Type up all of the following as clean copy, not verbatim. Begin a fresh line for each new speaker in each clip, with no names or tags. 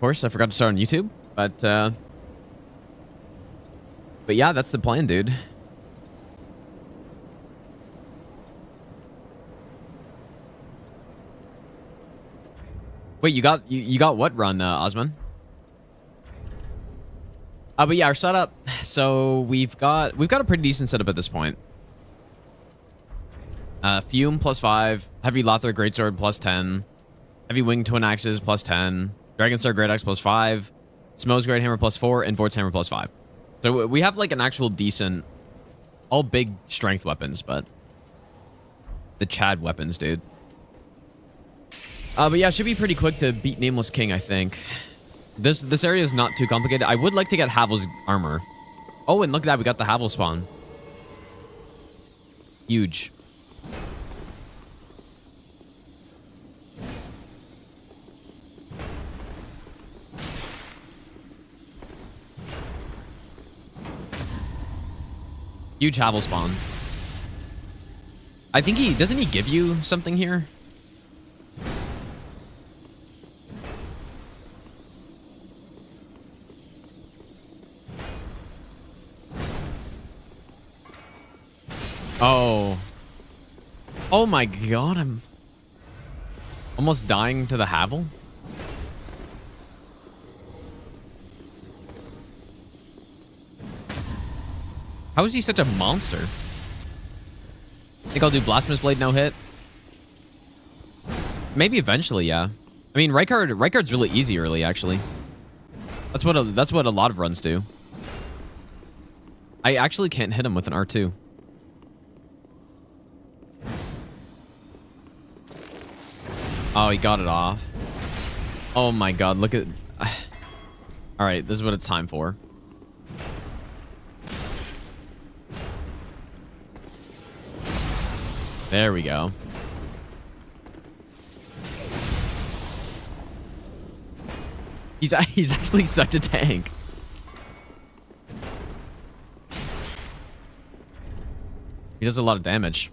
course, I forgot to start on YouTube, but yeah, that's the plan, dude. Wait, you got what run, Osman? But yeah, our setup. So we've got a pretty decent setup at this point. Fume +5, Heavy Lothar Greatsword +10, Heavy Winged Twin Axes +10, Dragonstar Great Axe +5, Smo's Great Hammer +4, and Vort's Hammer +5. So we have like an actual decent, all big strength weapons, but the Chad weapons, dude. But yeah, it should be pretty quick to beat Nameless King, I think. This area is not too complicated. I would like to get Havel's armor. Oh, and look at that, we got the Havel spawn. Huge. Huge Havel spawn. I think doesn't he give you something here? Oh. Oh my god, I'm almost dying to the Havel. How is he such a monster? Think I'll do Blasphemous Blade no hit? Maybe eventually, yeah. I mean, Rykard's really easy early, actually. That's what a lot of runs do. I actually can't hit him with an R2. Oh, he got it off. Oh my god, look at... Alright, this is what it's time for. There we go. He's actually such a tank. He does a lot of damage.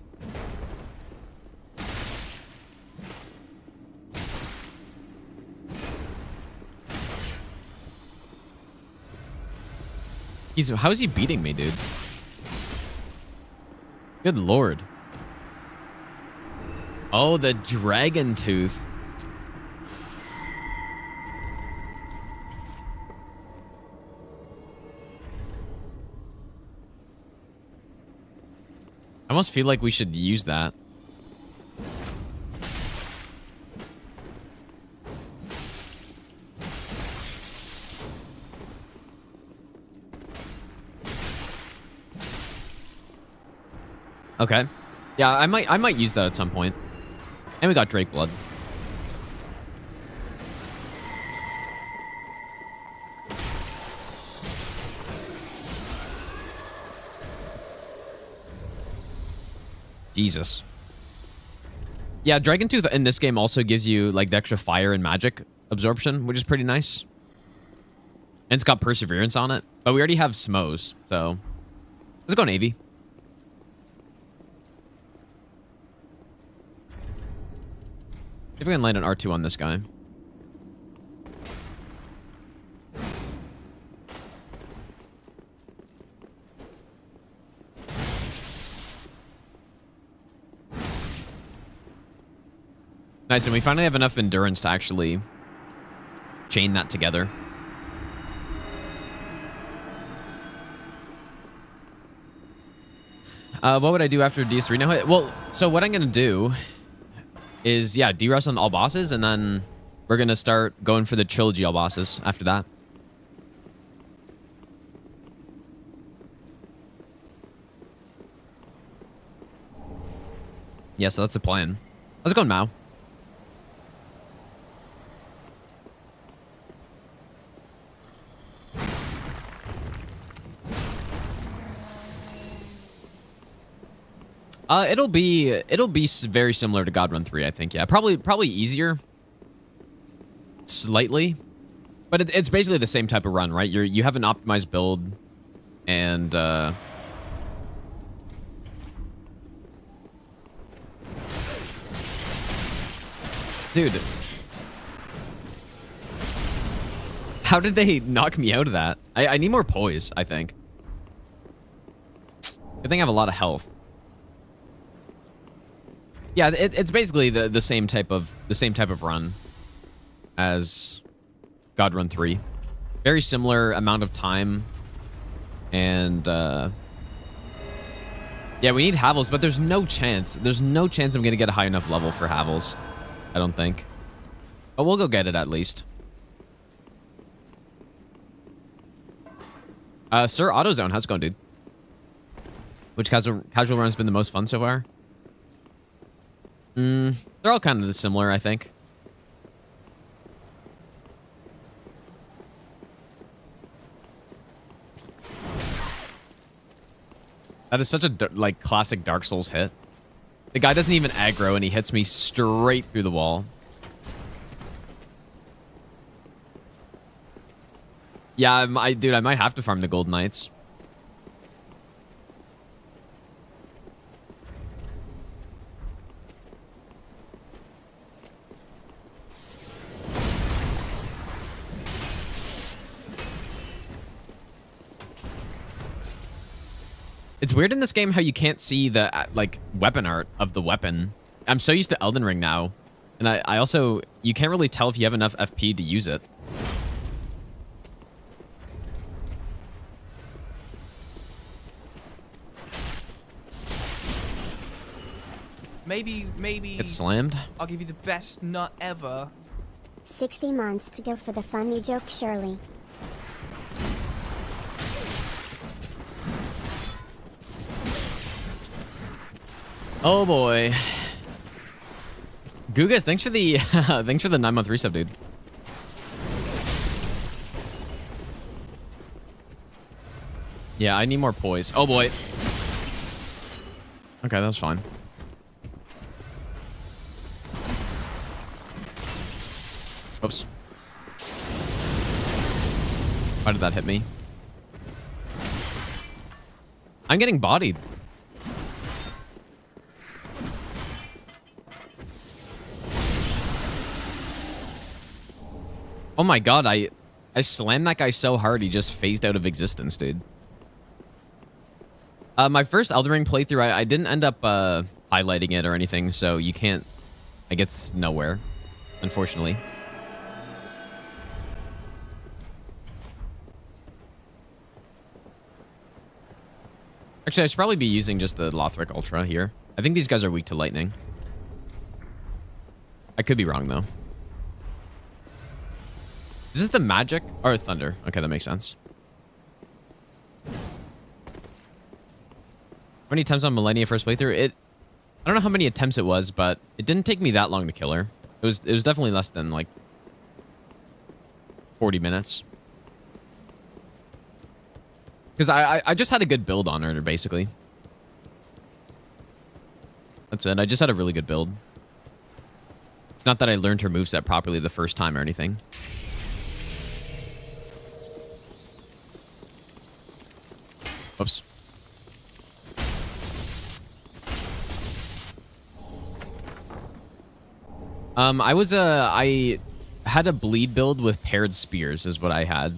How is he beating me, dude? Good lord. Oh, the Dragon Tooth. I almost feel like we should use that. Okay. Yeah, I might use that at some point. And we got Drake Blood. Jesus. Yeah, Dragon Tooth in this game also gives you like the extra fire and magic absorption, which is pretty nice. And it's got Perseverance on it. But we already have Smos, so let's go Navy. If we can land an R2 on this guy. Nice, and we finally have enough endurance to actually chain that together. What would I do after DS3 no hit? Well, so what I'm going to do is, yeah, D-Rust on all bosses, and then we're going to start going for the trilogy all bosses after that. Yeah, so that's the plan. How's it going, Mao? It'll be very similar to God Run 3, I think. Yeah, probably easier, slightly, but it's basically the same type of run, right? You have an optimized build, and dude, How did they knock me out of that? I need more poise, I think. I think I have a lot of health. Yeah, it's basically the same type of run as God Run 3. Very similar amount of time. And yeah, we need Havels, but there's no chance. There's no chance I'm gonna get a high enough level for Havels. I don't think. But we'll go get it at least. Sir AutoZone, how's it going, dude? Which casual run's been the most fun so far? They're all kind of similar, I think. That is such a like classic Dark Souls hit. The guy doesn't even aggro and he hits me straight through the wall. Yeah, dude, I might have to farm the Gold Knights. It's weird in this game how you can't see the like weapon art of the weapon. I'm so used to Elden Ring now. And I also, you can't really tell if you have enough FP to use it.
Maybe...
It's slammed.
I'll give you the best nut ever.
60 months to go for the funny joke, surely.
Oh boy. Gugas, thanks for the 9-month resub, dude. Yeah, I need more poise. Oh boy. Okay, that's fine. Oops. Why did that hit me? I'm getting bodied. Oh my god, I slammed that guy so hard he just phased out of existence, dude. My first Elden Ring playthrough, I didn't end up highlighting it or anything, so you can't... I get nowhere, unfortunately. Actually, I should probably be using just the Lothric Ultra here. I think these guys are weak to lightning. I could be wrong, though. Is this the magic or thunder? Okay, that makes sense. How many attempts on Millennia first playthrough? I don't know how many attempts it was, but it didn't take me that long to kill her. It was definitely less than like 40 minutes. Because I just had a good build on her, basically. That's it. I just had a really good build. It's not that I learned her moveset properly the first time or anything. Oops. I had a bleed build with paired spears is what I had.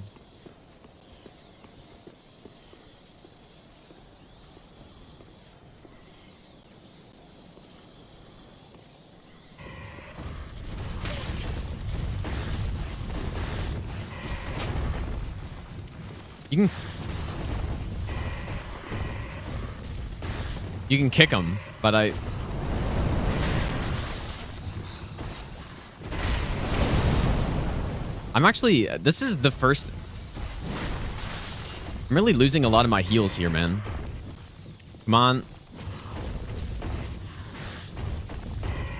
You can kick him, but I'm actually, this is the first... I'm really losing a lot of my heals here, man. Come on.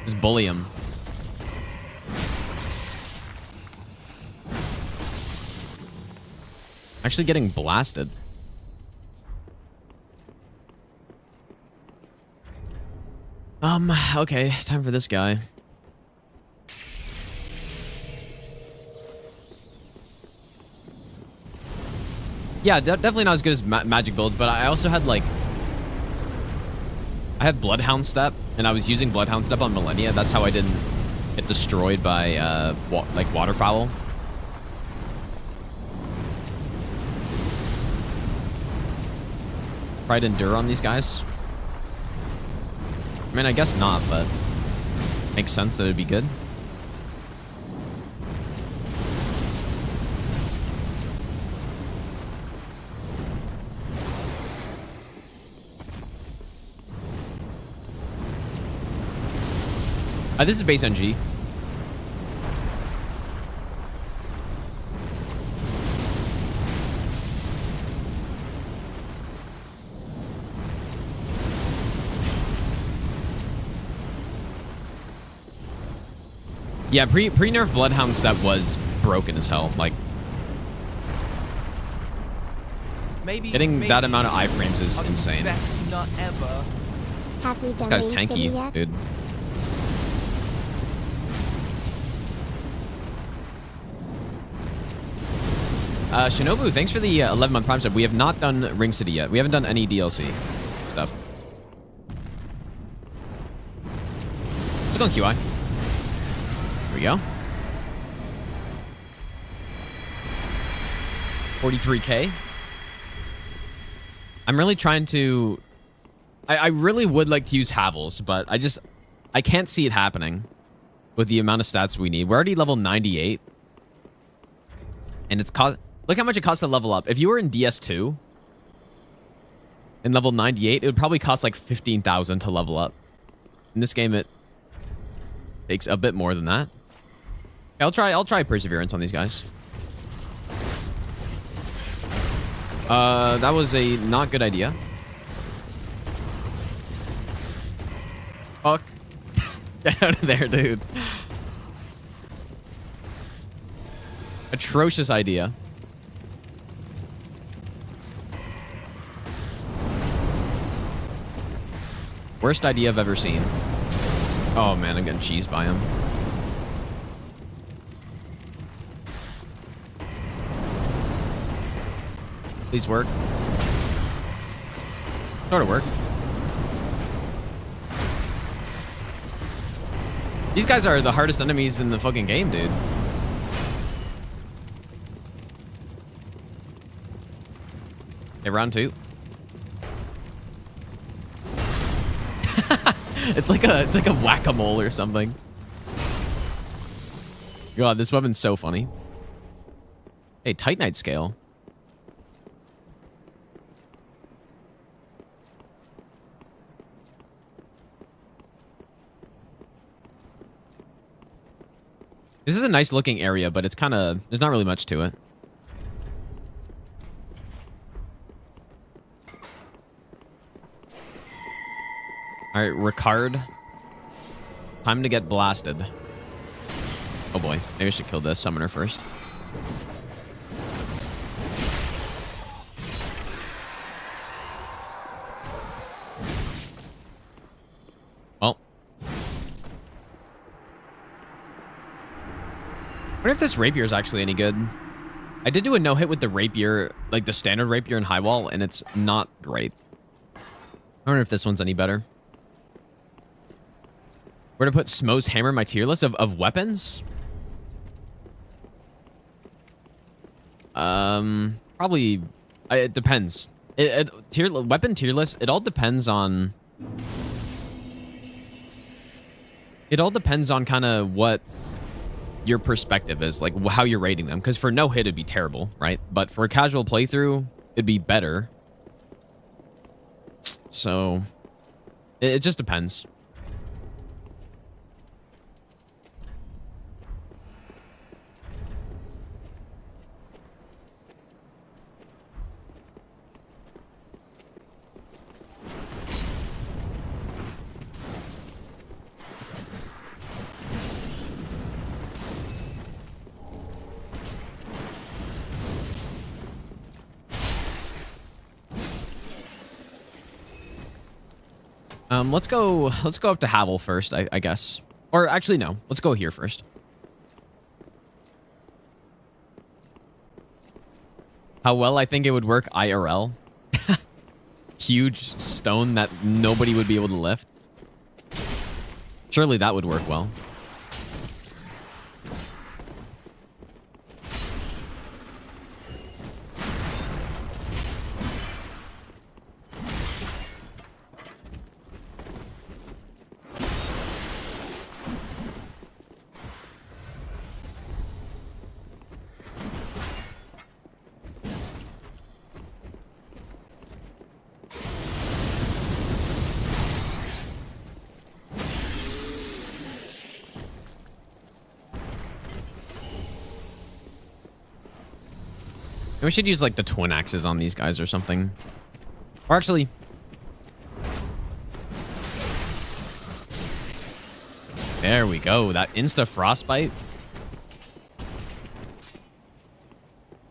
Just bully him. Actually getting blasted. Okay, time for this guy. Yeah, definitely not as good as magic builds, but I also had, like... I had Bloodhound Step, and I was using Bloodhound Step on Millennia. That's how I didn't get destroyed by, like, Waterfowl. Try to endure on these guys. I mean, I guess not, but makes sense that it'd be good. This is base NG. Yeah, pre-nerf Bloodhound step was broken as hell. Like, hitting that amount of iframes is insane.
Best nut ever.
Have we done
This guy's
Ring City
tanky,
yet?
dude. Shinobu, thanks for the 11-month Prime sub. We have not done Ring City yet. We haven't done any DLC stuff. Let's go on QI. Here we go. 43K. I'm really trying to... I really would like to use Havels, but I can't see it happening with the amount of stats we need. We're already level 98. And it's cost... Look how much it costs to level up. If you were in DS2 in level 98, it would probably cost like 15,000 to level up. In this game, it takes a bit more than that. Okay, I'll try Perseverance on these guys. That was a not good idea. Fuck. Get out of there, dude. Atrocious idea. Worst idea I've ever seen. Oh man, I'm getting cheesed by him. Please work. Sort of work. These guys are the hardest enemies in the fucking game, dude. Okay, round 2. It's like a whack-a-mole or something. God, this weapon's so funny. Hey, Titanite scale. This is a nice looking area, but it's kind of... There's not really much to it. Alright, Ricard. Time to get blasted. Oh boy, maybe I should kill this summoner first. Well. I wonder if this rapier is actually any good. I did do a no-hit with the rapier, like the standard rapier in high wall, and it's not great. I wonder if this one's any better. Where to put Smo's hammer in my tier list of weapons? Probably. It depends. Weapon tier list. It all depends on. It all depends on kind of what your perspective is, like how you're rating them. Because for no hit, it'd be terrible, right? But for a casual playthrough, it'd be better. So it just depends. Let's go up to Havel first, I guess. Or actually, no. Let's go here first. How well I think it would work IRL. Huge stone that nobody would be able to lift. Surely that would work well. We should use like the twin axes on these guys or something. Or actually... There we go. That insta frostbite.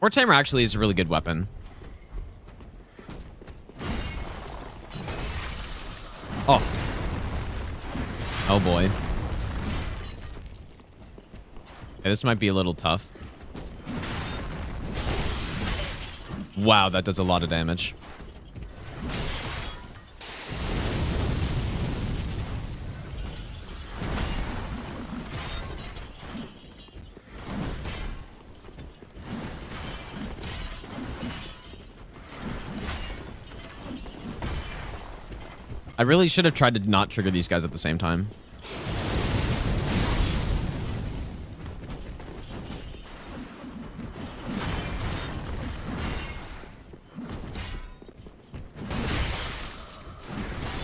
War timer actually is a really good weapon. Oh. Oh boy. Okay, this might be a little tough. Wow, that does a lot of damage. I really should have tried to not trigger these guys at the same time.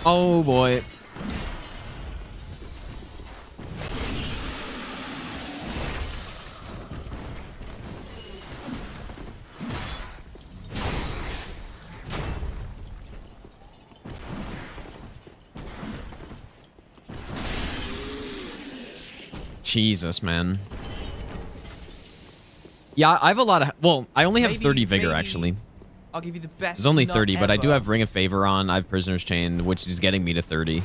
Oh boy. Jesus, man. Yeah, I have a lot of... Well, I only have 30 vigor, actually.
I'll give you the best.
It's only 30, but I do have Ring of Favor on. I have Prisoner's Chain, which is getting me to 30.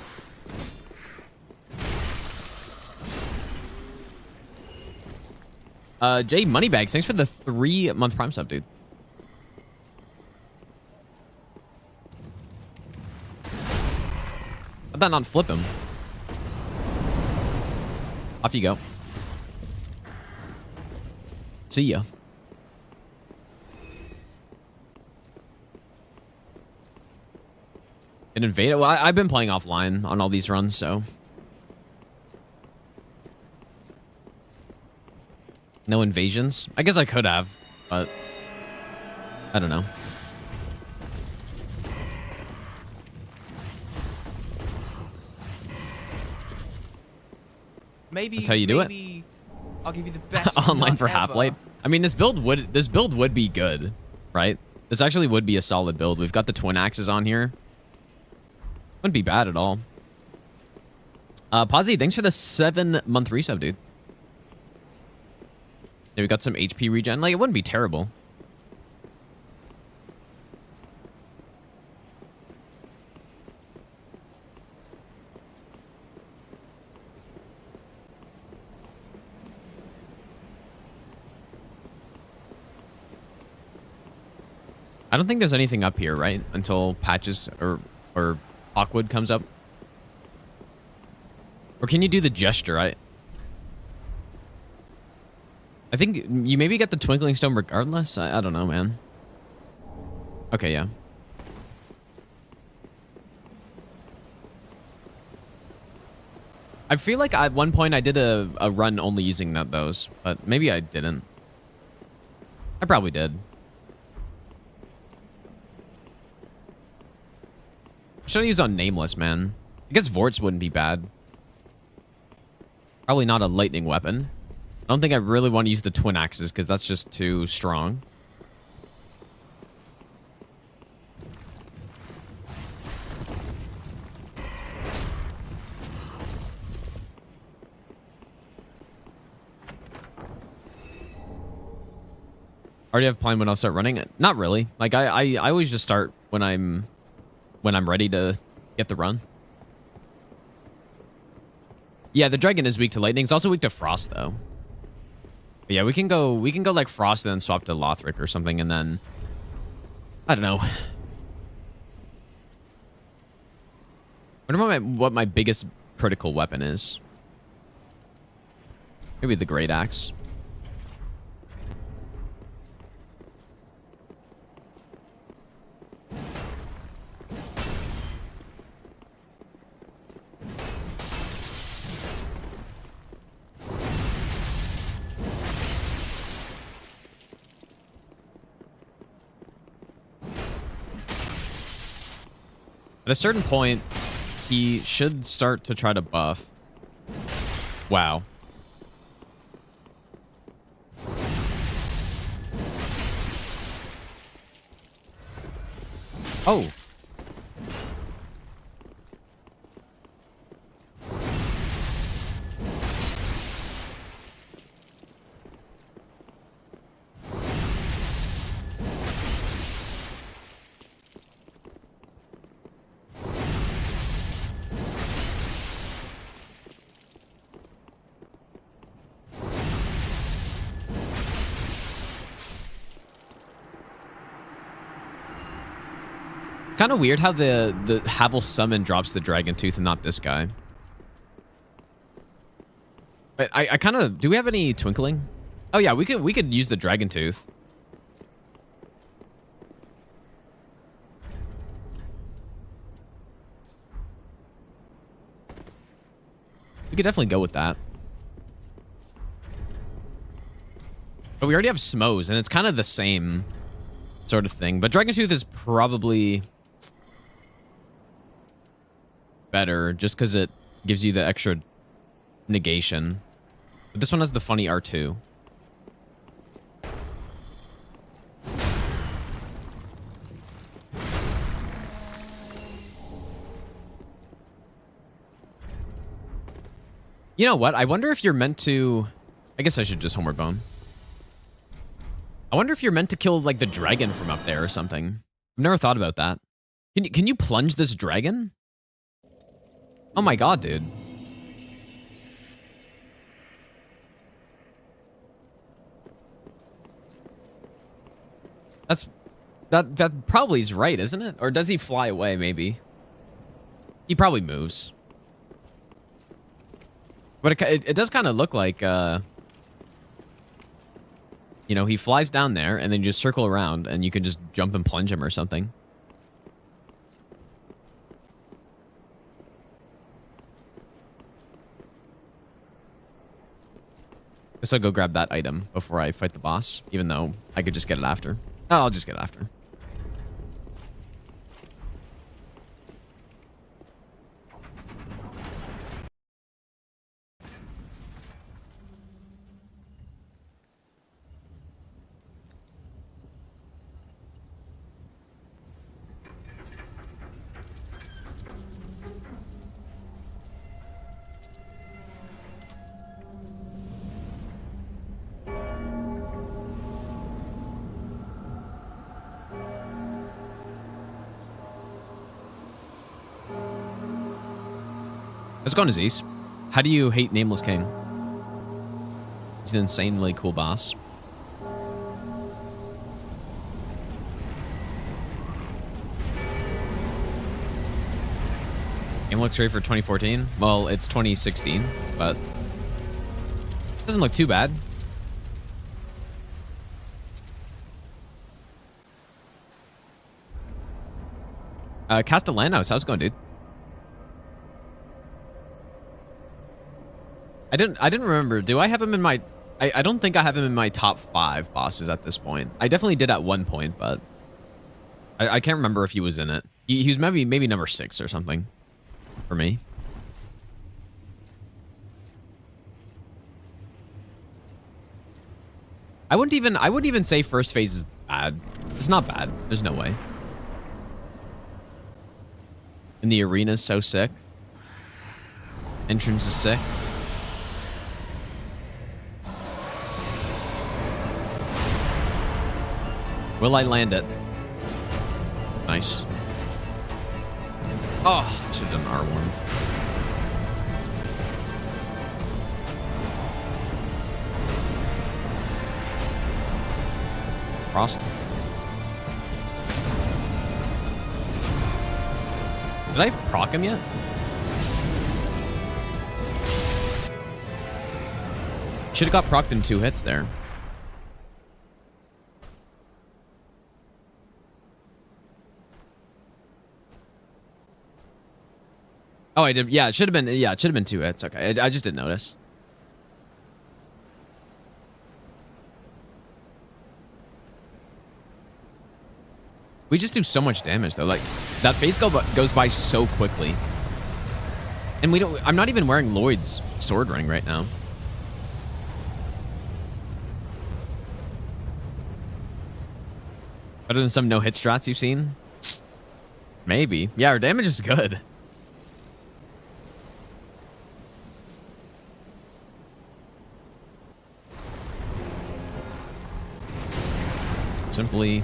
Jay Moneybags, thanks for the 3-month Prime sub, dude. How'd that not flip him? Off you go. See ya. An invade. Well, I've been playing offline on all these runs, so no invasions. I guess I could have, but I don't know.
Maybe
that's how you do it.
I'll give you the best
online for half-light. I mean, this build would be good, right? This actually would be a solid build. We've got the twin axes on here. Wouldn't be bad at all. Posy, thanks for the 7-month resub, dude. Yeah, we got some HP regen. Like, it wouldn't be terrible. I don't think there's anything up here, right? Until patches or Hawkwood comes up. Or can you do the gesture? I think you maybe get the Twinkling Stone regardless. I don't know, man. Okay, yeah. I feel like at one point I did a run only using those, but maybe I didn't. I probably did. Should I use on Nameless, man? I guess Vorts wouldn't be bad. Probably not a lightning weapon. I don't think I really want to use the twin axes because that's just too strong. Already have a plan when I'll start running it? Not really. Like I always just start when I'm ready to get the run. Yeah, the dragon is weak to lightning. It's also weak to frost, though. But yeah, we can go like frost and then swap to Lothric or something, and then I don't know. I wonder what my biggest critical weapon is. Maybe the Great Axe. At a certain point, he should start to try to buff. Wow. Oh. Kind of weird how the Havel summon drops the Dragon Tooth and not this guy. But I kind of... Do we have any Twinkling? Oh yeah, we could use the Dragon Tooth. We could definitely go with that. But we already have Smose, and it's kind of the same sort of thing. But Dragon Tooth is probably better just because it gives you the extra negation. But this one has the funny R2. You know what? I wonder if you're meant to... I guess I should just Homeward Bone. I wonder if you're meant to kill, like, the dragon from up there or something. I've never thought about that. Can you plunge this dragon? Oh my god, dude. That probably is right, isn't it? Or does he fly away, maybe? He probably moves. But it does kind of look like, you know, he flies down there and then you just circle around and you can just jump and plunge him or something. Guess I'll go grab that item before I fight the boss, even though I could just get it after. Oh, I'll just get it after. Let's go on Aziz. How do you hate Nameless King? He's an insanely cool boss. Game looks great for 2014. Well, it's 2016, but doesn't look too bad. Castellanos, how's it going, dude? I didn't remember. Do I have him in my... I don't think I have him in my top 5 bosses at this point. I definitely did at one point, but I can't remember if he was in it. He was maybe number 6 or something for me. I wouldn't even say first phase is bad. It's not bad. There's no way. And the arena's so sick. Entrance is sick. Will I land it? Nice. Oh, I should have done R1. Frost. Did I proc him yet? Should have got procced in 2 hits there. Oh, I did. Yeah, it should have been. Yeah, it should have been 2 hits. Okay, I just didn't notice. We just do so much damage though. Like that phase goes by so quickly, and we don't. I'm not even wearing Lloyd's sword ring right now. Better than some no hit strats you've seen. Maybe. Yeah, our damage is good. Simply.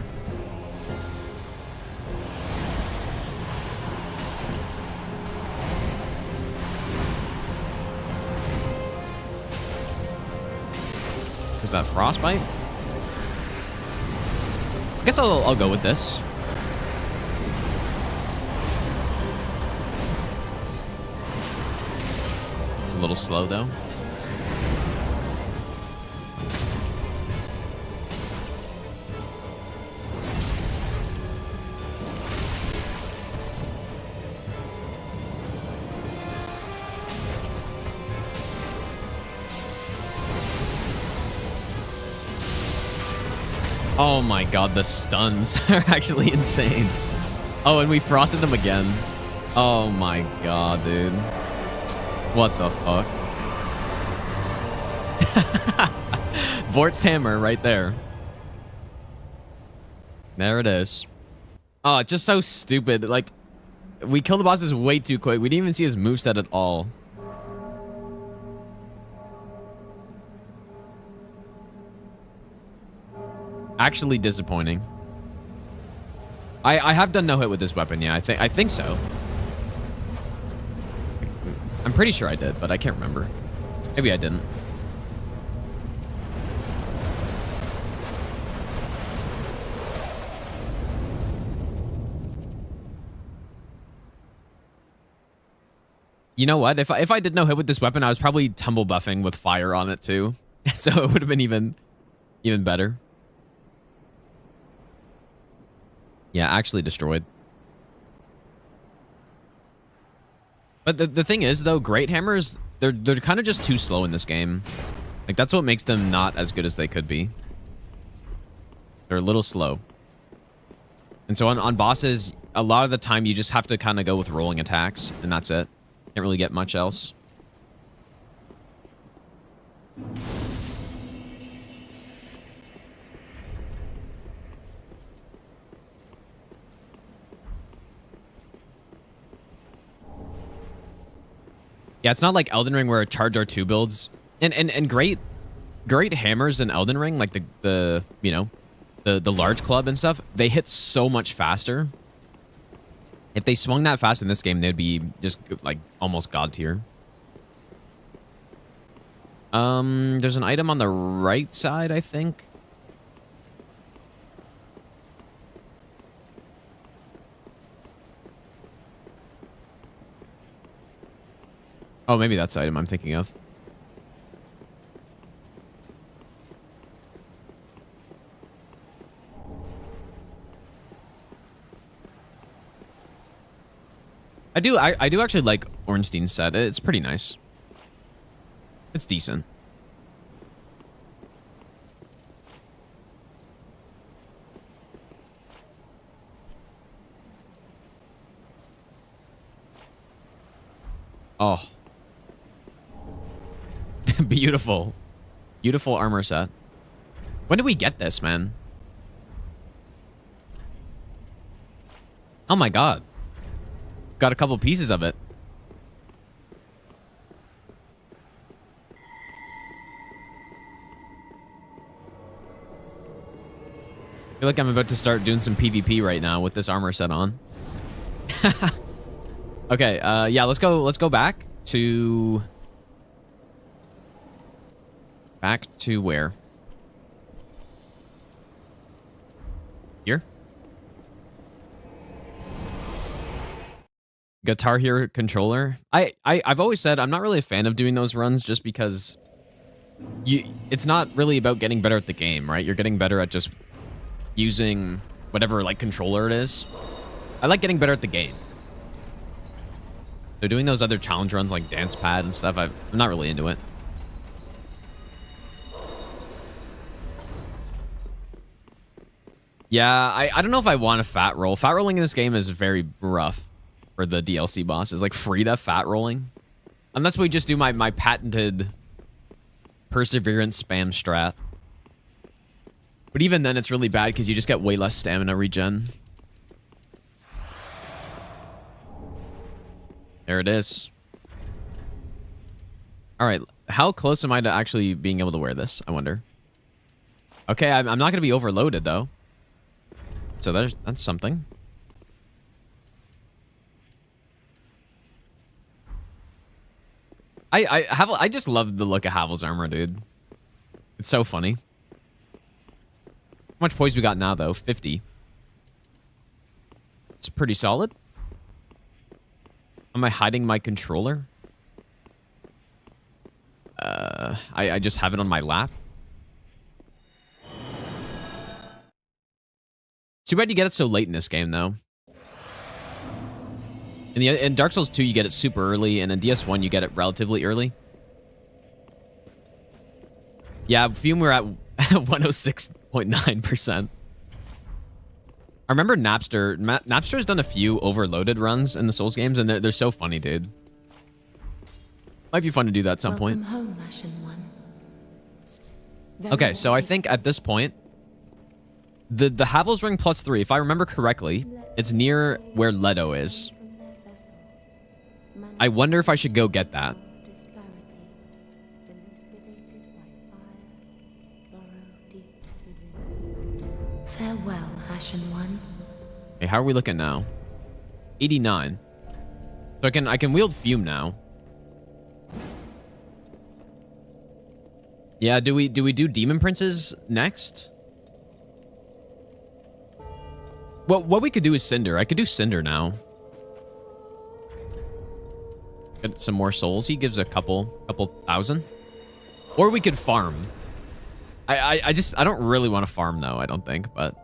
Is that frostbite? I guess I'll go with this. It's a little slow though. Oh my god, the stuns are actually insane. Oh, and we frosted them again. Oh my god, dude. What the fuck? Vort's hammer right there. There it is. Oh, it's just so stupid. Like, we killed the bosses way too quick. We didn't even see his moveset at all. Actually disappointing. I have done no hit with this weapon, yeah. I think so. I'm pretty sure I did, but I can't remember. Maybe I didn't. You know what? If I did no hit with this weapon, I was probably tumble buffing with fire on it too. So it would have been even better. Yeah, actually destroyed. But the thing is, though, great hammers, they're kind of just too slow in this game. Like, that's what makes them not as good as they could be. They're a little slow. And so on bosses, a lot of the time, you just have to kind of go with rolling attacks, and that's it. Can't really get much else. Yeah, it's not like Elden Ring where charge R2 builds and great hammers in Elden Ring, like the you know, the large club and stuff, they hit so much faster. If they swung that fast in this game, they'd be just like almost god tier. There's an item on the right side, I think. Oh, maybe that's the item I'm thinking of. I do actually like Ornstein's set. It's pretty nice. It's decent. Oh. Beautiful. Beautiful armor set. When did we get this, man? Oh my god. Got a couple pieces of it. I feel like I'm about to start doing some PvP right now with this armor set on. Okay, yeah, let's go back to where? Here? Guitar Hero controller. I've always said I'm not really a fan of doing those runs just because it's not really about getting better at the game, right? You're getting better at just using whatever like controller it is. I like getting better at the game. So doing those other challenge runs like Dance Pad and stuff, I'm not really into it. Yeah, I don't know if I want a fat roll. Fat rolling in this game is very rough for the DLC bosses. Like Frida fat rolling. Unless we just do my patented perseverance spam strat. But even then it's really bad because you just get way less stamina regen. There it is. All right. How close am I to actually being able to wear this? I wonder. Okay, I'm not going to be overloaded, though. So that's something. I just love the look of Havel's armor, dude. It's so funny. How much poise we got now, though? 50. It's pretty solid. Am I hiding my controller? I just have it on my lap. Too bad you get it so late in this game, though. In Dark Souls 2, you get it super early, and in DS1, you get it relatively early. Yeah, Fume, we're at 106.9%. I remember Napster. Napster's done a few overloaded runs in the Souls games, and they're so funny, dude. Might be fun to do that at some point.
Home, Ashen One.
Okay, so I think at this point, the Havel's Ring +3, if I remember correctly, it's near where Leto is. I wonder if I should go get that.
Farewell, Ashen One.
Okay, how are we looking now? 89. So I can wield Fume now. Yeah, do we do Demon Princes next? Well, what we could do is Cinder. I could do Cinder now. Get some more souls. He gives a couple thousand. Or we could farm. I don't really want to farm though, I don't think, but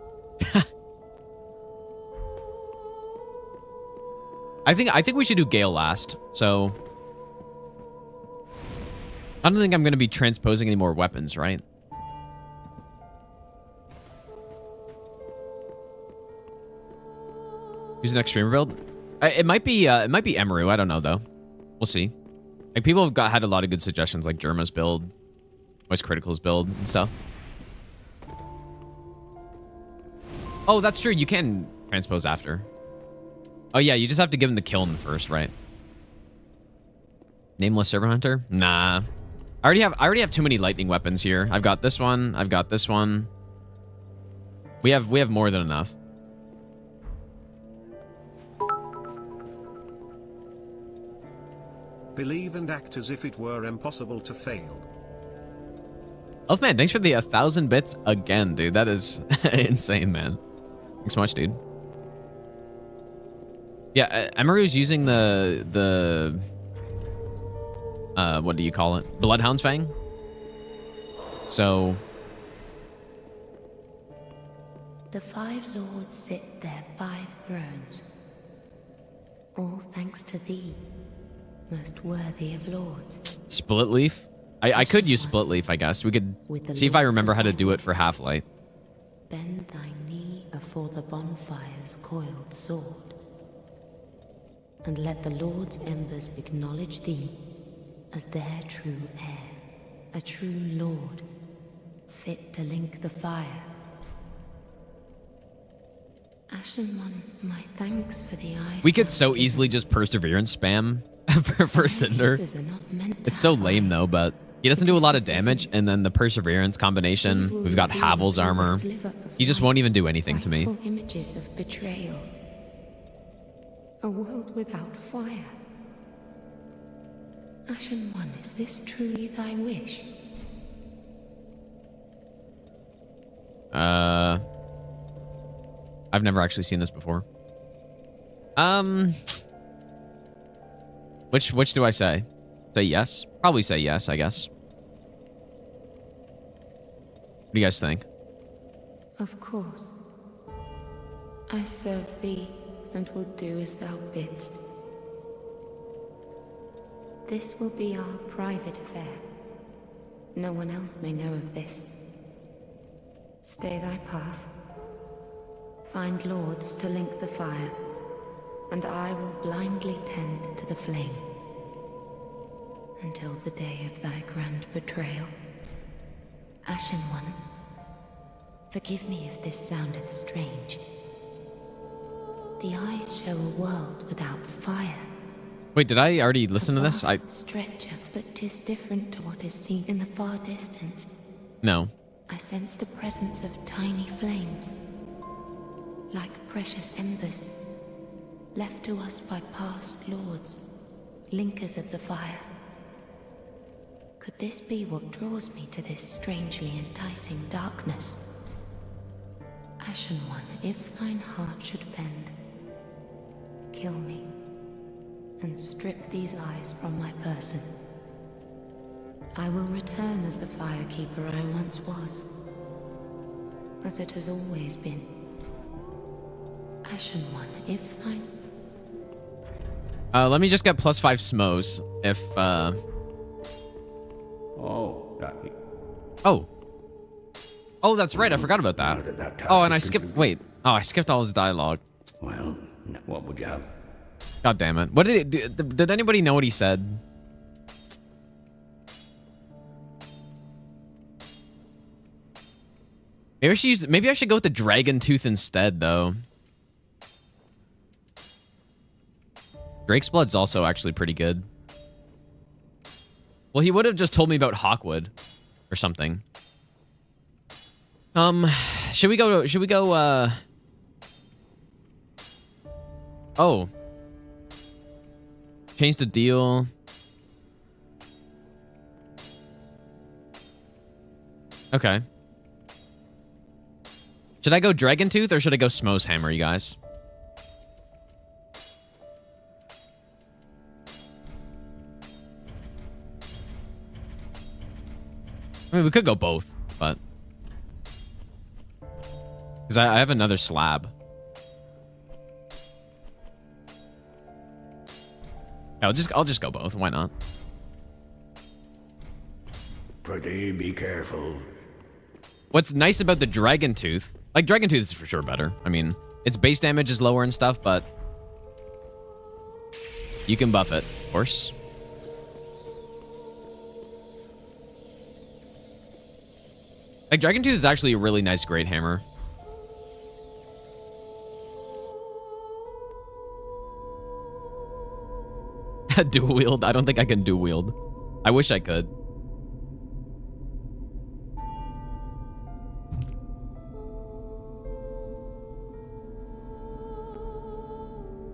I think we should do Gale last. So I don't think I'm going to be transposing any more weapons, right? Use an extreme build. It might be Emeru. I don't know though. We'll see. Like people have had a lot of good suggestions, like Germa's build, Voice Critical's build, and stuff. Oh, that's true. You can transpose after. Oh yeah, you just have to give him the kiln first, right? Nameless Servant Hunter? Nah. I already have too many lightning weapons here. I've got this one. I've got this one. We have more than enough.
Believe and act as if it were impossible to fail.
Elfman, thanks for the 1,000 bits again, dude. That is insane, man. Thanks so much, dude. Yeah, Emeru's using the what do you call it? Bloodhound's Fang. So
The 5 lords sit their 5 thrones. All thanks to thee, most worthy of lords.
Split Leaf. I could use Split Leaf, I guess. We could see if I remember how to do it for Half-Light.
Bend thy knee afore the bonfire's coiled sword, and let the Lord's embers acknowledge thee as their true heir, a true lord, fit to link the fire. Ashen One, my thanks for the eyes.
We could so easily just Perseverance spam for Cinder. It's so lame though, but he doesn't do a lot of damage, and then the Perseverance combination, we've got Havel's armor. He just won't even do anything to me.
Images of betrayal. A world without fire. Ashen One, is this truly thy wish?
I've never actually seen this before. Which do I say? Say yes? Probably say yes, I guess. What do you guys think?
Of course. I serve thee and will do as thou bidst. This will be our private affair. No one else may know of this. Stay thy path. Find lords to link the fire, and I will blindly tend to the flame until the day of thy grand betrayal. Ashen One, forgive me if this soundeth strange. The eyes show a world without fire,
Wait, did I already listen to this? I
Stretch of, but 'tis different to what is seen in the far distance.
no.
I sense the presence of tiny flames, like precious embers, left to us by past lords, linkers of the fire. Could this be what draws me to this strangely enticing darkness? Ashen one, if thine heart should bend, kill me, and strip these eyes from my person. I will return as the firekeeper I once was, as it has always been. Ashen one, if thine...
Let me just get +5 smos if,
Oh,
Oh. Oh, that's right. I forgot about that. Oh, and I skipped... Wait. Oh, I skipped all his dialogue.
well, what would you have?
God damn it. What did it... Did anybody know what he said? Maybe I should go with the dragon tooth instead, though. Drake's Blood's also actually pretty good. Well, he would have just told me about Hawkwood or something. Should we go, oh. Change the deal. Okay. Should I go Dragon Tooth or should I go Smo's Hammer, you guys? I mean, we could go both, but... Because I have another slab. I'll just go both. Why not?
Prithee, be careful.
What's nice about the Dragon Tooth... Like, Dragon Tooth is for sure better. I mean, its base damage is lower and stuff, but... You can buff it, of course. Like, Dragon Tooth is actually a really nice Great Hammer. Dual wield? I don't think I can dual wield. I wish I could.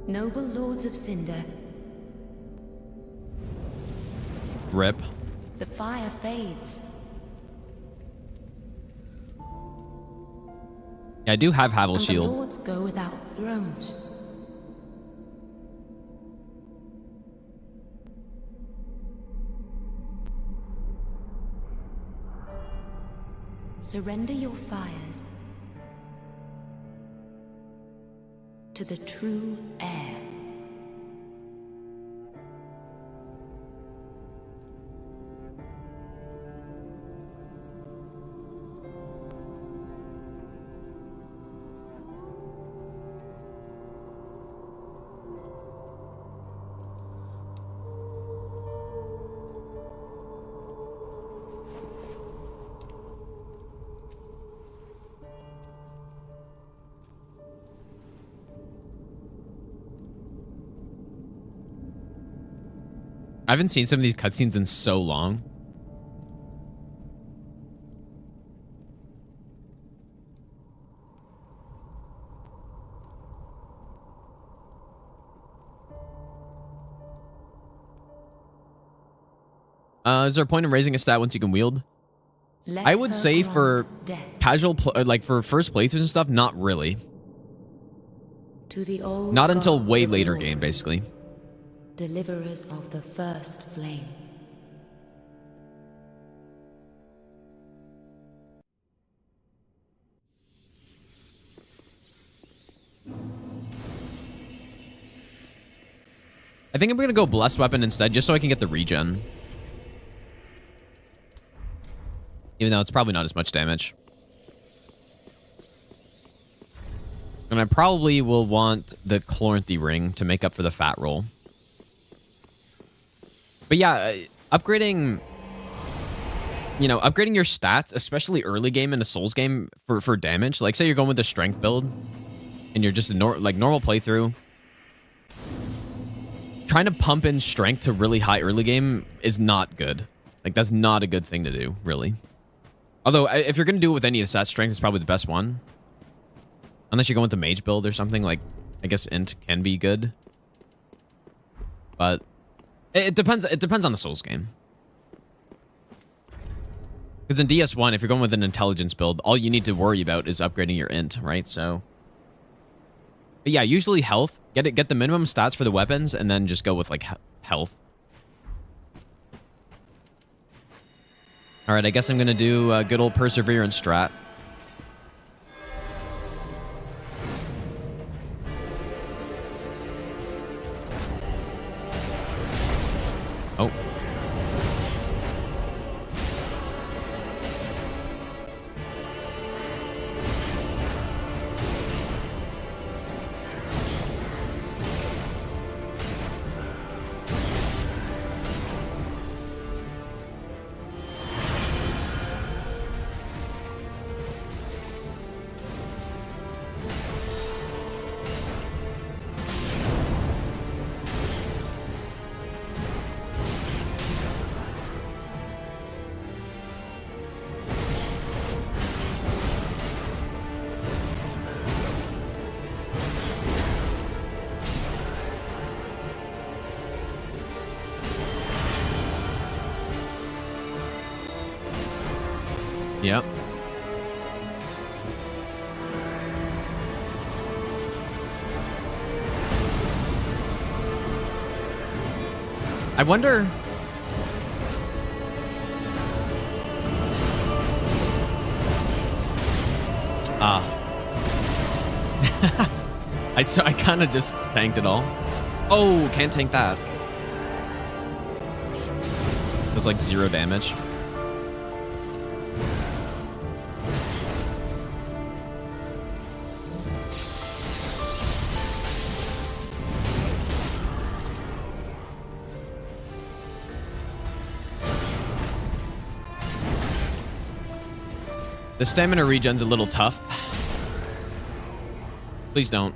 Noble lords of Cinder,
Rip.
the fire fades.
Yeah, I do have Havel
And the
Shield.
lords go without thrones. Surrender your fires to the true heir.
I haven't seen some of these cutscenes in so long. Is there a point in raising a stat once you can wield?
Let
I would
her
say for
grant death
casual, like for first playthroughs and stuff, not really.
to the old
Not until
gods
way
of
later
yore,
game, basically.
deliverers of the first flame.
I think I'm gonna go Blessed Weapon instead, just so I can get the regen. Even though it's probably not as much damage. And I probably will want the Chloranthy Ring to make up for the fat roll. But yeah, upgrading... You know, upgrading your stats, especially early game in a Souls game for damage. Like, say you're going with the Strength build, and you're just a normal playthrough. trying to pump in strength to really high early game is not good. Like, that's not a good thing to do, really. Although, if you're going to do it with any of the stats, strength is probably the best one. Unless you're going with the mage build or something, like, I guess int can be good. But it depends on the Souls game. Because in DS1, if you're going with an intelligence build, all you need to worry about is upgrading your int, right? So, but yeah, usually health. Get the minimum stats for the weapons, and then just go with like health. All right, I guess I'm gonna do a good old perseverance strat. Oh. Yep. I wonder... I kind of just tanked it all. Oh, can't tank that. Does like 0 damage. The stamina regen's a little tough. Please don't.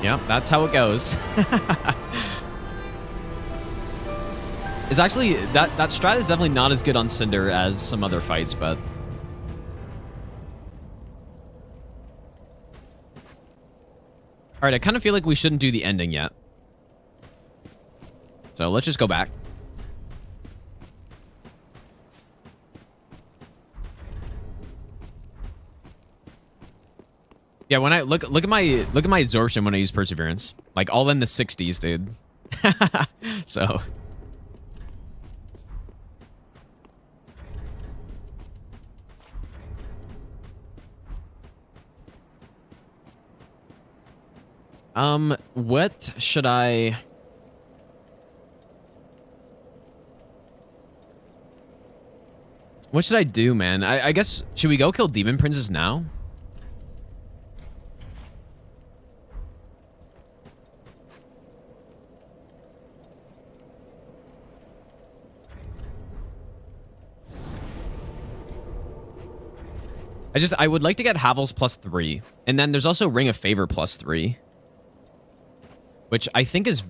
Yep, that's how it goes. It's actually, that strat is definitely not as good on Cinder as some other fights, but... Alright, I kind of feel like we shouldn't do the ending yet. So let's just go back. Yeah, when I look at my absorption when I use Perseverance. Like all in the 60s, dude. So... what should I... What should I do, man? I guess, should we go kill Demon Princes now? I would like to get Havel's +3. And then there's also Ring of Favor +3. Which I think is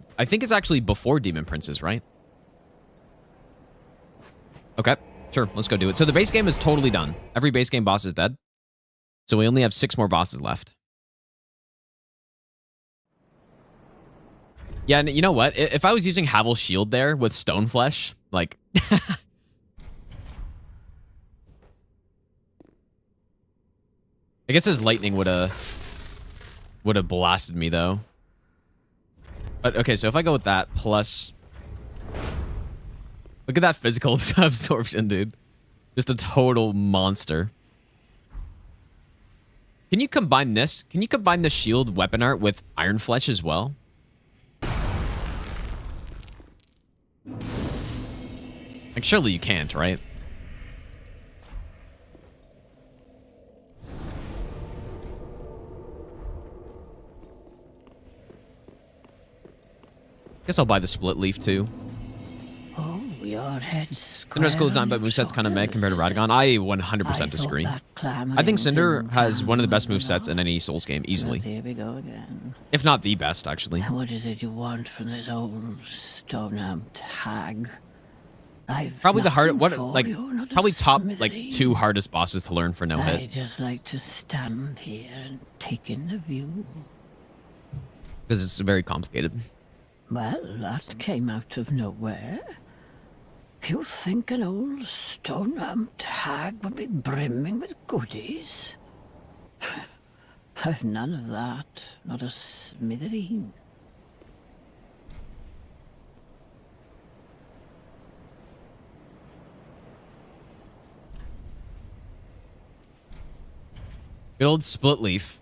actually before Demon Princes, right? Okay, sure, let's go do it. So the base game is totally done. Every base game boss is dead. So we only have 6 more bosses left. Yeah, and you know what? If I was using Havel's shield there with Stoneflesh, like... I guess his lightning would have blasted me, though. But, okay, so if I go with that, plus... Look at that physical absorption, dude. Just a total monster. Can you combine this? Can you combine the shield weapon art with Iron Flesh as well? Like, surely you can't, right? Guess I'll buy the split leaf too.
Oh, your head's square.
Cinder's cool design, but
on your
moveset's kind of meh
shoulders,
compared to
is it?
Radagon. I 100%
I
disagree.
thought that clamoring
I think Cinder
didn't
has one of the best
come
movesets in any Souls game,
Well,
easily.
here we go again.
If not the best, actually.
What is it you want from this old stone-amped hag? I've
Probably the hard,
nothing
what,
for
like,
you, not a
probably top, like,
smithy.
2 hardest bosses to learn for no
I
hit.
just like to stand here and take in the view.
Because it's very complicated.
Well, that came out of nowhere. You think an old stone-amped hag would be brimming with goodies? I've none of that, not a smithereen.
Good old split leaf.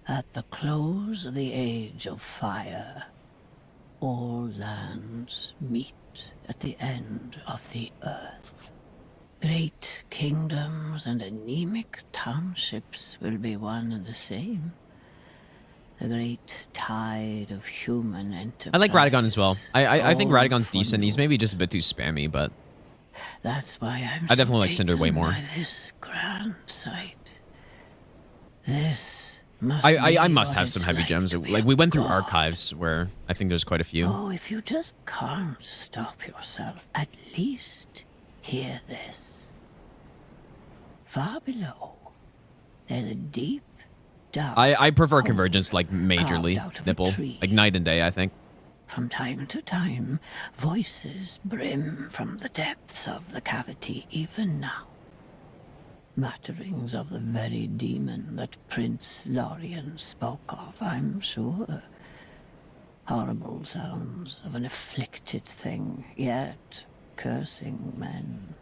At the close of the age of fire, all lands meet at the end of the earth. Great kingdoms and anemic townships will be one and the same. The great tide of human enterprise.
I like Radagon as well. I think
all
Radagon's
for
decent. He's
naught.
maybe just a bit too spammy, but
That's why I'm
I definitely
so
like Cinder
taken
way more.
by this grand sight. This must
I
be
must
what
have
it's
some heavy
like
gems.
to be
Like,
a
we went through
god.
archives where I think there's quite a few.
Oh, if you just can't stop yourself, at least hear this. Far below, there's a deep, dark
I prefer
hole
Convergence, like, majorly.
carved out of a
Nipple.
tree.
Like, night and day, I think.
From time to time, voices brim from the depths of the cavity even now. Mutterings of the very demon that Prince Lorien spoke of, I'm sure. Horrible sounds of an afflicted thing, yet cursing men.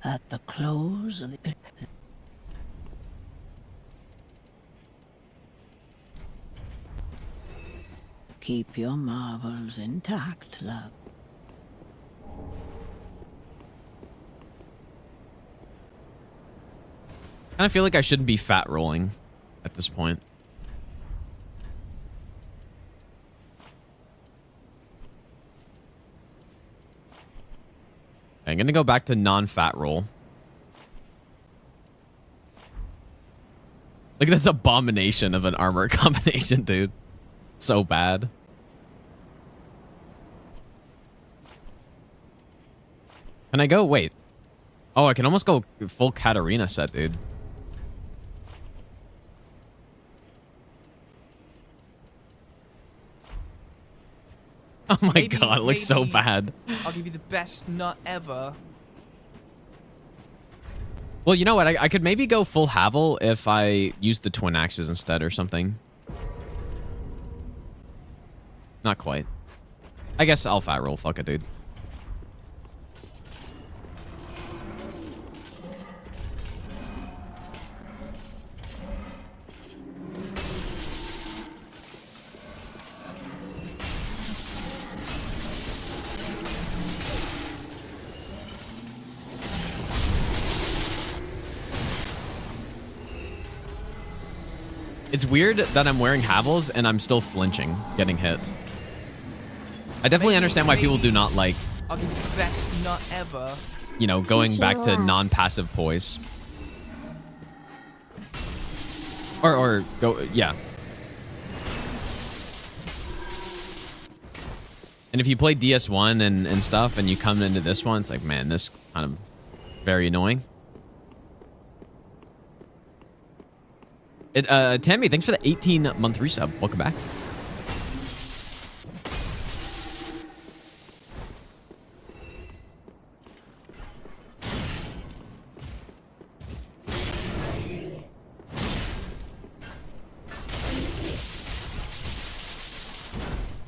At the close of the... Keep your marbles intact, love.
I kind of feel like I shouldn't be fat rolling at this point. I'm gonna go back to non-fat roll. Look at this abomination of an armor combination, dude. So bad. Can I go? Wait. Oh, I can almost go full Katarina set, dude. Oh my
Maybe-
god, it looks so
maybe
bad.
I'll give you the best nut ever.
Well, you know what? I could maybe go full Havel if I used the twin axes instead or something. Not quite. I guess I'll fat roll. Fuck it, dude. It's weird that I'm wearing Havels and I'm still flinching, getting hit. I definitely understand why people do not like,
I'll give you the best nut ever.
you know, going back to non-passive poise. Or go, yeah. And if you play DS1 and stuff and you come into this one, it's like, man, this kind of very annoying. Tammy, thanks for the 18-month resub. Welcome back.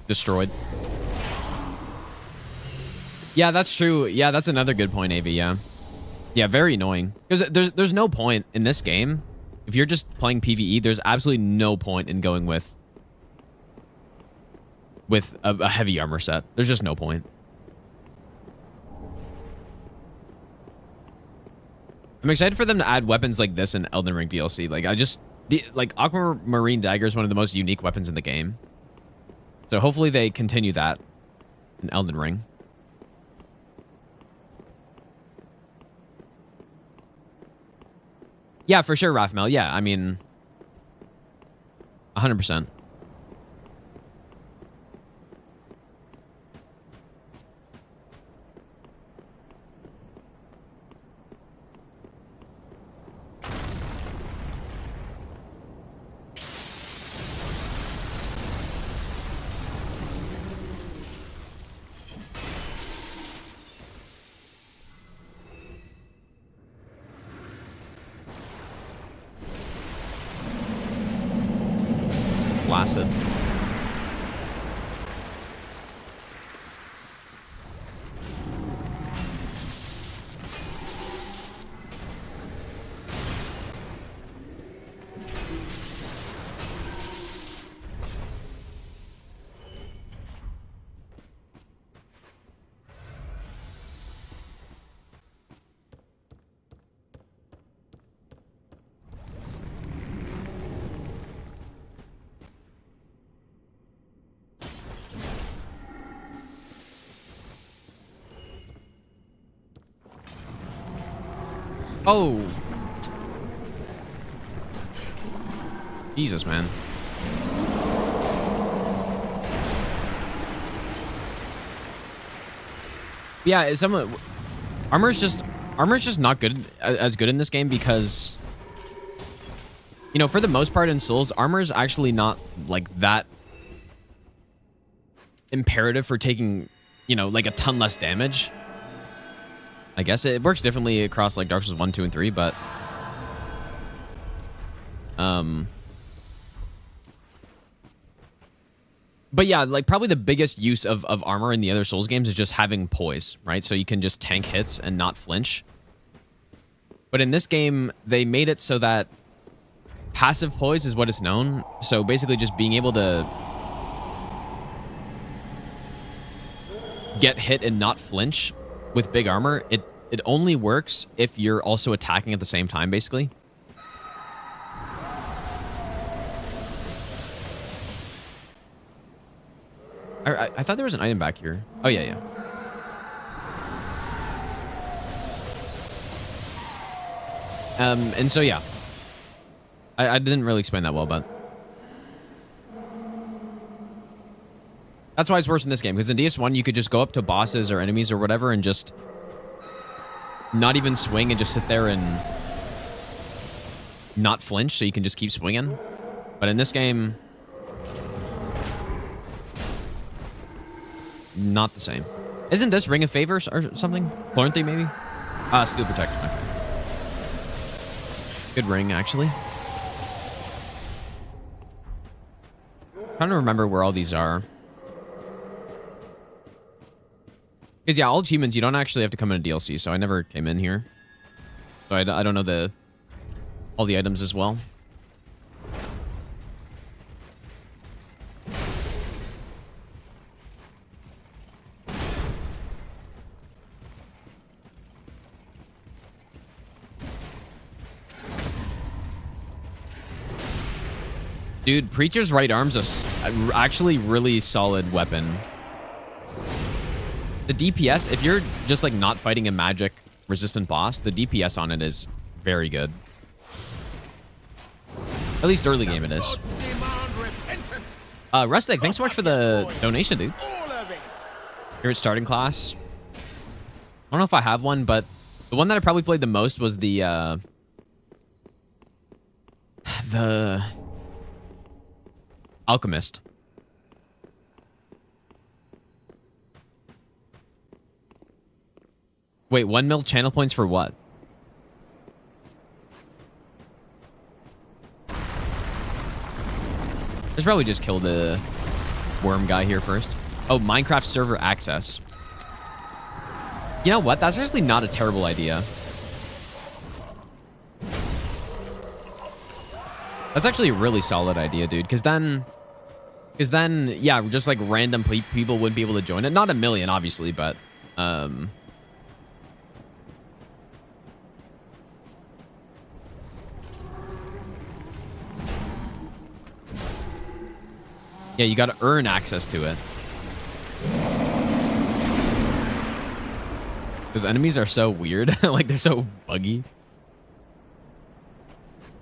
Destroyed. Yeah, that's true. Yeah, that's another good point, AV. Yeah. Yeah, very annoying. Because there's no point in this game. If you're just playing PvE, there's absolutely no point in going with a heavy armor set. There's just no point. I'm excited for them to add weapons like this in Elden Ring DLC. Like, like Aquamarine Dagger is one of the most unique weapons in the game. So hopefully they continue that in Elden Ring. Yeah, for sure, Rathmel. Yeah, I mean, 100%. Blasted. Oh. Jesus, man. Yeah, some armor's just not good as good in this game because, you know, for the most part in Souls, armor's actually not like that imperative for taking, you know, like a ton less damage. I guess it works differently across like Dark Souls 1, 2, and 3, but yeah, like probably the biggest use of armor in the other Souls games is just having poise, right? So you can just tank hits and not flinch. But in this game, they made it so that passive poise is what is known. So basically just being able to get hit and not flinch with big armor, it only works if you're also attacking at the same time, basically. I thought there was an item back here. Oh, yeah, yeah. And so, yeah. I didn't really explain that well, but that's why it's worse in this game, because in DS1, you could just go up to bosses or enemies or whatever and just not even swing and just sit there and not flinch, so you can just keep swinging. But in this game, not the same. Isn't this Ring of Favor or something? Chloranthy, maybe? Steel Protector. Okay. Good ring, actually. Trying to remember where all these are. Because, yeah, all achievements, you don't actually have to come in a DLC, so I never came in here. So I don't know all the items as well. Dude, Preacher's right arm's actually really solid weapon. The DPS, if you're just like not fighting a magic resistant boss, the DPS on it is very good. At least early game it is. Rustic, thanks so much for the donation, dude. Here at starting class. I don't know if I have one, but the one that I probably played the most was the Alchemist. Wait, 1 mil channel points for what? Let's probably just kill the worm guy here first. Oh, Minecraft server access. You know what? That's actually not a terrible idea. That's actually a really solid idea, dude. Because then, yeah, just like random people would be able to join it. Not a million, obviously, but Yeah, you got to earn access to it. Because enemies are so weird. Like, they're so buggy.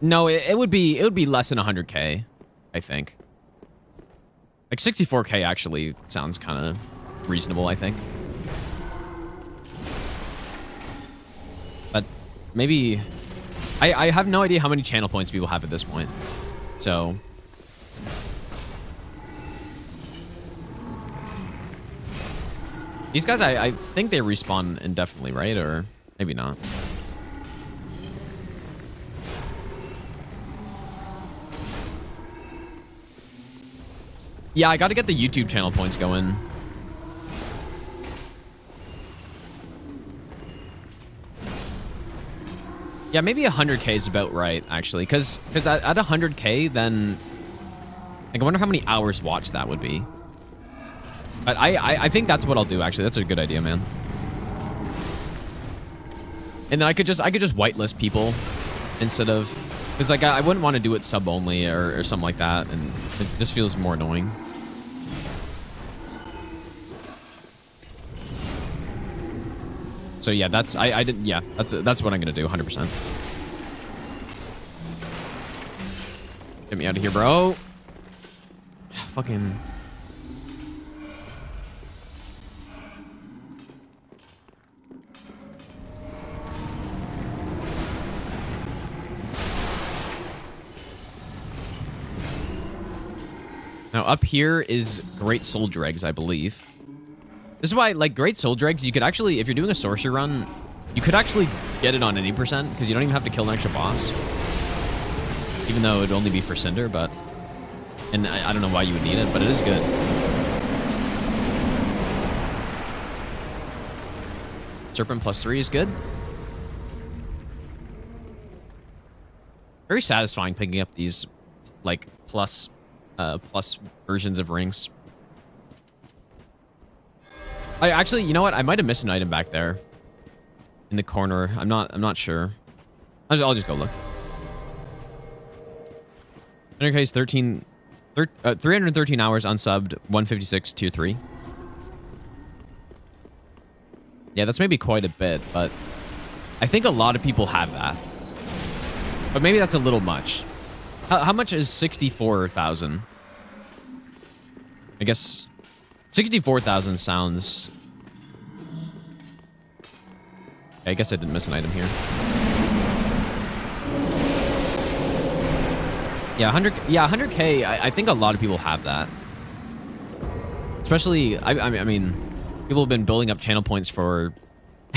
No, it would be less than 100k, I think. Like 64k actually sounds kind of reasonable, I think. But maybe I have no idea how many channel points people have at this point. So these guys, I think they respawn indefinitely, right? Or maybe not. Yeah, I got to get the YouTube channel points going. Yeah, maybe 100k is about right, actually. Because at 100k, then... Like, I wonder how many hours watched that would be. But I think that's what I'll do, actually. That's a good idea, man. And then I could just whitelist people instead of... Because, like, I wouldn't want to do it sub-only or something like that. And it just feels more annoying. So yeah, that's that's what I'm gonna do, 100%. Get me out of here, bro. Fucking. Now up here is Great Soul Dregs, I believe. This is why, like, Great Soul Dregs, you could actually, if you're doing a sorcery run, you could actually get it on any percent, because you don't even have to kill an extra boss. Even though it would only be for Cinder, but... And I don't know why you would need it, but it is good. Serpent +3 is good. Very satisfying picking up these, like, plus versions of rings. I actually, you know what? I might have missed an item back there in the corner. I'm not sure. I'll just go look. 100k is 313 hours unsubbed, 156 tier 3. Yeah, that's maybe quite a bit, but I think a lot of people have that. But maybe that's a little much. How much is 64,000? I guess 64,000 sounds... I guess I didn't miss an item here. Yeah, 100k, I think a lot of people have that. Especially, I mean, people have been building up channel points for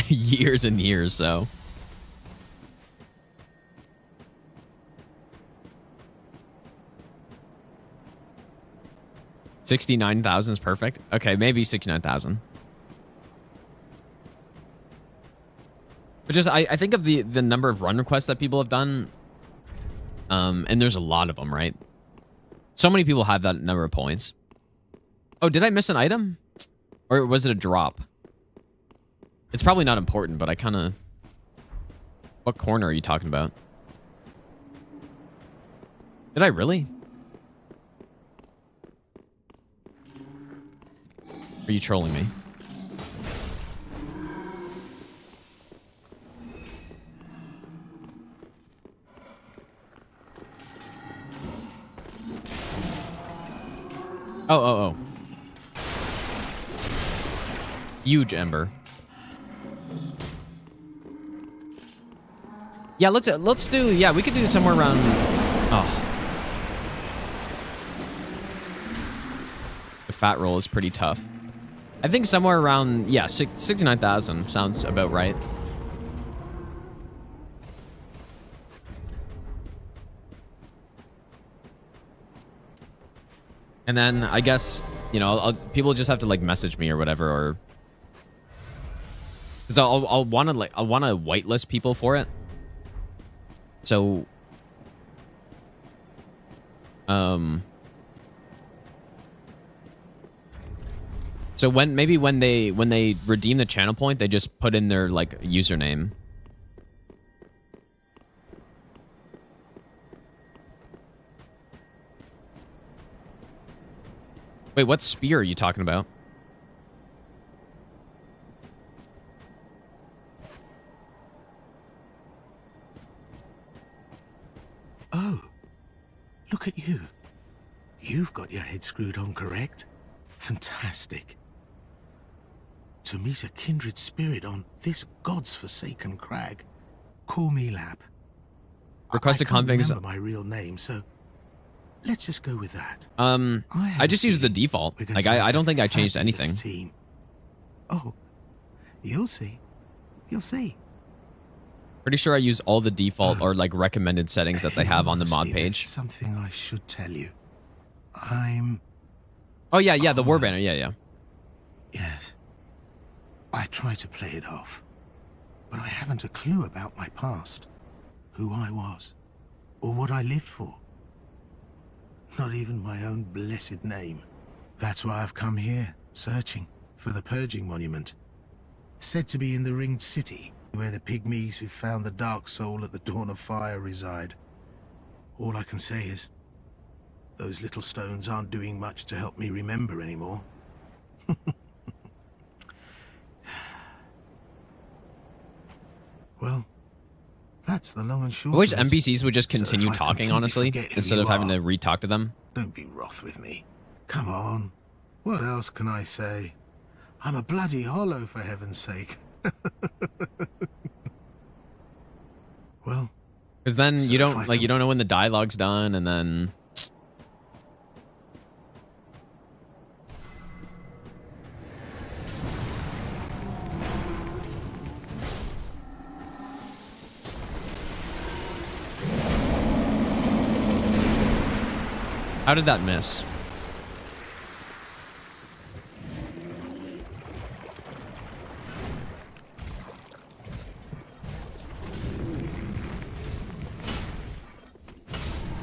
years and years, so... $69,000 is perfect. Okay, maybe 69,000. But just I think of the number of run requests that people have done, and there's a lot of them, right? So many people have that number of points. Oh, did I miss an item, or was it a drop? It's probably not important, but I kind of. What corner are you talking about? Did I really? Are you trolling me? Oh. Huge ember. Yeah, let's do, yeah, we could do somewhere around, oh. The fat roll is pretty tough. I think somewhere around, yeah, 69,000 sounds about right. And then I guess, you know, people just have to like message me or whatever, or because I'll want to whitelist people for it. So, so when they redeem the channel point, they just put in their like username. Wait, what spear are you talking about?
Oh, look at you. You've got your head screwed on correct. Fantastic. To meet a kindred spirit on this god's forsaken crag. Call me Lap.
Request a
I can't
config.
remember my real name, so let's just go with that.
I just used the default. Like, I don't think I changed anything.
Team. Oh, you'll see. You'll see.
Pretty sure I use all the default or like recommended settings that they have on the mod
Honestly,
page.
there's something I should tell you.
Oh yeah, the war banner. Yeah.
Yes. I try to play it off, but I haven't a clue about my past, who I was, or what I lived for. Not even my own blessed name. That's why I've come here, searching for the Purging Monument. Said to be in the Ringed City, where the pygmies who found the Dark Soul at the Dawn of Fire reside. All I can say is, those little stones aren't doing much to help me remember anymore. Well, that's the long and short
I wish
of it.
NPCs would just
So if
continue
I
talking,
completely
honestly,
forget who
instead
you
of having
are,
to re-talk to them.
Don't be wroth with me. Come on. What else can I say? I'm a bloody hollow, for heaven's sake. Well,
Because then
So
you
if
don't
I
like you
can-
don't know when the dialogue's done, and then how did that miss?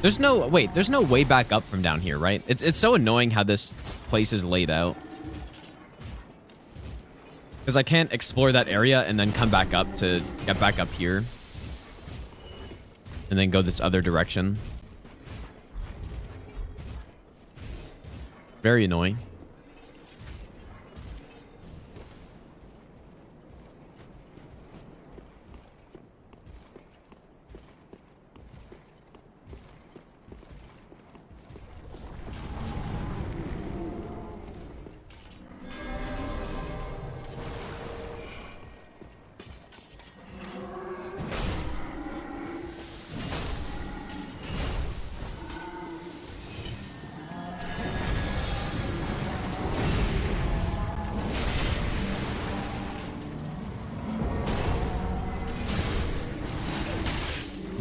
There's no way back up from down here, right? It's so annoying how this place is laid out. Because I can't explore that area and then come back up to get back up here. And then go this other direction. Very annoying.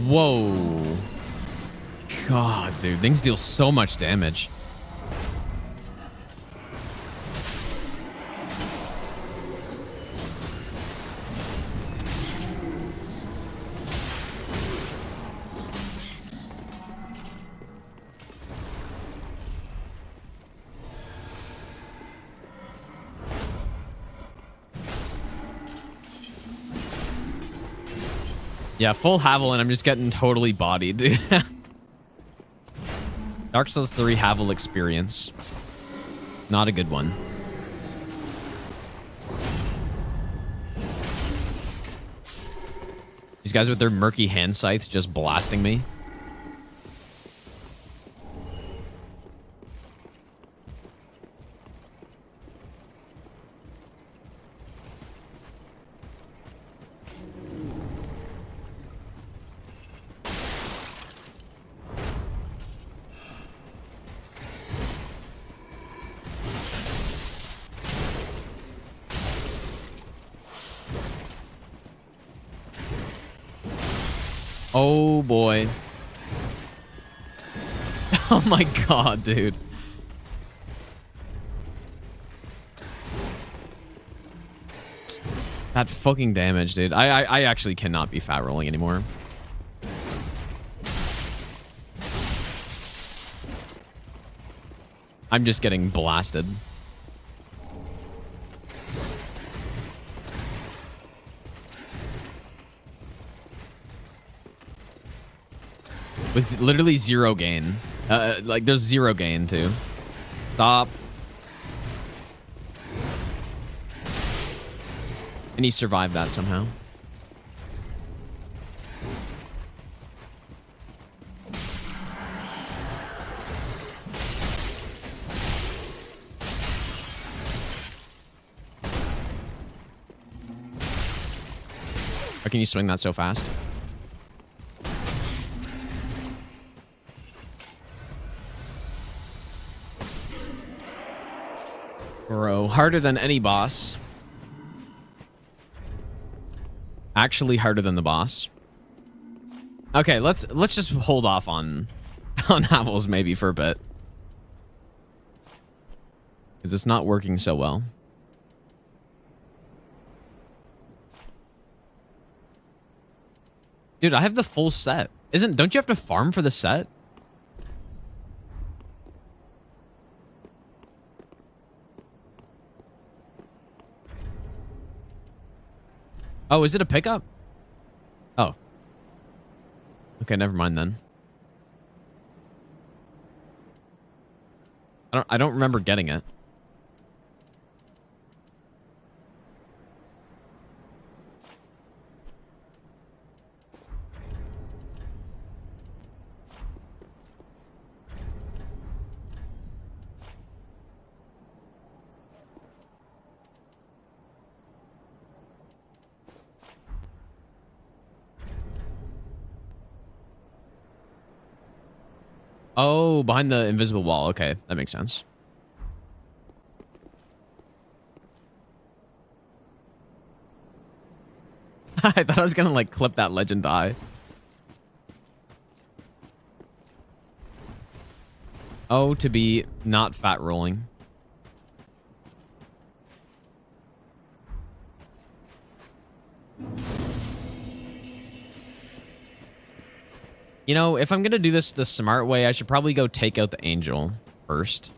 Whoa. God, dude. Things deal so much damage. Yeah, full Havel, and I'm just getting totally bodied, dude. Dark Souls 3 Havel experience. Not a good one. These guys with their murky hand scythes just blasting me. Oh boy. Oh my god, dude. That fucking damage, dude. I actually cannot be fat rolling anymore. I'm just getting blasted. With literally zero gain. Like, there's zero gain, too. Stop. And he survived that somehow. How can you swing that so fast? Bro, harder than any boss. Actually harder than the boss. Okay, let's just hold off on Havels maybe for a bit. Because it's not working so well. Dude, I have the full set. Don't you have to farm for the set? Oh, is it a pickup? Oh. Okay, never mind then. I don't remember getting it. Oh, behind the invisible wall. Okay, that makes sense. I thought I was gonna like clip that legend die. Oh, to be not fat rolling. You know, if I'm gonna do this the smart way, I should probably go take out the angel first.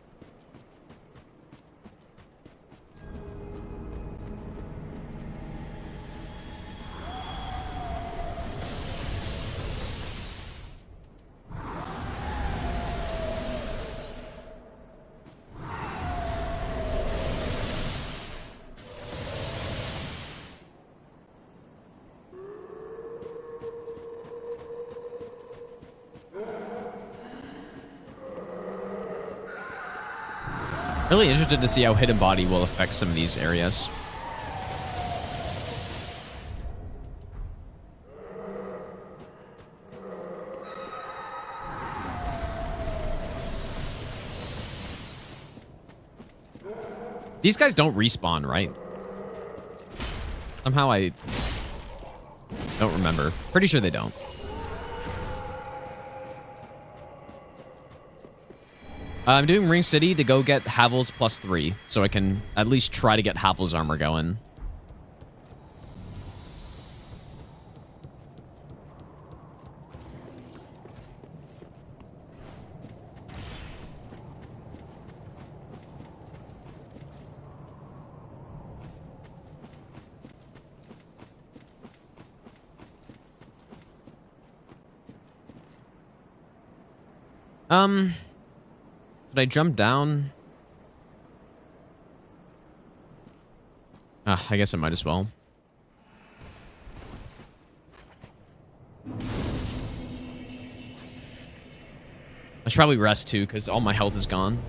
Really interested to see how Hidden Body will affect some of these areas. These guys don't respawn, right? Somehow I don't remember. Pretty sure they don't. I'm doing Ring City to go get Havel's +3, so I can at least try to get Havel's armor going. Did I jump down? Ah, I guess I might as well. I should probably rest too, because all my health is gone.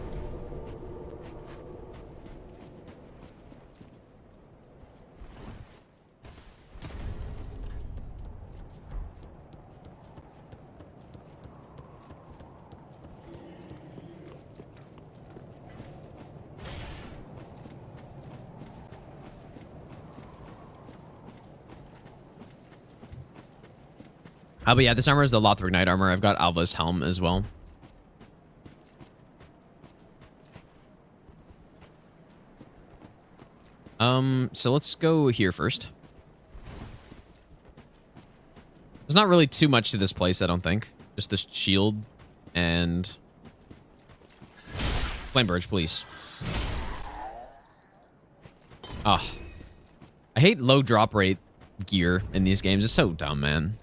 But yeah, this armor is the Lothric Knight armor. I've got Alva's helm as well. So let's go here first. There's not really too much to this place, I don't think. Just this shield and Flame Burge, please. Ah, I hate low drop rate gear in these games. It's so dumb, man.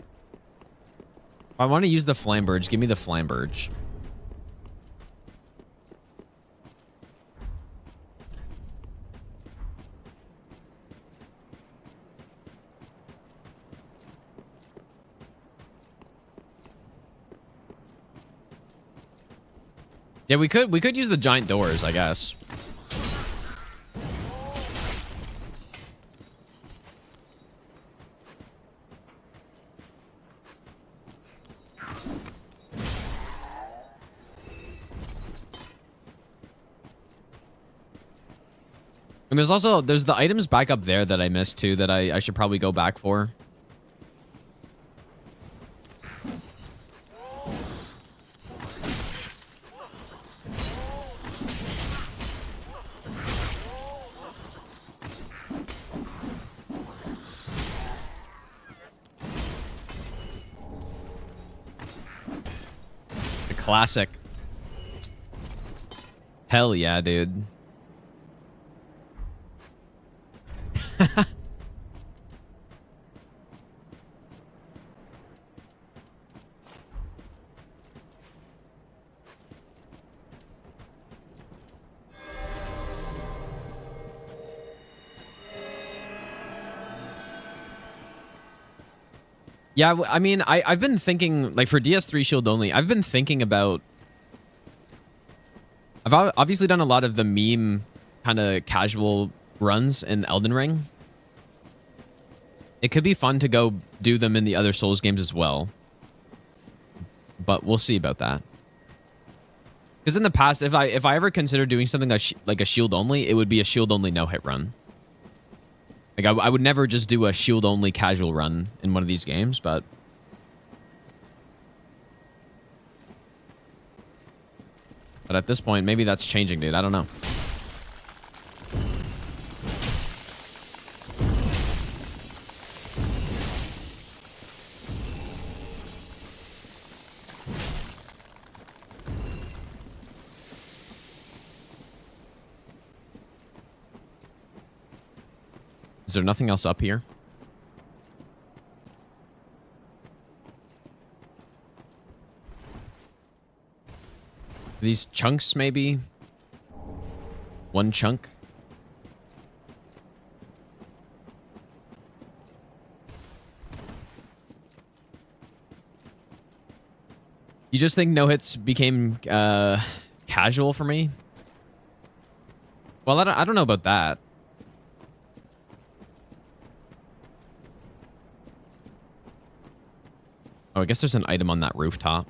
If I want to use the Flame Burge, give me the Flame Burge. Yeah, we could use the giant doors, I guess. And there's the items back up there that I missed too that I should probably go back for. The classic. Hell yeah, dude. Yeah, I mean, I've been thinking, like, for DS3 Shield only, I've been thinking about... I've obviously done a lot of the meme kind of casual runs in Elden Ring. It could be fun to go do them in the other Souls games as well. But we'll see about that. Because in the past, if I ever consider doing something like a Shield only, it would be a Shield only no-hit run. Like, I would never just do a shield-only casual run in one of these games, but... But at this point, maybe that's changing, dude. I don't know. Is there nothing else up here? These chunks, maybe? One chunk? You just think no-hits became casual for me? Well, I don't know about that. Oh, I guess there's an item on that rooftop.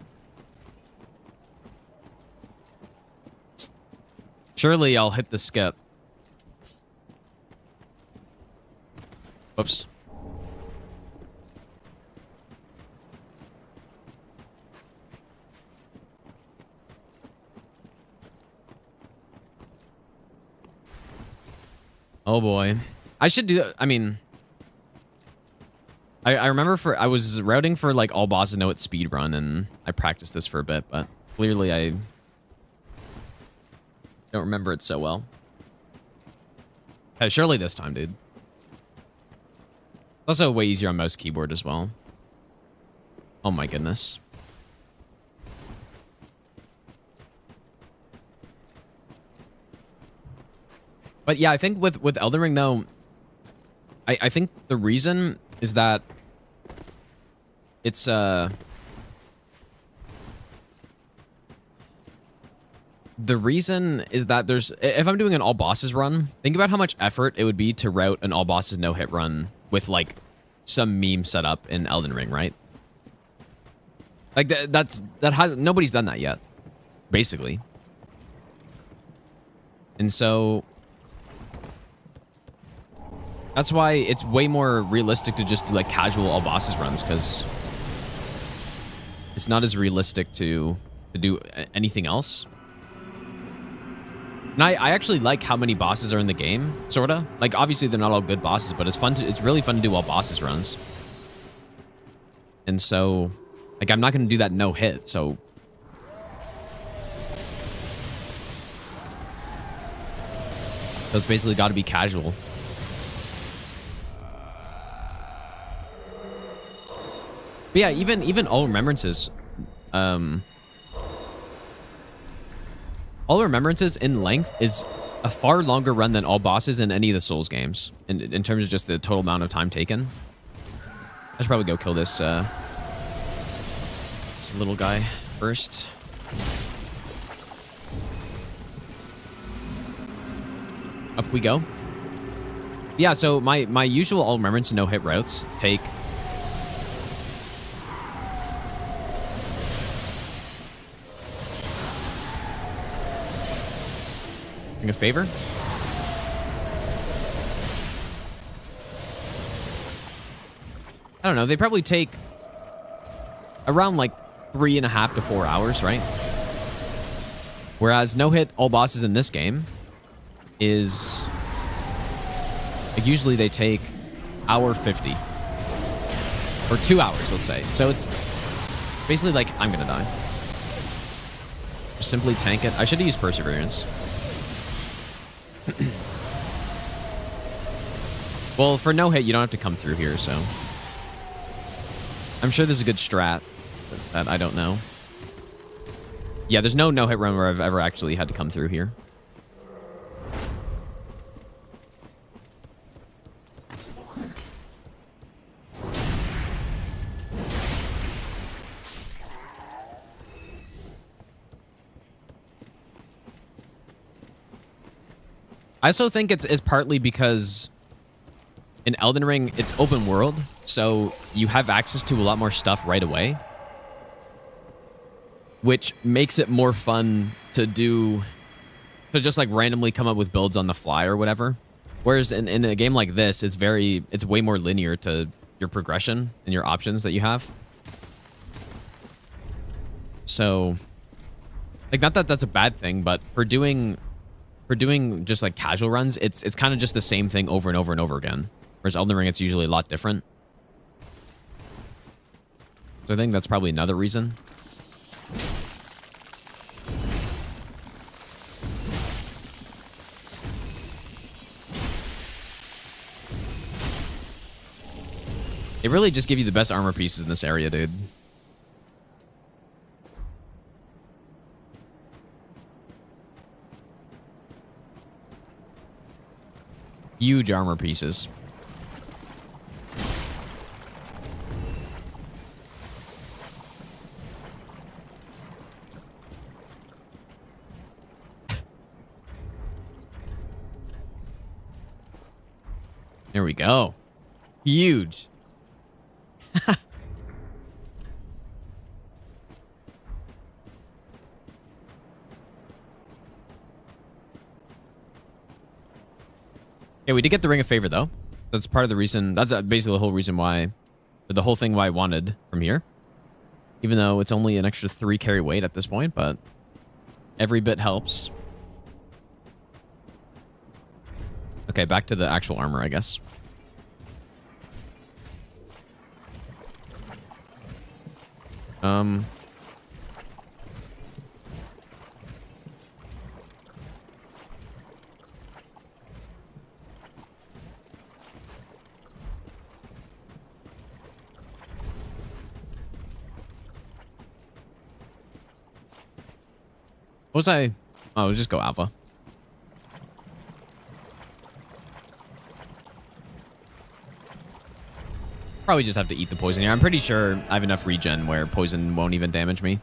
Surely I'll hit the skip. Whoops. Oh boy. I should do that. I mean... I remember I was routing for like all bosses know it speed run, and I practiced this for a bit, but clearly I don't remember it so well. Hey, surely this time, dude. Also way easier on mouse keyboard as well. Oh my goodness. But yeah, I think with Elden Ring though, I think the reason is that it's the reason is that there's, if I'm doing an all bosses run, think about how much effort it would be to route an all bosses no hit run with like some meme set up in Elden Ring, right? Like nobody's done that yet, basically. And so that's why it's way more realistic to just do like casual all bosses runs, because it's not as realistic to do anything else. And I actually like how many bosses are in the game, sorta. Like obviously they're not all good bosses, but it's really fun to do all bosses runs. And so like I'm not gonna do that no hit, so it's basically gotta be casual. But yeah, even All Remembrances, All Remembrances in length is a far longer run than all bosses in any of the Souls games, in terms of just the total amount of time taken. I should probably go kill this little guy first. Up we go. Yeah, so my usual all remembrance no hit routes take a favor. I don't know. They probably take around like 3.5 to 4 hours, right? Whereas no hit all bosses in this game is like usually they take hour 50 or 2 hours, let's say. So it's basically like I'm gonna die. Just simply tank it. I should have used perseverance. Well, for no hit, you don't have to come through here, so I'm sure there's a good strat that I don't know. Yeah, there's no hit run where I've ever actually had to come through here. I also think it's partly because in Elden Ring, it's open world, so you have access to a lot more stuff right away, which makes it more fun to just like randomly come up with builds on the fly or whatever. Whereas in a game like this, it's way more linear to your progression and your options that you have. So, like, not that that's a bad thing, but for doing just like casual runs, it's kind of just the same thing over and over and over again. Whereas Elden Ring, it's usually a lot different. So I think that's probably another reason. They really just give you the best armor pieces in this area, dude. Huge armor pieces. There we go. Huge. Yeah, we did get the Ring of Favor, though. That's part of the reason. That's basically the whole reason why, the whole thing why I wanted from here. Even though it's only an extra 3 carry weight at this point, but every bit helps. Okay, back to the actual armor, I guess. What was I? Oh, let's just go alpha. Probably just have to eat the poison here. I'm pretty sure I have enough regen where poison won't even damage me.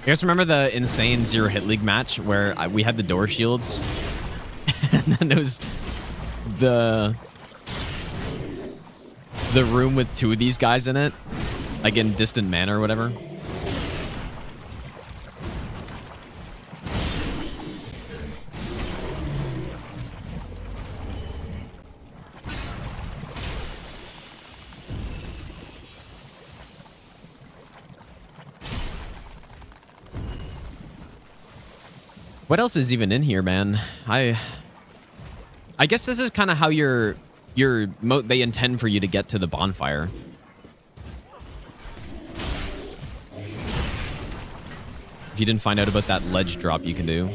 You guys remember the insane Zero Hit League match where we had the door shields? And then there was the room with 2 of these guys in it, like in Distant Manor or whatever. What else is even in here, man? I guess this is kind of how they intend for you to get to the bonfire. If you didn't find out about that ledge drop you can do.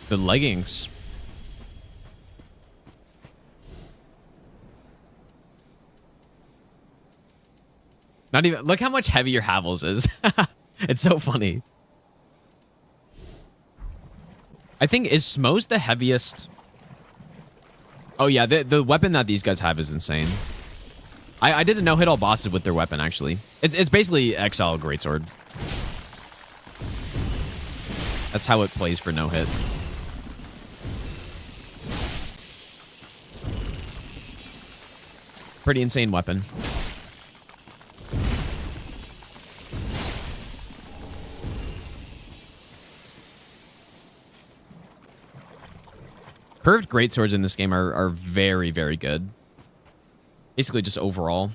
The leggings. Not even, look how much heavier Havel's is. It's so funny. I think, is Smo's the heaviest? Oh yeah, the weapon that these guys have is insane. I didn't know hit all bosses with their weapon, actually. It's basically Exile Greatsword. That's how it plays for no hit. Pretty insane weapon. Curved greatswords in this game are very, very good. Basically just overall.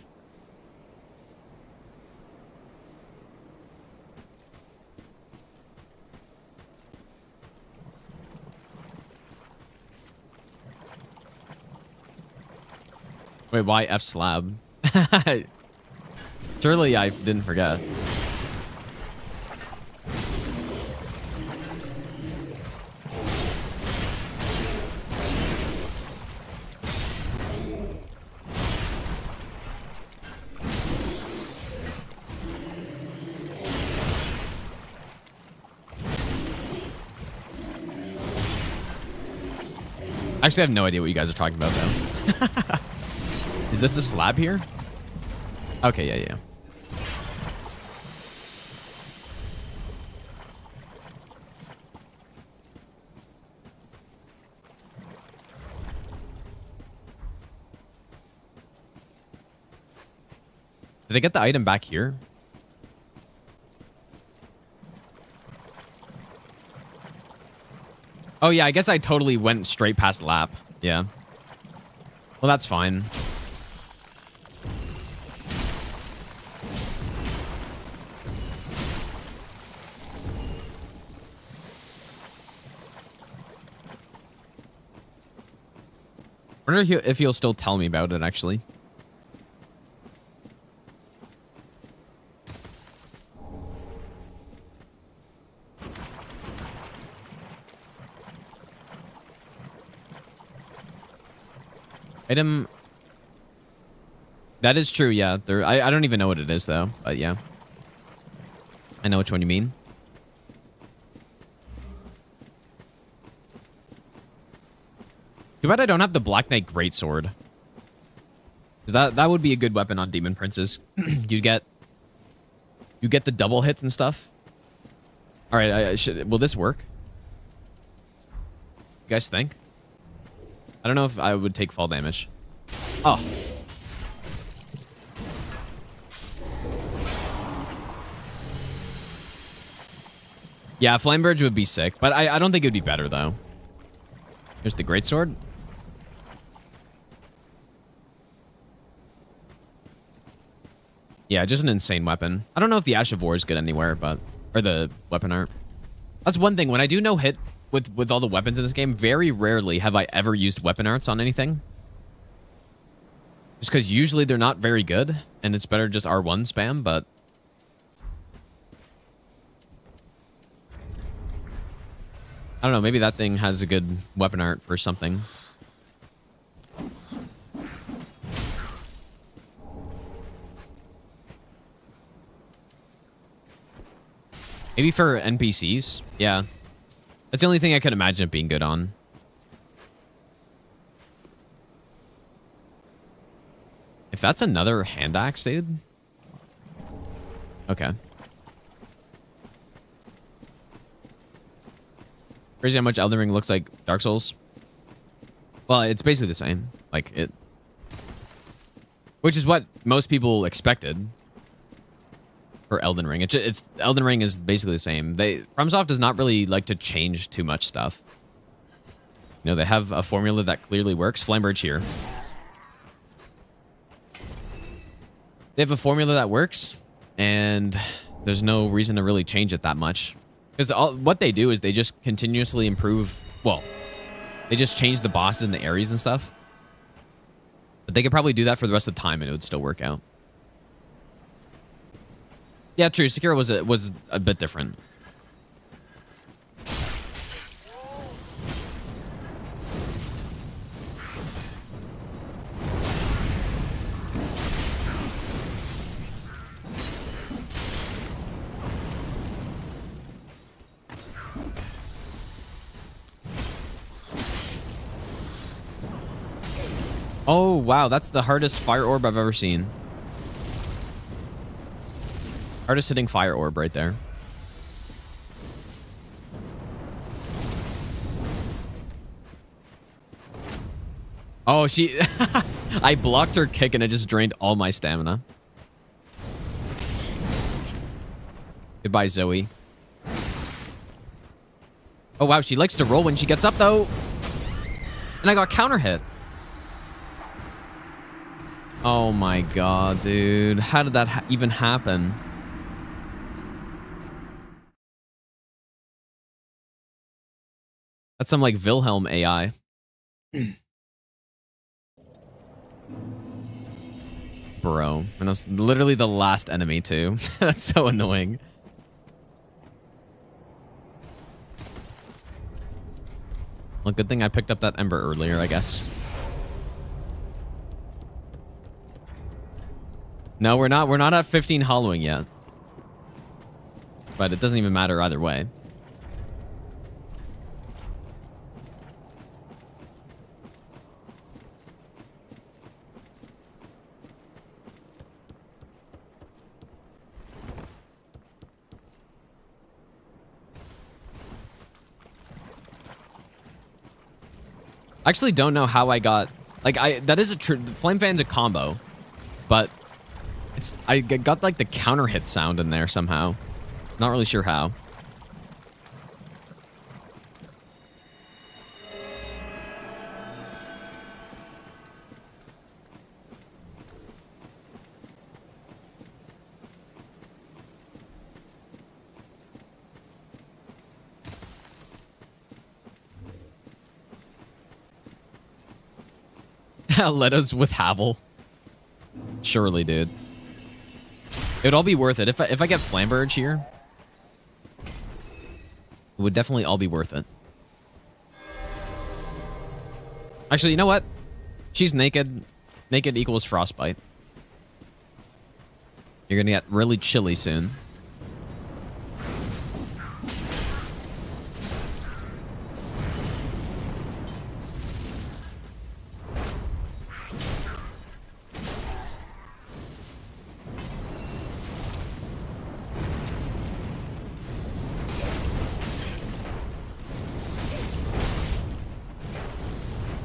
Wait, why F slab? Surely I didn't forget. Actually, I have no idea what you guys are talking about, though. Is this a slab here? Okay, yeah. Did I get the item back here? Oh, yeah, I guess I totally went straight past lap. Yeah. Well, that's fine. I wonder if he'll still tell me about it, actually. Item. That is true, yeah. I don't even know what it is, though. But yeah. I know which one you mean. Too bad I don't have the Black Knight Greatsword. Because that would be a good weapon on Demon Princes. You get the double hits and stuff. All right, will this work? You guys think? I don't know if I would take fall damage. Oh. Yeah, Flamberge would be sick, but I don't think it would be better, though. Here's the Greatsword. Yeah, just an insane weapon. I don't know if the Ash of War is good anywhere, but... Or the weapon art. That's one thing. When I do no hit with all the weapons in this game, very rarely have I ever used weapon arts on anything. Just because usually they're not very good, and it's better just R1 spam, but... I don't know, maybe that thing has a good weapon art for something. Maybe for NPCs? Yeah. That's the only thing I could imagine it being good on. If that's another hand axe, dude. Okay. Crazy how much Elden Ring looks like Dark Souls. Well, it's basically the same. Like, it... Which is what most people expected. For Elden Ring. It's Elden Ring is basically the same. FromSoft does not really like to change too much stuff. You know, they have a formula that clearly works. Flamberge here. They have a formula that works, and there's no reason to really change it that much. Because what they do is they just continuously improve. Well, they just change the bosses and the areas and stuff. But they could probably do that for the rest of the time, and it would still work out. Yeah, true. Sekiro was a bit different. Oh, wow. That's the hardest fire orb I've ever seen. Hardest hitting fire orb right there. Oh, she... I blocked her kick and it just drained all my stamina. Goodbye, Zoe. Oh, wow. She likes to roll when she gets up, though. And I got counter hit. Oh my god, dude. How did that even happen? That's some, like, Wilhelm AI. Bro. And that's literally the last enemy, too. That's so annoying. Well, good thing I picked up that ember earlier, I guess. No, we're not. We're not at 15 hollowing yet. But it doesn't even matter either way. I actually don't know how I got... Like, that is a true... Flame Fan's a combo. But... I got, like, the counter hit sound in there somehow. Not really sure how. Let us with Havel. Surely, dude. It'd all be worth it. If I get Flamberge here, it would definitely all be worth it. Actually, you know what? She's naked. Naked equals frostbite. You're gonna get really chilly soon.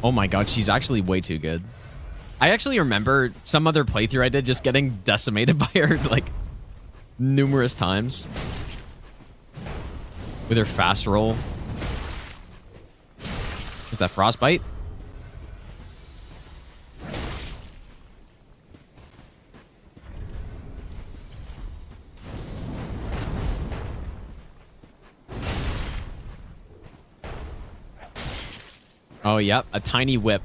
Oh my god, she's actually way too good. I actually remember some other playthrough I did just getting decimated by her, like, numerous times. With her fast roll. Is that frostbite? Oh, yep. A tiny whip.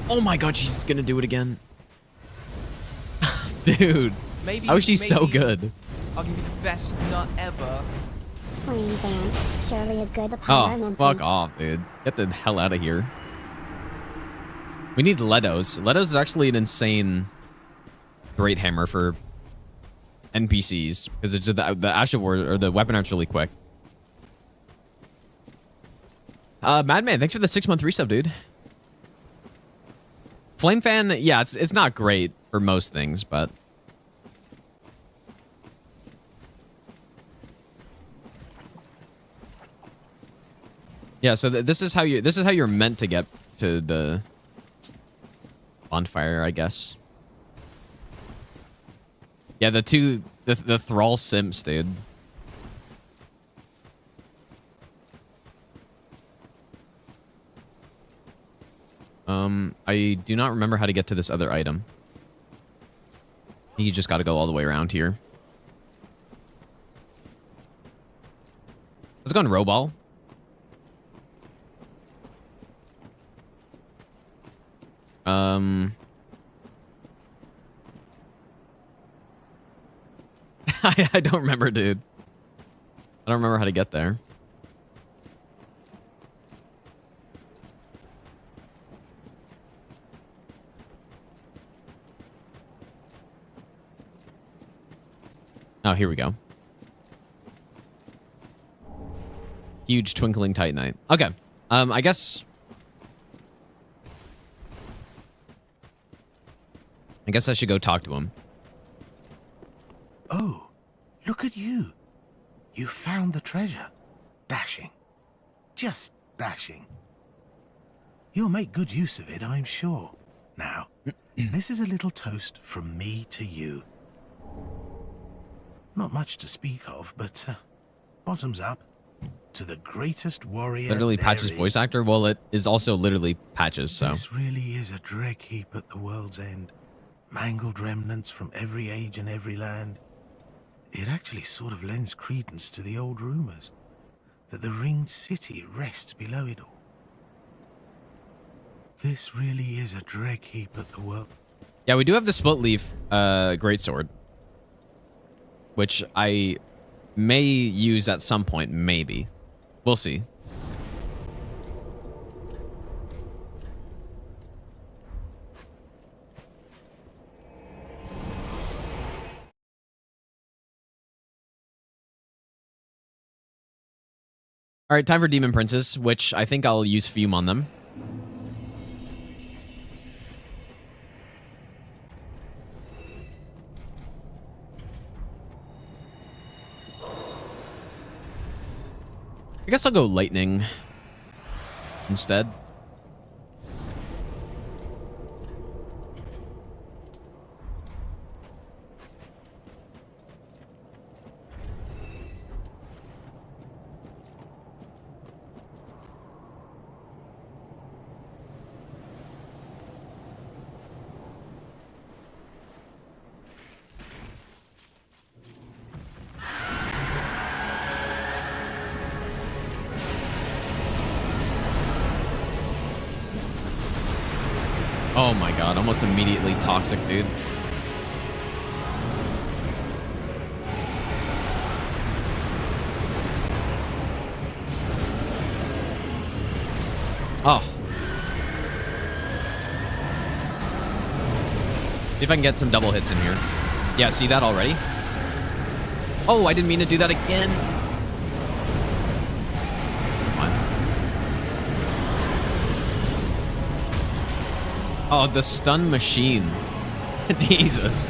Oh my god, she's gonna do it again. Dude.
Maybe,
how is she so
maybe
good?
I'll give you the best nut ever.
Flame Fan, surely a good
Oh,
pyromancy.
fuck off, dude. Get the hell out of here. We need Letos. Letos is actually an insane great hammer for NPCs because it's just the Asha Ward or the weapon art's really quick. Madman, thanks for the 6-month resub, dude. Flame Fan, yeah, it's not great for most things, but yeah. So this is how you're meant to get to the bonfire, I guess. Yeah, the Thrall Simps, dude. I do not remember how to get to this other item. You just got to go all the way around here. Let's go on Roball. I don't remember, dude. I don't remember how to get there. Oh, here we go. Huge twinkling titanite. Okay. I guess I should go talk to him.
Oh, look at you. You found the treasure. Dashing. Just dashing. You'll make good use of it, I'm sure. Now, this is a little toast from me to you. Not much to speak of, but bottoms up. To the greatest warrior
Literally
there
Patch's
is.
voice actor? Well, it is also literally Patch's, so.
This really is a dreck heap at the world's end. Mangled remnants from every age and every land. It actually sort of lends credence to the old rumors that the ringed city rests below it all. This really is a dreck heap at the world.
Yeah, we do have the split leaf greatsword, which I may use at some point, maybe. We'll see. All right, time for Demon Princes, which I think I'll use Fume on them. I guess I'll go Lightning instead. Oh my god, almost immediately toxic, dude. Oh. See if I can get some double hits in here. Yeah, see that already? Oh, I didn't mean to do that again. Fine. Oh, the stun machine. Jesus.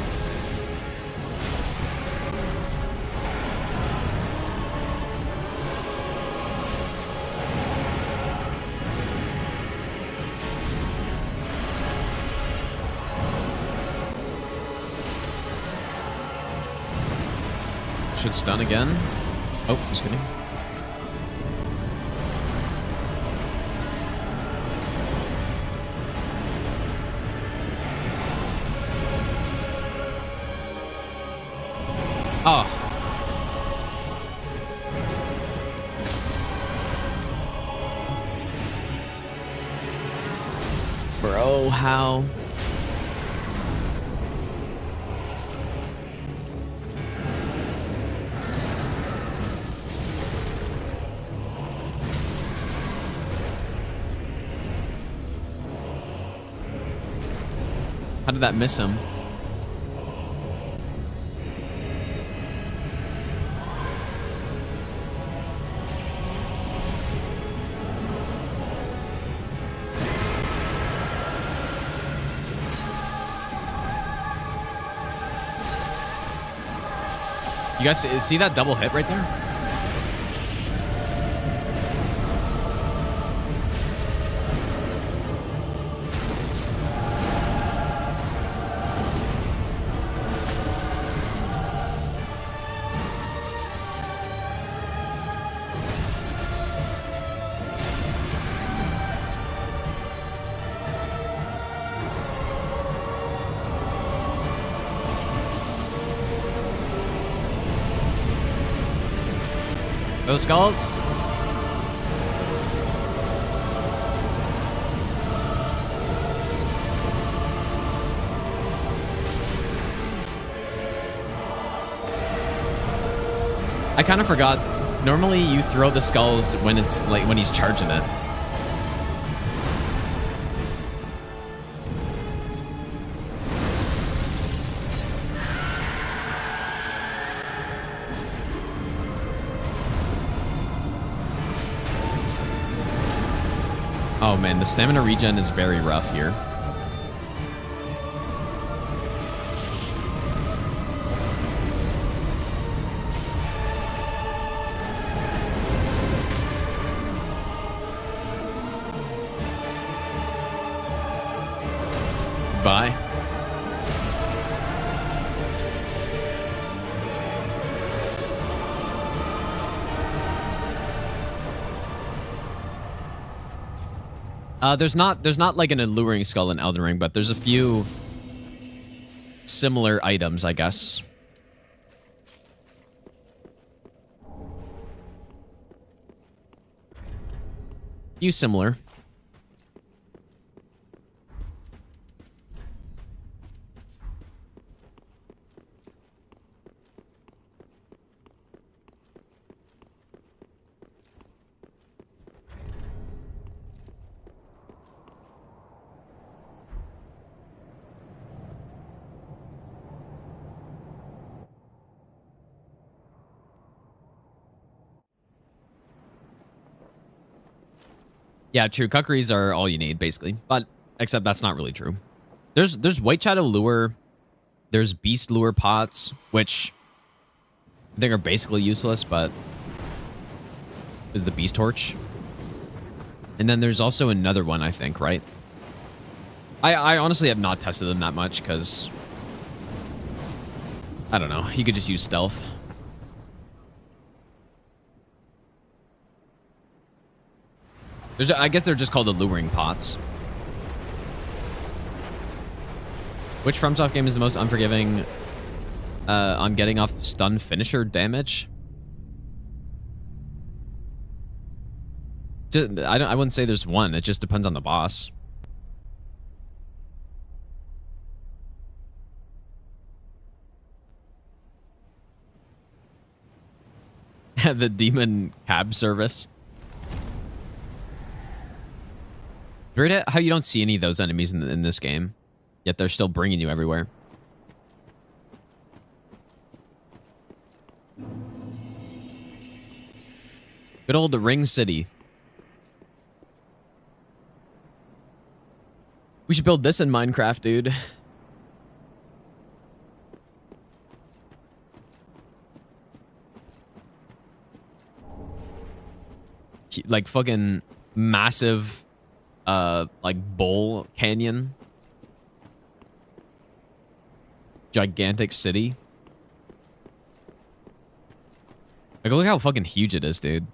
Should stun again. Oh, just kidding. Oh. Bro, how? How did that miss him? You guys see that double hit right there? Those skulls? I kind of forgot. Normally you throw the skulls when it's like when he's charging it. Oh man, the stamina regen is very rough here. Bye. There's not like an alluring skull in Elden Ring, but there's a few similar items, I guess. Few similar. Yeah, true. Kukris are all you need, basically. But except that's not really true. There's White Shadow Lure. There's Beast Lure pots, which I think are basically useless, but is the Beast Torch. And then there's also another one, I think, right? I honestly have not tested them that much because I don't know. You could just use stealth. I guess they're just called alluring pots. Which FromSoft game is the most unforgiving on getting off stun finisher damage? I wouldn't say there's one. It just depends on the boss. The demon cab service. Weird how you don't see any of those enemies in this game, yet they're still bringing you everywhere. Good old Ring City. We should build this in Minecraft, dude. Like fucking massive like bowl canyon. Gigantic city. Like look how fucking huge it is, dude.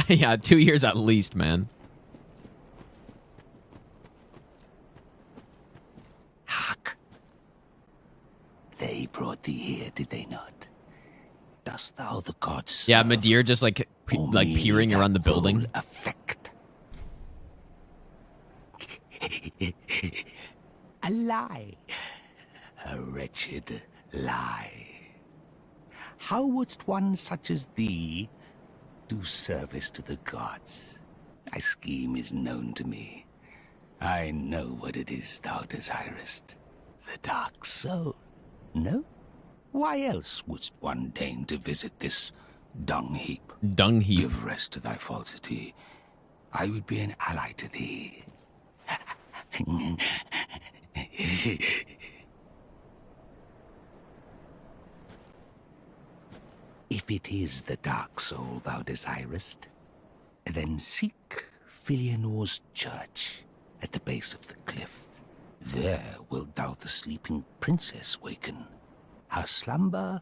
Yeah, 2 years at least, man.
Hark. They brought thee here, did they not? Dost thou the gods?
Yeah, Madir just like peering around the building.
Effect. A lie. A wretched lie. How wouldst one such as thee do service to the gods? Thy scheme is known to me. I know what it is thou desirest. The dark soul. No? Why else wouldst one deign to visit this dung heap?
Dung heap.
Give rest to thy falsity. I would be an ally to thee. If it is the dark soul thou desirest, then seek Filianor's church at the base of the cliff. There wilt thou the sleeping princess waken. Her slumber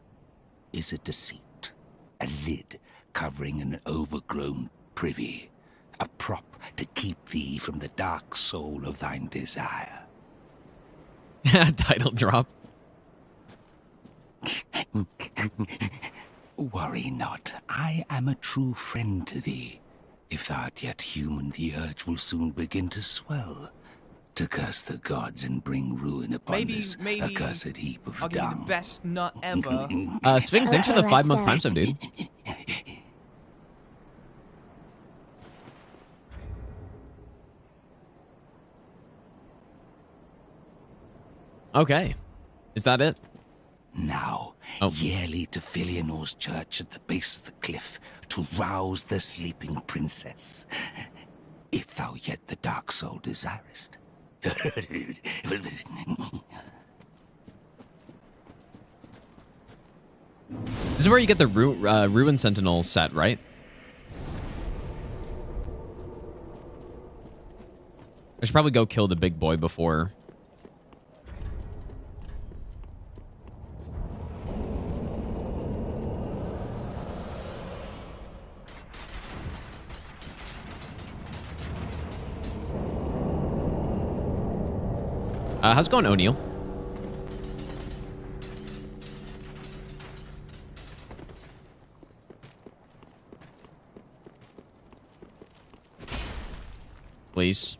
is a deceit, a lid covering an overgrown privy, a prop to keep thee from the dark soul of thine desire.
Title drop.
Worry not, I am a true friend to thee. If thou art yet human, the urge will soon begin to swell. To curse the gods and bring ruin upon this accursed heap of
I'll give you the
dung.
best nut ever.
Sphinx, thanks for the
Okay,
5-month
let's
time sub, dude. Okay. Is that it?
Now, yearly to Filianor's church at the base of the cliff to rouse the sleeping princess. If thou yet the dark soul desirest.
This is where you get the Ruin Sentinel set, right? I should probably go kill the big boy before. How's it going, O'Neill? Please.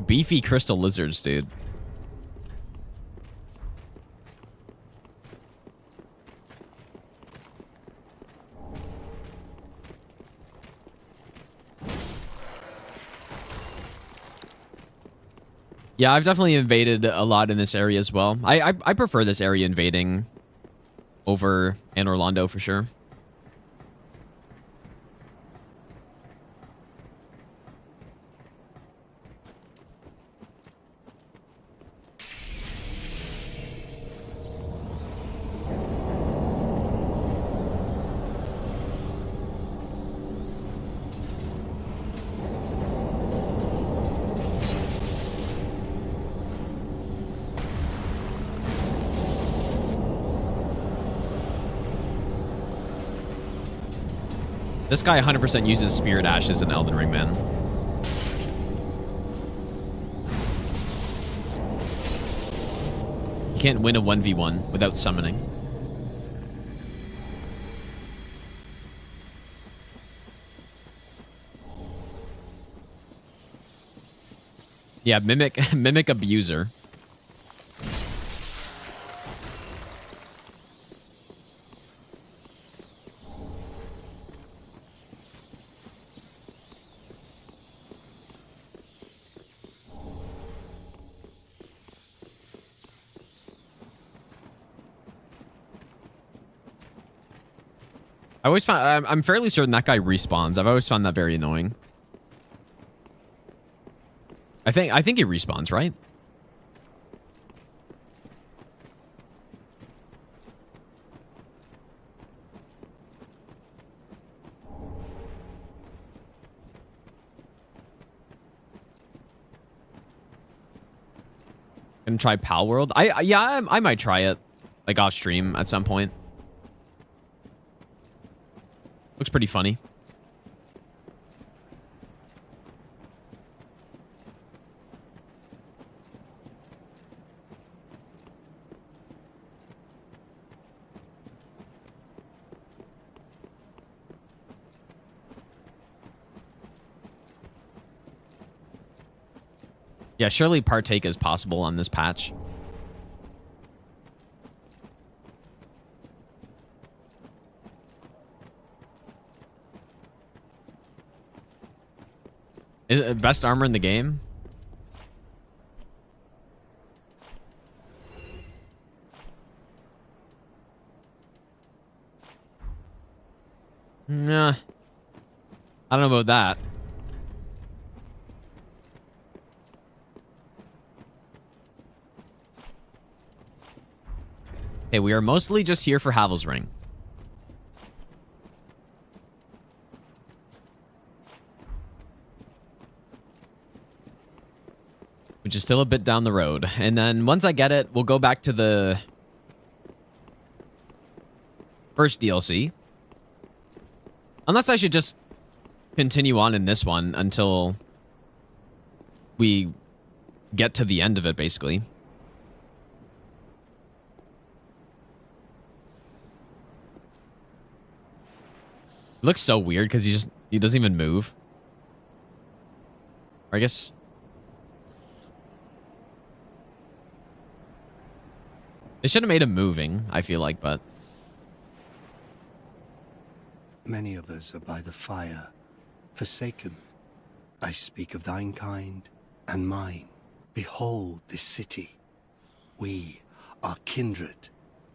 Beefy crystal lizards, dude. Yeah, I've definitely invaded a lot in this area as well. I prefer this area invading over Anne Orlando for sure. This guy 100% uses Spirit Ashes in Elden Ring, man. You can't win a 1v1 without summoning. Yeah, mimic abuser. I always find I'm fairly certain that guy respawns. I've always found that very annoying. I think he respawns, right? Gonna try Pal World. I might try it, like off stream at some point. Looks pretty funny. Yeah, surely partake is possible on this patch. Is it best armor in the game? Nah. I don't know about that. Hey, we are mostly just here for Havel's Ring. Which is still a bit down the road. And then once I get it, we'll go back to the first DLC. Unless I should just continue on in this one until we get to the end of it, basically. It looks so weird because he doesn't even move. Or I guess they should have made him moving, I feel like, but
Many of us are by the fire, forsaken. I speak of thine kind and mine. Behold this city. We are kindred,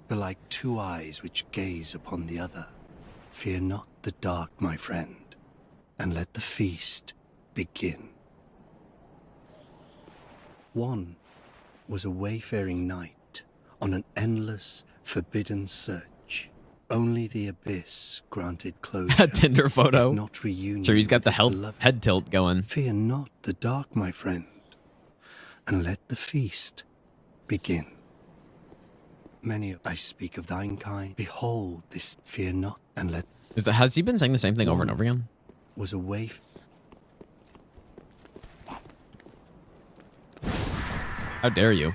belike two eyes which gaze upon the other. Fear not the dark, my friend, and let the feast begin. One was a wayfaring knight on an endless, forbidden search. Only the abyss granted closure.
a Tinder photo.
if not reunion
Sure, he's got
with
the
his beloved.
head tilt going.
Fear not the dark, my friend, and let the feast begin. Many I speak of thine kind. Behold this, fear not, and let
Has he been saying the same thing over and over again?
was a way.
How dare you?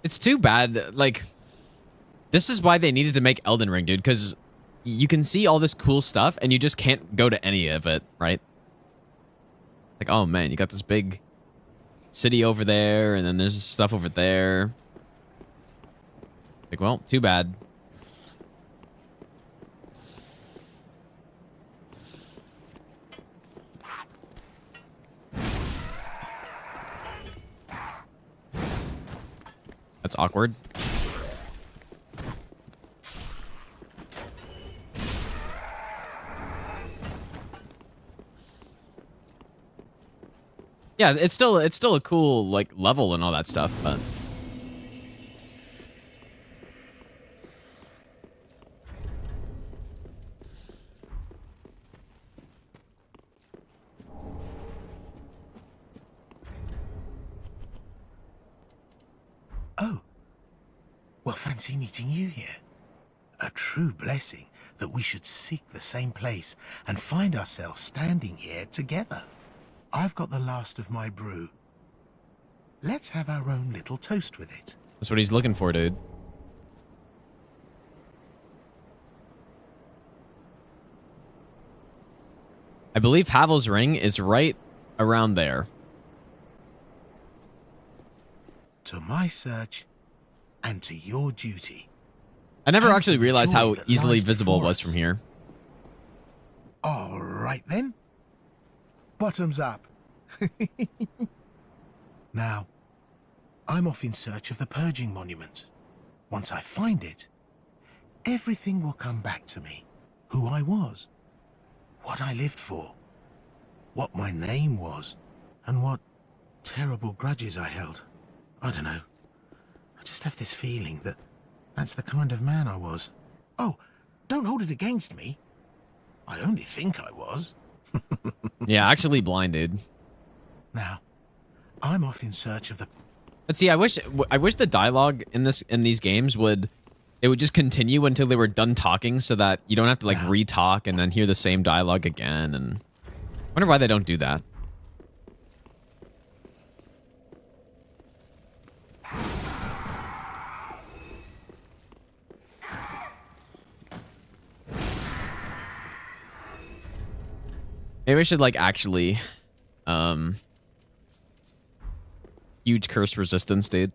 It's too bad. Like, this is why they needed to make Elden Ring, dude, because you can see all this cool stuff and you just can't go to any of it, right? Like, oh man, you got this big city over there, and then there's stuff over there. Like, well, too bad. That's awkward. Yeah, it's still a cool like level and all that stuff, but
Oh. Well, fancy meeting you here. A true blessing that we should seek the same place and find ourselves standing here together. I've got the last of my brew. Let's have our own little toast with it.
that's what he's looking for, dude. I believe Havel's ring is right around there.
To my search and to your duty.
I never
And
actually
to the
realized
joy
how
that
easily
lies
visible it
before
was
us.
from here.
All right then. Bottoms up. Now, I'm off in search of the purging monument. Once I find it, everything will come back to me. Who I was, what I lived for, what my name was, and what terrible grudges I held. I don't know. I just have this feeling that that's the kind of man I was. Oh, don't hold it against me. I only think I was.
Yeah, actually blinded.
Now, I'm off in search of the...
But see, I wish the dialogue in these games would just continue until they were done talking, so that you don't have to like
Wow.
re-talk and then hear the same dialogue again. And I wonder why they don't do that. Maybe I should like actually, huge curse resistance, dude.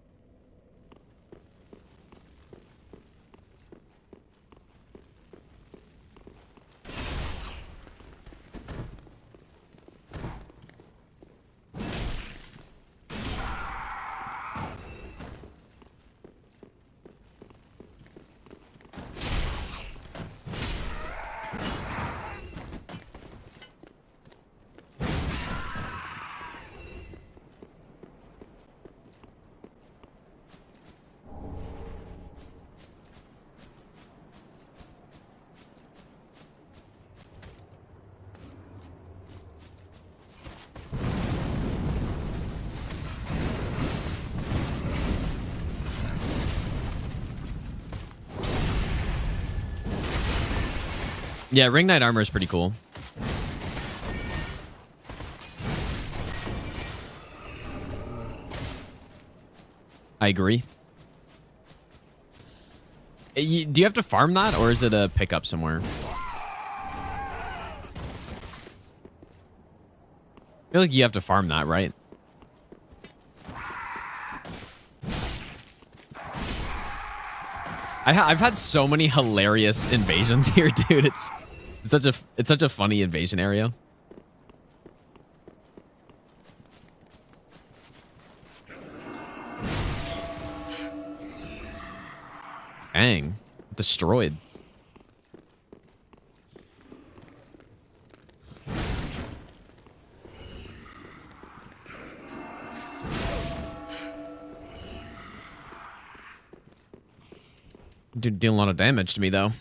Yeah, ring knight armor is pretty cool. I agree. Do you have to farm that, or is it a pickup somewhere? I feel like you have to farm that, right? I've had so many hilarious invasions here, dude. It's such a funny invasion area. Dang, destroyed. Dude, dealing a lot of damage to me, though.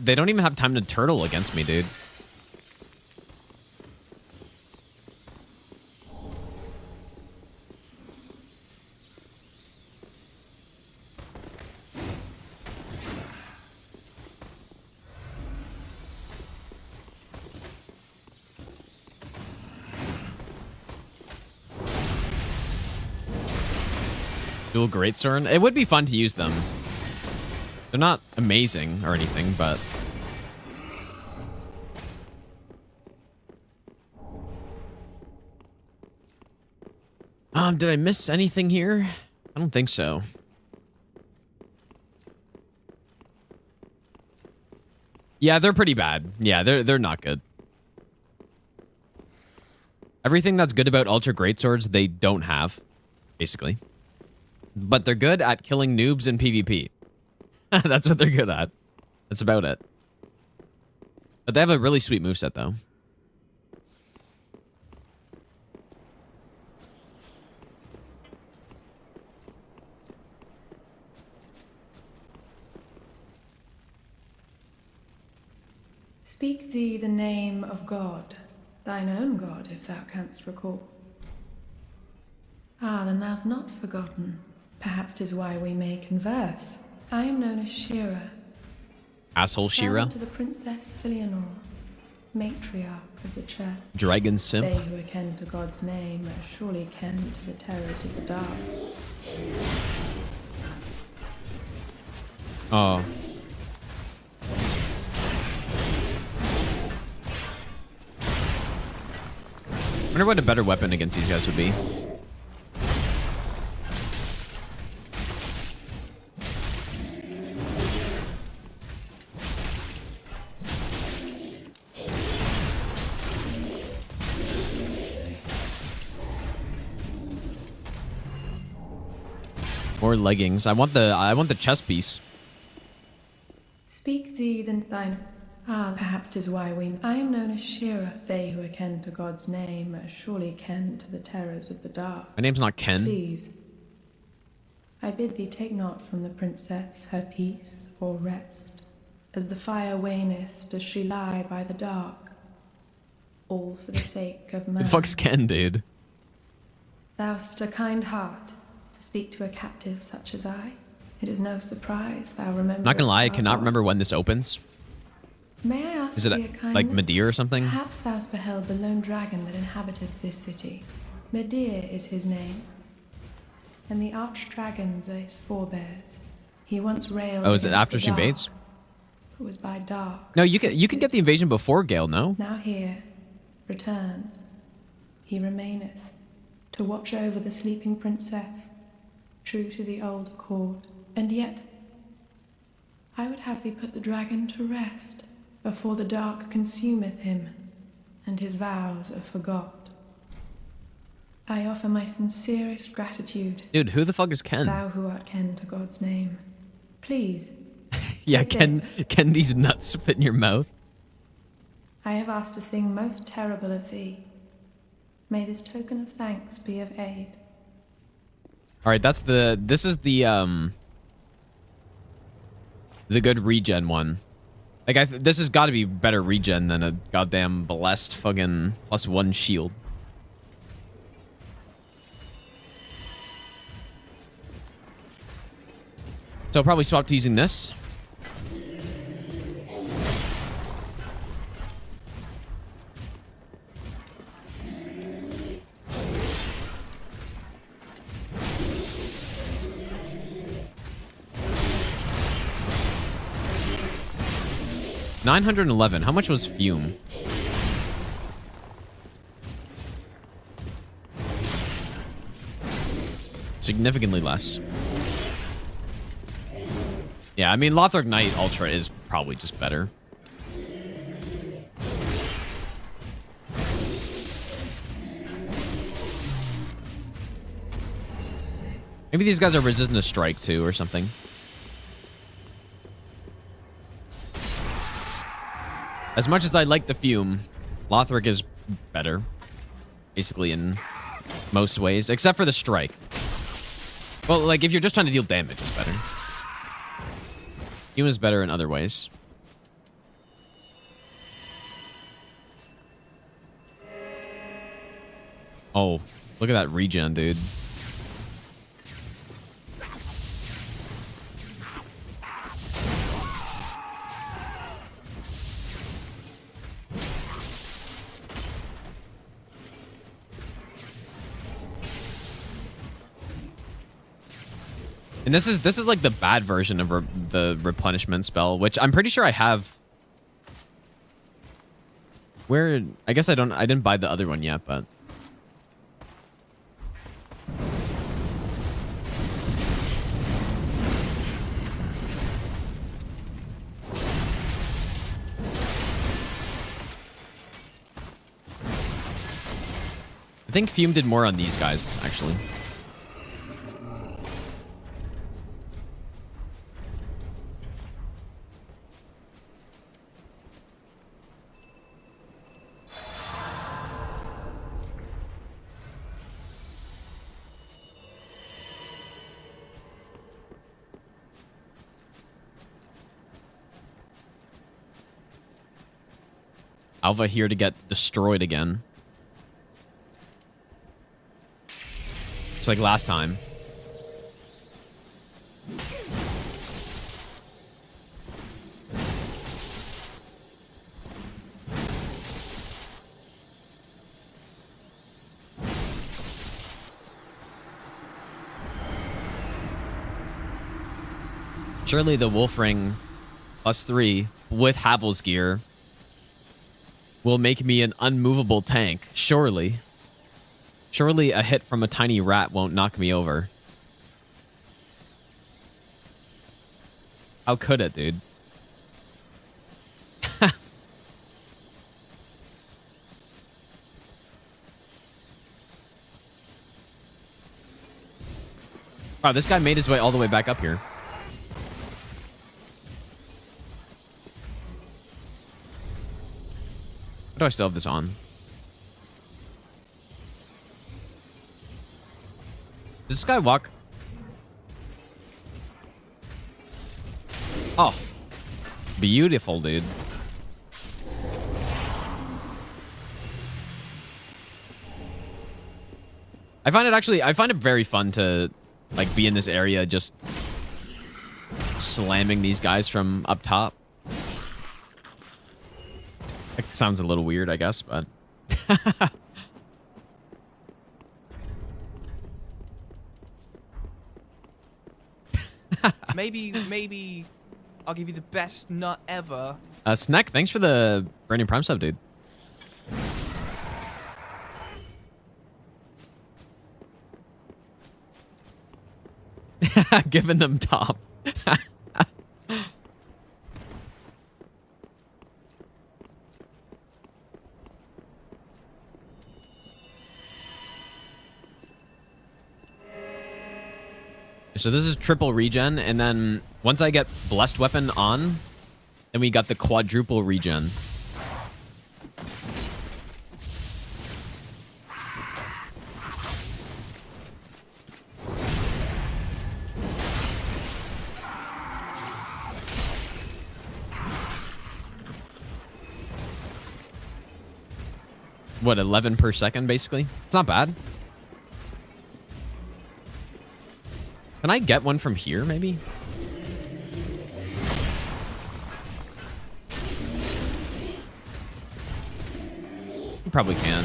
They don't even have time to turtle against me, dude. Dual greatsword. It would be fun to use them. They're not amazing or anything, but... Did I miss anything here? I don't think so. Yeah, they're pretty bad. Yeah, they're not good. Everything that's good about Ultra Greatswords, they don't have, basically. But they're good at killing noobs in PvP. That's what they're good at. That's about it. But they have a really sweet moveset, though.
Speak thee the name of God, thine own God, if thou canst recall. Ah, then thou'st not forgotten. Perhaps 'tis why we may converse. I am known as Shira.
Asshole Shira.
To the Princess Filianor, matriarch of the church.
Dragon simp.
They who are ken to God's name are surely ken to the terrors of the dark.
Oh. I wonder what a better weapon against these guys would be. More leggings. I want the chest piece.
Speak thee then thine. Ah, perhaps 'tis why we. I am known as Shira. They who are ken to God's name are surely ken to the terrors of the dark.
My name's not Ken.
Please, I bid thee take not from the princess her peace or rest. As the fire waneth, does she lie by the dark? All for the sake of man.
Who the fuck's Ken, dude?
Thou'st a kind heart to speak to a captive such as I. It is no surprise thou rememberest.
Not gonna lie, I cannot remember when this opens.
May I ask
Is it
thee a kindness?
like Medir or something?
Perhaps thou'st beheld the lone dragon that inhabited this city. Medir is his name. And the arch-dragons are his forebears. He once railed.
Oh, is it
against
after
the
she
dark.
baits?
It was by dark.
No, you can get the invasion before Gale, no?
Now here, returned, he remaineth, to watch over the sleeping princess, true to the old accord. And yet, I would have thee put the dragon to rest, before the dark consumeth him, and his vows are forgot. I offer my sincerest gratitude.
Dude, who the fuck is Ken?
Thou who art ken to God's name. Please.
Yeah,
Take
can
this.
can these nuts fit in your mouth?
I have asked a thing most terrible of thee. May this token of thanks be of aid.
All right, this is the good regen one. Like this has got to be better regen than a goddamn blessed fucking +1 shield. So I'll probably swap to using this. $911. How much was Fume? Significantly less. Yeah, I mean, Lothric Knight Ultra is probably just better. Maybe these guys are resistant to strike too or something. As much as I like the Fume, Lothric is better. Basically in most ways, except for the strike. Well, like if you're just trying to deal damage, it's better. Fume is better in other ways. Oh, look at that regen, dude. And this is like the bad version of the replenishment spell, which I'm pretty sure I have. Where I guess I didn't buy the other one yet, but I think Fume did more on these guys actually. Alva here to get destroyed again. It's like last time. Surely the Wolf Ring +3 with Havel's gear will make me an unmovable tank. Surely. Surely a hit from a tiny rat won't knock me over. How could it, dude? Wow, this guy made his way all the way back up here. Why do I still have this on? Does this guy walk? Oh. Beautiful, dude. I find it very fun to like be in this area just slamming these guys from up top. It sounds a little weird, I guess, but
maybe I'll give you the best nut ever.
Snack, thanks for the brand new Prime sub, dude. Giving them top. So this is triple regen, and then once I get blessed weapon on, then we got the quadruple regen. What, 11 per second, basically? It's not bad. Can I get one from here, maybe? You probably can.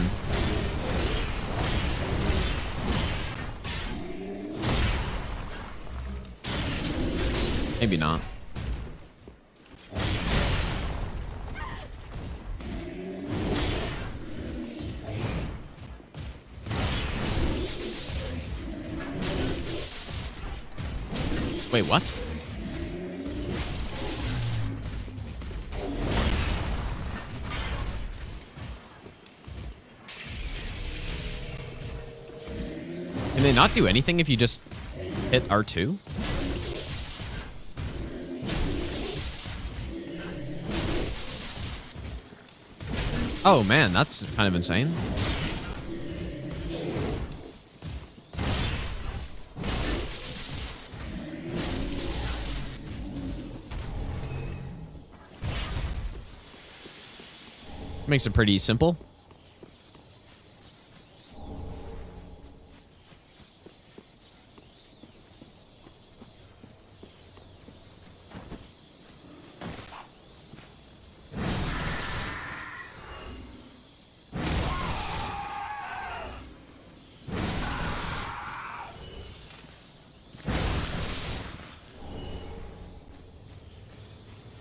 Maybe not. Wait, what? Can they not do anything if you just hit R2? Oh man, that's kind of insane. Makes it pretty simple.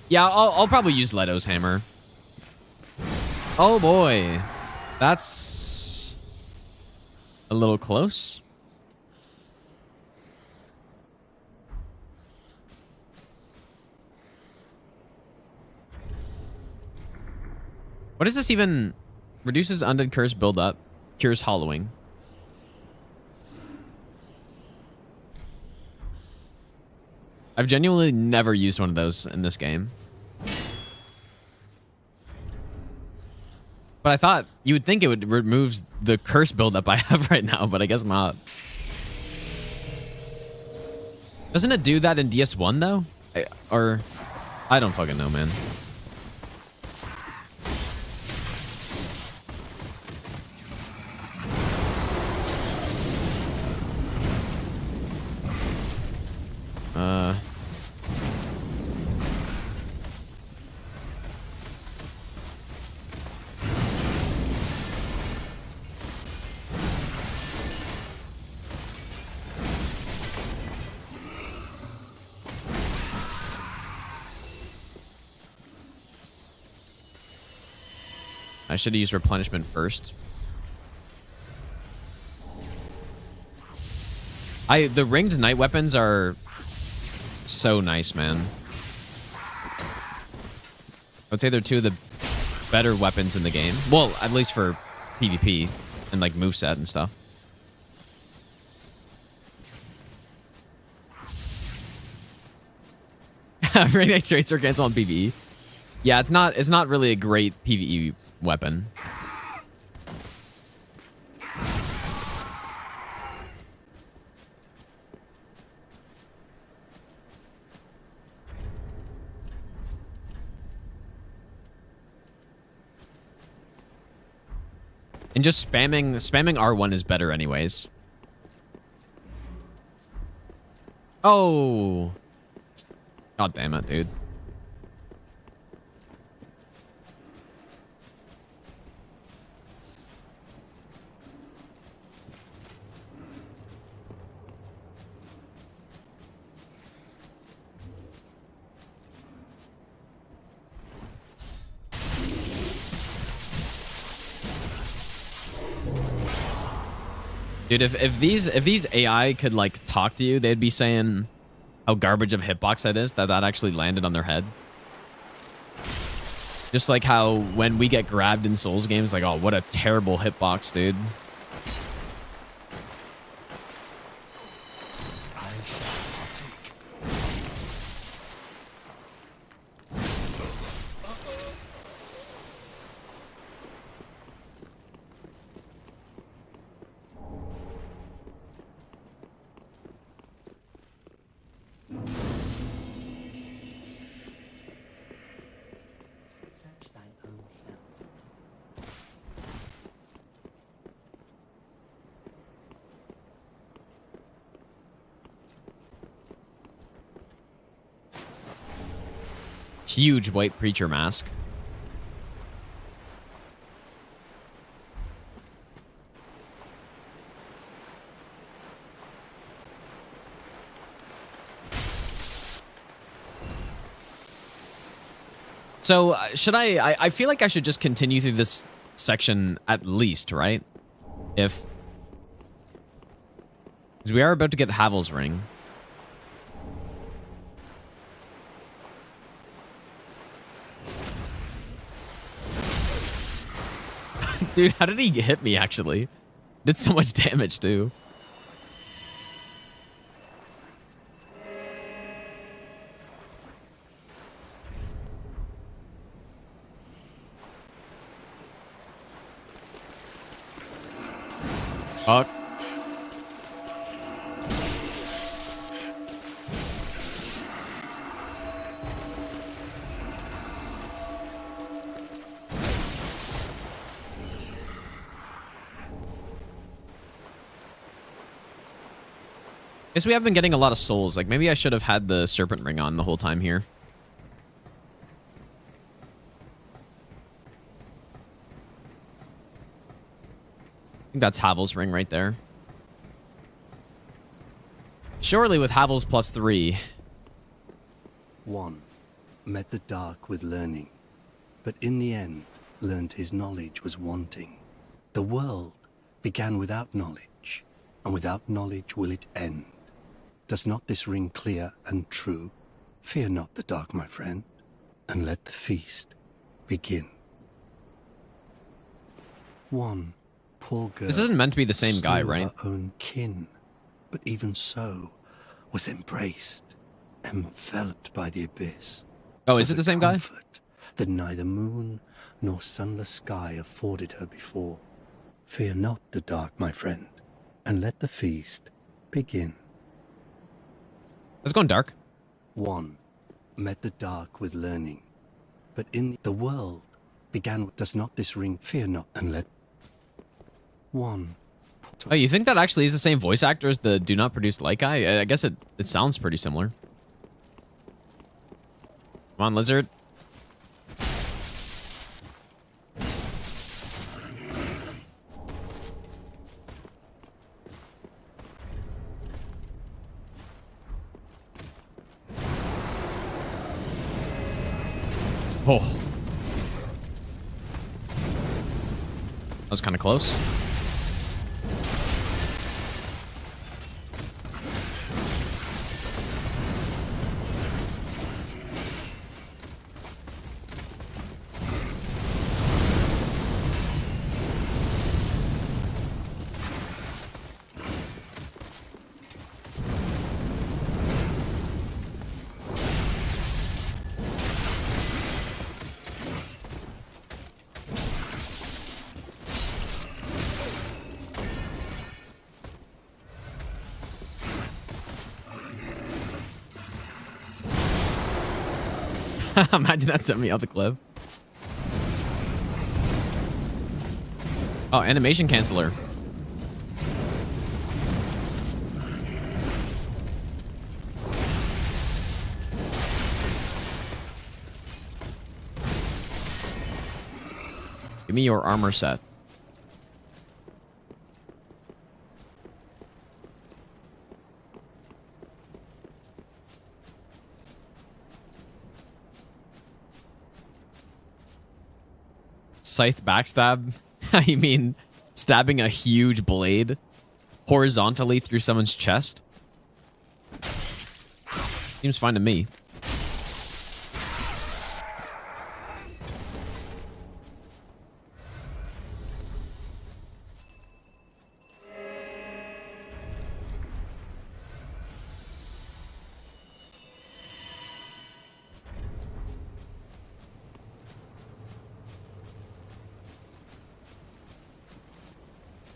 Yeah, I'll probably use Leto's hammer. Oh boy, that's a little close. What does this even? Reduces undead curse build up, cures hollowing. I've genuinely never used one of those in this game. But I thought you would think it would remove the curse buildup I have right now, but I guess not. Doesn't it do that in DS1 though? I don't fucking know, man. I should have used replenishment first. The ringed night weapons are so nice, man. I would say they're two of the better weapons in the game. Well, at least for PvP and like moveset and stuff. Ring night traits are cancel on PvE. Yeah, it's not really a great PvE weapon. And just spamming R1 is better anyways. Oh. God damn it, dude. Dude, if these AI could like talk to you, they'd be saying how garbage of hitbox that is, that actually landed on their head. Just like how when we get grabbed in Souls games, like, oh, what a terrible hitbox, dude. Huge white preacher mask. So should I feel like I should just continue through this section at least, right? Because we are about to get Havel's ring. Dude, how did he hit me, actually? Did so much damage, too. Fuck. Guess we have been getting a lot of souls. Like, maybe I should have had the serpent ring on the whole time here. I think that's Havel's ring right there. Surely with Havel's +3.
1. Met the dark with learning, but in the end learned his knowledge was wanting. The world began without knowledge, and without knowledge will it end. Does not this ring clear and true? Fear not the dark, my friend, and let the feast begin. 1. Poor girl.
This isn't meant to be the same guy,
slew
right?
Her own kin, but even so was embraced, enveloped by the abyss.
Oh, is it the same guy?
Comfort that neither moon nor sunless sky afforded her before. Fear not the dark, my friend, and let the feast begin.
Let's go in dark.
1. Met the dark with learning, but in the world began. Does not this ring? Fear not, and let 1.
Oh, you think that actually is the same voice actor as the Do Not Produce Light guy? I guess it sounds pretty similar. Come on, lizard. Oh. That was kind of close. Imagine that sent me out the cliff. Oh, animation canceller. Give me your armor set. Scythe backstab? You mean stabbing a huge blade horizontally through someone's chest? Seems fine to me.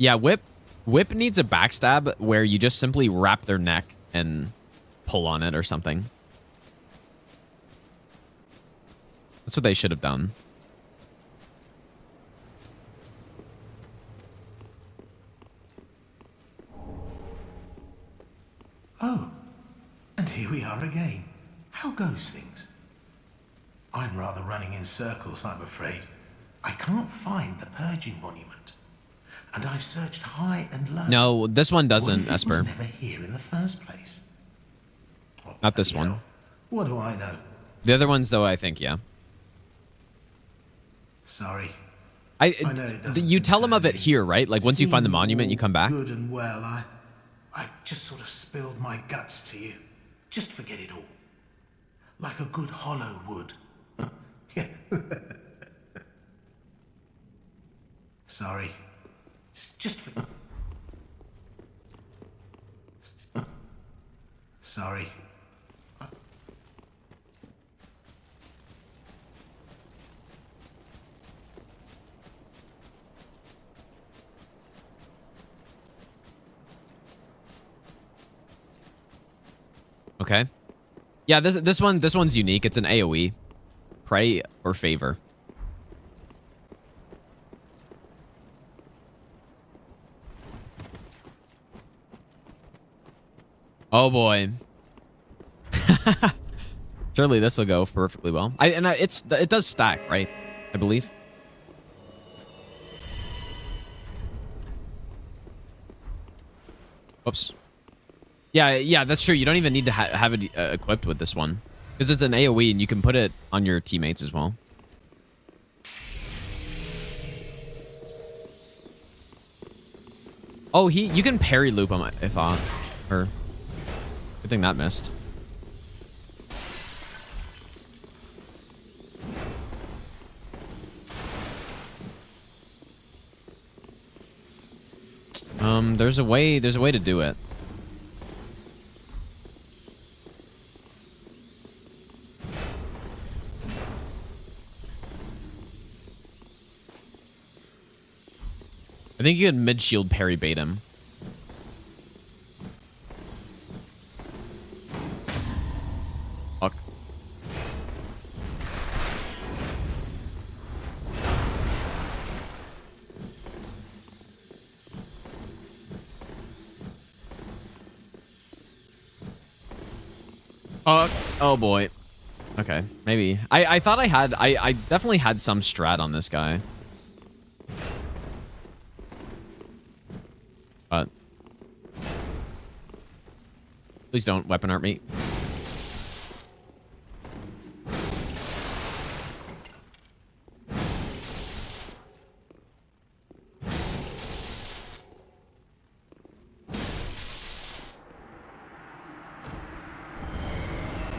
Yeah, Whip needs a backstab where you just simply wrap their neck and pull on it or something. That's what they should have done.
Oh, and here we are again. How goes things? I'm rather running in circles, I'm afraid. I can't find the purging monument. And I've searched high and low.
No, this one doesn't,
What if it was
Esper.
never here in the first place? Oh,
Not this
bloody
one.
hell. What do I know?
The other ones, though, I think, yeah.
Sorry.
I
know it doesn't
you tell them of
concern
it
me.
here, right? Like once you find the
Seemed
monument, you
all
come back.
Good and well. I just sort of spilled my guts to you. Just forget it all. Like a good hollow would. Yeah. Sorry. Just for... Sorry.
Okay. Yeah, this one's unique. It's an AoE. Pray or favor. Oh boy. Surely this will go perfectly well. It does stack, right? I believe. Oops. Yeah, that's true. You don't even need to have it equipped with this one. Because it's an AoE and you can put it on your teammates as well. Oh, you can parry loop him, I thought. Or, good thing that missed. There's a way to do it. I think you could mid-shield parry bait him. Fuck. Oh boy. Okay, maybe. I thought I definitely had some strat on this guy. But please don't weapon art me.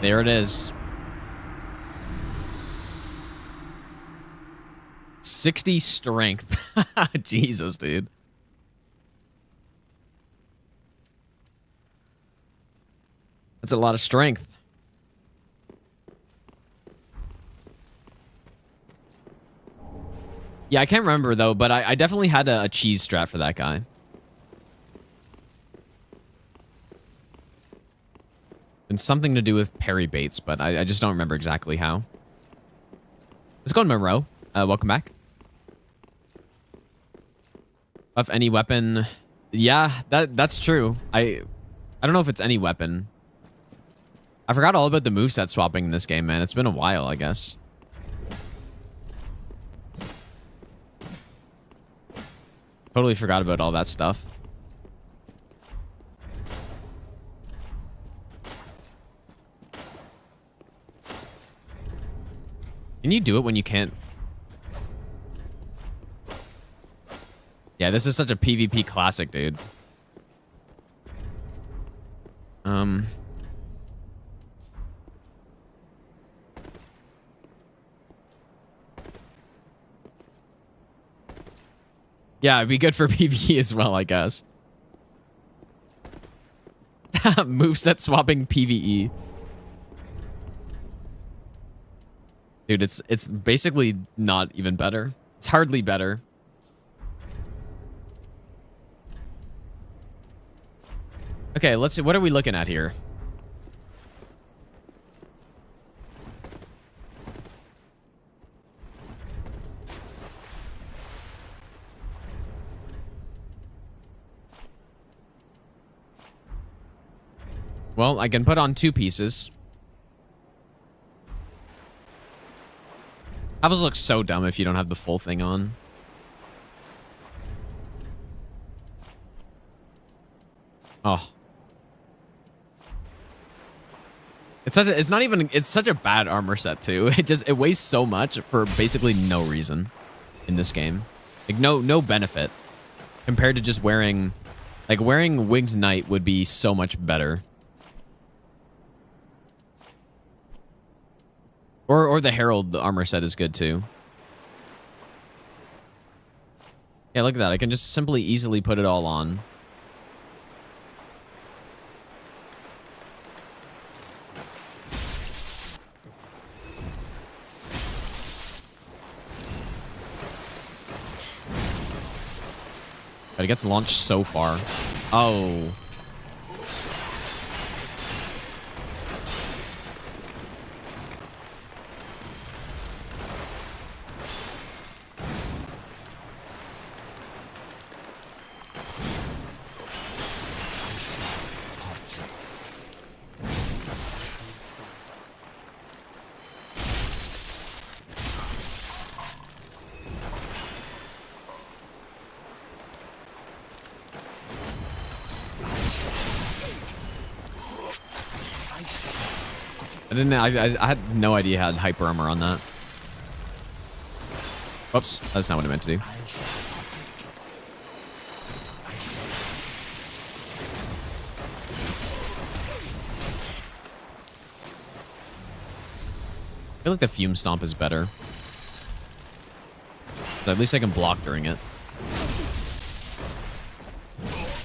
There it is. 60 strength. Jesus, dude. That's a lot of strength. Yeah, I can't remember though, but I definitely had a cheese strat for that guy. And something to do with parry baits, but I just don't remember exactly how. Let's go to Monroe. Welcome back. Buff any weapon. Yeah, that's true. I don't know if it's any weapon. I forgot all about the moveset swapping in this game, man. It's been a while, I guess. Totally forgot about all that stuff. Can you do it when you can't? Yeah, this is such a PvP classic, dude. Yeah, it'd be good for PvE as well, I guess. Moveset swapping PvE. Dude, it's basically not even better. It's hardly better. Okay, let's see. What are we looking at here? Well, I can put on 2 pieces. Havels looks so dumb if you don't have the full thing on. Oh. It's such a bad armor set too. It wastes so much for basically no reason in this game. Like no benefit compared to just wearing Winged Knight would be so much better. Or the Herald armor set is good too. Yeah, look at that. I can just simply easily put it all on. But it gets launched so far. Oh. I had no idea I had hyper armor on that. Oops, that's not what I meant to do. I feel like the Fume Stomp is better. So at least I can block during it.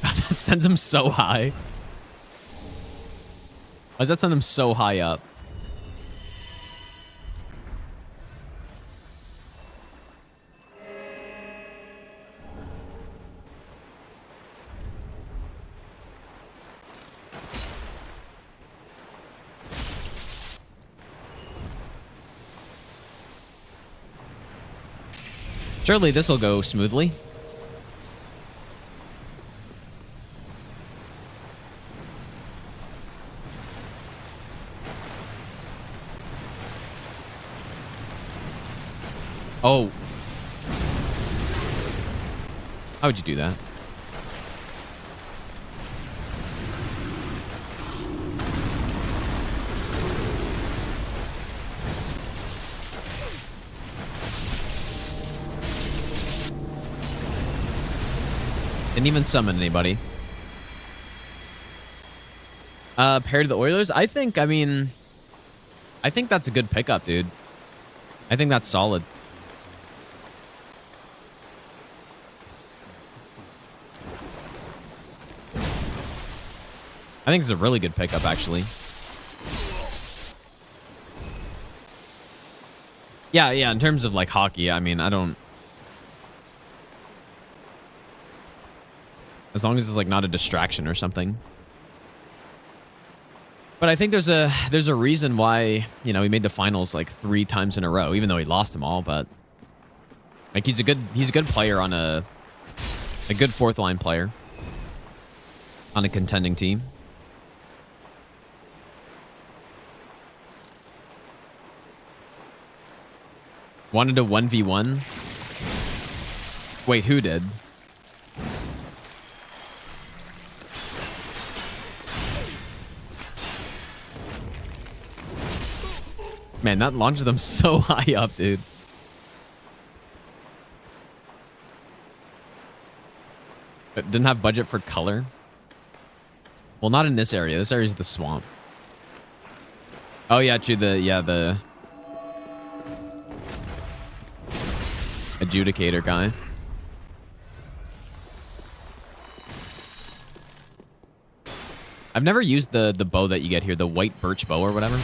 That sends him so high. Why does that send him so high up? Surely this will go smoothly. Oh. How would you do that? Didn't even summon anybody. Paired to the Oilers? I think that's a good pickup, dude. I think that's solid. I think it's a really good pickup, actually. Yeah, in terms of, like, hockey, I mean, I don't... As long as it's, like, not a distraction or something. But I think there's a reason why, you know, he made the finals, like, 3 times in a row, even though he lost them all, but... Like, he's a good player on a good 4th line player. On a contending team. Wanted a 1v1? Wait, who did? Man, that launched them so high up, dude. It didn't have budget for color? Well, not in this area. This area is the swamp. Oh, yeah, true. The adjudicator guy. I've never used the bow that you get here, the white birch bow or whatever.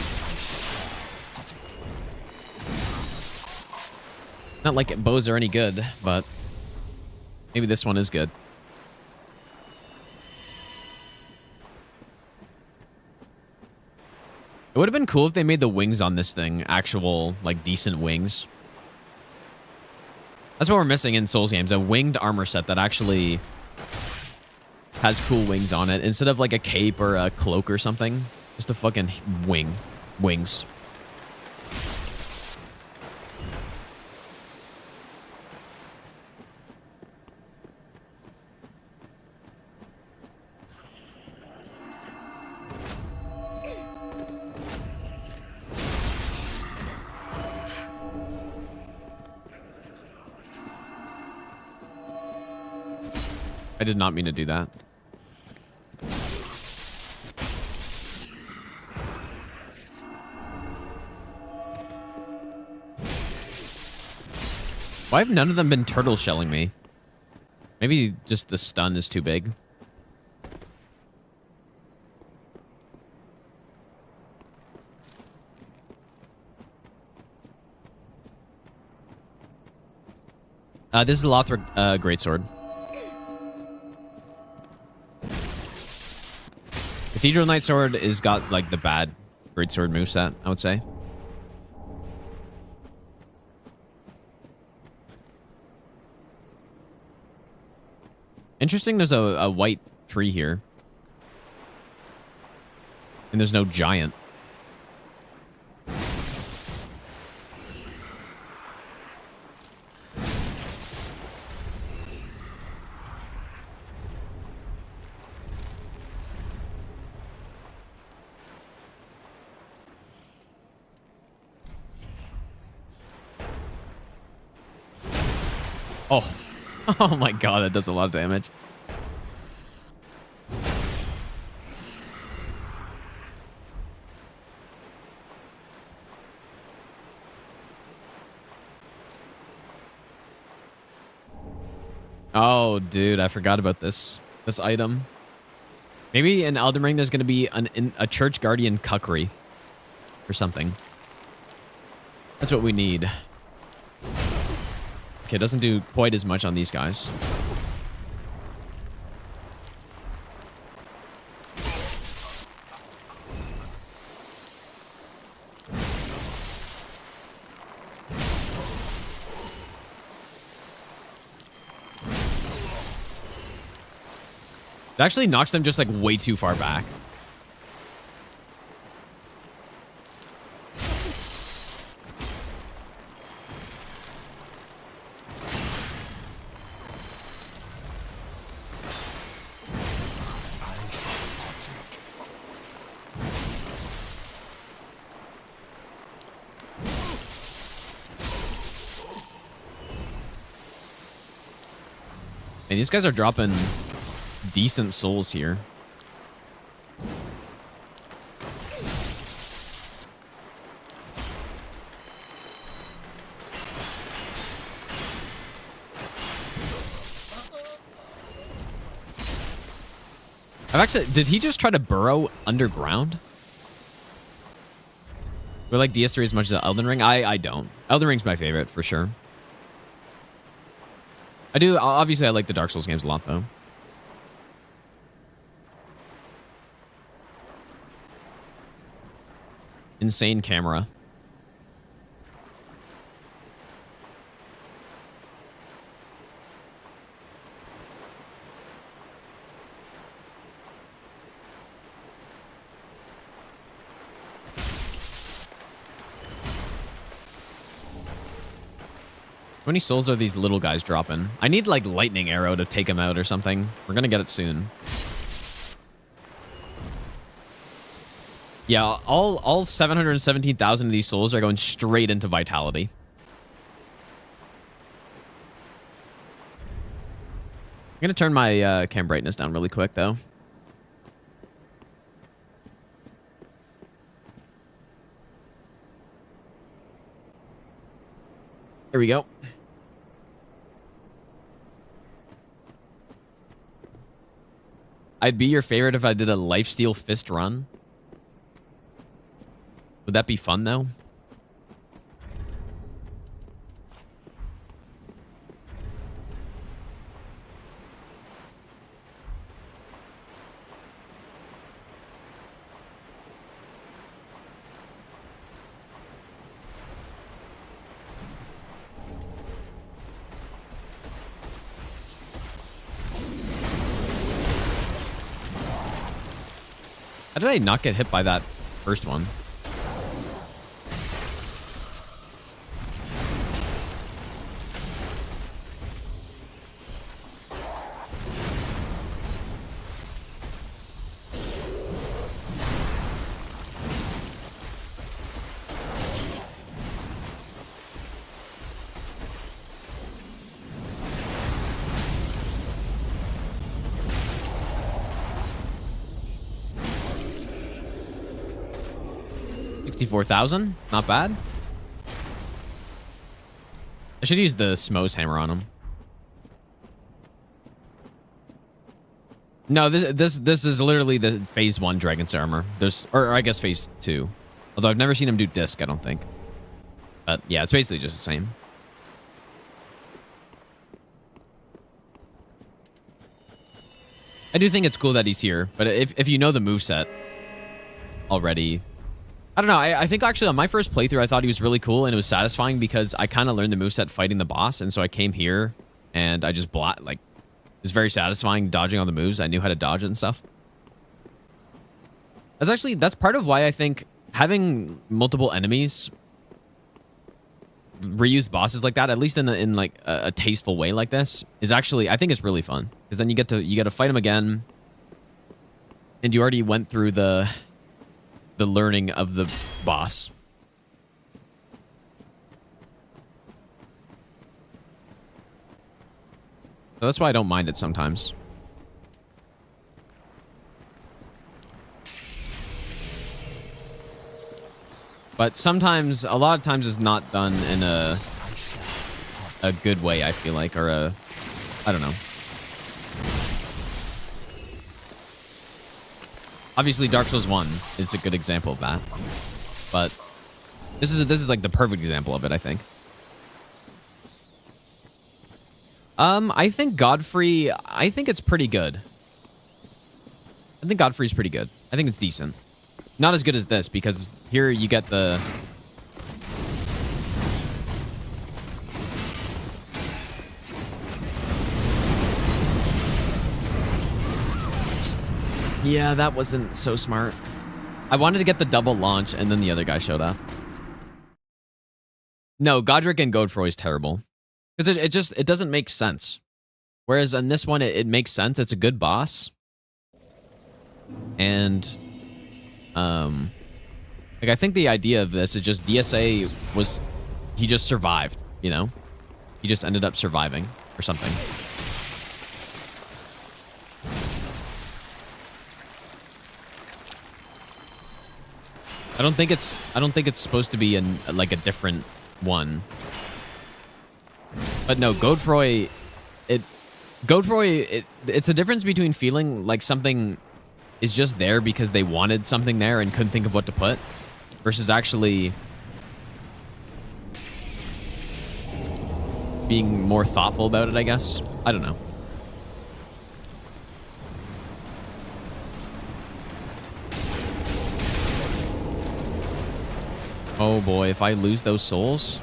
Not like bows are any good, but maybe this one is good. It would have been cool if they made the wings on this thing actual, like, decent wings. That's what we're missing in Souls games, a winged armor set that actually has cool wings on it, instead of, like, a cape or a cloak or something. Just a fucking wings. I did not mean to do that. Why have none of them been turtle shelling me? Maybe just the stun is too big. This is a Lothric greatsword. Cathedral Knight Sword is got like the bad greatsword moveset, I would say. Interesting, there's a white tree here. And there's no giant. Oh. Oh my god, that does a lot of damage. Oh, dude, I forgot about this item. Maybe in Elden Ring there's going to be a Church Guardian Kukri or something. That's what we need. Okay, it doesn't do quite as much on these guys. It actually knocks them just like way too far back. And these guys are dropping decent souls here. Did he just try to burrow underground? We like DS3 as much as Elden Ring? I don't. Elden Ring's my favorite for sure. Obviously I like the Dark Souls games a lot though. Insane camera. How many souls are these little guys dropping? I need like lightning arrow to take them out or something. We're gonna get it soon. Yeah, all 717,000 of these souls are going straight into vitality. I'm gonna turn my cam brightness down really quick though. There we go. I'd be your favorite if I did a lifesteal fist run. Would that be fun though? How did I not get hit by that first one? 64,000. Not bad. I should use the Smo's hammer on him. No, this is literally the phase 1 Dragon's armor. Or I guess phase 2. Although I've never seen him do disc, I don't think. But yeah, it's basically just the same. I do think it's cool that he's here, but if you know the moveset already, I don't know. I think actually on my first playthrough, I thought he was really cool and it was satisfying because I kind of learned the moveset fighting the boss, and so I came here and I just like, it was very satisfying dodging all the moves. I knew how to dodge it and stuff. That's part of why I think having multiple enemies reuse bosses like that, at least in like a tasteful way like this, is actually, I think it's really fun because then you get to fight him again, and you already went through the learning of the boss. So that's why I don't mind it sometimes. But sometimes, a lot of times, it's not done in a good way, I feel like, or I don't know. Obviously, Dark Souls 1 is a good example of that. But this is like the perfect example of it, I think. I think Godfrey, I think it's pretty good. I think Godfrey's pretty good. I think it's decent. Not as good as this, because here you get the... Yeah, that wasn't so smart. I wanted to get the double launch, and then the other guy showed up. No, Godric and Godfrey is terrible. Because it doesn't make sense. Whereas in this one, it makes sense. It's a good boss. And... like, I think the idea of this is just DSA was... He just survived, you know? He just ended up surviving or something. I don't think it's supposed to be like a different one. But no, Godfrey, it's a difference between feeling like something is just there because they wanted something there and couldn't think of what to put, versus actually being more thoughtful about it, I guess. I don't know. Oh boy, if I lose those souls...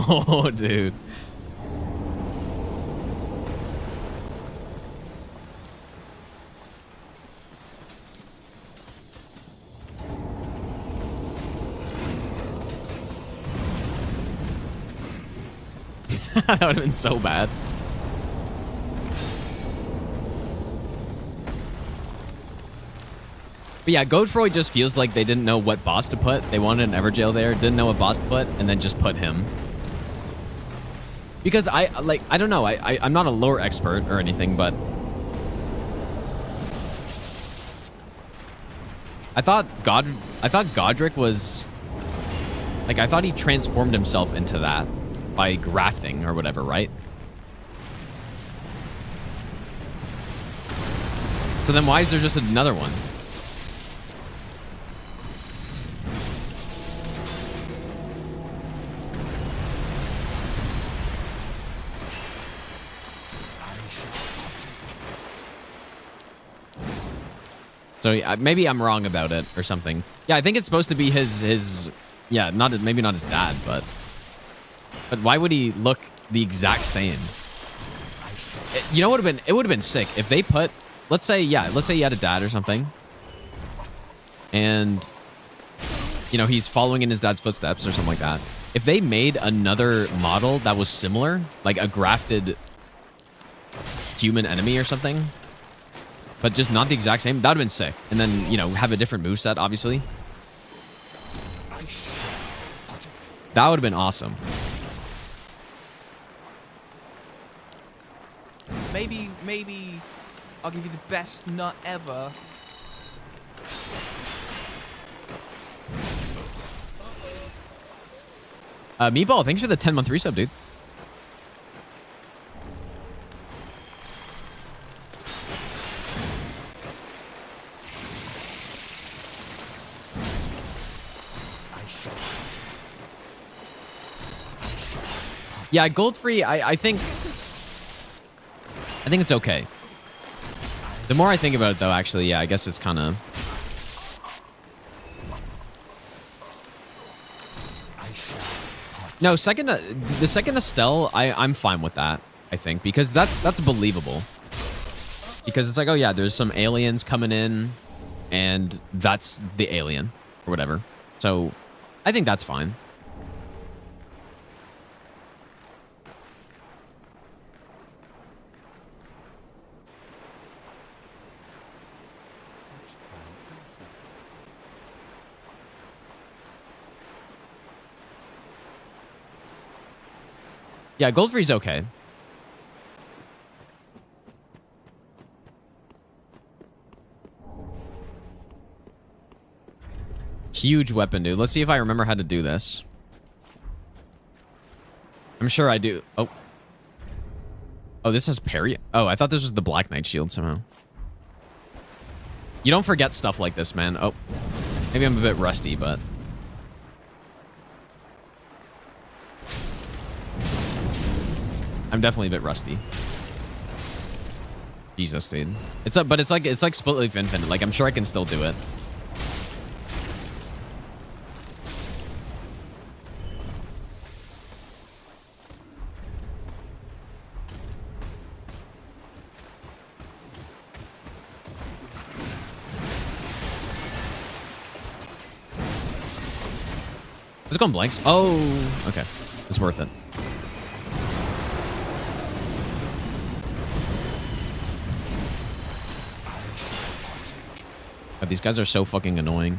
Oh, dude. That would have been so bad. But yeah, Godfrey just feels like they didn't know what boss to put. They wanted an Everjail there, didn't know what boss to put, and then just put him. Because I don't know, I'm not a lore expert or anything, but I thought Godric was, like, I thought he transformed himself into that by grafting or whatever, right? So then why is there just another one? So maybe I'm wrong about it or something. Yeah, I think it's supposed to be his yeah, maybe not his dad, but why would he look the exact same? You know what would have been? It would have been sick if they put, let's say you had a dad or something, and you know he's following in his dad's footsteps or something like that. If they made another model that was similar, like a grafted human enemy or something, but just not the exact same, that would have been sick. And then, you know, have a different moveset, obviously. That would have been awesome.
Maybe I'll give you the best nut ever.
Meatball, thanks for the 10-month resub, dude. Yeah, gold free, I think it's okay. The more I think about it though, actually, yeah, I guess it's kind of... No, the second Estelle, I'm fine with that, I think, because that's believable. Because it's like, oh yeah, there's some aliens coming in, and that's the alien, or whatever. So, I think that's fine. Yeah, gold free's okay. Huge weapon, dude. Let's see if I remember how to do this. I'm sure I do. Oh. Oh, this is parry. Oh, I thought this was the Black Knight shield somehow. You don't forget stuff like this, man. Oh. Maybe I'm a bit rusty, but... I'm definitely a bit rusty. Jesus, dude. But it's like Split Leaf Infinite. Like, I'm sure I can still do it. Is it going blanks? Oh, okay. It's worth it. God, these guys are so fucking annoying.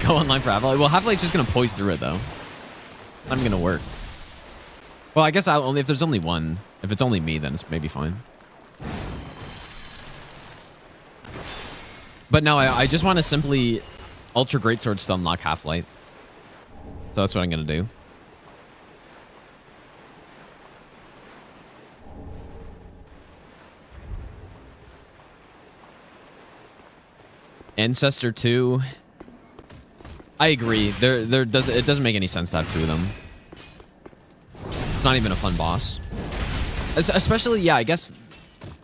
Go online for Half-Life. Well, Half-Life's just gonna poise through it though. Not gonna work. Well, I guess I'll only if there's only one. If it's only me, then it's maybe fine. But no, I just want to simply Ultra Greatsword to unlock Half-Life. So that's what I'm gonna do. Ancestor 2. I agree. It doesn't make any sense to have two of them. It's not even a fun boss. Especially, yeah, I guess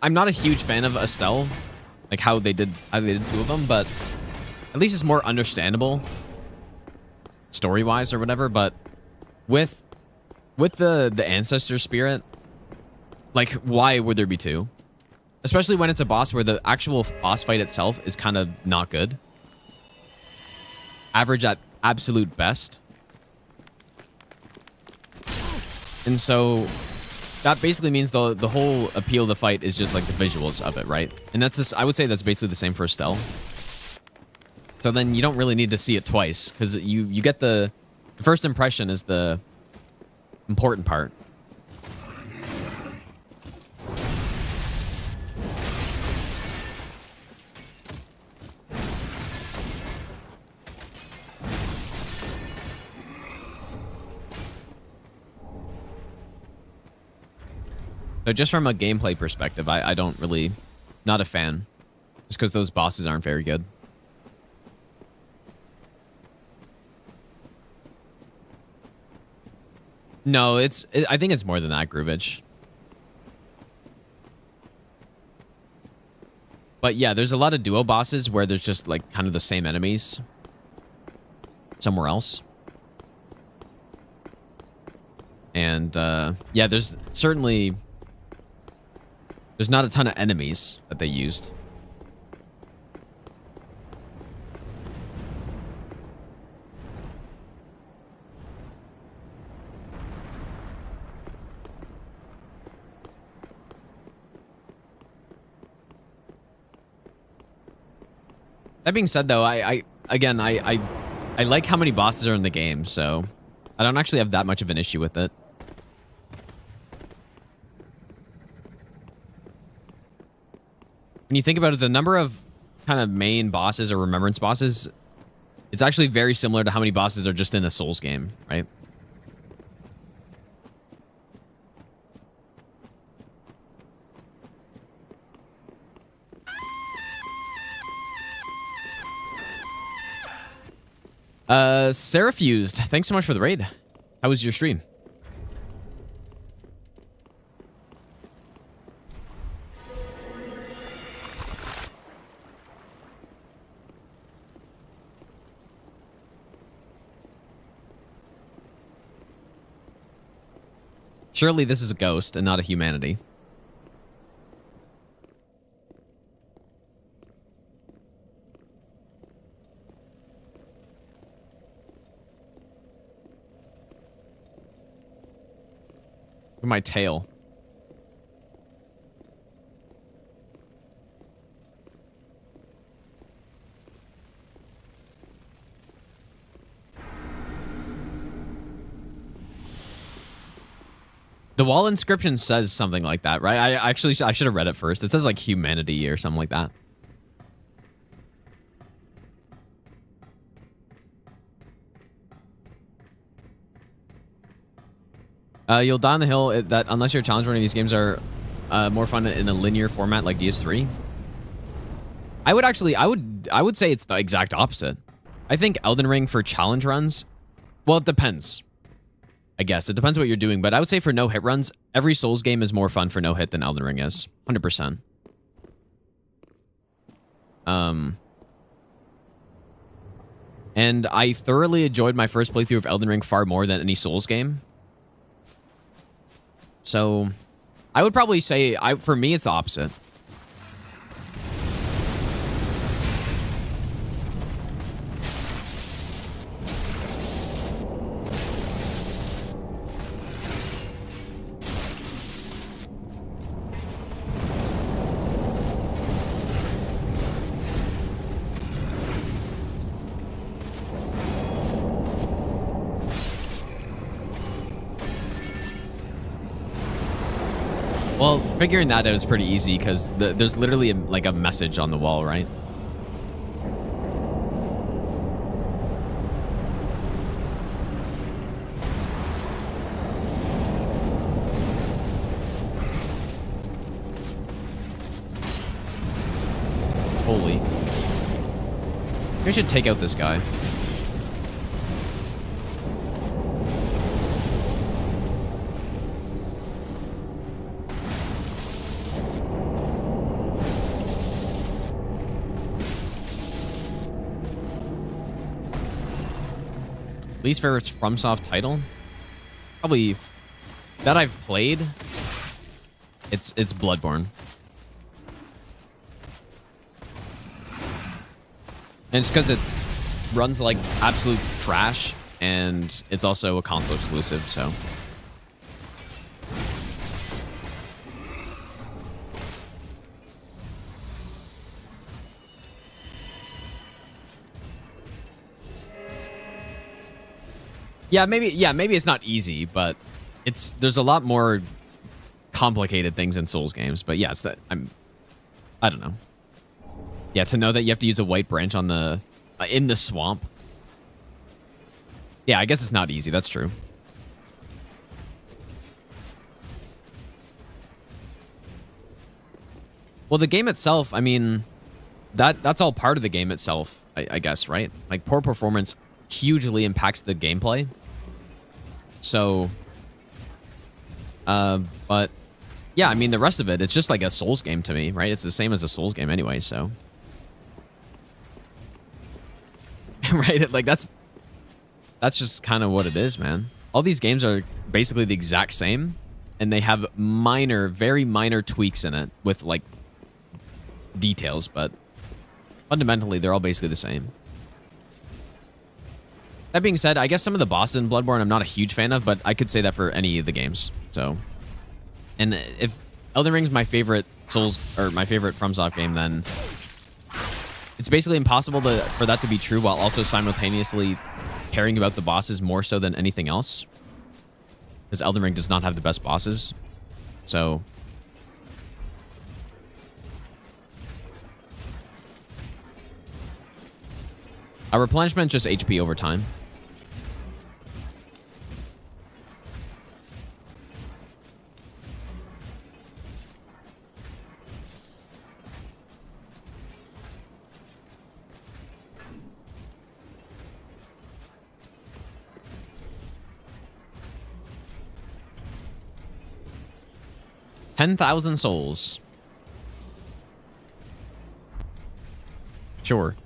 I'm not a huge fan of Estelle, like how they did two of them, but at least it's more understandable story-wise or whatever. But with the ancestor spirit, like, why would there be two? Especially when it's a boss where the actual boss fight itself is kind of not good. Average at absolute best. And so that basically means the whole appeal of the fight is just like the visuals of it, right? And that's just, I would say that's basically the same for Estelle. So then you don't really need to see it twice, because you get the first impression is the important part. So just from a gameplay perspective, I don't really... Not a fan. Just because those bosses aren't very good. No, I think it's more than that, Groovage. But yeah, there's a lot of duo bosses where there's just like kind of the same enemies somewhere else. And yeah, there's certainly... There's not a ton of enemies that they used. That being said, though, I like how many bosses are in the game, so I don't actually have that much of an issue with it. When you think about it, the number of kind of main bosses or remembrance bosses, it's actually very similar to how many bosses are just in a Souls game, right? Seraphused, thanks so much for the raid. How was your stream? Surely this is a ghost and not a humanity. Look at my tail. The wall inscription says something like that, right? I should have read it first. It says like humanity or something like that. You'll die on the hill that unless you're challenged, one of these games are more fun in a linear format like DS3. I would say it's the exact opposite. I think Elden Ring for challenge runs, well, it depends. I guess it depends what you're doing, but I would say for no hit runs, every Souls game is more fun for no hit than Elden Ring is, 100%. And I thoroughly enjoyed my first playthrough of Elden Ring far more than any Souls game. So, I would probably say, for me, it's the opposite. Well, figuring that out is pretty easy because there's literally like a message on the wall, right? Holy. We should take out this guy. Least favorite FromSoft title? Probably that I've played. It's Bloodborne. And it's because it runs like absolute trash, and it's also a console exclusive, so. Yeah, maybe it's not easy, but there's a lot more complicated things in Souls games. But yeah, I don't know. Yeah, to know that you have to use a white branch on in the swamp. Yeah, I guess it's not easy. That's true. Well, the game itself, I mean, that's all part of the game itself, I guess, right? Like poor performance hugely impacts the gameplay. So, but yeah, I mean, the rest of it, it's just like a Souls game to me, right? It's the same as a Souls game anyway, so. Right? Like, that's just kind of what it is, man. All these games are basically the exact same, and they have minor, very minor tweaks in it with, like, details, but fundamentally, they're all basically the same. That being said, I guess some of the bosses in Bloodborne I'm not a huge fan of, but I could say that for any of the games. So, and if Elden Ring's my favorite Souls or my favorite FromSoft game, then it's basically impossible for that to be true while also simultaneously caring about the bosses more so than anything else. Because Elden Ring does not have the best bosses. So... a replenishment just HP over time. $10,000 souls. Sure.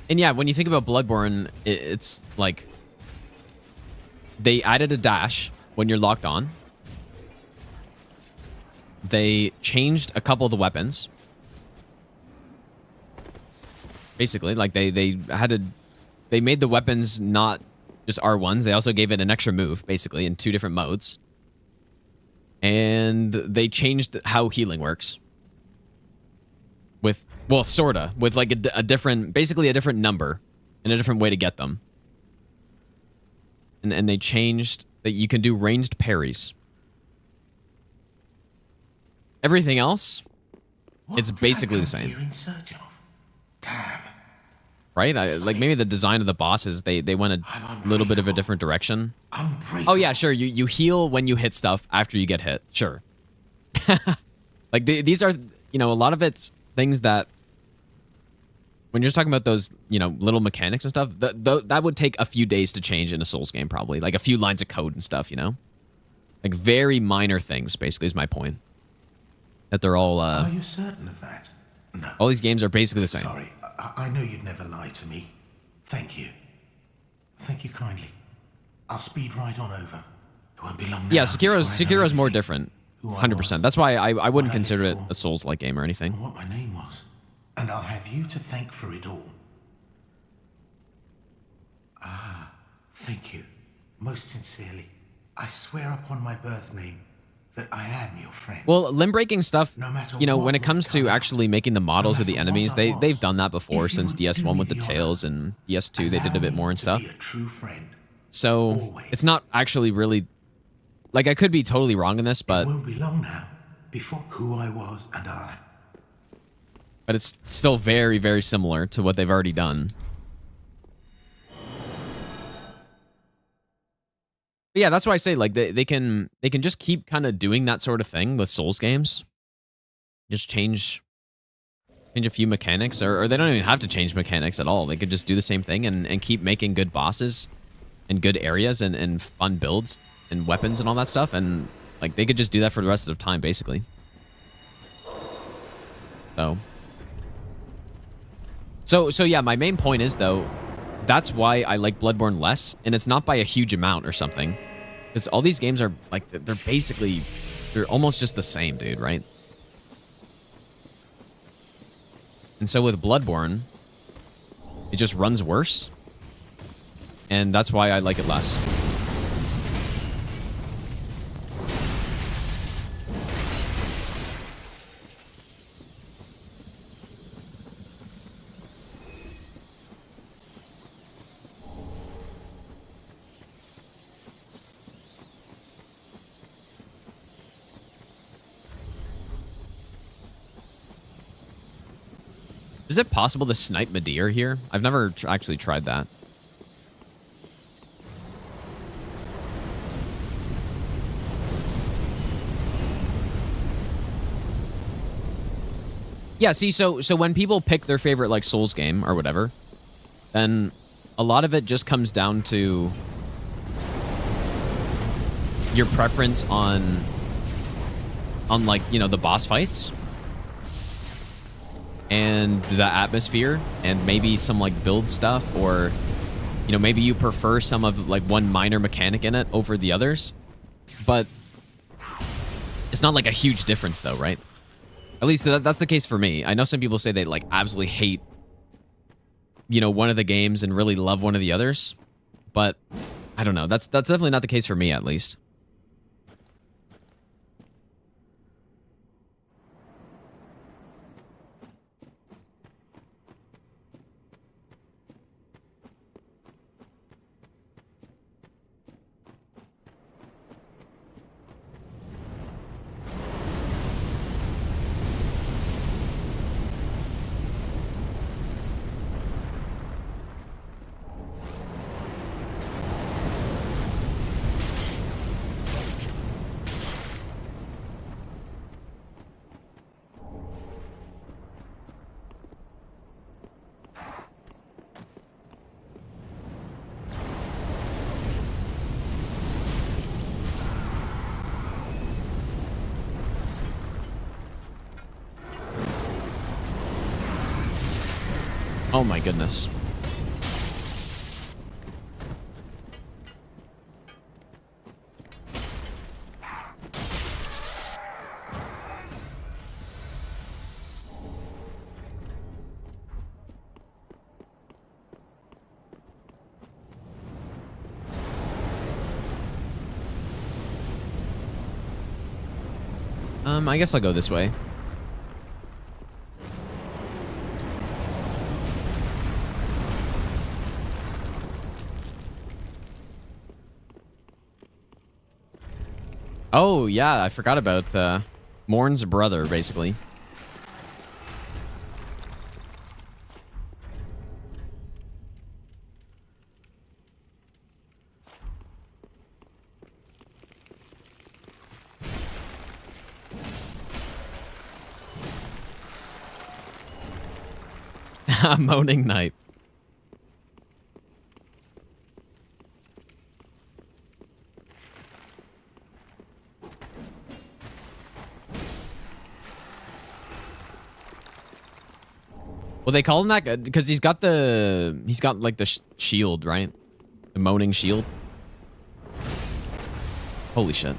And yeah, when you think about Bloodborne, it's like they added a dash when you're locked on. They changed a couple of the weapons. Basically, like they made the weapons not just R1s. They also gave it an extra move, basically, in 2 different modes. And they changed how healing works. With, well, sorta. With like a different, basically a different number and a different way to get them. And they changed that you can do ranged parries. Everything else, it's basically the same.
In search of? Damn.
Right? Like maybe the design of the bosses, they went a little bit of a different direction. Oh yeah, sure. You heal when you hit stuff after you get hit. Sure. Like these are, you know, a lot of it's things that when you're just talking about those, you know, little mechanics and stuff, that would take a few days to change in a Souls game, probably. Like a few lines of code and stuff, you know? Like very minor things, basically, is my point. That they're all...
Are you certain of that? No.
All these games are basically the same.
Sorry, I know you'd never lie to me. Thank you. Thank you kindly. I'll speed right on over. It won't be long now.
Yeah, Sekiro's more different. 100%. That's why I wouldn't consider it a Souls-like game or anything.
What my name was. And I'll have you to thank for it all. Ah, thank you. Most sincerely. I swear upon my birth name that I am your friend.
Well, limb-breaking stuff,
No matter
you know,
what
when it
would
comes to
come
actually making the models of the
matter what
enemies,
I
they've
was,
done that before
if you
since
would do
DS1
me
with the
the
tails,
honor,
and DS2 they did a
allow
bit more
me
and
to
stuff.
be a true friend.
So
Always.
it's not actually really... Like, I could be totally wrong in this, but...
It won't be long now before who I was and I.
But it's still very, very similar to what they've already done. But yeah, that's why I say, like, they can just keep kind of doing that sort of thing with Souls games. Just change a few mechanics, or they don't even have to change mechanics at all. They could just do the same thing and keep making good bosses and good areas and fun builds and weapons and all that stuff. And, like, they could just do that for the rest of the time, basically. So yeah, my main point is, though, that's why I like Bloodborne less, and it's not by a huge amount or something. Because all these games are, like, they're almost just the same, dude, right? And so with Bloodborne, it just runs worse. And that's why I like it less. Is it possible to snipe Midir here? I've never actually tried that. Yeah, see, so when people pick their favorite, like, Souls game or whatever, then a lot of it just comes down to your preference on like, you know, the boss fights and the atmosphere and maybe some, like, build stuff, or, you know, maybe you prefer some of, like, one minor mechanic in it over the others. But it's not like a huge difference, though, right? At least that's the case for me. I know some people say they, like, absolutely hate, you know, one of the games and really love one of the others, but I don't know. That's definitely not the case for me, at least. Oh my goodness. I guess I'll go this way. Oh, yeah, I forgot about Morn's brother, basically. Moaning Knight. Well, they call him that because he's got like the shield, right? The moaning shield. Holy shit.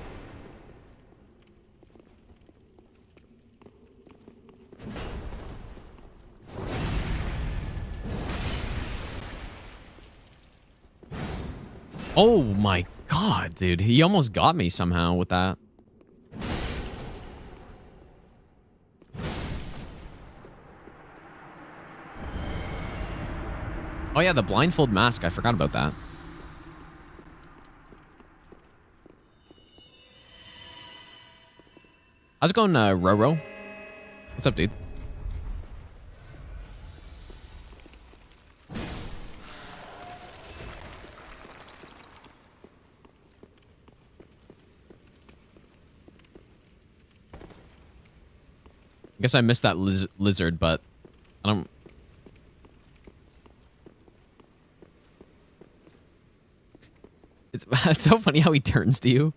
Oh my god, dude. He almost got me somehow with that. Oh yeah, the blindfold mask. I forgot about that. How's it going, Roro? What's up, dude? I guess I missed that lizard, but I don't... It's so funny how he turns to you.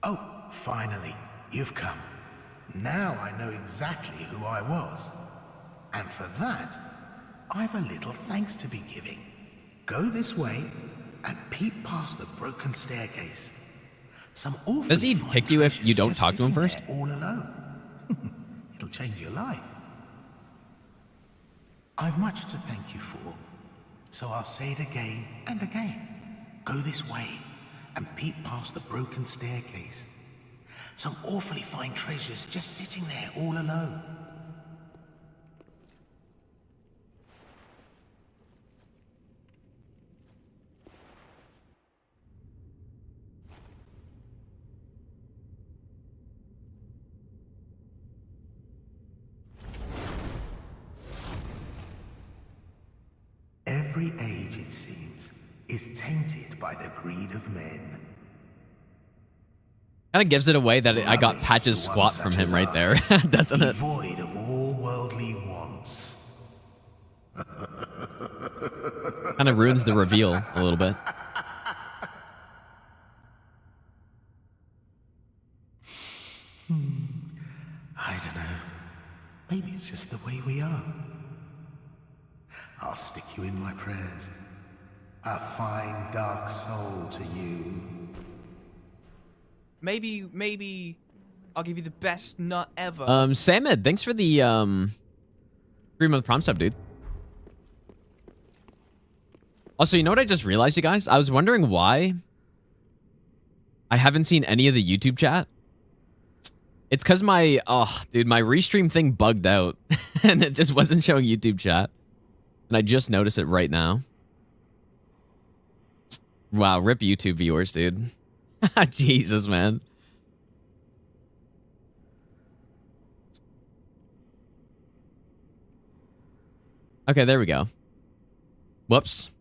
Oh, finally, you've come. Now I know exactly who I was. And for that, I've a little thanks to be giving. Go this way and peep past the broken staircase.
Does he kick you if you don't talk to him first?
All alone. It'll change your life. I've much to thank you for, so I'll say it again and again. Go this way and peep past the broken staircase. Some awfully fine treasures just sitting there all alone. Every age, it seems, is tainted by the greed of men.
Kind of gives it away that I got Patch's squat from him right there, doesn't it?
Devoid of all worldly wants.
Kind of ruins the reveal a little bit.
I don't know. Maybe it's just the way we are. I'll stick you in my prayers. A fine dark soul to you.
Maybe I'll give you the best nut ever.
Samid, thanks for the 3-month prom sub, dude. Also, you know what I just realized, you guys? I was wondering why I haven't seen any of the YouTube chat. It's because my restream thing bugged out and it just wasn't showing YouTube chat. And I just noticed it right now. Wow, rip YouTube viewers, dude. Jesus, man. Okay, there we go. Whoops.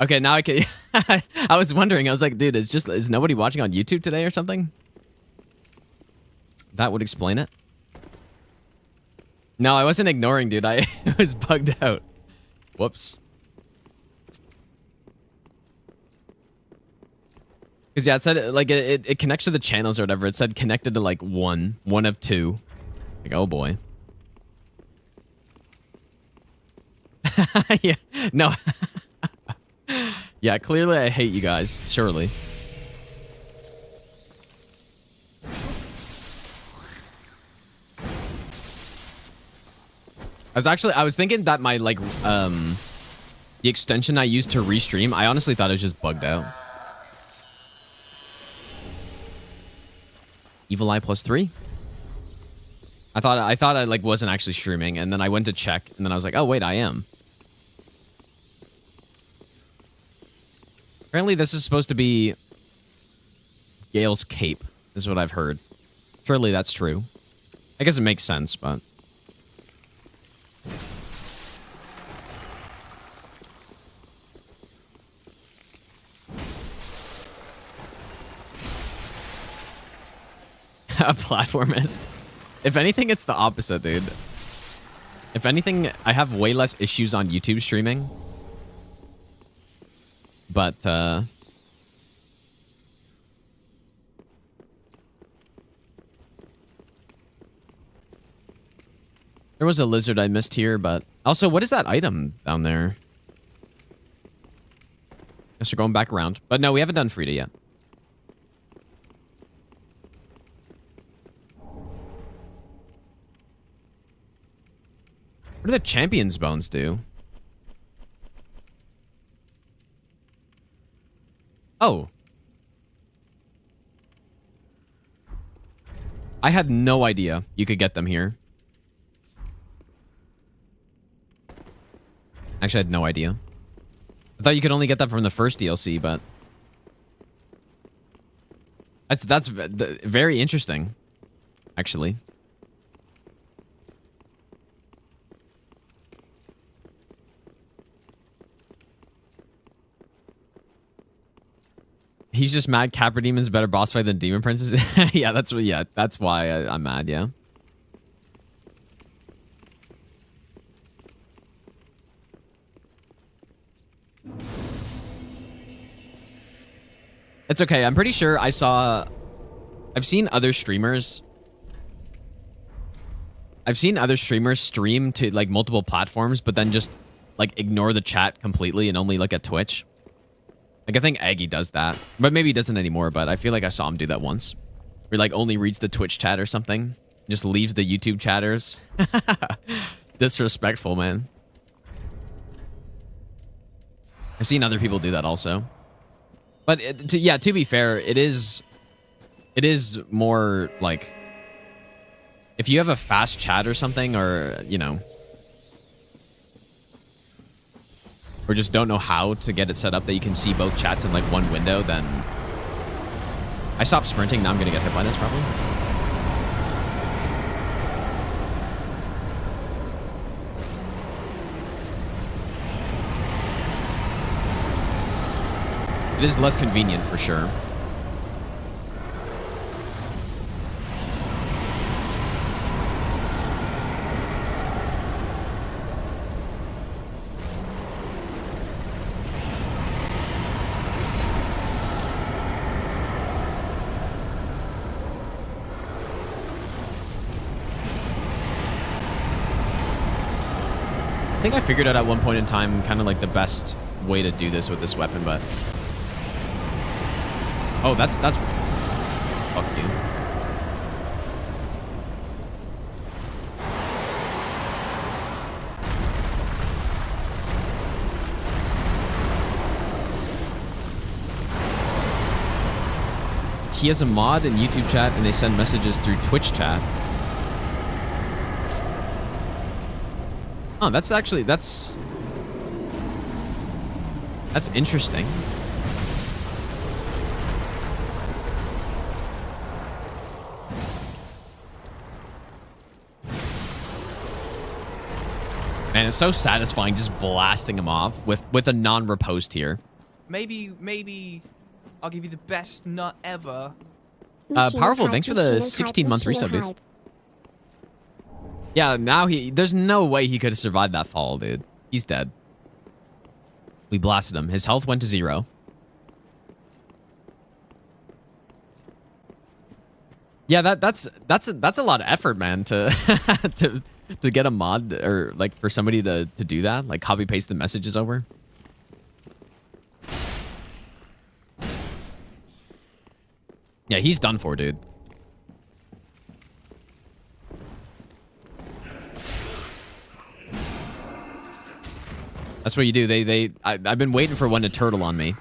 Okay, now I can... I was wondering, I was like, dude, is nobody watching on YouTube today or something? That would explain it. No, I wasn't ignoring, dude. I was bugged out. Whoops. Because, yeah, it said, like, it connects to the channels or whatever. It said connected to, like, one of two. Like, oh, boy. Yeah, no. Yeah, clearly I hate you guys, surely. I was thinking that my, like, the extension I used to restream, I honestly thought it was just bugged out. Evil Eye +3? I thought I like wasn't actually streaming, and then I went to check, and then I was like, oh wait, I am. Apparently this is supposed to be Gale's cape, is what I've heard. Surely that's true. I guess it makes sense, but... A platform is... If anything, it's the opposite, dude. If anything, I have way less issues on YouTube streaming. But, there was a lizard I missed here, but... Also, what is that item down there? Guess we're going back around. But no, we haven't done Frida yet. What do the champion's bones do? Oh. I had no idea you could get them here. Actually, I had no idea. I thought you could only get them from the first DLC, but... That's very interesting, actually. He's just mad Capra Demon's a better boss fight than Demon Princess. Yeah, that's why I'm mad, yeah. It's okay. I'm pretty sure I've seen other streamers. I've seen other streamers stream to like multiple platforms, but then just like ignore the chat completely and only look at Twitch. Like, I think Aggie does that. But maybe he doesn't anymore, but I feel like I saw him do that once. Where he, like, only reads the Twitch chat or something. Just leaves the YouTube chatters. Disrespectful, man. I've seen other people do that also. But, to be fair, it is more, like... If you have a fast chat or something, or, you know... Or just don't know how to get it set up that you can see both chats in like one window, then... I stopped sprinting, now I'm gonna get hit by this probably. It is less convenient for sure. I think I figured out at one point in time kind of like the best way to do this with this weapon, but... Oh, that's... Fuck you. He has a mod in YouTube chat and they send messages through Twitch chat. Oh, that's actually, that's interesting. Man, it's so satisfying just blasting him off with a non-riposte here.
Maybe I'll give you the best nut ever.
Powerful, thanks for the 16-month resub, dude. Yeah, now there's no way he could have survived that fall, dude. He's dead. We blasted him. His health went to 0. Yeah, that's a lot of effort, man, to to get a mod or like for somebody to do that, like copy paste the messages over. Yeah, he's done for, dude. That's what you do. I've been waiting for one to turtle on me.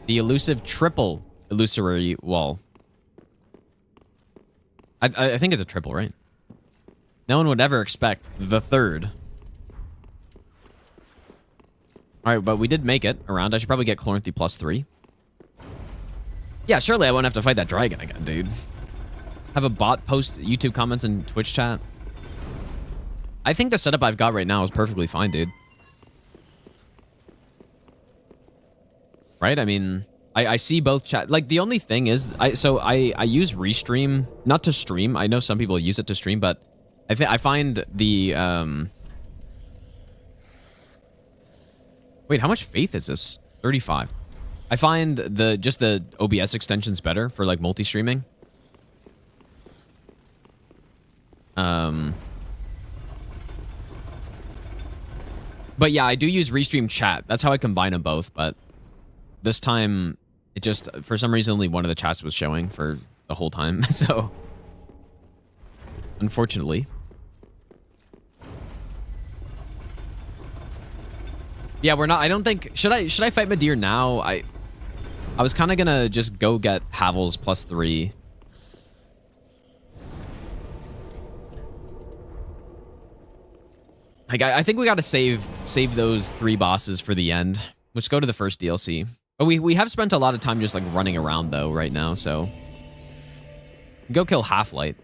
The elusive triple illusory wall. I think it's a triple, right? No one would ever expect the third. Alright, but we did make it around. I should probably get Chloranthy +3. Yeah, surely I won't have to fight that dragon again, dude. Have a bot post YouTube comments and Twitch chat. I think the setup I've got right now is perfectly fine, dude. Right? I mean, I see both chat. Like, the only thing is, I use Restream, not to stream. I know some people use it to stream, but I find the, Wait, how much faith is this? 35. I find just the OBS extensions better for, like, multi-streaming. But yeah, I do use Restream chat. That's how I combine them both, but this time, it just, for some reason, only one of the chats was showing for the whole time, so... Unfortunately. Yeah, we're not, I don't think, should I fight Midir now? I was kind of gonna just go get Havel's +3. Like, I think we gotta save those 3 bosses for the end. Let's go to the first DLC. But we have spent a lot of time just, like, running around, though, right now, so... Go kill Half-Light.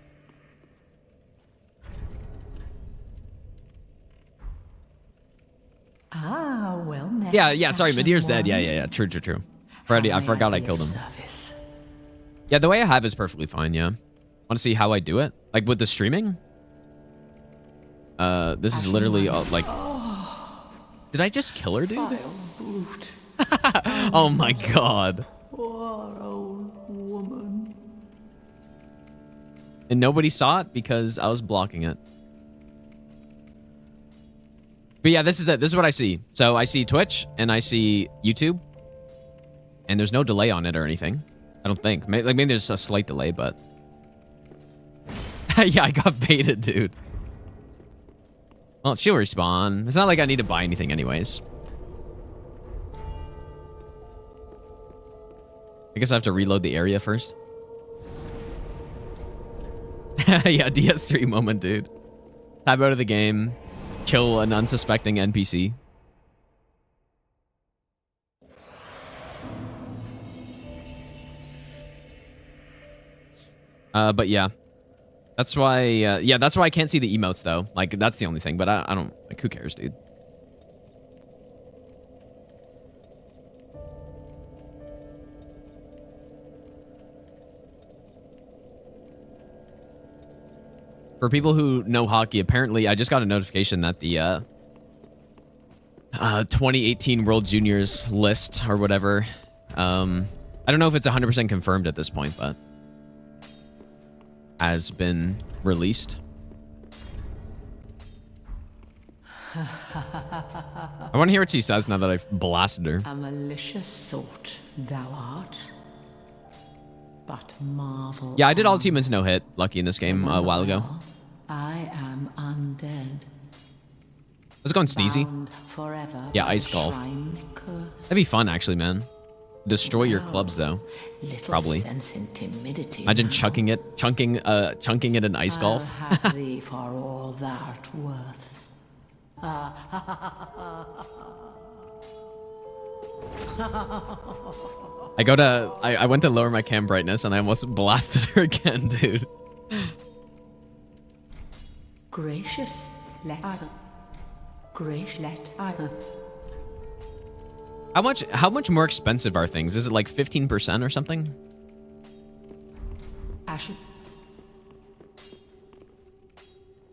Ah, well met.
Yeah, sorry, Midir's dead. Yeah. True. Freddy, I forgot I killed him. Yeah, the way I have is perfectly fine, yeah. Want to see how I do it? Like, with the streaming? This is literally, like... Did I just kill her, dude? Oh my god.
Poor old woman.
And nobody saw it because I was blocking it. But yeah, this is it. This is what I see. So I see Twitch and I see YouTube. And there's no delay on it or anything. I don't think. Maybe there's a slight delay, but... Yeah, I got baited, dude. Well, she'll respawn. It's not like I need to buy anything anyways. I guess I have to reload the area first. Yeah, DS3 moment, dude. Tab out of the game. Kill an unsuspecting NPC. But yeah. That's why, yeah, that's why I can't see the emotes, though. Like, that's the only thing, but I don't, like, who cares, dude? For people who know hockey, apparently, I just got a notification that the, 2018 World Juniors list, or whatever, I don't know if it's 100% confirmed at this point, but... has been released. I want to hear what she says now that I've blasted her.
A malicious sort thou art, but marvel.
Yeah, I did all humans no hit lucky in this game a while ago.
I am undead.
How's it going, Sneezy? Yeah, ice golf. That'd be fun, actually, man. Destroy your clubs, though. Probably. Imagine chunking it in ice golf.
Thee for all thou'rt worth.
I went to lower my cam brightness and I almost blasted her again, dude.
Gracious,
How much more expensive are things? Is it like 15% or something?
Ashen.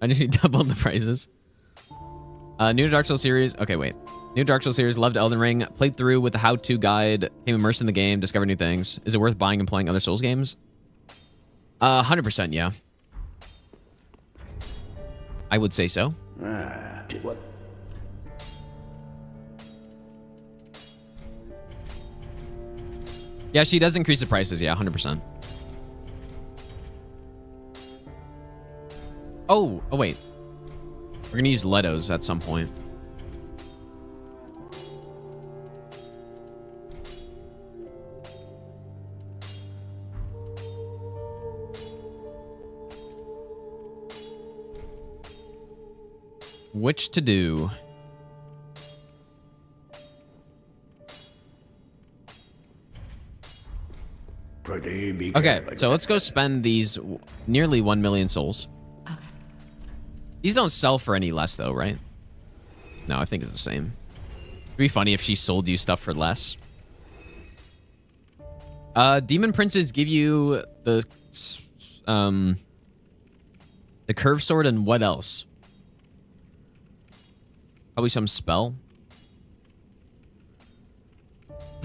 I just need to double the prices. New Dark Souls series. Okay, wait. New Dark Souls series. Loved Elden Ring. Played through with the how-to guide. Came immersed in the game. Discovered new things. Is it worth buying and playing other Souls games? 100%, yeah. I would say so.
What?
Yeah, she does increase the prices. Yeah, 100%. Oh, wait. We're going to use Leto's at some point. Which to do? Okay, so let's go spend these nearly 1 million souls. These don't sell for any less, though, right? No, I think it's the same. It'd be funny if she sold you stuff for less. Demon Princes give you the curved sword and what else? Probably some spell.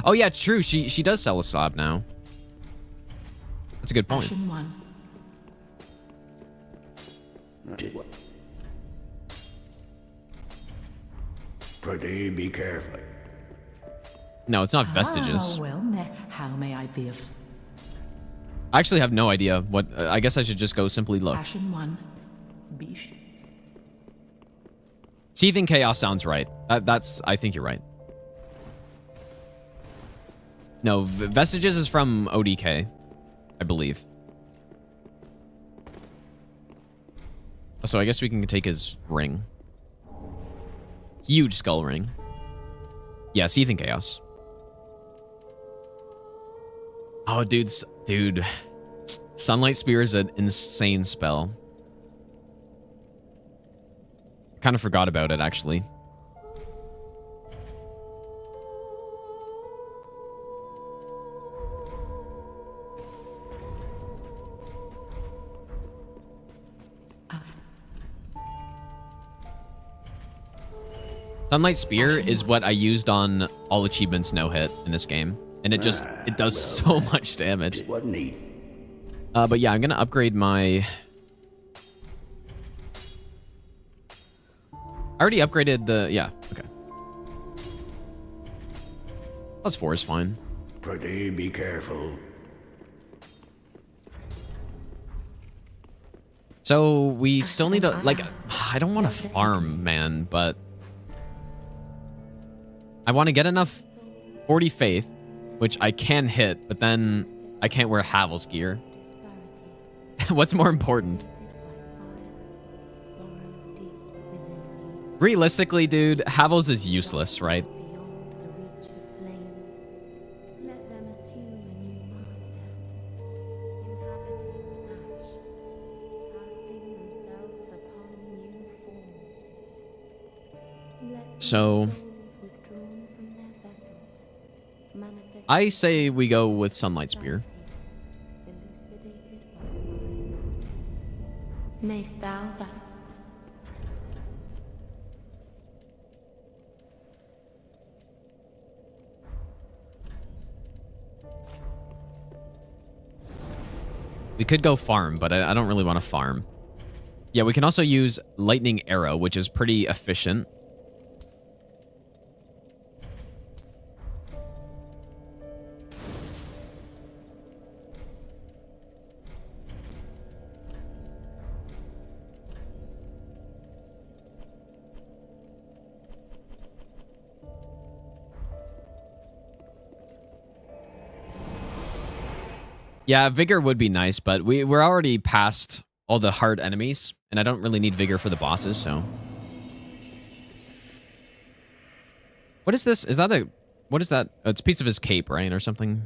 Oh yeah, true. She does sell a slab now. That's a good point.
Pretty be careful.
No, it's not vestiges.
Well, how may I be of...
I actually have no idea what. I guess I should just go simply look.
Passion 1. Be
Seething Chaos sounds right. That's. I think you're right. No, Vestiges is from ODK, I believe. So I guess we can take his ring. Huge skull ring. Yeah, Seething Chaos. Oh, dude. Sunlight Spear is an insane spell. I kind of forgot about it, actually. Sunlight Spear is what I used on all achievements no hit in this game. And it just, it does so much damage.
It wasn't neat.
But yeah, I'm going to upgrade my... I already upgraded the... Yeah, okay. +4 is fine.
Pretty be careful.
So we still need to... Like, I don't want to farm, man, but... I want to get enough 40 faith, which I can hit, but then I can't wear Havel's gear. What's more important? Realistically, dude, Havel's is useless, right? So... I say we go with Sunlight Spear.
Mayst thou that?
We could go farm, but I don't really want to farm. Yeah, we can also use Lightning Arrow, which is pretty efficient. Yeah, Vigor would be nice, but we're already past all the hard enemies, and I don't really need Vigor for the bosses, so... What is this? Is that a... What is that? Oh, it's a piece of his cape, right? Or something?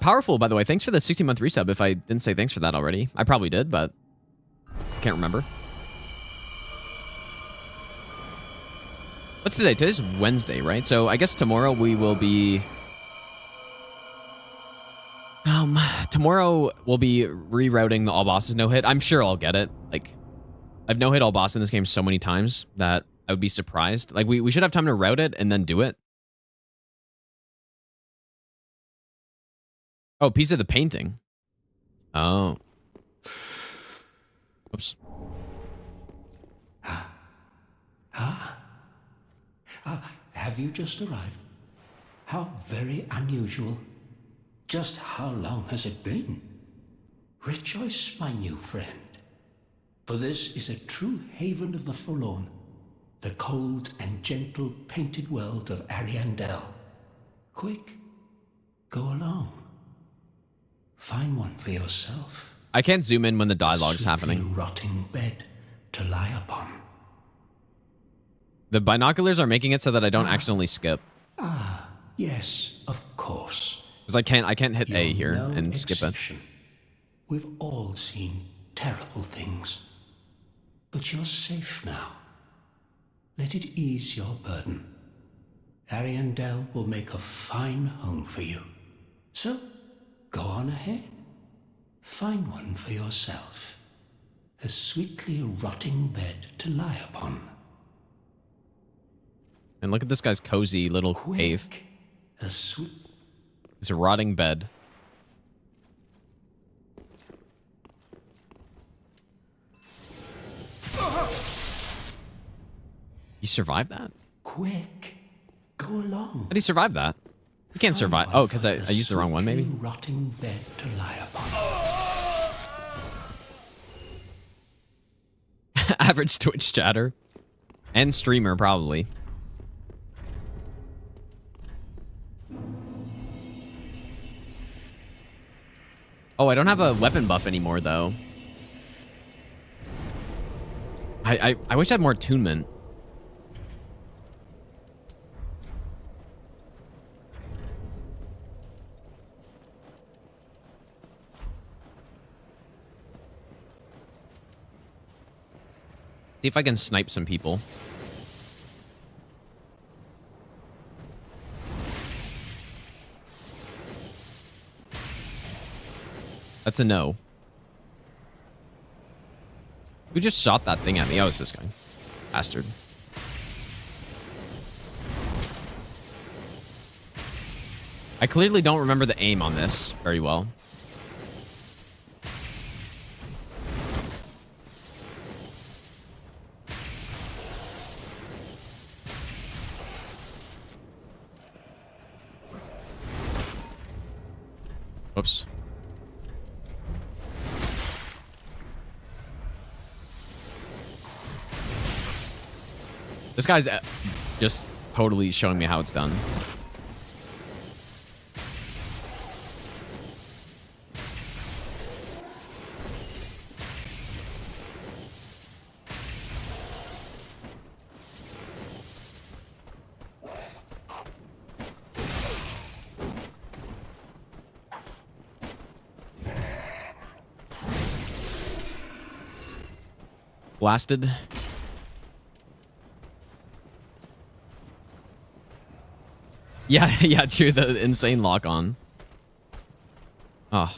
Powerful, by the way. Thanks for the 60-month resub. If I didn't say thanks for that already. I probably did, but... Can't remember. What's today? Today's Wednesday, right? So I guess tomorrow we will be... Tomorrow we'll be rerouting the all bosses no hit. I'm sure I'll get it. Like, I've no hit all boss in this game so many times that I would be surprised. Like, we should have time to route it and then do it. Oh, piece of the painting. Oh. Oops.
Have you just arrived? How very unusual. Just how long has it been? Rejoice, my new friend, for this is a true haven of the forlorn, the cold and gentle painted world of Ariandel. Quick, go along. Find one for yourself.
I can't zoom in when the dialogue's
A
happening.
rotting bed to lie upon.
The binoculars are making it so that I don't accidentally skip.
Yes, of course.
Because I can't hit A
You're
here
no
and skip it.
exception. We've all seen terrible things. But you're safe now. Let it ease your burden. Ariandel will make a fine home for you. So, go on ahead. Find one for yourself. A sweetly rotting bed to lie upon.
And look at this guy's cozy little cave.
A sweet...
It's a rotting bed. You survived that?
Quick, go along.
How did he survive that? You can't survive. Oh, because I used the wrong one, maybe?
Rotting bed to lie upon.
Average Twitch chatter. And streamer, probably. Oh, I don't have a weapon buff anymore, though. I wish I had more attunement. See if I can snipe some people. That's a no. Who just shot that thing at me? Oh, it's this guy. Bastard. I clearly don't remember the aim on this very well. Whoops. This guy's just totally showing me how it's done. Blasted. Yeah, yeah, true. The insane lock on. Oh.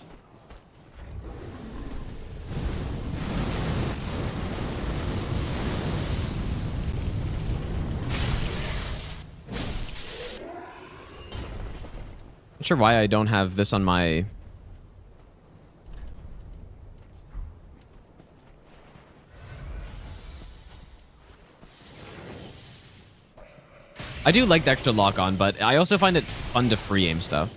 Not sure why I don't have this on my... I do like the extra lock on, but I also find it fun to free aim stuff.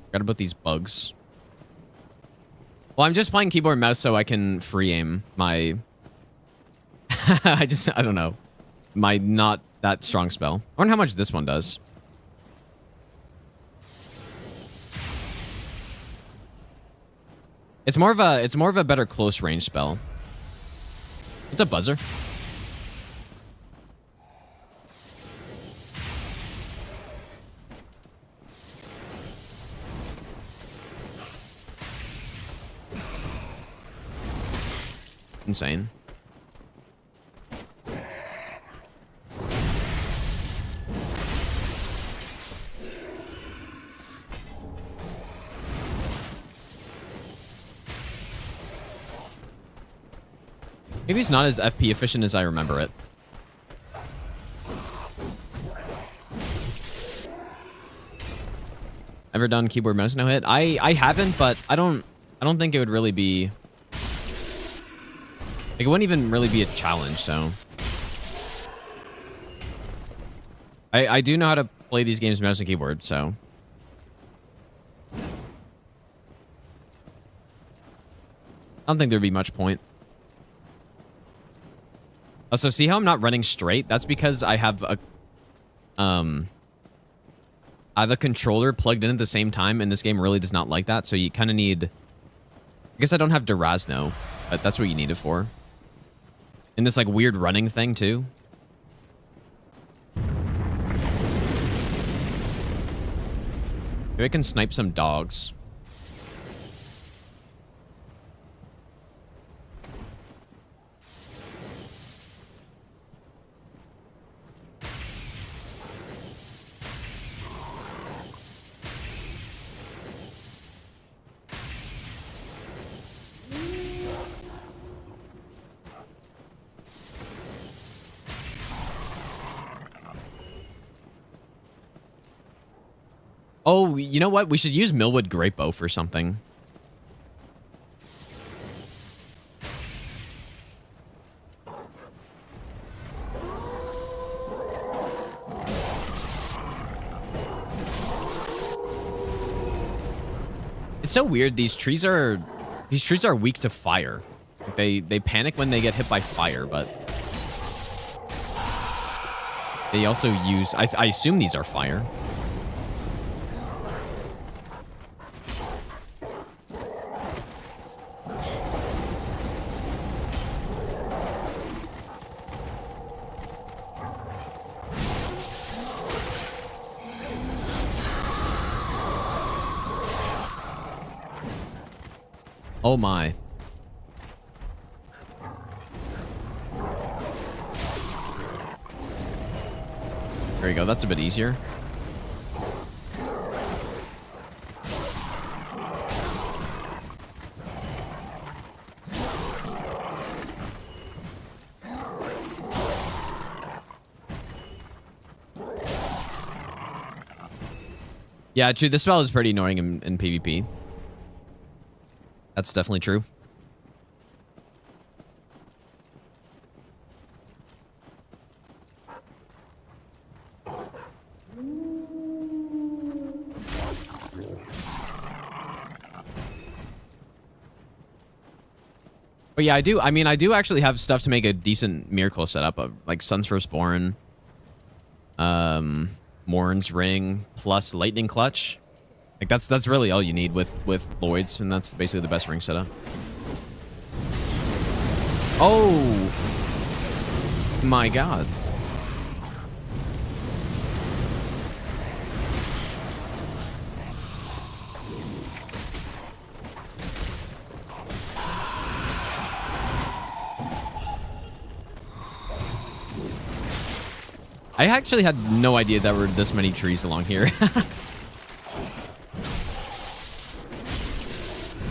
Forgot about these bugs. Well, I'm just playing keyboard and mouse so I can free aim my... I don't know. My not that strong spell. I wonder how much this one does. It's more of a better close range spell. It's a buzzer. Insane. Maybe it's not as FP efficient as I remember it. Ever done keyboard mouse no hit? I haven't, but I don't think it would really be like, it wouldn't even really be a challenge, so I do know how to play these games mouse and keyboard, so I don't think there'd be much point. Also, see how I'm not running straight? That's because I have a controller plugged in at the same time, and this game really does not like that, so you kind of need... I guess I don't have Durazno, but that's what you need it for. And this, like, weird running thing, too. Maybe I can snipe some dogs. Oh, you know what? We should use Millwood Great Bow for something. It's so weird. These trees are weak to fire. Like they panic when they get hit by fire, but they also use... I assume these are fire. Oh my. There you go. That's a bit easier. Yeah, true. This spell is pretty annoying in PvP. That's definitely true. But yeah, I do. I mean, I do actually have stuff to make a decent miracle setup of like Sun's Firstborn, Morn's Ring plus Lightning Clutch. Like that's really all you need with Lloyd's, and that's basically the best ring setup. Oh my god. I actually had no idea there were this many trees along here.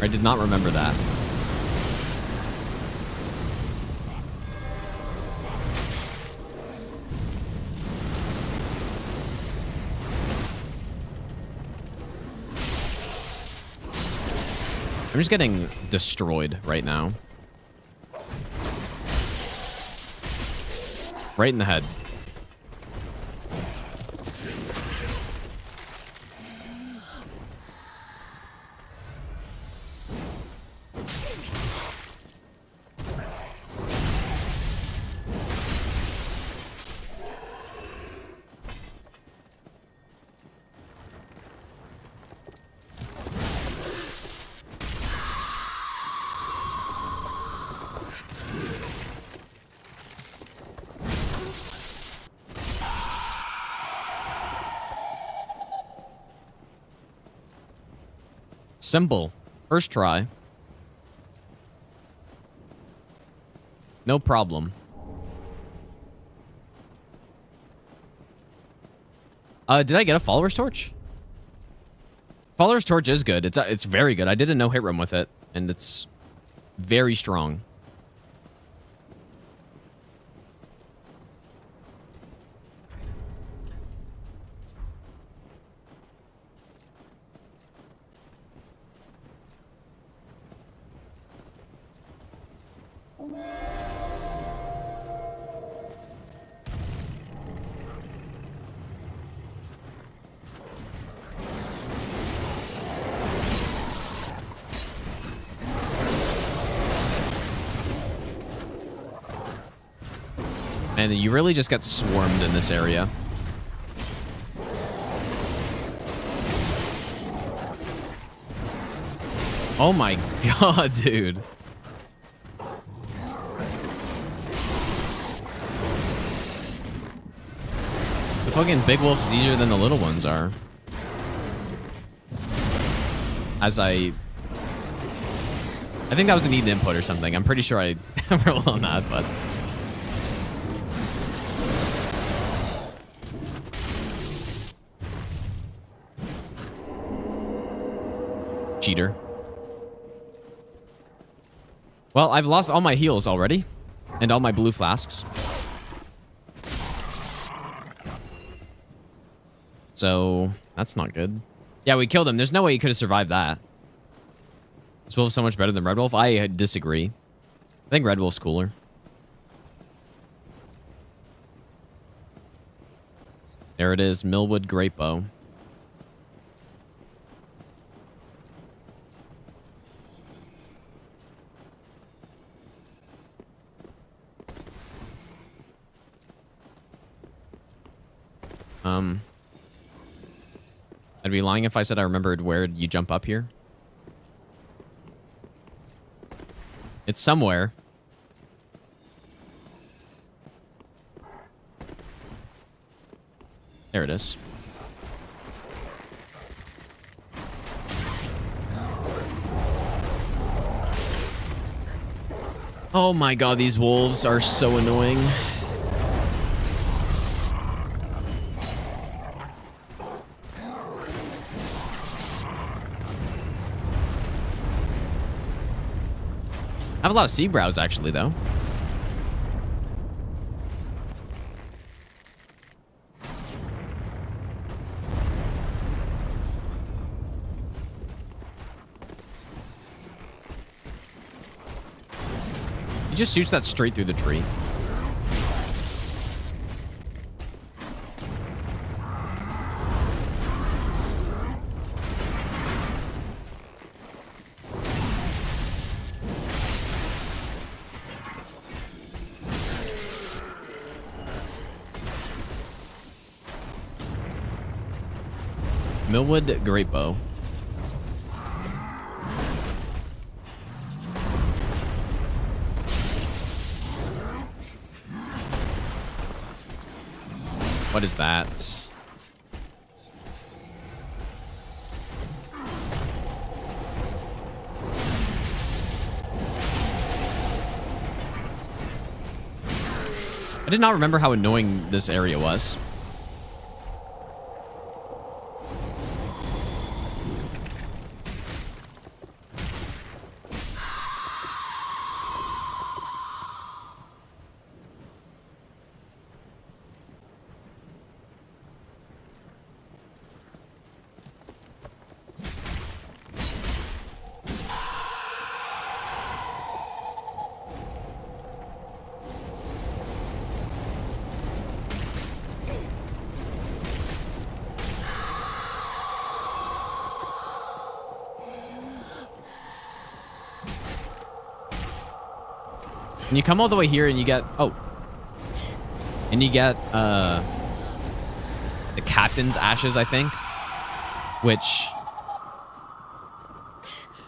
I did not remember that. I'm just getting destroyed right now. Right in the head. Simple. First try. No problem. Did I get a Follower's Torch? Follower's Torch is good. It's very good. I did a no-hit run with it, and it's very strong. And you really just get swarmed in this area. Oh my god, dude. The fucking big wolf is easier than the little ones are. As I think that was a neat input or something. I'm pretty sure I rolled on that, but... Cheater. Well, I've lost all my heals already. And all my blue flasks. So, that's not good. Yeah, we killed him. There's no way he could have survived that. Is Wolf so much better than Red Wolf? I disagree. I think Red Wolf's cooler. There it is, Millwood Great Bow. I'd be lying if I said I remembered where you jump up here. It's somewhere. There it is. Oh my god, these wolves are so annoying. I have a lot of sea brows, actually, though. He just shoots that straight through the tree. Millwood Great Bow. What is that? I did not remember how annoying this area was. And you come all the way here and you get... Oh. And you get, the Captain's Ashes, I think. Which...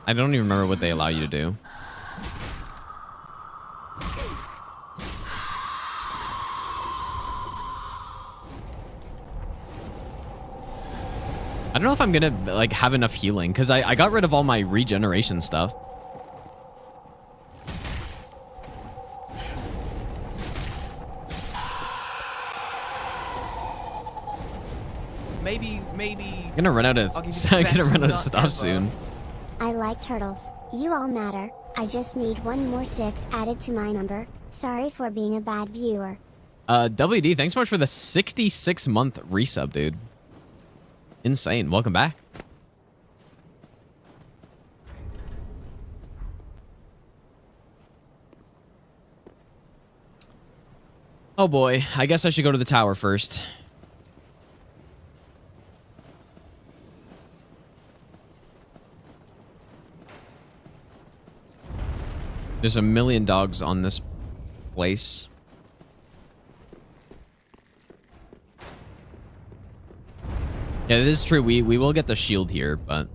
I don't even remember what they allow you to do. I don't know if I'm gonna, like, have enough healing. Because I got rid of all my regeneration stuff.
Maybe.
I'm gonna run out of stuff soon.
I like turtles. You all matter. I just need one more 6 added to my number. Sorry for being a bad viewer.
WD, thanks so much for the 66-month resub, dude. Insane. Welcome back. Oh boy, I guess I should go to the tower first. There's a million dogs on this place. Yeah, this is true. We will get the shield here, but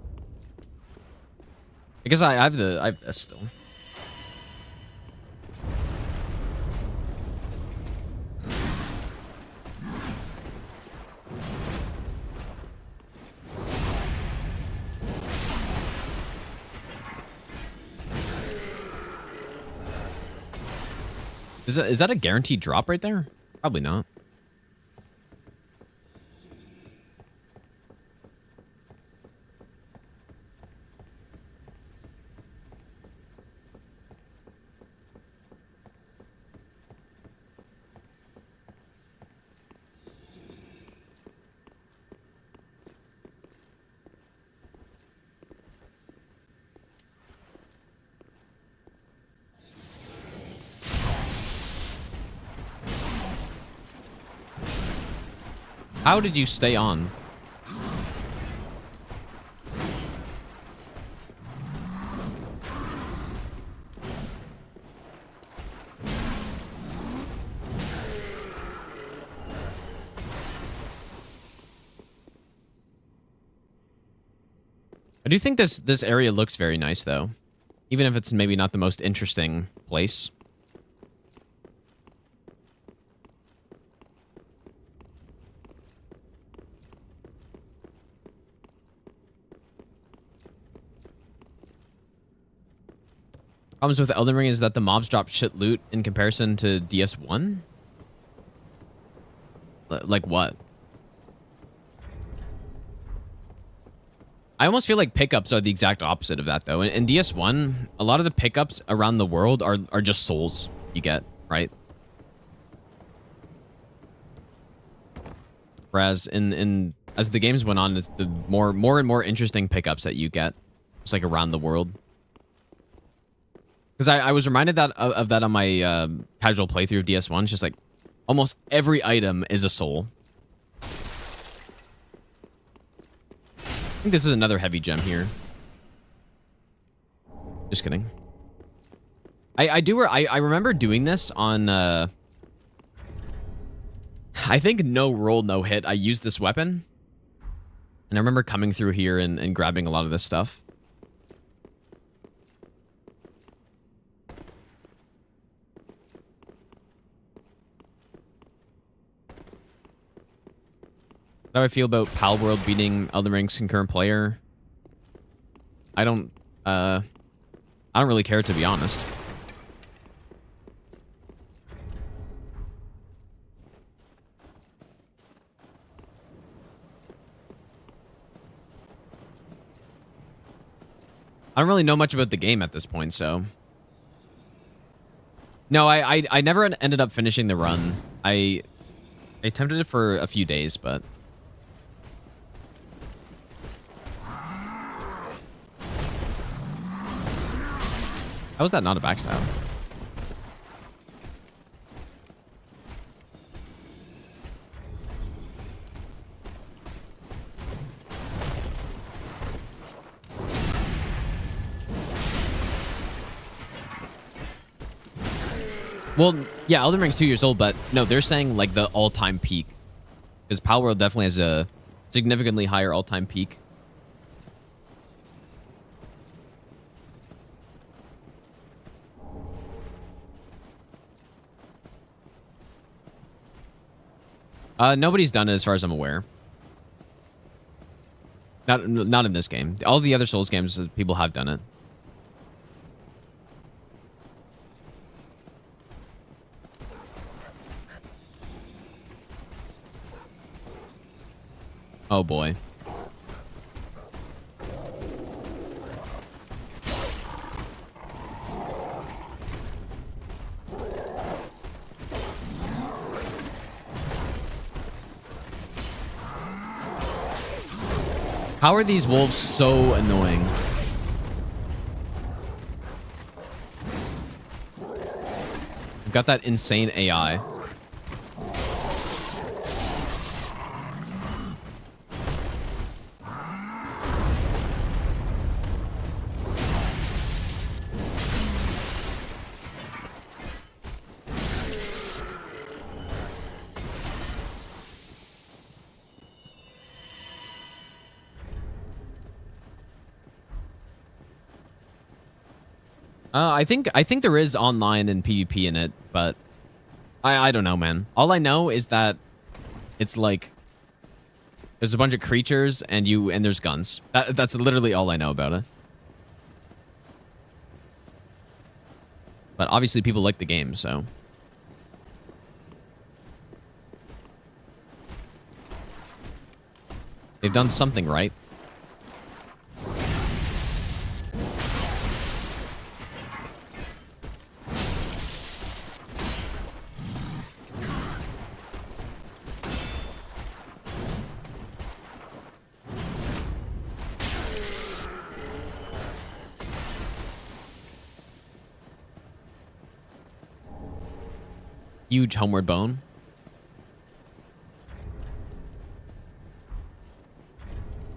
I guess I have this still. Is that a guaranteed drop right there? Probably not. How did you stay on? I do think this area looks very nice though, even if it's maybe not the most interesting place. Problems with Elden Ring is that the mobs drop shit loot in comparison to DS1? Like what? I almost feel like pickups are the exact opposite of that though. In DS1, a lot of the pickups around the world are just souls you get, right? Whereas as the games went on, it's the more and more interesting pickups that you get, just like around the world. Because I was reminded of that on my casual playthrough of DS1. It's just like almost every item is a soul. I think this is another heavy gem here. Just kidding. I remember doing this on I think no roll, no hit. I used this weapon. And I remember coming through here and grabbing a lot of this stuff. How do I feel about Pal World beating Elden Ring's concurrent player? I don't really care, to be honest. I don't really know much about the game at this point, so. No, I never ended up finishing the run. I attempted it for a few days, but. How was that not a backstab? Well, yeah, Elden Ring's 2 years old, but no, they're saying like the all-time peak. Because Pal World definitely has a significantly higher all-time peak. Nobody's done it as far as I'm aware. Not in this game. All the other Souls games, people have done it. Oh boy. How are these wolves so annoying? We've got that insane AI. I think there is online and PvP in it, but I don't know, man. All I know is that it's like there's a bunch of creatures and there's guns. That's literally all I know about it. But obviously people like the game, so. They've done something right. Huge homeward bone.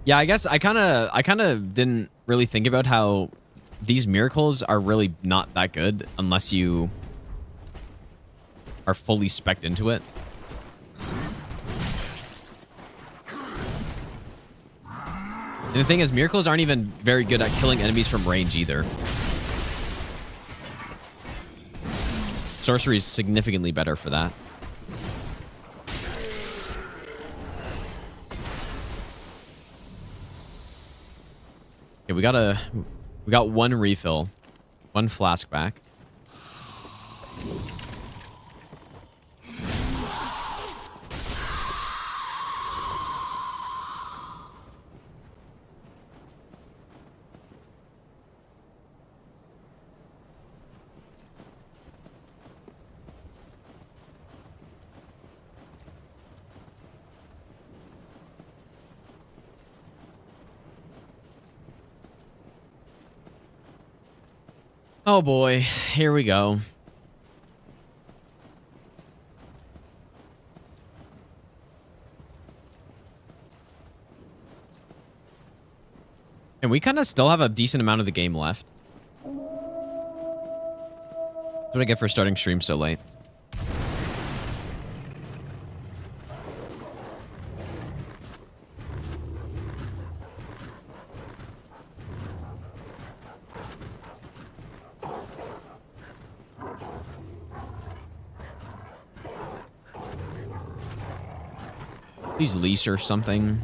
Yeah, I guess I kind of didn't really think about how these miracles are really not that good unless you are fully spec'd into it. And the thing is, miracles aren't even very good at killing enemies from range either. Sorcery is significantly better for that. Okay, we got one refill, one flask back. Oh boy, here we go. And we kind of still have a decent amount of the game left. That's what I get for starting stream so late. Please lease or something.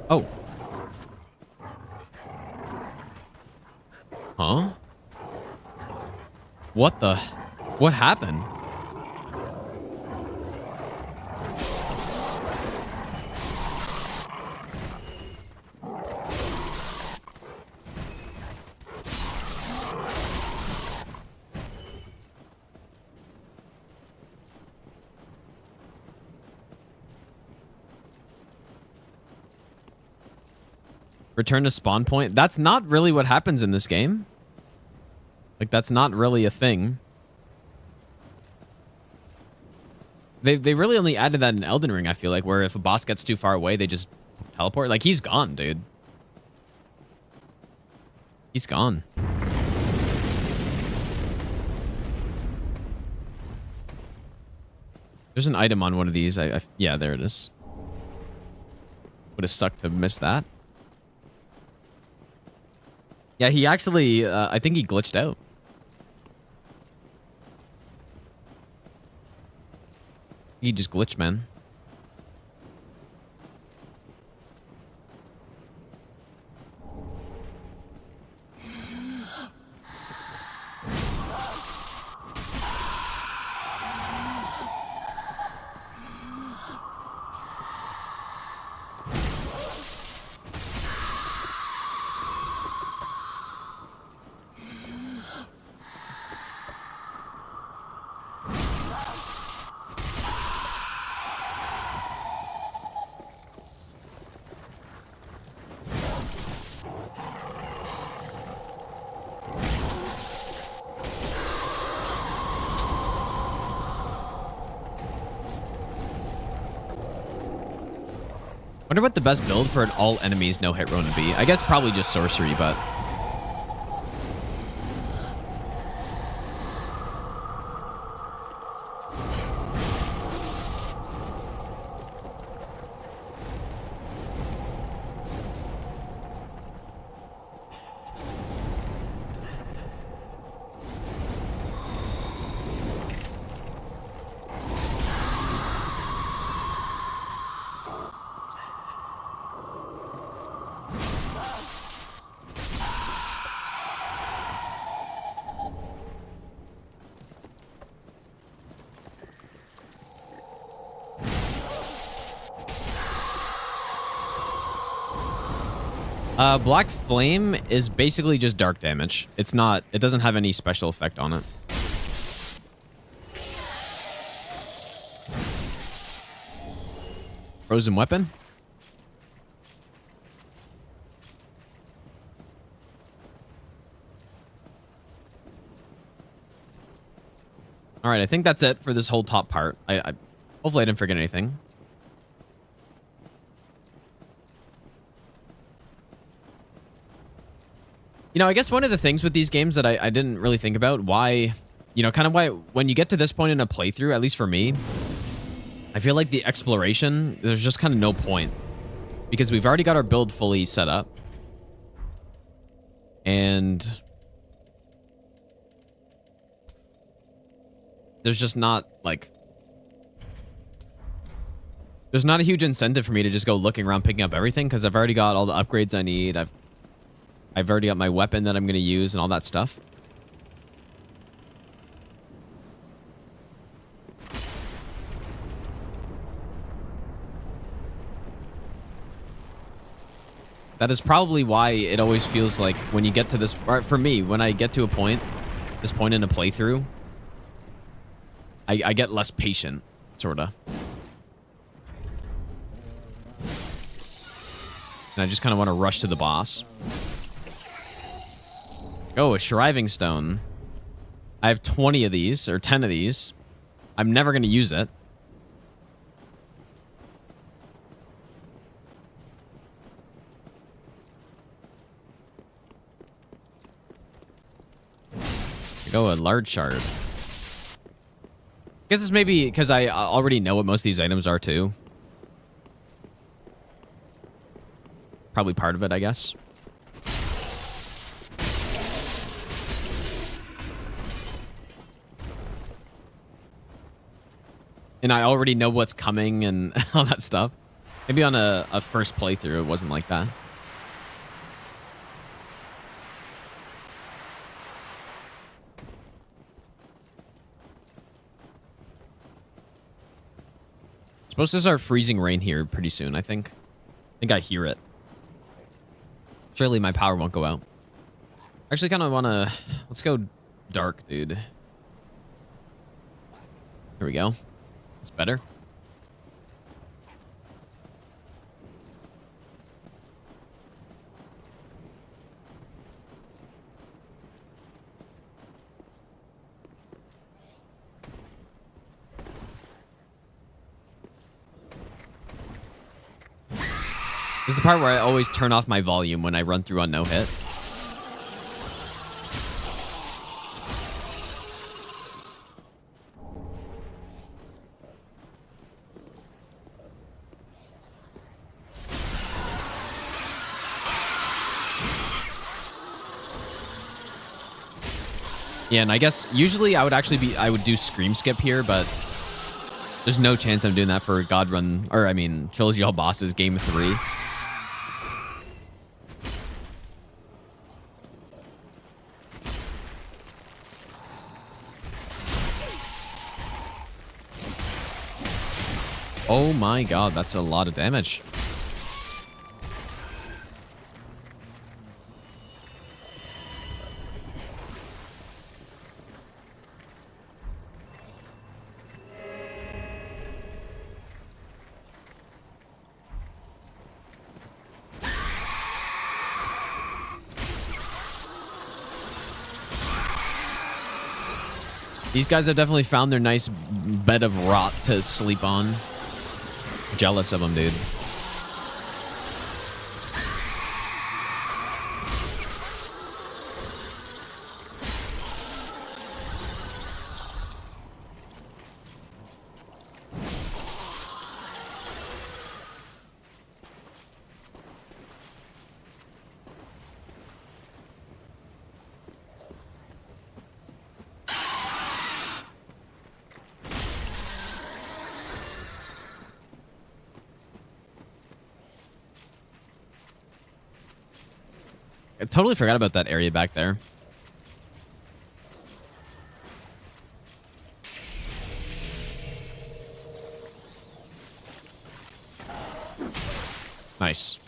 Oh. Huh? What happened? Return to spawn point. That's not really what happens in this game. Like, that's not really a thing. They really only added that in Elden Ring, I feel like, where if a boss gets too far away, they just teleport. Like, he's gone, dude. He's gone. There's an item on one of these. Yeah, there it is. Would have sucked to miss that. Yeah, he actually, I think he glitched out. He just glitched, man. Wonder what the best build for an all enemies no hit run would be. I guess probably just sorcery, but Black Flame is basically just dark damage. It's not, it doesn't have any special effect on it. Frozen Weapon? All right, I think that's it for this whole top part. Hopefully I didn't forget anything. You know, I guess one of the things with these games that I didn't really think about, why, you know, kind of why when you get to this point in a playthrough, at least for me, I feel like the exploration, there's just kind of no point. Because we've already got our build fully set up. And there's just not, like, there's not a huge incentive for me to just go looking around picking up everything, because I've already got all the upgrades I need. I've already got my weapon that I'm going to use and all that stuff. That is probably why it always feels like when you get to this, or for me, when I get to a point, this point in a playthrough, I get less patient, sort of. And I just kind of want to rush to the boss. Oh, a Shriving Stone. I have 20 of these, or 10 of these. I'm never going to use it. Go a large shard. I guess it's maybe because I already know what most of these items are too. Probably part of it, I guess. And I already know what's coming and all that stuff. Maybe on a first playthrough, it wasn't like that. Supposed to start freezing rain here pretty soon, I think. I think I hear it. Surely my power won't go out. Actually, kind of want to... Let's go dark, dude. Here we go. It's better. This is the part where I always turn off my volume when I run through on no hit. Yeah, and I guess usually I would do Scream Skip here, but there's no chance I'm doing that for God Run, or I mean, Trilogy All Bosses Game 3. Oh my god, that's a lot of damage. These guys have definitely found their nice bed of rot to sleep on. Jealous of them, dude. I totally forgot about that area back there. Nice.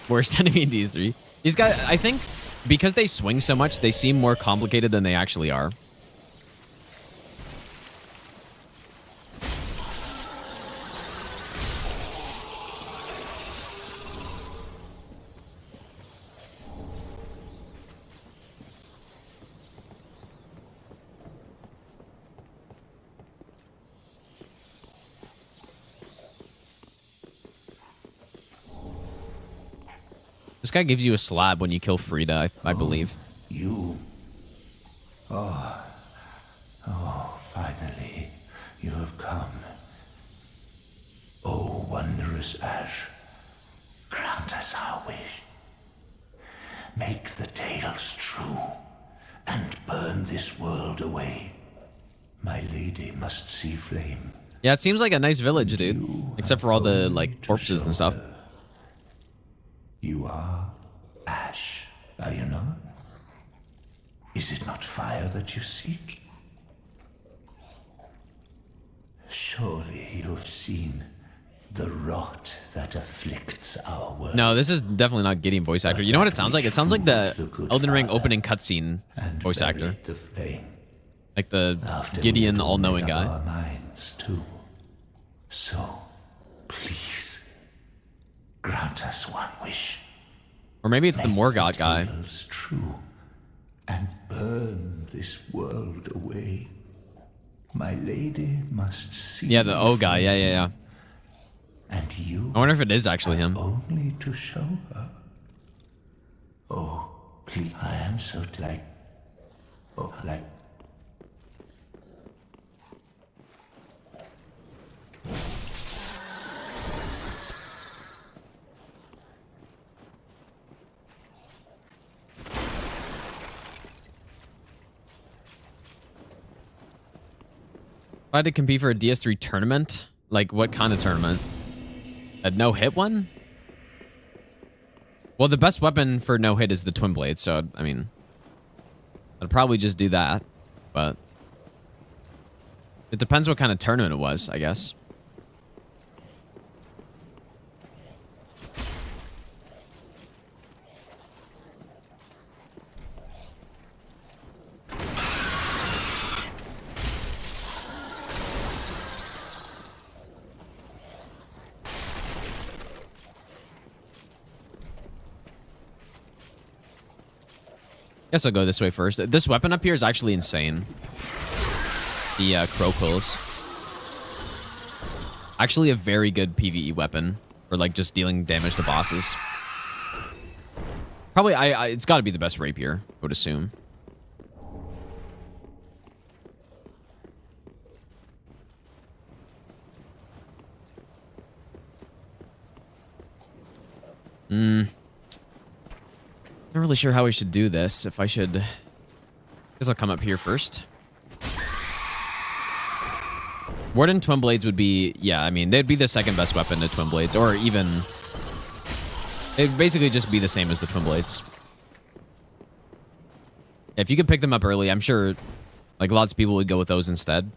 Worst enemy in DS3. These guys, I think, because they swing so much, they seem more complicated than they actually are. This guy gives you a slab when you kill Frida, I believe.
You. Oh, finally, you have come. Oh, wondrous Ash, grant us our wish. Make the tales true, and burn this world away. My lady must see flame.
Yeah, it seems like a nice village, dude. Except for all the, like, corpses and stuff.
You are Ash, are you not? Is it not fire that you seek? Surely you have seen the rot that afflicts our world.
No, this is definitely not Gideon voice actor. You know what it sounds like? It sounds like the Elden Ring opening cutscene voice actor. Like the Gideon all-knowing guy.
Our minds too. So, please, grant us one wish.
Or maybe it's the Morgoth guy.
True, and burn this world away. My lady must see.
Yeah, the O guy. Yeah.
And you.
I wonder if it is actually him.
Only to show her. Oh, please. I am so like. Oh, like.
If I had to compete for a DS3 tournament, like what kind of tournament? A no-hit one? Well, the best weapon for no-hit is the twin blade, so I mean, I'd probably just do that, but it depends what kind of tournament it was, I guess. Guess I'll go this way first. This weapon up here is actually insane. The crow quills. Actually a very good PvE weapon for like just dealing damage to bosses. Probably, it's got to be the best rapier, I would assume. Not really sure how we should do this. If I should... I guess I'll come up here first. Warden Twin Blades would be... Yeah, I mean, they'd be the second best weapon to Twin Blades. Or even... They'd basically just be the same as the Twin Blades. If you could pick them up early, I'm sure like lots of people would go with those instead.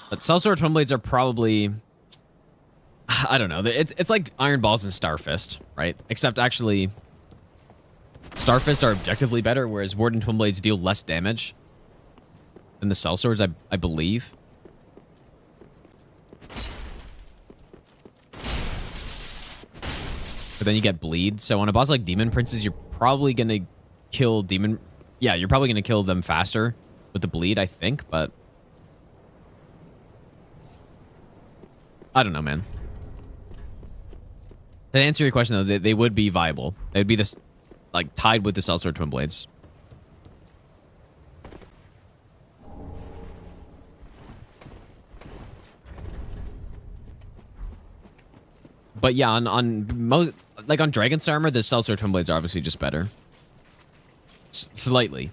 But Sellsword Twin Blades are probably... I don't know. It's like Iron Balls and Starfist, right? Except actually... Starfist are objectively better, whereas Warden Twin Blades deal less damage than the Sellswords, I believe. But then you get Bleed. So on a boss like Demon Princes, you're probably going to kill Demon... Yeah, you're probably going to kill them faster with the Bleed, I think, but... I don't know, man. To answer your question, though, they would be viable. They would be this, like, tied with the Sellsword Twin Blades. But yeah, on most, like on Dragon's Armor, the Sellsword Twin Blades are obviously just better. Slightly.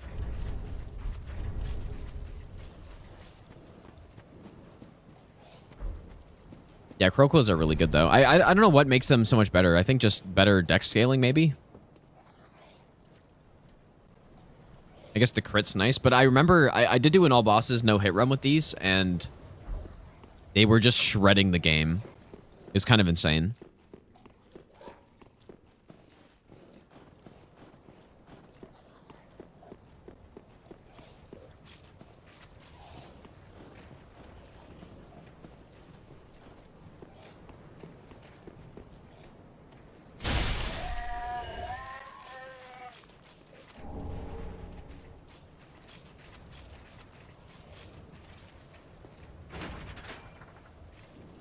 Yeah, Crocos are really good, though. I don't know what makes them so much better. I think just better dex scaling, maybe? I guess the crit's nice, but I remember I did do an all bosses no hit run with these, and they were just shredding the game. It was kind of insane.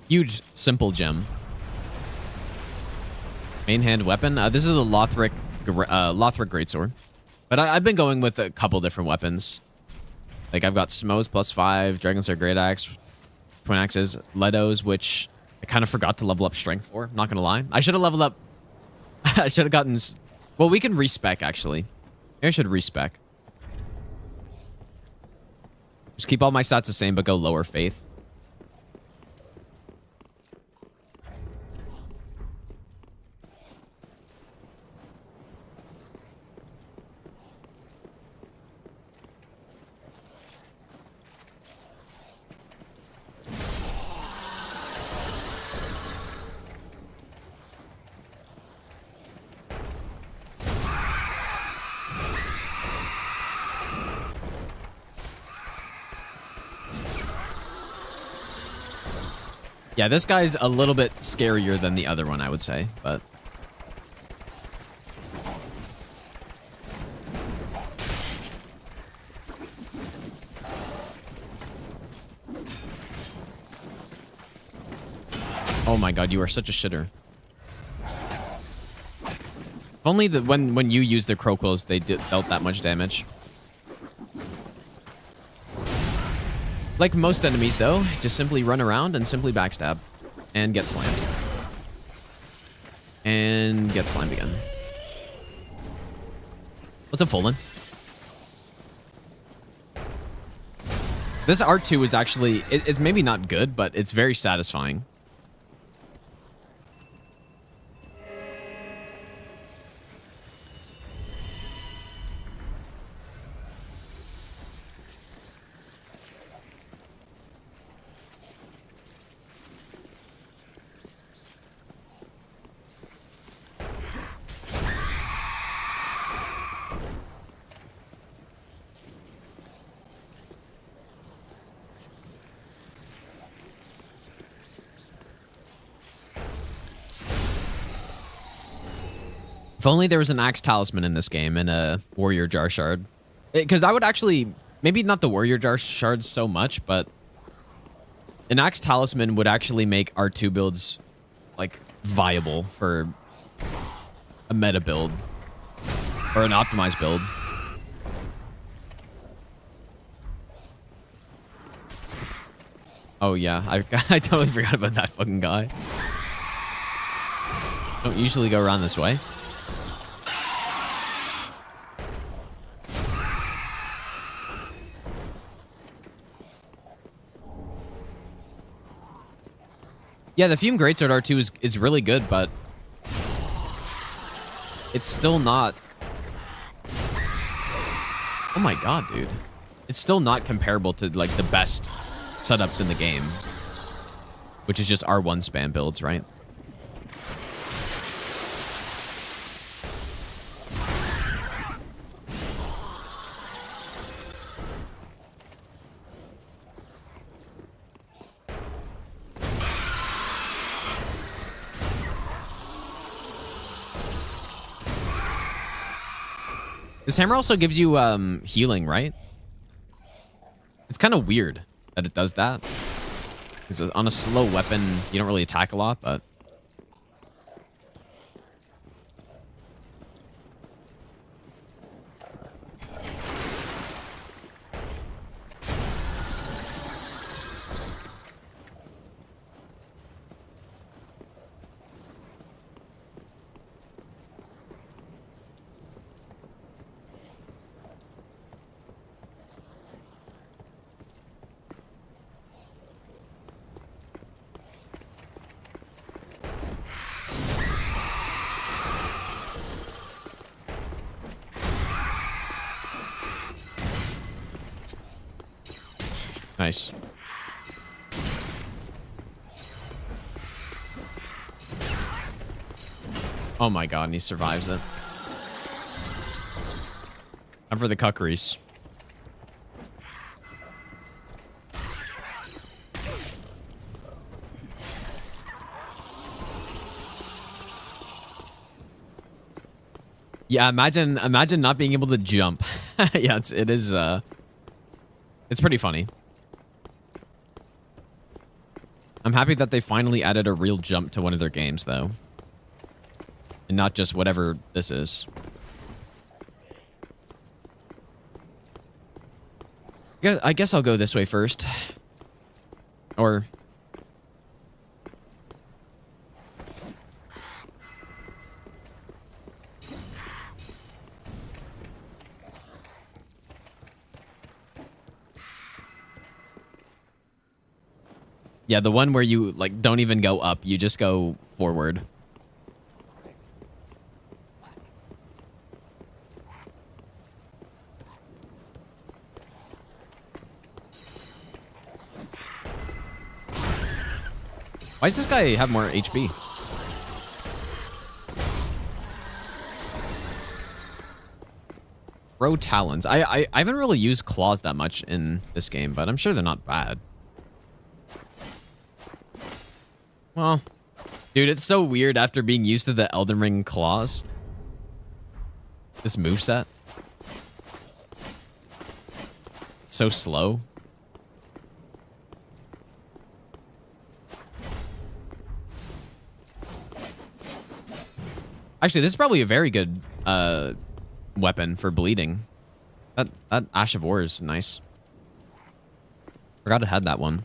Huge, simple gem. Main hand weapon. This is the Lothric Greatsword. But I've been going with a couple different weapons. Like, I've got Smo's +5, Dragonstar Great Axe, Twin Axes, Letos, which I kind of forgot to level up strength for. Not going to lie. I should have leveled up. I should have gotten... Well, we can respec, actually. Maybe I should respec. Just keep all my stats the same, but go lower faith. Yeah, this guy's a little bit scarier than the other one, I would say, but... Oh my god, you are such a shitter. If only when you use the Crocos, they dealt that much damage. Like most enemies, though, just simply run around and simply backstab. And get slammed. And get slammed again. What's up, Folan? This R2 is actually... It's maybe not good, but it's very satisfying. If only there was an Axe Talisman in this game and a Warrior Jar Shard. Because I would actually... Maybe not the Warrior Jar Shards so much, but... An Axe Talisman would actually make R2 builds, like, viable for a meta build. Or an optimized build. Oh, yeah. I totally forgot about that fucking guy. Don't usually go around this way. Yeah, the Fume Greatsword R2 is really good, but it's still not... Oh my god, dude. It's still not comparable to, like, the best setups in the game. Which is just R1 spam builds, right? This hammer also gives you healing, right? It's kind of weird that it does that. Because on a slow weapon, you don't really attack a lot, but... Nice. Oh my god, and he survives it. I'm for the cuckeries. Yeah, imagine not being able to jump. Yeah, it's pretty funny. I'm happy that they finally added a real jump to one of their games, though. And not just whatever this is. Yeah, I guess I'll go this way first. Or... yeah, the one where you, like, don't even go up. You just go forward. Why does this guy have more HP? Throw talons. I haven't really used claws that much in this game, but I'm sure they're not bad. Well, dude, it's so weird after being used to the Elden Ring claws. This moveset. So slow. Actually, this is probably a very good weapon for bleeding. That Ash of War is nice. Forgot it had that one.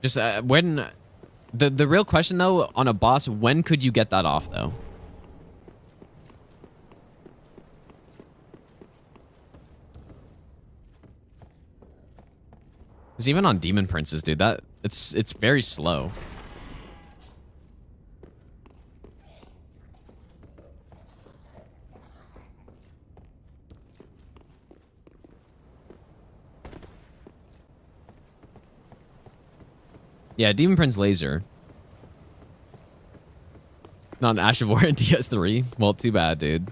Just when the real question though on a boss, when could you get that off though? Because even on Demon Princes, dude, that it's very slow. Yeah, Demon Prince laser. Not an Ash of War in DS3. Well, too bad, dude.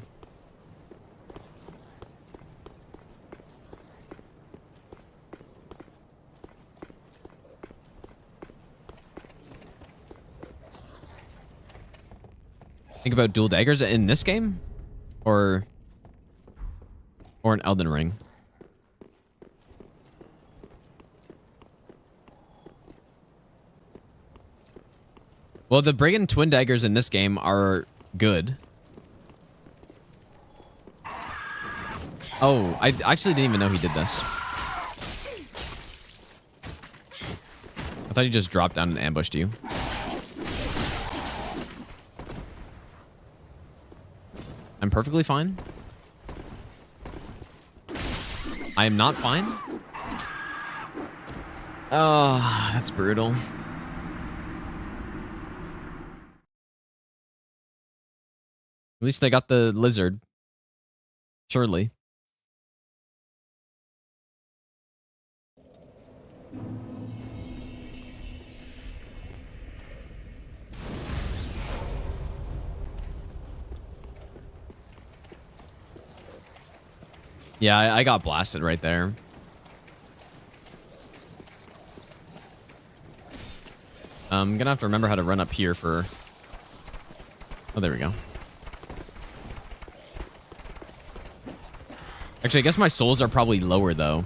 Think about dual daggers in this game? Or an Elden Ring? Well, the Brigand twin daggers in this game are good. Oh, I actually didn't even know he did this. I thought he just dropped down and ambushed you. I'm perfectly fine. I am not fine. Oh, that's brutal. At least I got the lizard. Surely. Yeah, I got blasted right there. I'm gonna have to remember how to run up here for... Oh, there we go. Actually, I guess my souls are probably lower, though.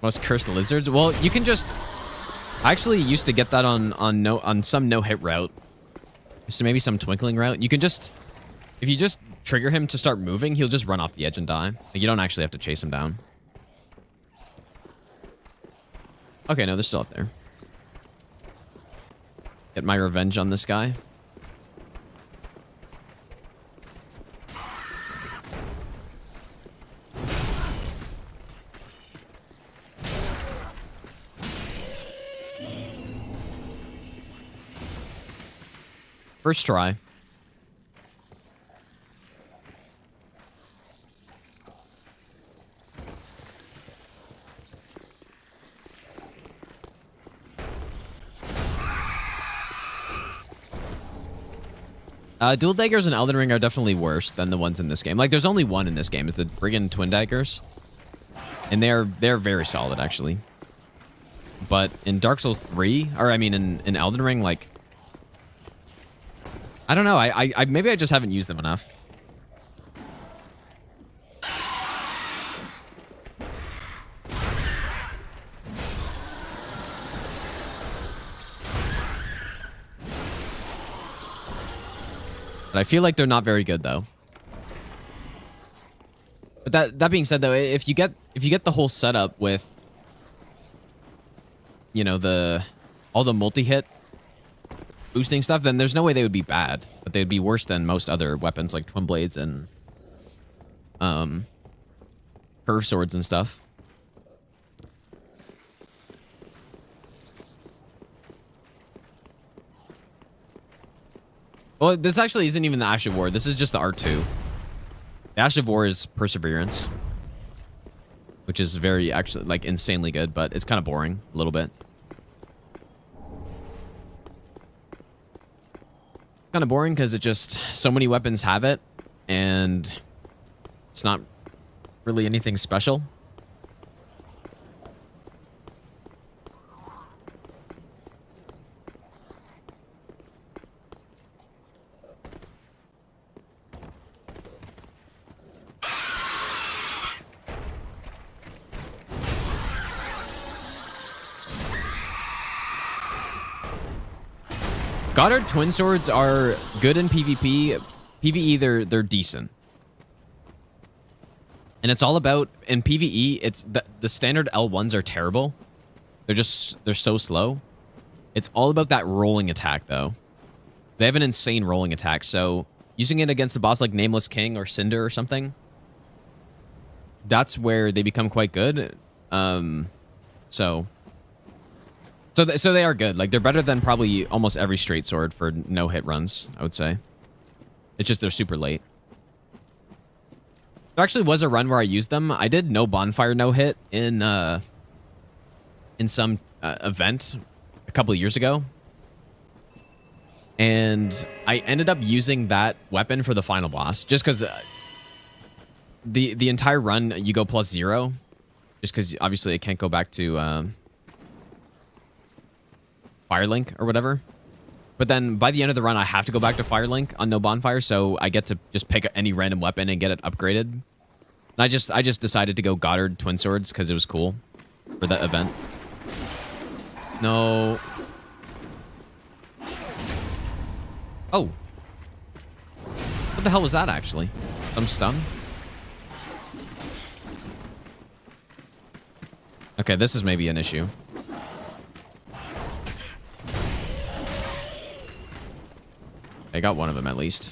Most cursed lizards? Well, you can just... I actually used to get that on some no-hit route. So maybe some twinkling route. You can just... If you just trigger him to start moving, he'll just run off the edge and die. Like, you don't actually have to chase him down. Okay, no, they're still up there. Get my revenge on this guy. First try. Dual daggers in Elden Ring are definitely worse than the ones in this game. Like, there's only one in this game. It's the Brigand Twin Daggers. And they're very solid, actually. But in Dark Souls 3, or I mean in Elden Ring, like... I don't know. I maybe I just haven't used them enough. But I feel like they're not very good, though. But that being said, though, if you get the whole setup with, you know, all the multi-hit boosting stuff, then there's no way they would be bad. But they'd be worse than most other weapons like Twin Blades and curved swords and stuff. Well, this actually isn't even the Ash of War. This is just the R2. The Ash of War is Perseverance, which is very, actually, like, insanely good, but it's kind of boring a little bit. Kind of boring because it just, so many weapons have it, and it's not really anything special. Goddard Twin Swords are good in PvP. PvE, they're decent. And it's all about, in PvE, it's the standard L1s are terrible. They're so slow. It's all about that rolling attack, though. They have an insane rolling attack, so using it against a boss like Nameless King or Cinder or something, that's where they become quite good. So they are good. Like, they're better than probably almost every straight sword for no-hit runs, I would say. It's just they're super late. There actually was a run where I used them. I did no bonfire no-hit in some event a couple of years ago. And I ended up using that weapon for the final boss. Just because the entire run, you go +0. Just because, obviously, it can't go back to... Firelink or whatever. But then by the end of the run, I have to go back to Firelink on no bonfire, so I get to just pick any random weapon and get it upgraded. And I just decided to go Goddard Twin Swords because it was cool for that event. No. Oh. What the hell was that, actually? Some stun? Okay, this is maybe an issue. I got one of them at least.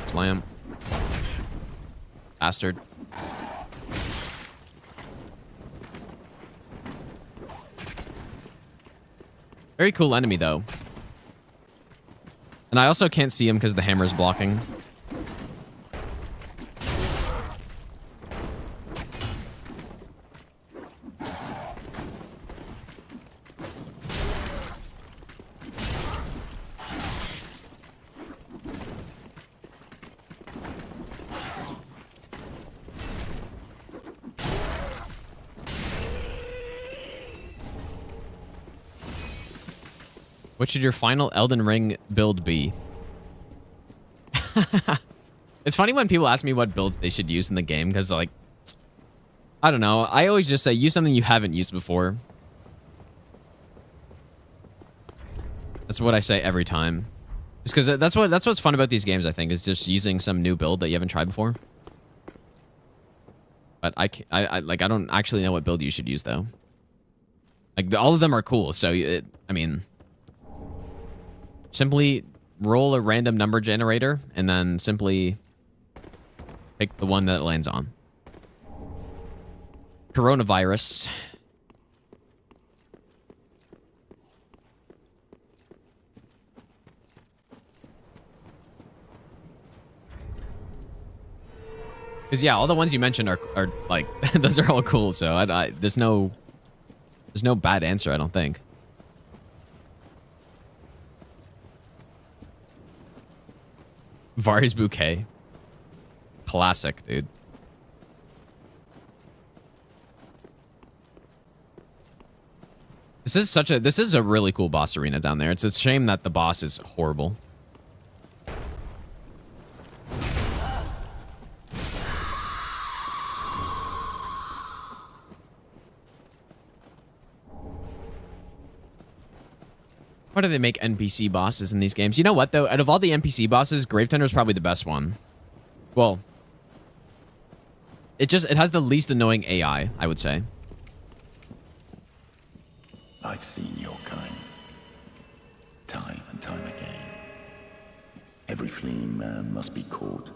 Slam. Bastard. Very cool enemy, though. And I also can't see him because the hammer is blocking. What should your final Elden Ring build be? It's funny when people ask me what builds they should use in the game, because, like, I don't know. I always just say, use something you haven't used before. That's what I say every time. Just because that's what's fun about these games, I think, is just using some new build that you haven't tried before. But I don't actually know what build you should use, though. Like, all of them are cool, so, I mean... Simply roll a random number generator and then simply pick the one that it lands on. Coronavirus. Because yeah, all the ones you mentioned are like those are all cool. So there's no bad answer, I don't think. Vari's Bouquet. Classic, dude. This is a really cool boss arena down there. It's a shame that the boss is horrible. Why do they make NPC bosses in these games? You know what, though? Out of all the NPC bosses, Gravetender is probably the best one. Well, it has the least annoying AI, I would say.
I've seen your kind, time and time again. Every fleeing man must be caught.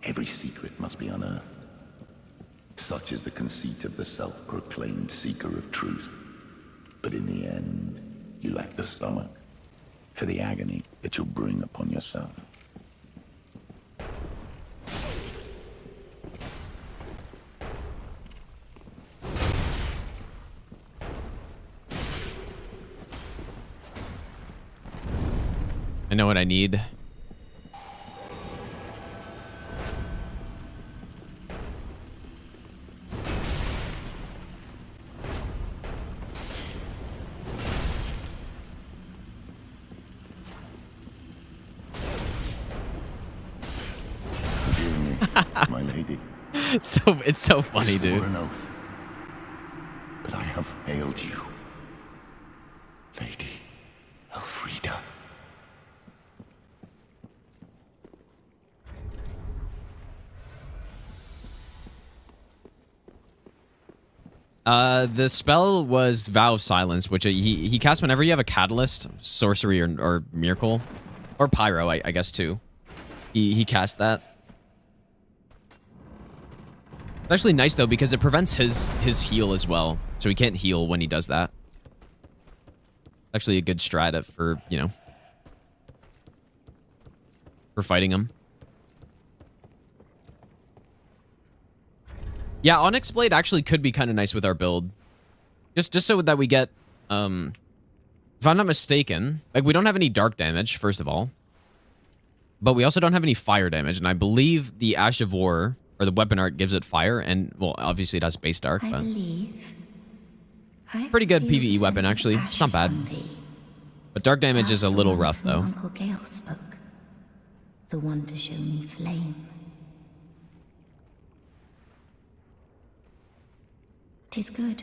Every secret must be unearthed. Such is the conceit of the self-proclaimed seeker of truth. But in the end, you lack the stomach for the agony that you'll bring upon yourself.
I know what I need.
My lady.
It's so funny, dude.
An oath, but I have failed you, Lady Elfrida.
The spell was Vow of Silence, which he casts whenever you have a catalyst, sorcery, or miracle, or pyro, I guess too. He casts that. It's actually nice though because it prevents his heal as well, so he can't heal when he does that. Actually, a good strat for for fighting him. Yeah, Onyx Blade actually could be kind of nice with our build. Just so that we get, if I'm not mistaken, like we don't have any dark damage, first of all. But we also don't have any fire damage, and I believe the Ash of War, or the weapon art, gives it fire, and, well, obviously it has base dark, but... Pretty good PvE weapon, actually. It's not bad. But dark damage is a little rough, though.
Uncle Gale spoke. The one to show me flame. 'Tis good.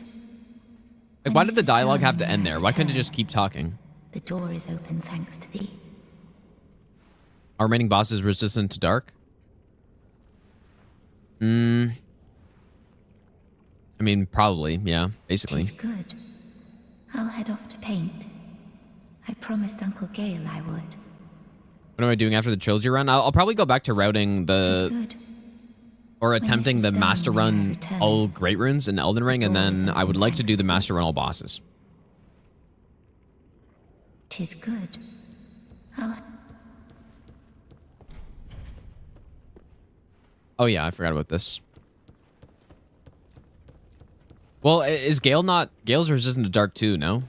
Like, why did the dialogue have to end there? Why couldn't it just keep talking?
The door is open thanks to thee.
Our remaining boss is resistant to dark? I mean, probably, yeah, basically.
'Tis good. I'll head off to paint. I promised Uncle Gale I would.
What am I doing after the trilogy run? I'll probably go back to routing the...
'Tis good.
Or attempting the Master Run all Great Runes in Elden Ring, and then I would like to do the Master Run all bosses.
'Tis good.
Oh yeah, I forgot about this. Well, is Gale not... Gale's resistant to dark too, no?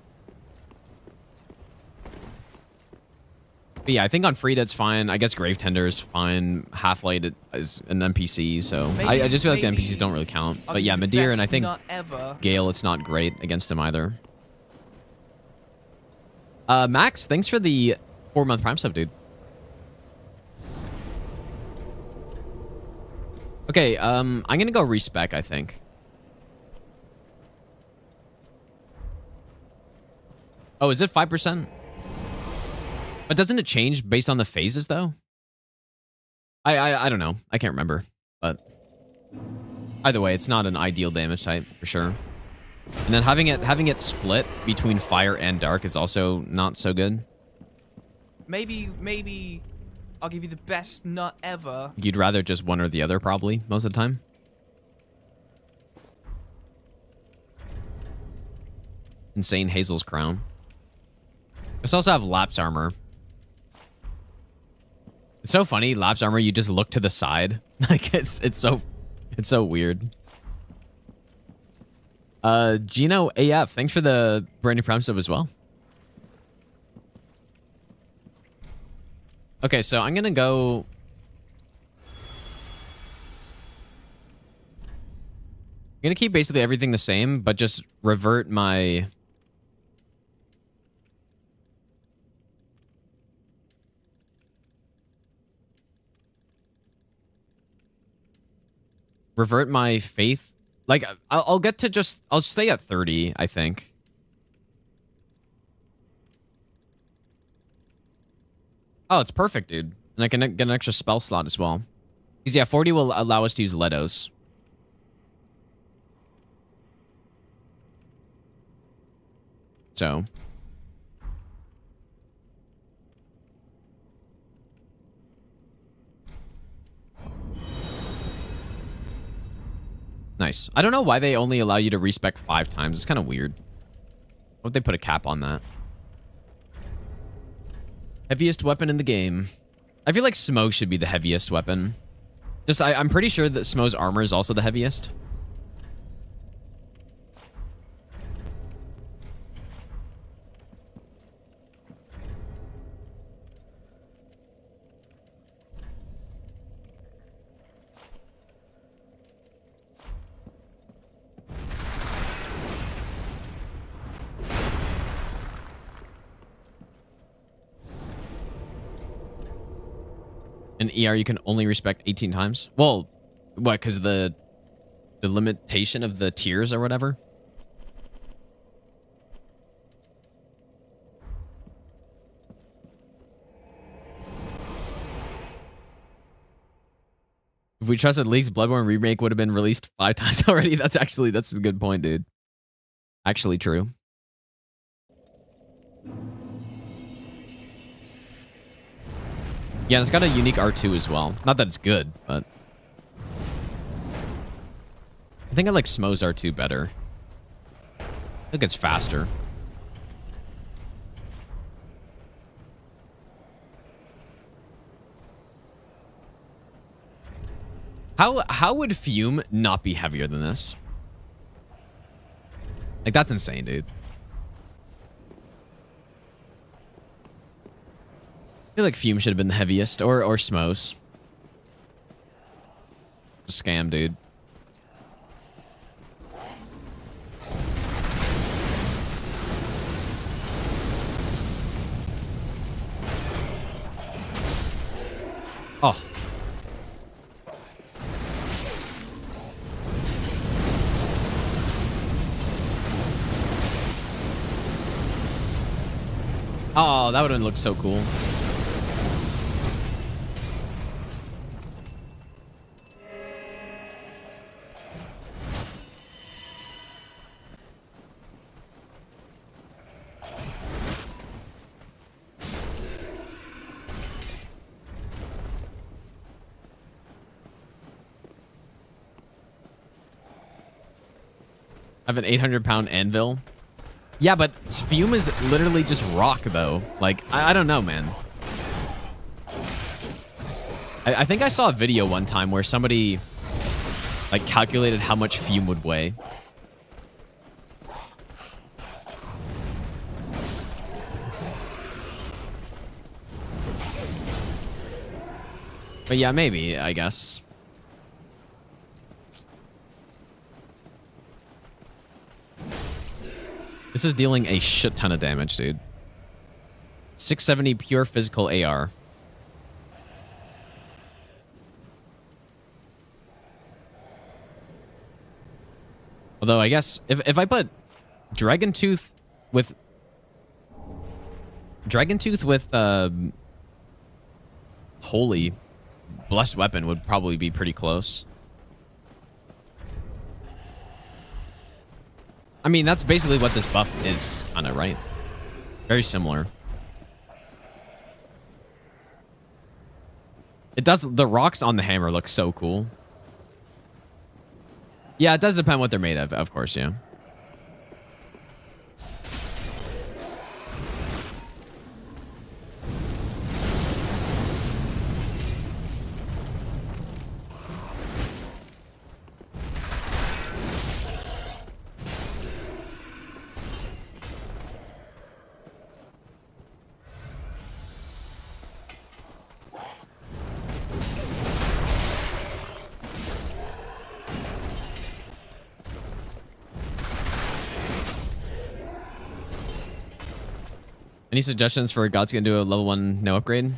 But yeah, I think on Frida it's fine. I guess Gravetender is fine. Half-Light is an NPC, so... I just feel like the NPCs don't really count. But yeah, Midir and I think Gale, it's not great against him either. Max, thanks for the 4-month Prime sub, dude. Okay, I'm gonna go respec, I think. Oh, is it 5%? But doesn't it change based on the phases, though? I don't know. I can't remember. But either way, it's not an ideal damage type, for sure. And then having it split between fire and dark is also not so good.
Maybe I'll give you the best nut ever.
You'd rather just one or the other, probably, most of the time. Insane Hazel's Crown. Let's also have Lapse Armor. It's so funny, Lapse Armor, you just look to the side Like it's so weird. Gino AF, thanks for the brand new Prime sub as well. Okay, so I'm gonna go. I'm gonna keep basically everything the same, but just revert my. Revert my faith. Like, I'll get to just. I'll stay at 30, I think. Oh, it's perfect, dude. And I can get an extra spell slot as well. Because, yeah, 40 will allow us to use Letos. So. Nice. I don't know why they only allow you to respec 5 times. It's kind of weird. What if they put a cap on that? Heaviest weapon in the game. I feel like Smo should be the heaviest weapon. Just, I'm pretty sure that Smo's armor is also the heaviest. In ER, you can only respect 18 times? Well, what, because the limitation of the tiers or whatever? If we trusted leaks, Bloodborne Remake would have been released 5 times already. That's a good point, dude. Actually true. Yeah, it's got a unique R2 as well. Not that it's good, but... I think I like Smo's R2 better. I think it's faster. How would Fume not be heavier than this? Like, that's insane, dude. I feel like Fume should have been the heaviest, or Smos. It's a scam, dude. Oh. Oh, that would have looked so cool. I have an 800-pound anvil. Yeah, but Fume is literally just rock, though. Like, I don't know, man. I think I saw a video one time where somebody, like, calculated how much Fume would weigh. But yeah, maybe, I guess. This is dealing a shit ton of damage, dude. 670 pure physical AR. Although, I guess, if I put Dragon Tooth with... Holy Blessed Weapon would probably be pretty close. I mean, that's basically what this buff is, kind of, right? Very similar. It does... The rocks on the hammer look so cool. Yeah, it does depend what they're made of course, yeah. Any suggestions for God's gonna do a level 1 no upgrade?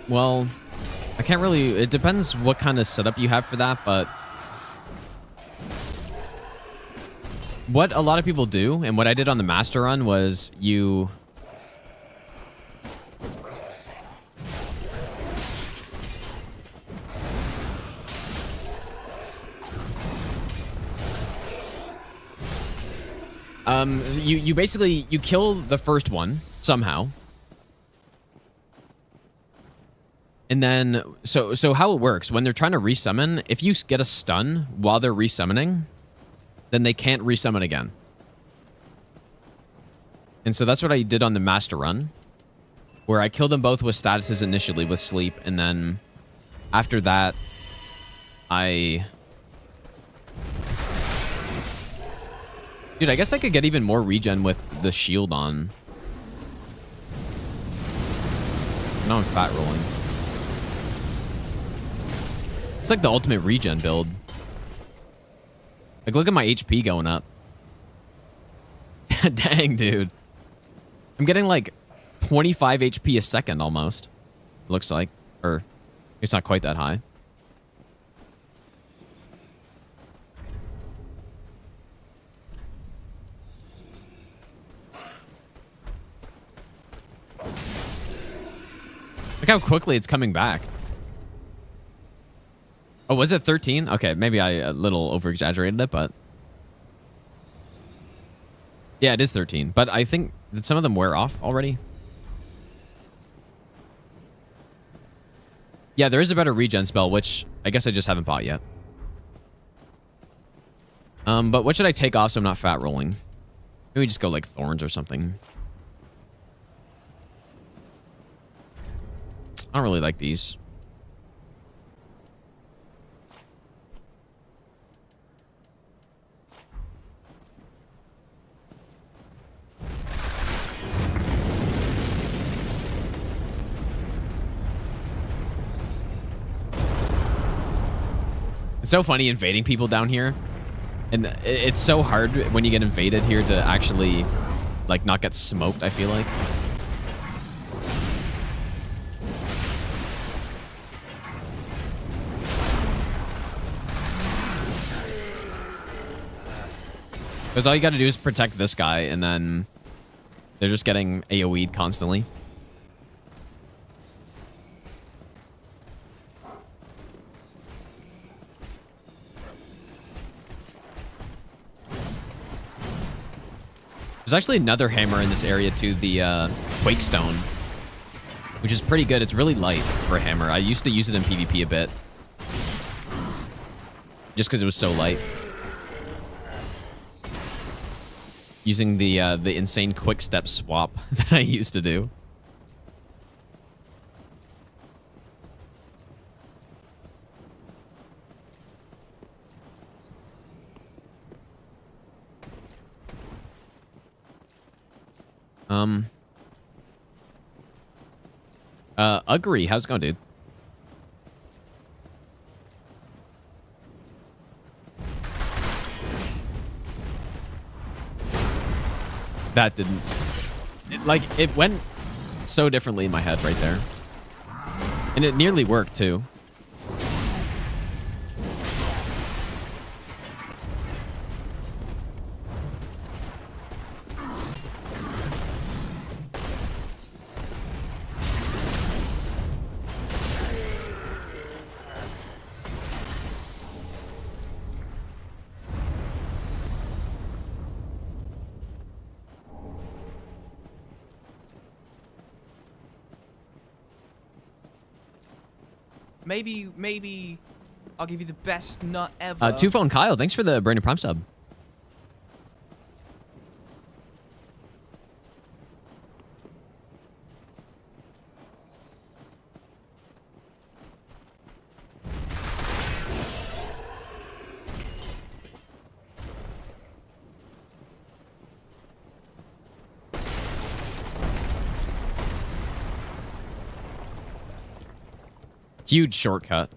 Well, I can't really... It depends what kind of setup you have for that, but... What a lot of people do, and what I did on the Master Run, was you... You basically, you kill the first one somehow. And then, so how it works, when they're trying to resummon, if you get a stun while they're resummoning, then they can't resummon again. And so that's what I did on the Master Run, where I killed them both with statuses initially with sleep, and then after that, Dude, I guess I could get even more regen with the shield on. Now I'm fat rolling. It's like the ultimate regen build. Like, look at my HP going up. Dang, dude. I'm getting like 25 HP a second almost. Looks like. Or it's not quite that high. Look how quickly it's coming back. Oh, was it 13? Okay, maybe I a little over-exaggerated it, but... Yeah, it is 13. But I think... Did some of them wear off already? Yeah, there is a better regen spell, which I guess I just haven't bought yet. But what should I take off so I'm not fat rolling? Maybe just go like Thorns or something. I don't really like these. It's so funny invading people down here. And it's so hard when you get invaded here to actually, like, not get smoked, I feel like. Because all you got to do is protect this guy, and then they're just getting AoE'd constantly. There's actually another hammer in this area too, the Quake Stone, which is pretty good. It's really light for a hammer. I used to use it in PvP a bit, just because it was so light. Using the insane quick step swap that I used to do. Agree. How's it going, dude? That didn't... it went so differently in my head right there. And it nearly worked, too.
Maybe I'll give you the best nut ever.
Two Phone Kyle, thanks for the brand new Prime sub. Huge shortcut.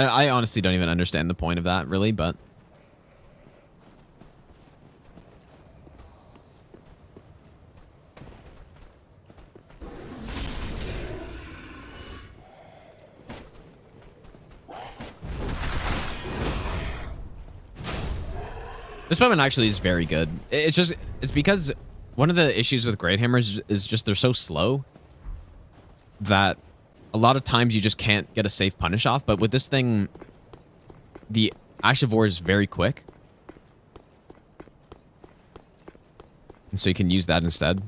I honestly don't even understand the point of that, really, but... This weapon actually is very good. It's because one of the issues with Great Hammers is just they're so slow that a lot of times you just can't get a safe punish off. But with this thing, the Ash of War is very quick. And so you can use that instead.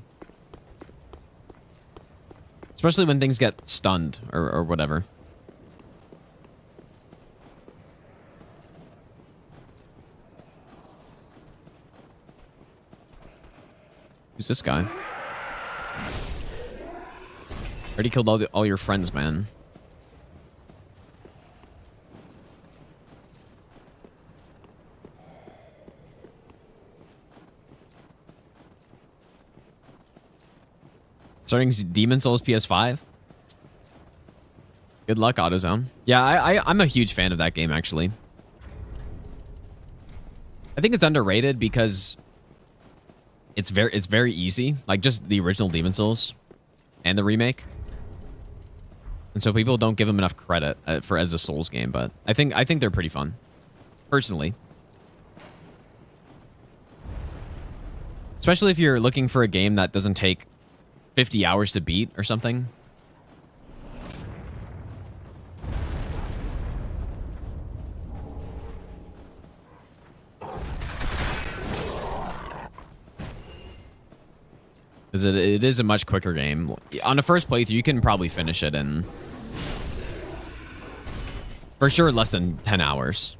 Especially when things get stunned or whatever. Who's this guy? Already killed all your friends, man. Starting Demon Souls PS5. Good luck, AutoZone. Yeah, I'm a huge fan of that game, actually. I think it's underrated because it's very easy, like just the original Demon Souls and the remake, and so people don't give them enough credit for as a Souls game. But I think they're pretty fun, personally. Especially if you're looking for a game that doesn't take 50 hours to beat or something. Because it is a much quicker game. On the first playthrough, you can probably finish it in, for sure, less than 10 hours.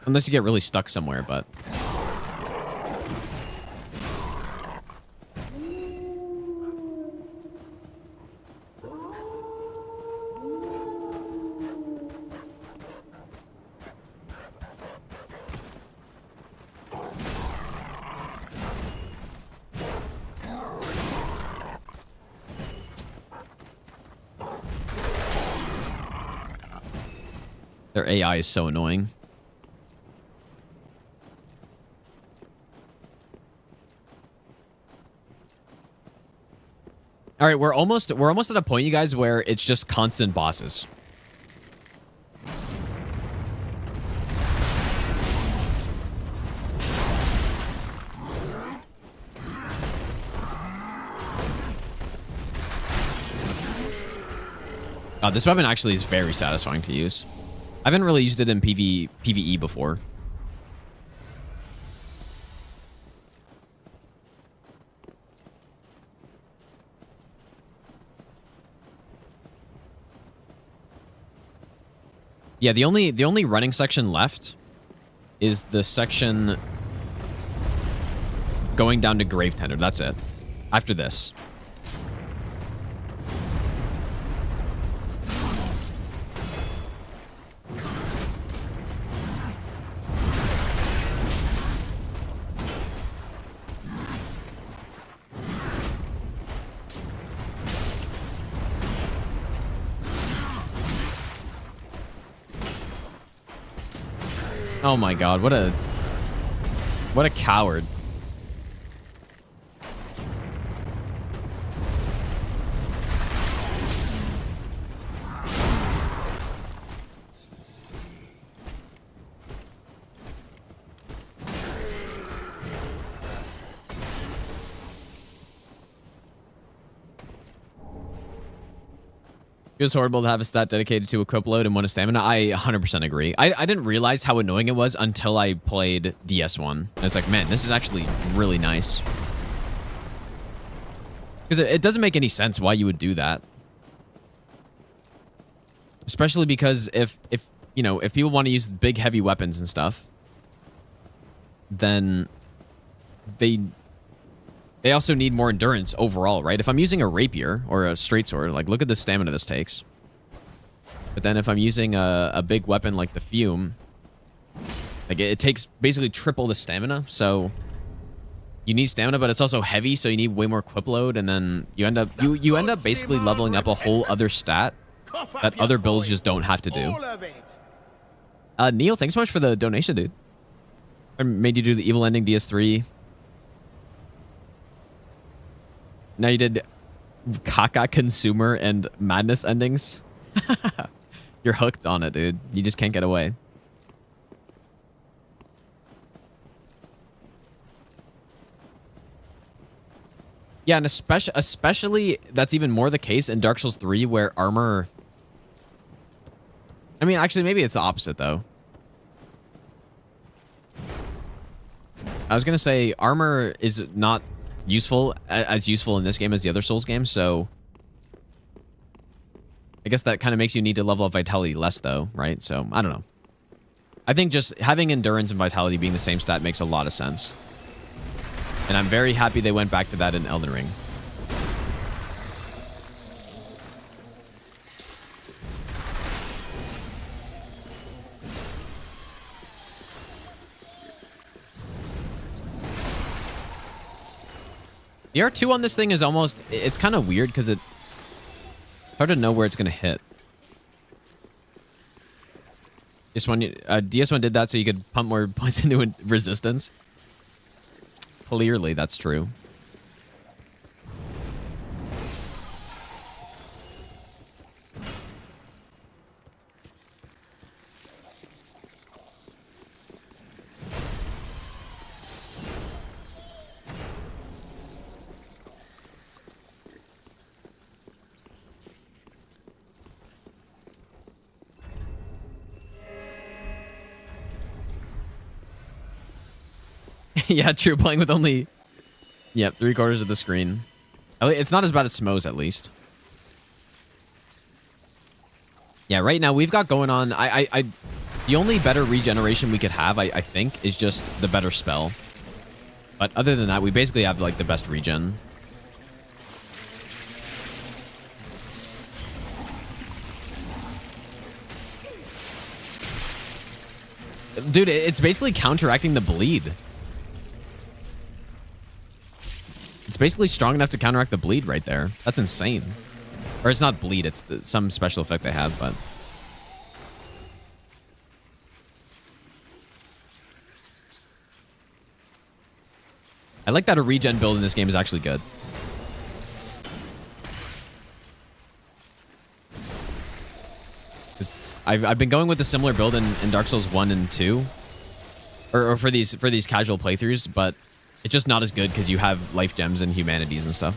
Unless you get really stuck somewhere, but... Their AI is so annoying. All right, we're almost at a point, you guys, where it's just constant bosses. This weapon actually is very satisfying to use. I haven't really used it in PvE before. Yeah, the only running section left is the section going down to Grave Tender. That's it. After this. Oh my god, what a coward. It was horrible to have a stat dedicated to equip load and one of stamina. I 100% agree. I didn't realize how annoying it was until I played DS1. And it's like, man, this is actually really nice. Because it doesn't make any sense why you would do that. Especially because if people want to use big heavy weapons and stuff, then they also need more endurance overall, right? If I'm using a rapier or a straight sword, like, look at the stamina this takes. But then if I'm using a big weapon like the Fume, like, it takes basically triple the stamina, so You need stamina, but it's also heavy, so you need way more equip load, and then you end up you end up basically leveling up a whole other stat that other builds just don't have to do. Neil, thanks so much for the donation, dude. I made you do the evil ending DS3. Now you did Kaka Consumer and Madness endings. You're hooked on it, dude. You just can't get away. Yeah, and especially that's even more the case in Dark Souls 3 where armor... I mean, actually, maybe it's the opposite, though. I was going to say armor is not as useful in this game as the other Souls games, so... I guess that kind of makes you need to level up Vitality less, though, right? So, I don't know. I think just having Endurance and Vitality being the same stat makes a lot of sense. And I'm very happy they went back to that in Elden Ring. The R2 on this thing is almost... It's kind of weird because it's hard to know where it's going to hit. DS1 did that so you could pump more points into resistance. Clearly, that's true. Yeah, true. Playing with only... Yep, 3/4 of the screen. It's not as bad as Smo's, at least. Yeah, right now we've got going on... The only better regeneration we could have, I think, is just the better spell. But other than that, we basically have, like, the best regen. Dude, it's basically counteracting the bleed. It's basically strong enough to counteract the bleed right there. That's insane. Or it's not bleed, it's some special effect they have, but... I like that a regen build in this game is actually good. I've been going with a similar build in Dark Souls 1 and 2. Or for these casual playthroughs, but... It's just not as good because you have life gems and humanities and stuff.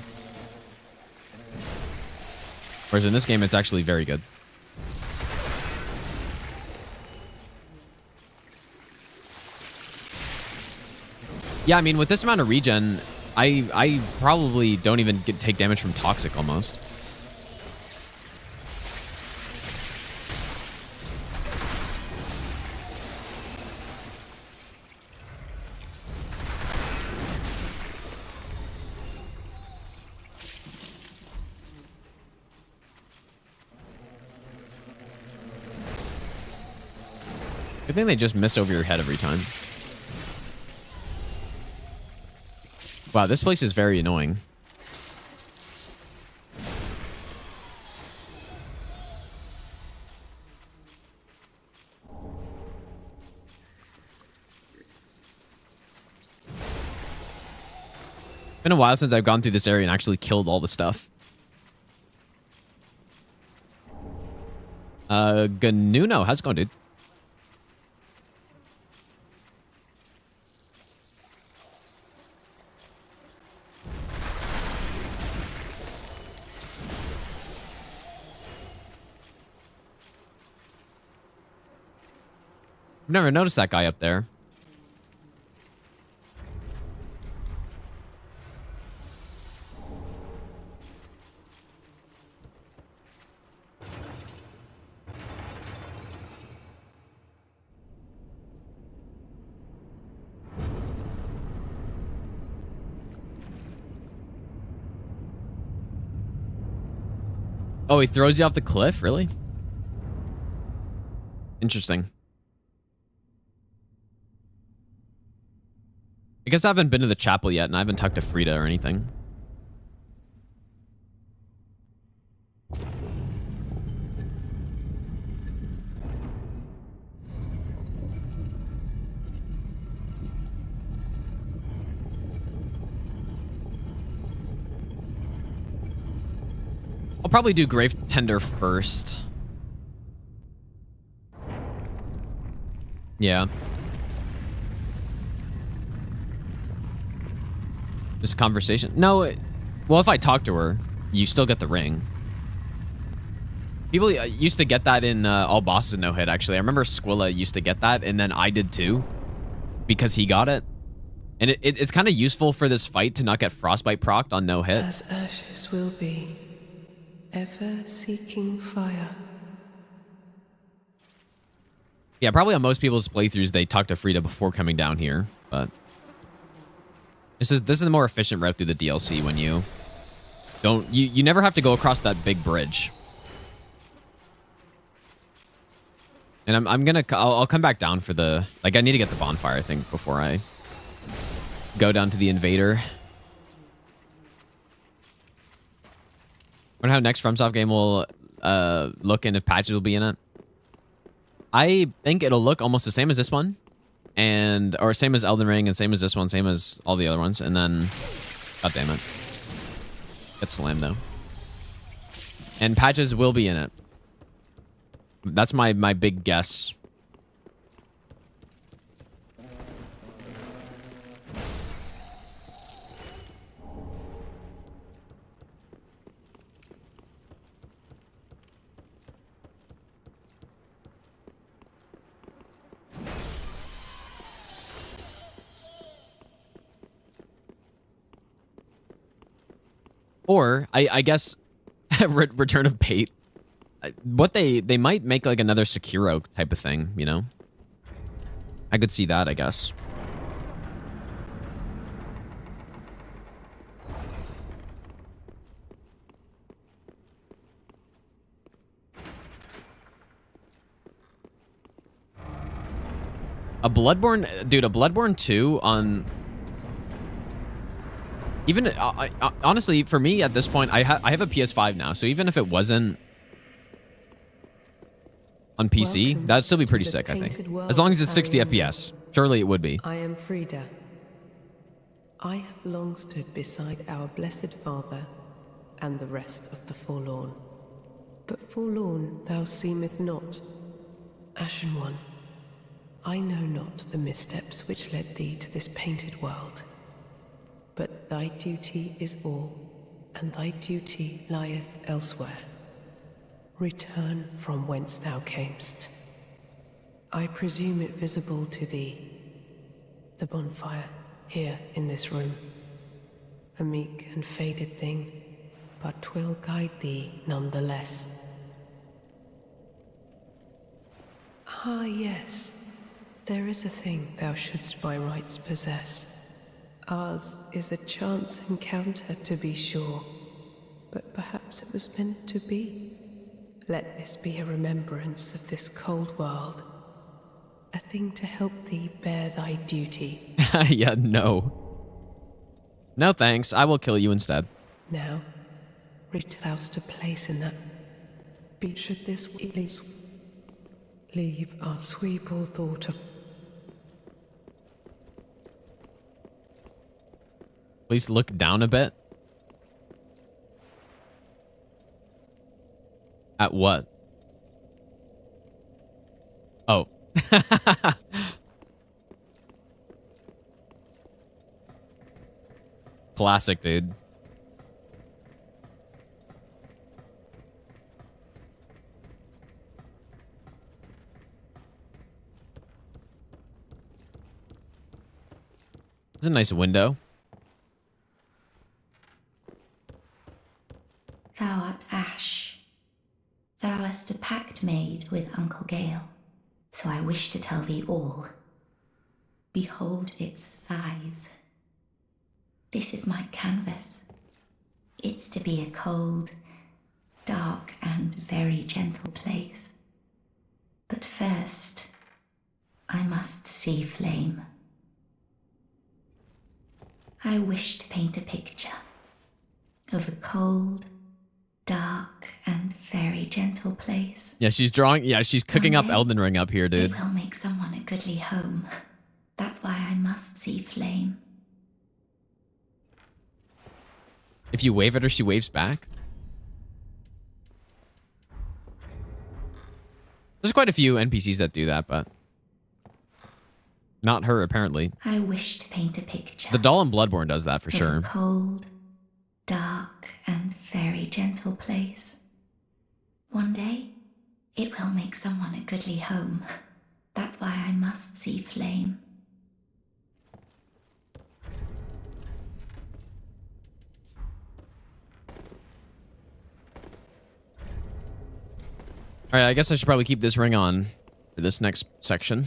Whereas in this game, it's actually very good. Yeah, I mean, with this amount of regen, I probably don't even take damage from Toxic almost. I think they just miss over your head every time. Wow, this place is very annoying. Been a while since I've gone through this area and actually killed all the stuff. Ganuno, how's it going, dude? I've never noticed that guy up there. Oh, he throws you off the cliff? Really? Interesting. I guess I haven't been to the chapel yet, and I haven't talked to Frida or anything. I'll probably do Grave Tender first. Yeah. This conversation. No, well, if I talk to her, you still get the ring. People used to get that in all bosses in No Hit, actually. I remember Squilla used to get that, and then I did too, because he got it. And it's kind of useful for this fight to not get Frostbite procced on No Hit.
As ashes will be, ever seeking fire.
Yeah, probably on most people's playthroughs, they talk to Frida before coming down here, but this is the more efficient route through the DLC when you don't you never have to go across that big bridge. And I'll come back down for the, like, I need to get the bonfire, I think, before I go down to the invader. Wonder how next FromSoft game will look and if patches will be in it. I think it'll look almost the same as this one, or same as Elden Ring, and same as this one, same as all the other ones, and then, god damn it, get slammed though. And patches will be in it. That's my big guess. Or, I guess, Return of Pate. What they might make like another Sekiro type of thing, you know? I could see that, I guess. A Bloodborne, dude, a Bloodborne 2 on... Even, honestly, for me at this point, I have a PS5 now, so even if it wasn't on PC, that'd still be pretty sick, I think. As long as it's 60 FPS. Surely it would be.
I am Frida. I have long stood beside our blessed Father and the rest of the forlorn. But forlorn thou seemeth not. Ashen One, I know not the missteps which led thee to this painted world. But thy duty is all, and thy duty lieth elsewhere. Return from whence thou camest. I presume it visible to thee, the bonfire here in this room. A meek and faded thing, but 'twill guide thee none the less. Ah, yes, there is a thing thou shouldst by rights possess. Ours is a chance encounter, to be sure, but perhaps it was meant to be. Let this be a remembrance of this cold world, a thing to help thee bear thy duty.
Yeah, no. No thanks, I will kill you instead.
Now, retloust a place in that. Be should this leave our sweeple thought of.
Please look down a bit. At what? Oh. Classic, dude. It's a nice window.
Thou art Ash. Thou hast a pact made with Uncle Gale, so I wish to tell thee all. Behold its size. This is my canvas. It's to be a cold, dark, and very gentle place. But first, I must see Flame. I wish to paint a picture of a cold, dark, and very gentle place.
Yeah, she's drawing. Yeah, she's cooking up Elden Ring up here, dude.
It will make someone a goodly home. That's why I must see flame.
If you wave at her, she waves back. There's quite a few NPCs that do that, but not her, apparently.
I wish to paint a picture.
The doll in Bloodborne does that for
of
sure.
A cold, dark, and very gentle place. One day, it will make someone a goodly home. That's why I must see flame.
All right, I guess I should probably keep this ring on for this next section.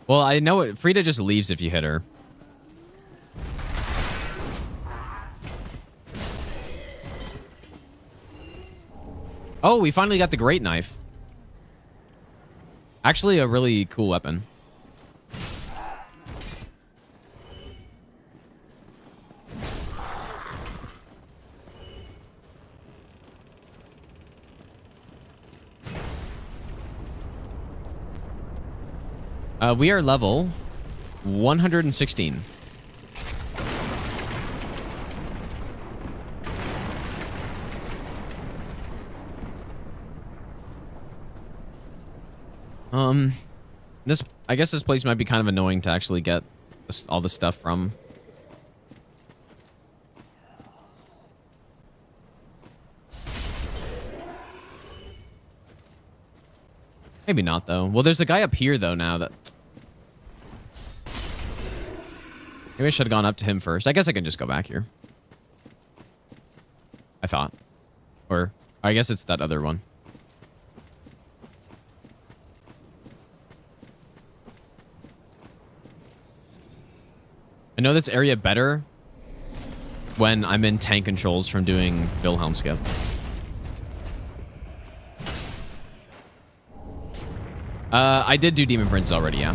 Well, I know it. Frida just leaves if you hit her. Oh, we finally got the great knife. Actually, a really cool weapon. We are level 116. I guess this place might be kind of annoying to actually get all this stuff from. Maybe not, though. Well, there's a guy up here, though, now that... Maybe I should have gone up to him first. I guess I can just go back here. I thought. Or, I guess it's that other one. I know this area better when I'm in tank controls from doing Wilhelm skip. I did do Demon Prince already, yeah.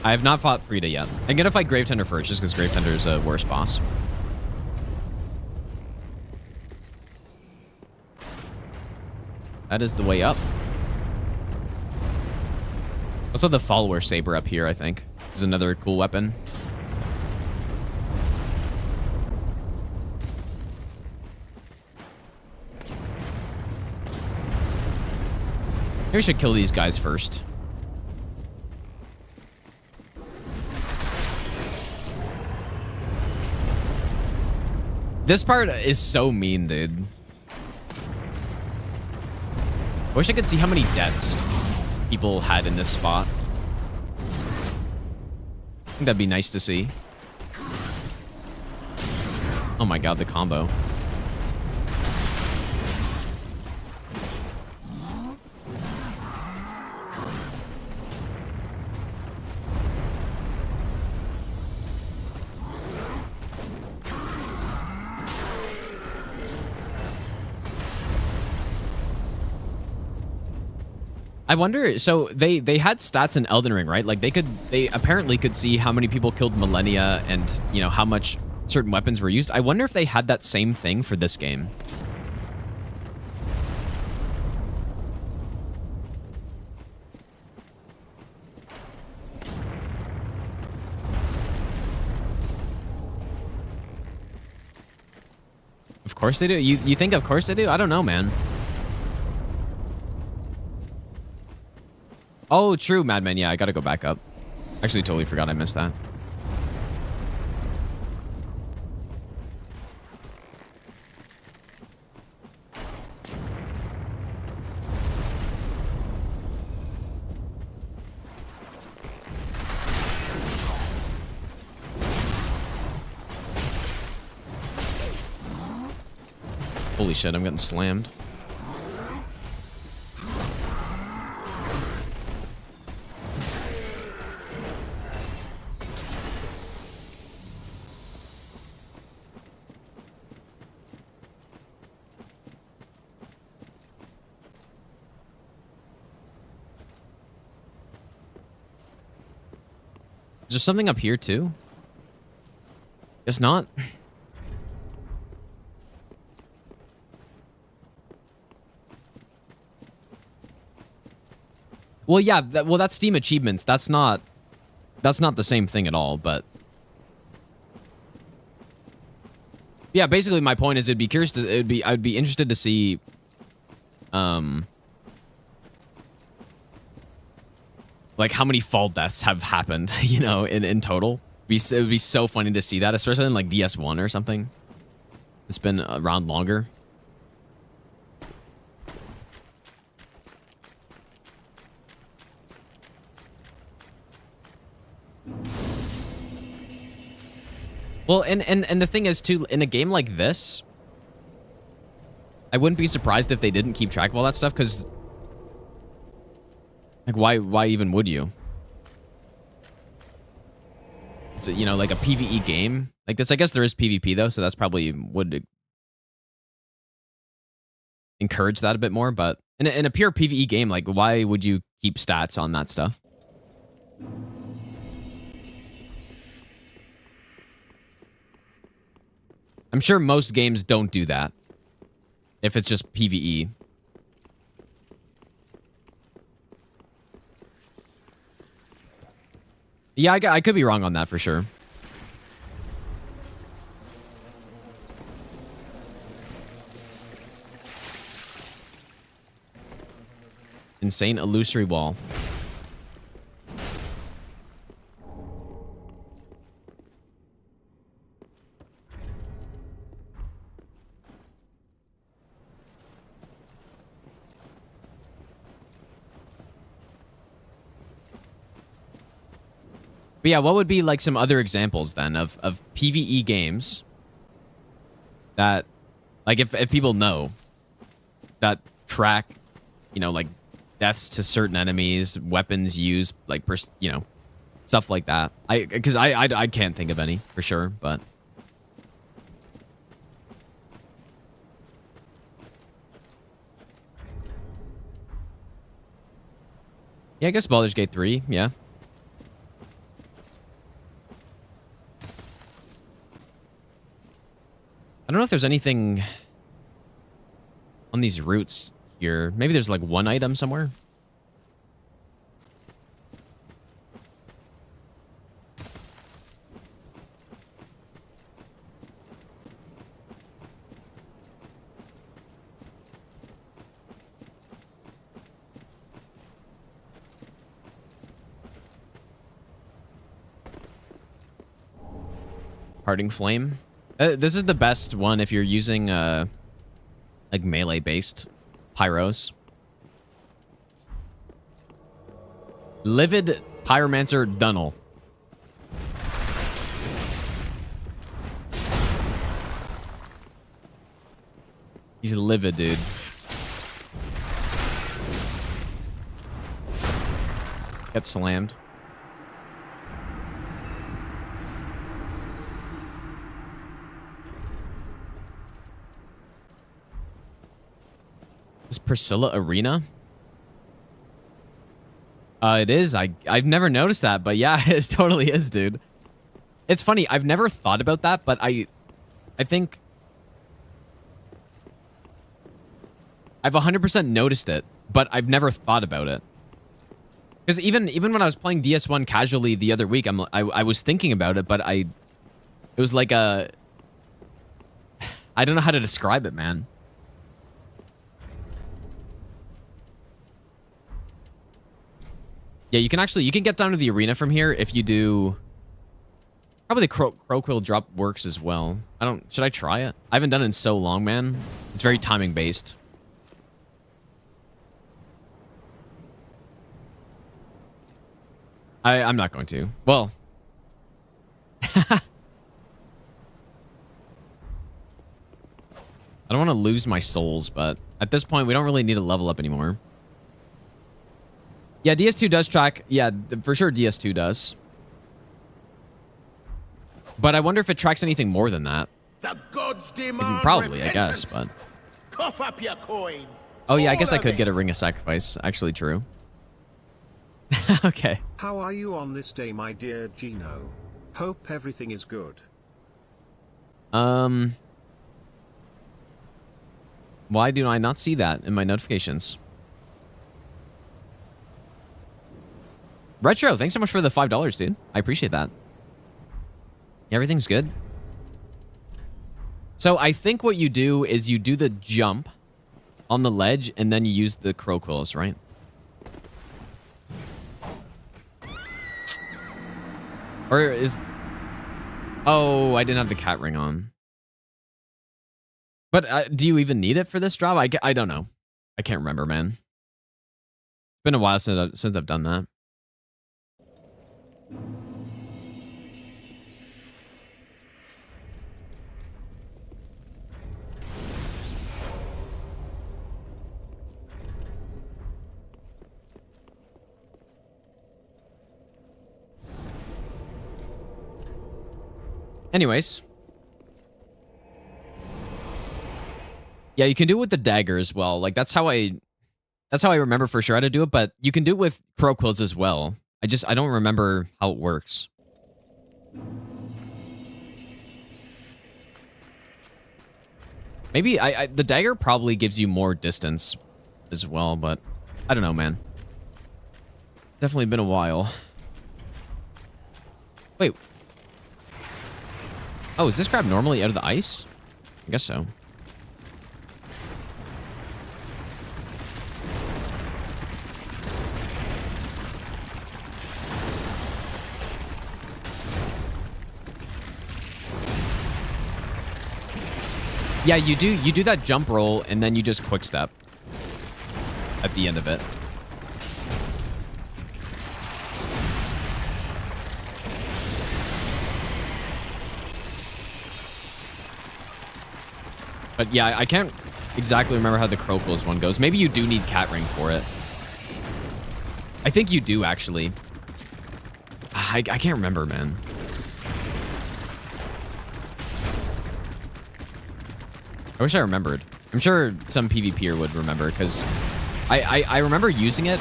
I have not fought Frida yet. I'm gonna fight Gravetender first, just because Gravetender is a worse boss. That is the way up. Also, the Follower Saber up here, I think, is another cool weapon. Maybe we should kill these guys first. This part is so mean, dude. I wish I could see how many deaths people had in this spot. I think that'd be nice to see. Oh my god, the combo. I wonder, so they had stats in Elden Ring, right? Like they apparently could see how many people killed Millennia and, you know, how much certain weapons were used. I wonder if they had that same thing for this game. Of course they do. You think of course they do? I don't know, man. Oh, true, Madman. Yeah, I gotta go back up. Actually, totally forgot I missed that. Holy shit, I'm getting slammed. Is there something up here too? Guess not. Well, yeah. Well, that's Steam achievements. That's not the same thing at all. But yeah, basically, my point is, I'd be interested to see, like how many fall deaths have happened, you know, in total. It would be so funny to see that, especially in like DS1 or something. It's been around longer. Well, and the thing is too, in a game like this, I wouldn't be surprised if they didn't keep track of all that stuff, because like why even would you? It's you know, like a PvE game like this. I guess there is PvP though, so that's probably would encourage that a bit more. But in a pure PvE game, like why would you keep stats on that stuff? I'm sure most games don't do that if it's just PvE. Yeah, I could be wrong on that for sure. Insane illusory wall. But yeah, what would be like some other examples then of PvE games that, like, if people know that track, you know, like deaths to certain enemies, weapons used, like, you know, stuff like that. Because I can't think of any for sure, but yeah, I guess Baldur's Gate 3, yeah. I don't know if there's anything on these routes here. Maybe there's like one item somewhere. Parting Flame. This is the best one if you're using like melee based pyros. Livid Pyromancer Dunnel. He's livid, dude. Gets slammed. Is Priscilla Arena? It is. I've never noticed that, but yeah, it totally is, dude. It's funny. I've never thought about that, but I think I've 100% noticed it, but I've never thought about it. Because even when I was playing DS1 casually the other week, I was thinking about it, but it was like a, I don't know how to describe it, man. Yeah, you can get down to the arena from here if you do. Probably the Crowquill drop works as well. Should I try it? I haven't done it in so long, man. It's very timing based. I'm not going to. Well. I don't want to lose my souls, but at this point, we don't really need to level up anymore. Yeah, DS2 does track. Yeah, for sure DS2 does. But I wonder if it tracks anything more than that.
The gods demand
probably, I guess, but...
Cough up your coin.
Oh, yeah, I guess I could get a Ring of Sacrifice. Actually, true. Okay.
How are you on this day, my dear Gino? Hope everything is good.
Why do I not see that in my notifications? Retro, thanks so much for the $5, dude. I appreciate that. Everything's good. So I think what you do is you do the jump on the ledge and then you use the crow quills, right? Or is... Oh, I didn't have the cat ring on. But do you even need it for this job? I don't know. I can't remember, man. It's been a while since I've done that. Anyways. Yeah, you can do it with the dagger as well. Like that's how I remember for sure how to do it, but you can do it with crow quills as well. I don't remember how it works. Maybe the dagger probably gives you more distance as well, but I don't know, man. Definitely been a while. Wait. Oh, is this crab normally out of the ice? I guess so. Yeah, you do that jump roll and then you just quick step at the end of it. But yeah, I can't exactly remember how the crow quills one goes. Maybe you do need cat ring for it. I think you do actually. I can't remember, man. I wish I remembered. I'm sure some PvPer would remember because I remember using it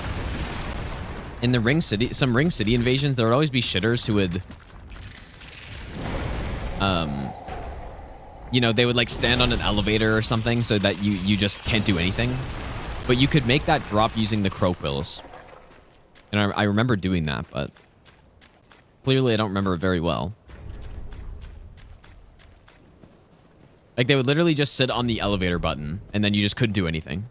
in the Ring City. Some Ring City invasions, there would always be shitters who would, you know, they would like stand on an elevator or something so that you just can't do anything. But you could make that drop using the crow quills. And I remember doing that, but clearly I don't remember it very well. Like, they would literally just sit on the elevator button, and then you just couldn't do anything.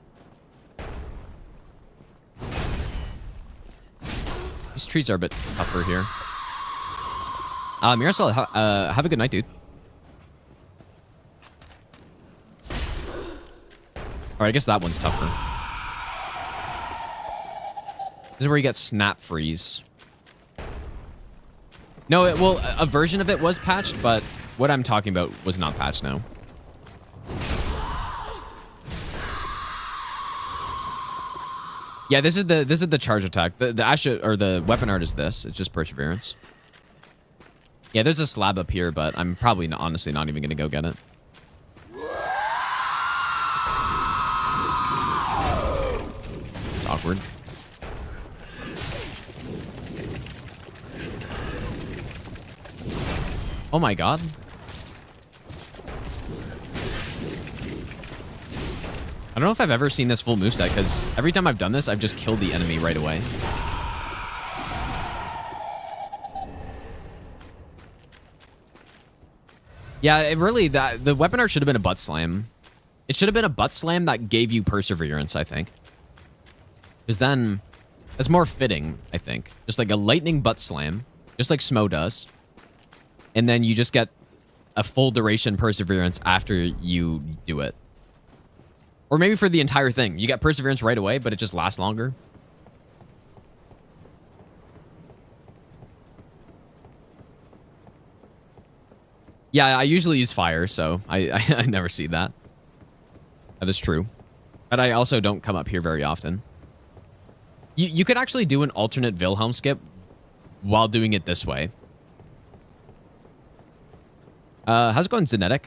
These trees are a bit tougher here. Mirasol, have a good night, dude. Or I guess that one's tougher. This is where you get snap freeze. No, a version of it was patched, but what I'm talking about was not patched now. Yeah, this is the charge attack. The Asha or the weapon art is this. It's just perseverance. Yeah, there's a slab up here, but I'm probably honestly not even gonna go get it. It's awkward. Oh my god. I don't know if I've ever seen this full moveset, because every time I've done this, I've just killed the enemy right away. Yeah, it really, the weapon art should have been a butt slam. It should have been a butt slam that gave you perseverance, I think. Because then, that's more fitting, I think. Just like a lightning butt slam, just like Smo does. And then you just get a full duration perseverance after you do it. Or maybe for the entire thing. You get perseverance right away, but it just lasts longer. Yeah, I usually use fire, so I never see that. That is true. But I also don't come up here very often. You could actually do an alternate Wilhelm skip while doing it this way. How's it going, Zenetic?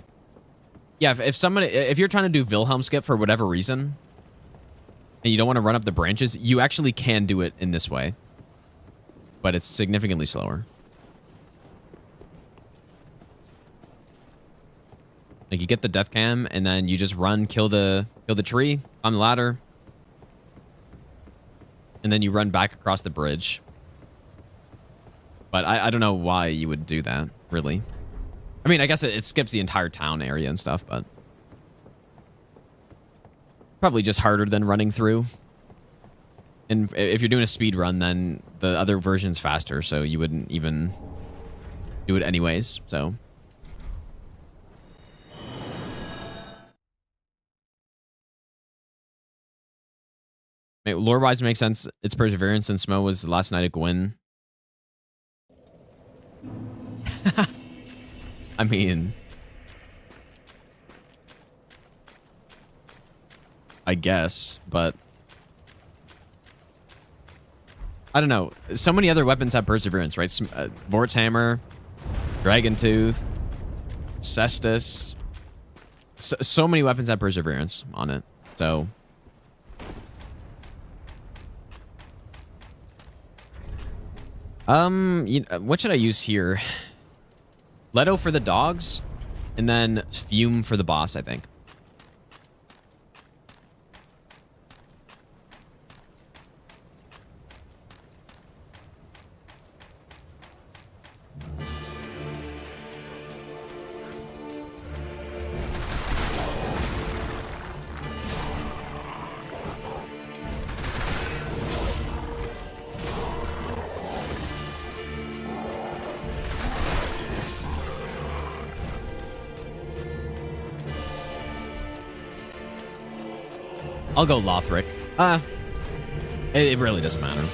Yeah, if you're trying to do Wilhelm skip for whatever reason, and you don't want to run up the branches, you actually can do it in this way. but it's significantly slower. Like you get the death cam and then you just run, kill the tree on the ladder. And then you run back across the bridge. But I don't know why you would do that, really. I mean, I guess it skips the entire town area and stuff, but probably just harder than running through. And if you're doing a speed run, then the other version's faster, so you wouldn't even do it anyways, so. Lore-wise, it makes sense. It's Perseverance, and Smo was the last night of Gwyn. I mean, I guess, but I don't know. So many other weapons have Perseverance, right? Vort's Hammer, Dragon Tooth, Cestus. So many weapons have Perseverance on it. So what should I use here? Leto for the dogs, and then Fume for the boss, I think. I'll go Lothric. It really doesn't matter.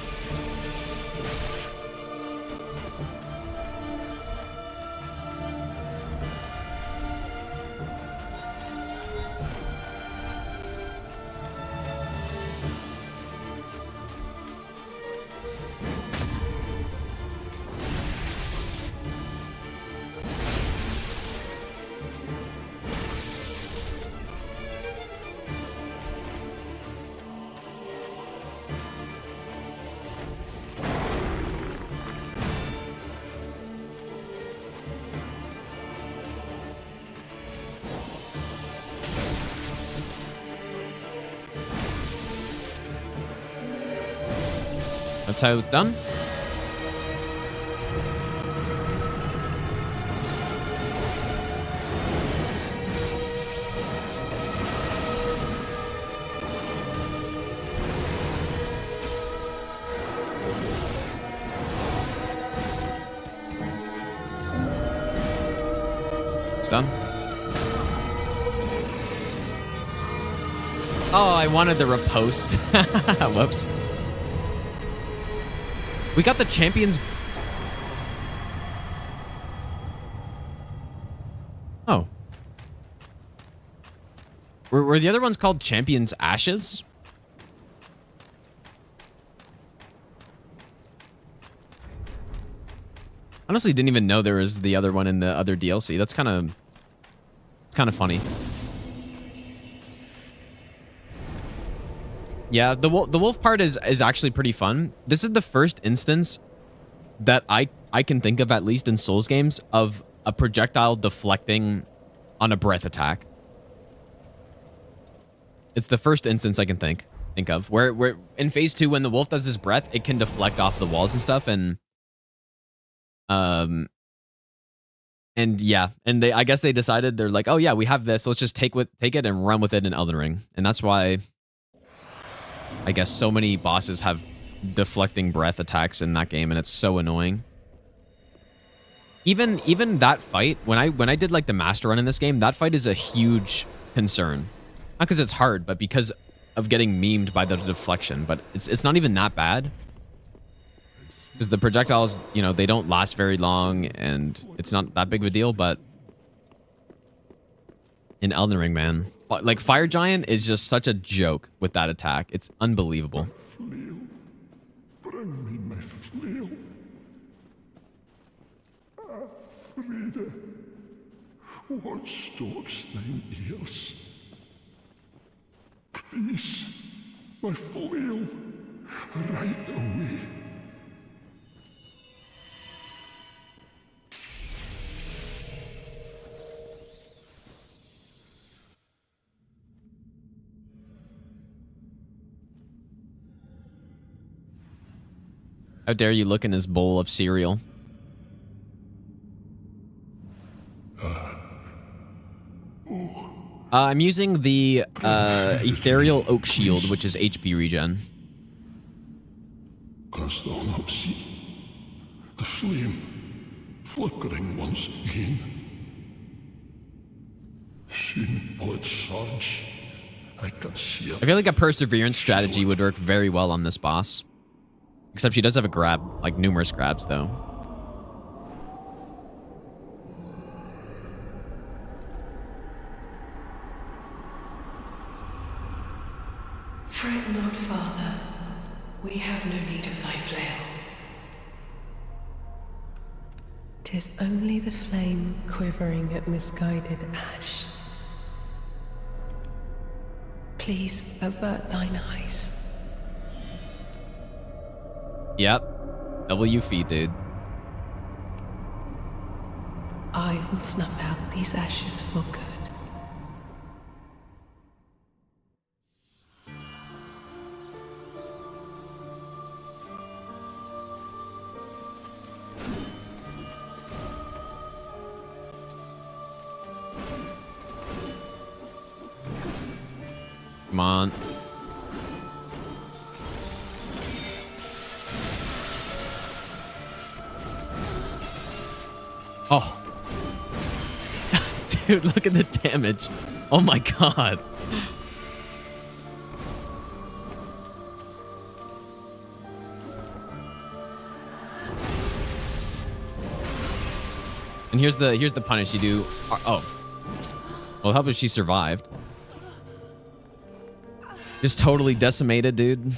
That's how it was done. It's done. Oh, I wanted the riposte. Whoops. We got the champions. Oh. Were the other ones called Champions Ashes? Honestly, didn't even know there was the other one in the other DLC. That's kind of funny. Yeah, the wolf part is actually pretty fun. This is the first instance that I can think of, at least in Souls games, of a projectile deflecting on a breath attack. It's the first instance I can think of where in phase 2, when the wolf does his breath, it can deflect off the walls and stuff, and yeah, and I guess they decided, they're like, oh yeah, we have this, let's just take it and run with it in Elden Ring, and that's why I guess so many bosses have deflecting breath attacks in that game, and it's so annoying. Even that fight, when I did like the master run in this game, that fight is a huge concern. Not because it's hard, but because of getting memed by the deflection. But it's not even that bad. Because the projectiles, you know, they don't last very long, and it's not that big of a deal, but in Elden Ring, man. Like, Fire Giant is just such a joke with that attack. It's unbelievable.
Bring me my flail. Frida, what stops thine ears? Please, my flail, right away.
How dare you look in his bowl of cereal? I'm using the Ethereal Oak Shield, which is HP regen.
Canst thou not see the flame flickering once again? Soon will it surge. I can see it.
I feel like a perseverance strategy would work very well on this boss. Except she does have a grab, like numerous grabs though.
Fret not, Father. We have no need of thy flail. 'Tis only the flame quivering at misguided ash. Please avert thine eyes.
Yep. WF, dude.
I will snuff out these ashes for good.
Come on. Oh. Dude, look at the damage. Oh my god. And here's the punish you do. Oh. Well, help if she survived. Just totally decimated, dude.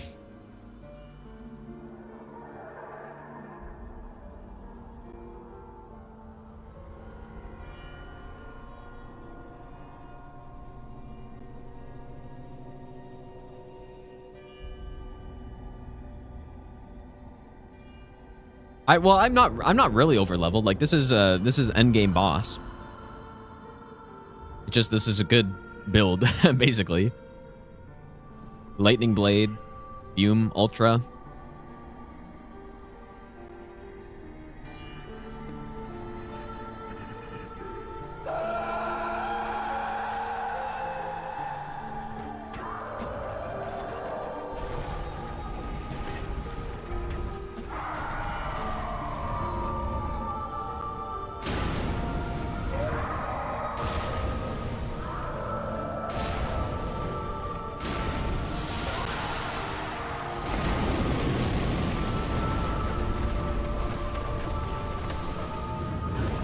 I'm not really over leveled. Like this is end game boss. It's just this is a good build basically. Lightning Blade, Fume, Ultra.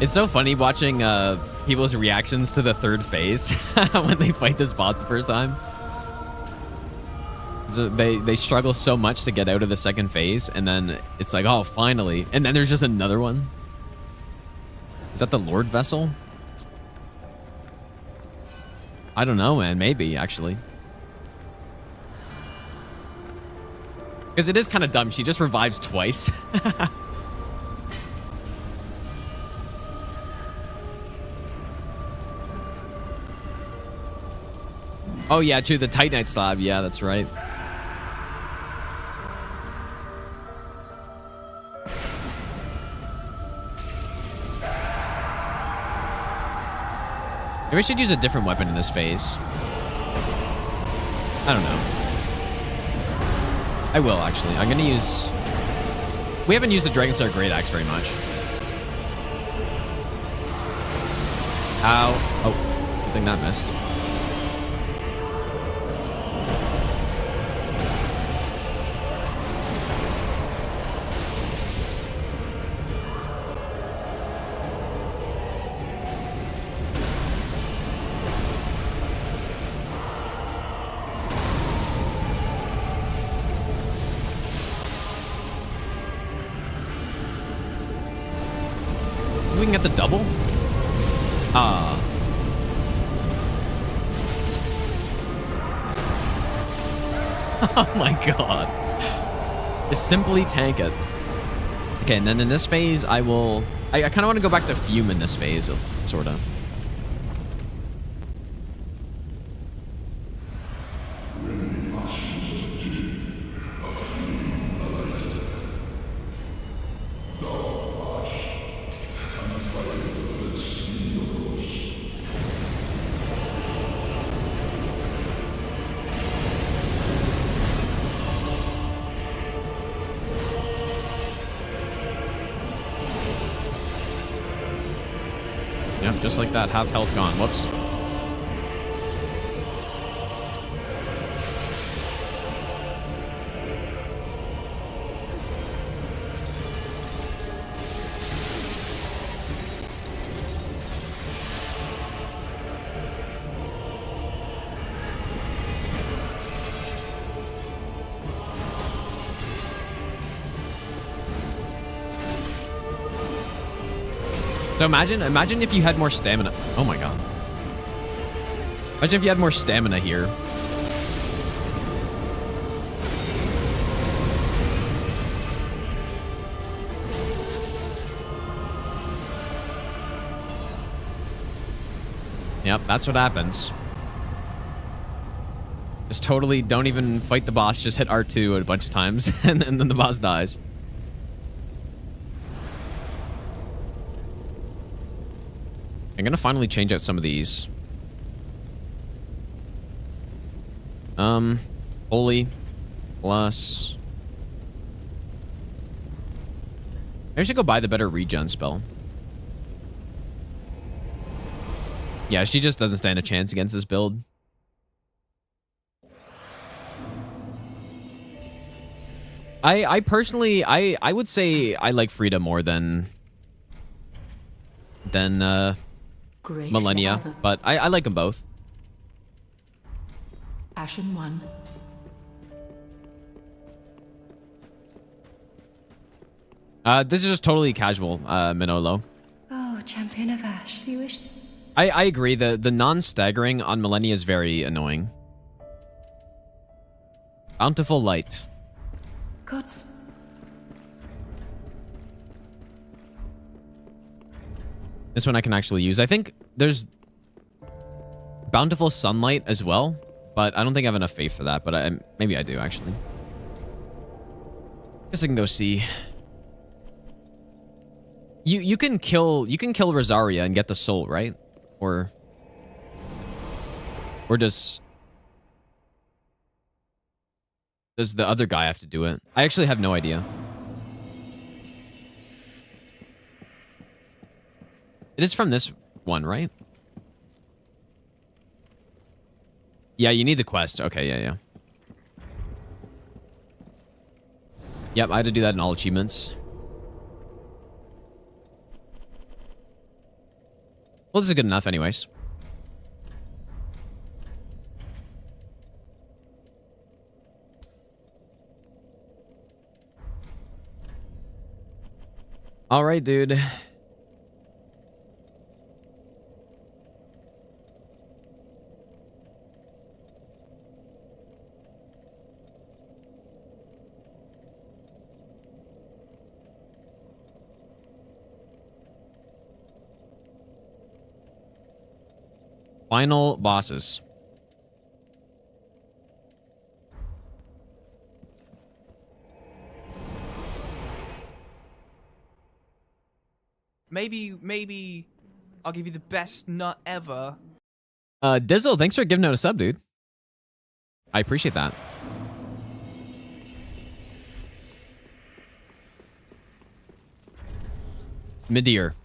It's so funny watching people's reactions to the third phase when they fight this boss the first time. So they struggle so much to get out of the second phase, and then it's like, oh, finally. And then there's just another one. Is that the Lord Vessel? I don't know, man. Maybe, actually. Because it is kind of dumb. She just revives twice. Oh, yeah, true. The Titanite slab. Yeah, that's right. Maybe I should use a different weapon in this phase. I don't know. I will, actually. I'm going to use... We haven't used the Dragonstar Great Axe very much. Ow. Oh, good thing that missed. We can get the double? Oh my god. Just simply tank it. Okay, and then in this phase, I kind of want to go back to Fume in this phase, sort of. Yep, just like that. Half health gone. Whoops. So imagine if you had more stamina. Oh my god. Imagine if you had more stamina here. Yep, that's what happens. Just totally don't even fight the boss, just hit R2 a bunch of times, and then the boss dies. I'm gonna finally change out some of these. Holy plus. I should go buy the better regen spell. Yeah, she just doesn't stand a chance against this build. I personally, I would say I like Frida more than Millennia, but I like them both.
Ashen 1.
This is just totally casual, Manolo.
Oh, Champion of Ash, do you wish...
I agree. The non-staggering on Millennia is very annoying. Bountiful Light.
Gods...
This one I can actually use. I think there's Bountiful Sunlight as well, but I don't think I have enough faith for that, but maybe I do, actually. Guess I can go see. You can kill Rosaria and get the soul, right? Or does the other guy have to do it? I actually have no idea. It is from this one, right? Yeah, you need the quest. Okay, yeah. Yep, I had to do that in all achievements. Well, this is good enough anyways. All right, dude. Final bosses.
Maybe I'll give you the best nut ever.
Dizzle, thanks for giving out a sub, dude. I appreciate that. Midir.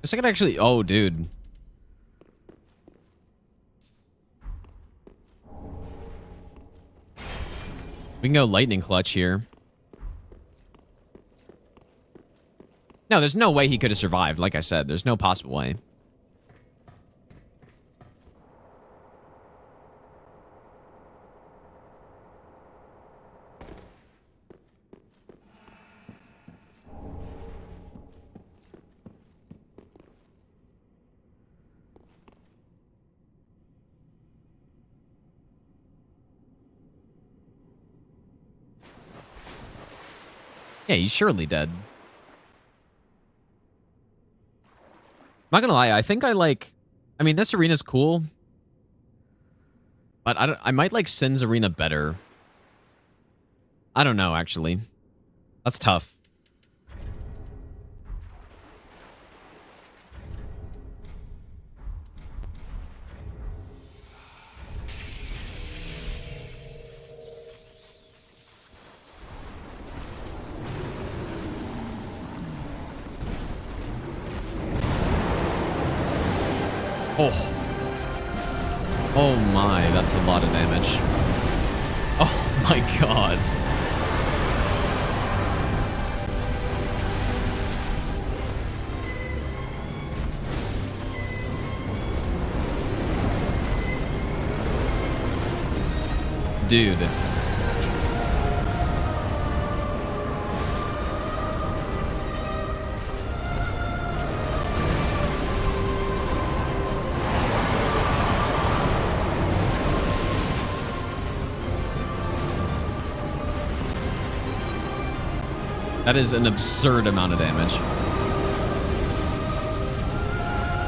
Guess I could actually... Oh, dude. We can go lightning clutch here. No, there's no way he could have survived. Like I said, there's no possible way. Yeah, he's surely dead. I'm not gonna lie, I think I like... I mean, this arena's cool. But I might like Sin's arena better. I don't know, actually. That's tough. Oh. Oh my, that's a lot of damage. Oh my god. Dude. That is an absurd amount of damage.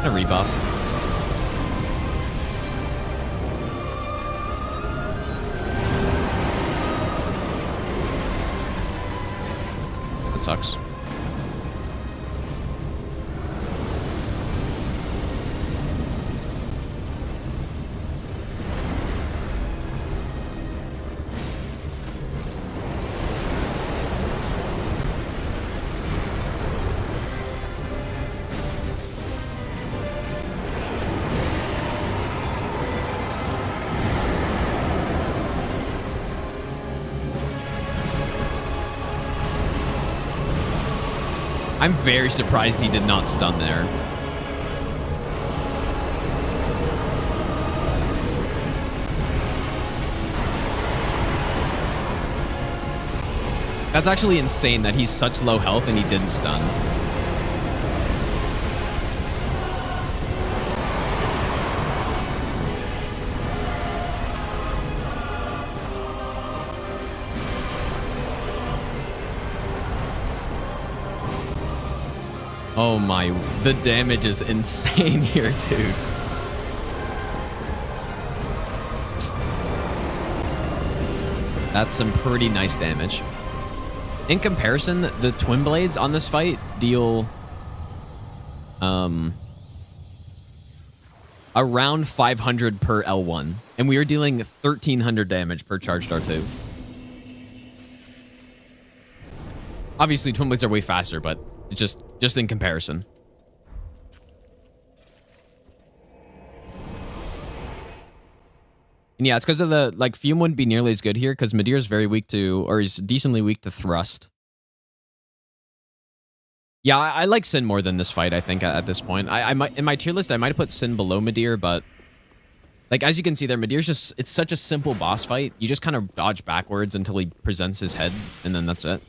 A rebuff. That sucks. I'm very surprised he did not stun there. That's actually insane that he's such low health and he didn't stun. Oh my, the damage is insane here, dude. That's some pretty nice damage. In comparison, the twin blades on this fight deal around 500 per L1, and we are dealing 1300 damage per charged R2. Obviously, twin blades are way faster, but just in comparison. And yeah, it's because of the, like, Fume wouldn't be nearly as good here because Midir's very weak to, or he's decently weak to thrust. Yeah, I like Sin more than this fight, I think, at this point. I might, in my tier list, I might have put Sin below Midir, but like, as you can see there, Midir's just, it's such a simple boss fight. You just kind of dodge backwards until he presents his head, and then that's it.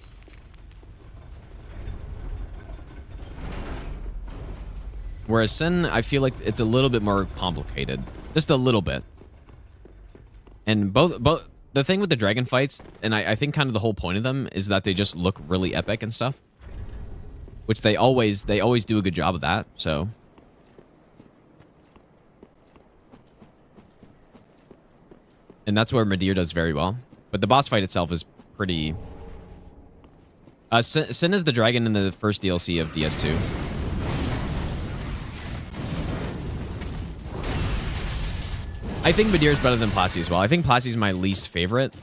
Whereas Sin, I feel like it's a little bit more complicated. Just a little bit. And both the thing with the dragon fights, and I think kind of the whole point of them, is that they just look really epic and stuff. Which they always do a good job of that, so. And that's where Midir does very well. But the boss fight itself is pretty... Sin is the dragon in the first DLC of DS2. I think Midir is better than Plasty as well. I think Plasty is my least favorite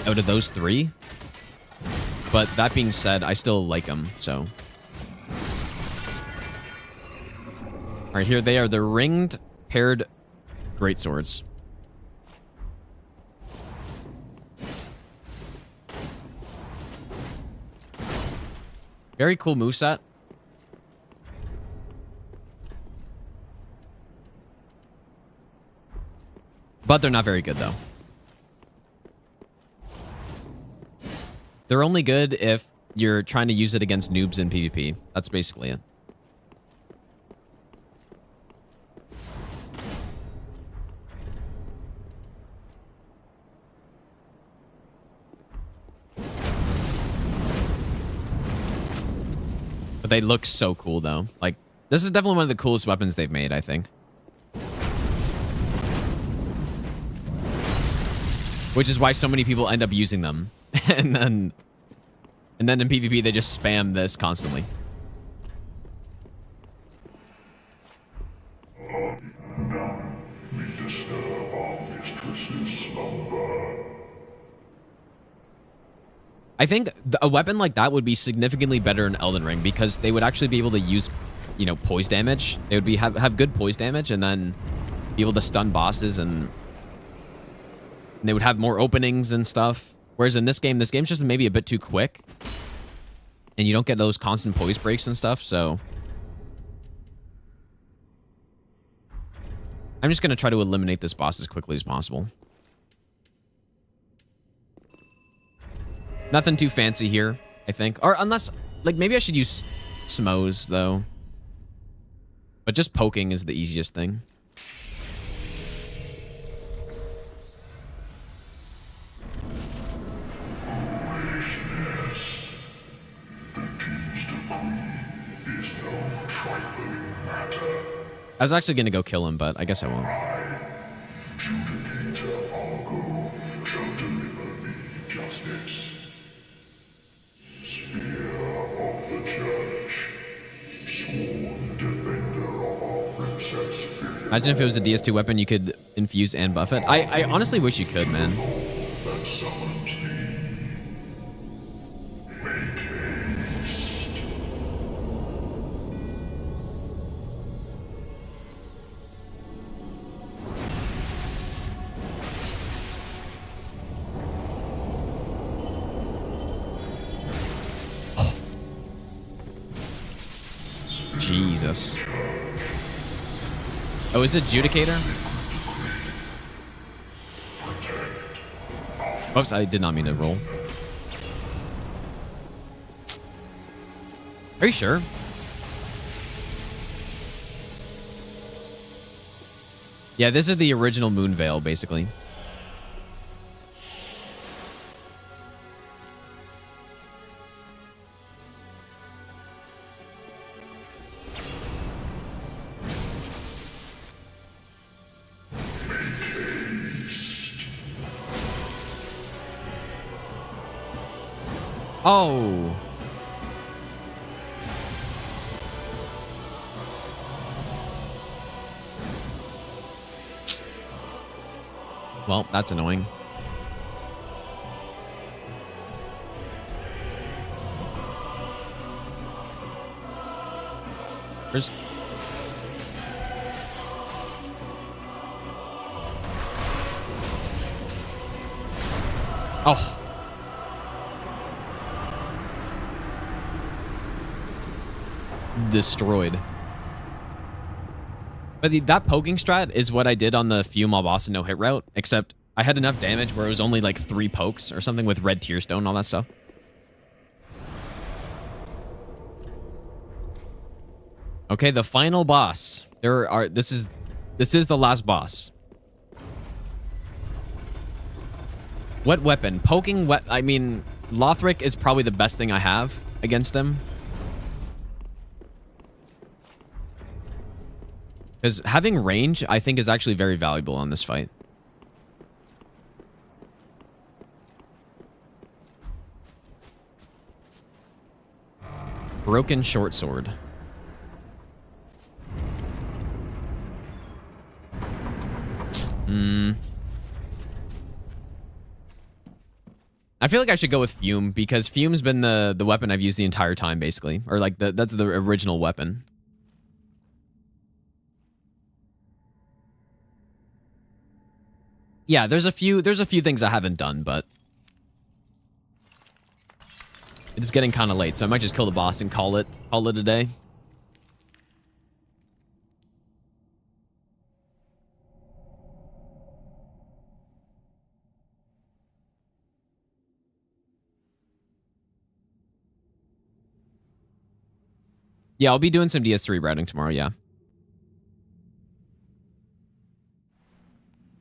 out of those three. But that being said, I still like him, so. All right, here they are, the ringed paired greatswords. Very cool moveset. But they're not very good, though. They're only good if you're trying to use it against noobs in PvP. That's basically it. But they look so cool, though. Like, this is definitely one of the coolest weapons they've made, I think. Which is why so many people end up using them. and then in PvP, they just spam this constantly. I think a weapon like that would be significantly better in Elden Ring because they would actually be able to use you know, poise damage. They would be have good poise damage and then be able to stun bosses, and they would have more openings and stuff. Whereas in this game's just maybe a bit too quick. And you don't get those constant poise breaks and stuff, so... I'm just going to try to eliminate this boss as quickly as possible. Nothing too fancy here, I think. Or unless... Like, maybe I should use Smos, though. But just poking is the easiest thing. I was actually going to go kill him, but I guess I won't. Imagine if it was a DS2 weapon you could infuse and buff it. I honestly wish you could, man. Jesus. Oh, is it Judicator? Oops, I did not mean to roll. Are you sure? Yeah, this is the original Moonveil, basically. Oh. Well, that's annoying. There's... Oh. Destroyed. But that poking strat is what I did on the few mob boss no hit route, except I had enough damage where it was only like 3 pokes or something with red tear stone and all that stuff. Okay, the final boss. This is the last boss. What weapon? Poking I mean, Lothric is probably the best thing I have against him. Because having range, I think, is actually very valuable on this fight. Broken short sword. I feel like I should go with Fume, because Fume's been the weapon I've used the entire time, basically. Or like, that's the original weapon. Yeah, there's a few things I haven't done, but it's getting kind of late, so I might just kill the boss and call it a day. Yeah, I'll be doing some DS3 routing tomorrow, yeah.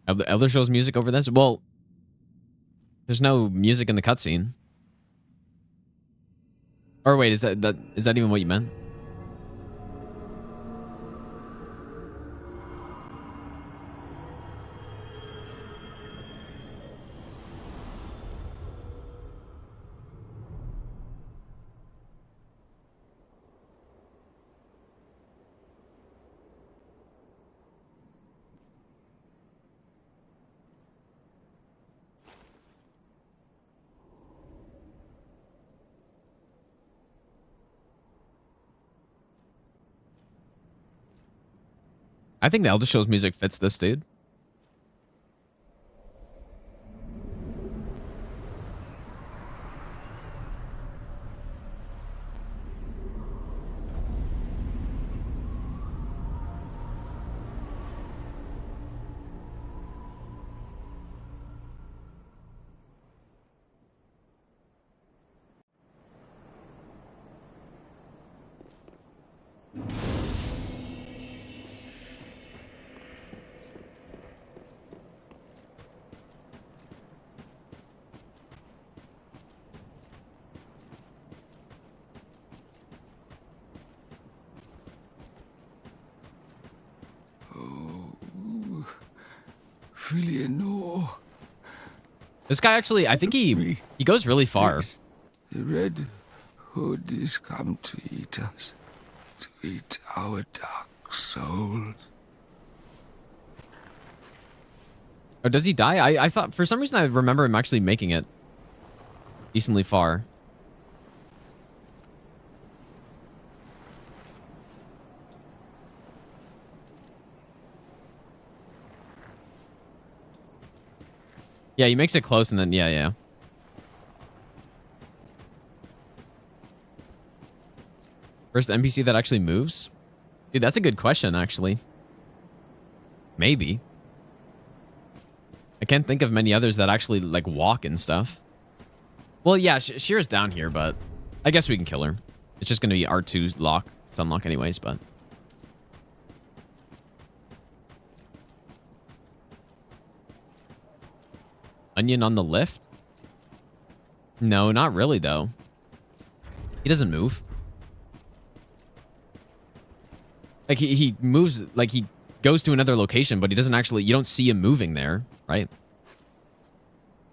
Elder Scrolls music over this? Well, there's no music in the cutscene. Or wait, is that even what you meant? I think the Elder Scrolls music fits this dude.
Filianor.
This guy actually, I think he goes really far.
The Red Hood is come to eat us, to eat our dark souls.
Oh, does he die? I thought, for some reason, I remember him actually making it decently far. Yeah, he makes it close and then, yeah. First NPC that actually moves? Dude, that's a good question, actually. Maybe. I can't think of many others that actually, like, walk and stuff. Well, yeah, Shira's down here, but I guess we can kill her. It's just going to be R2's lock. It's unlock anyways, but... Onion on the lift? No, not really, though. He doesn't move. Like, he moves, like, he goes to another location, but he doesn't actually... You don't see him moving there, right?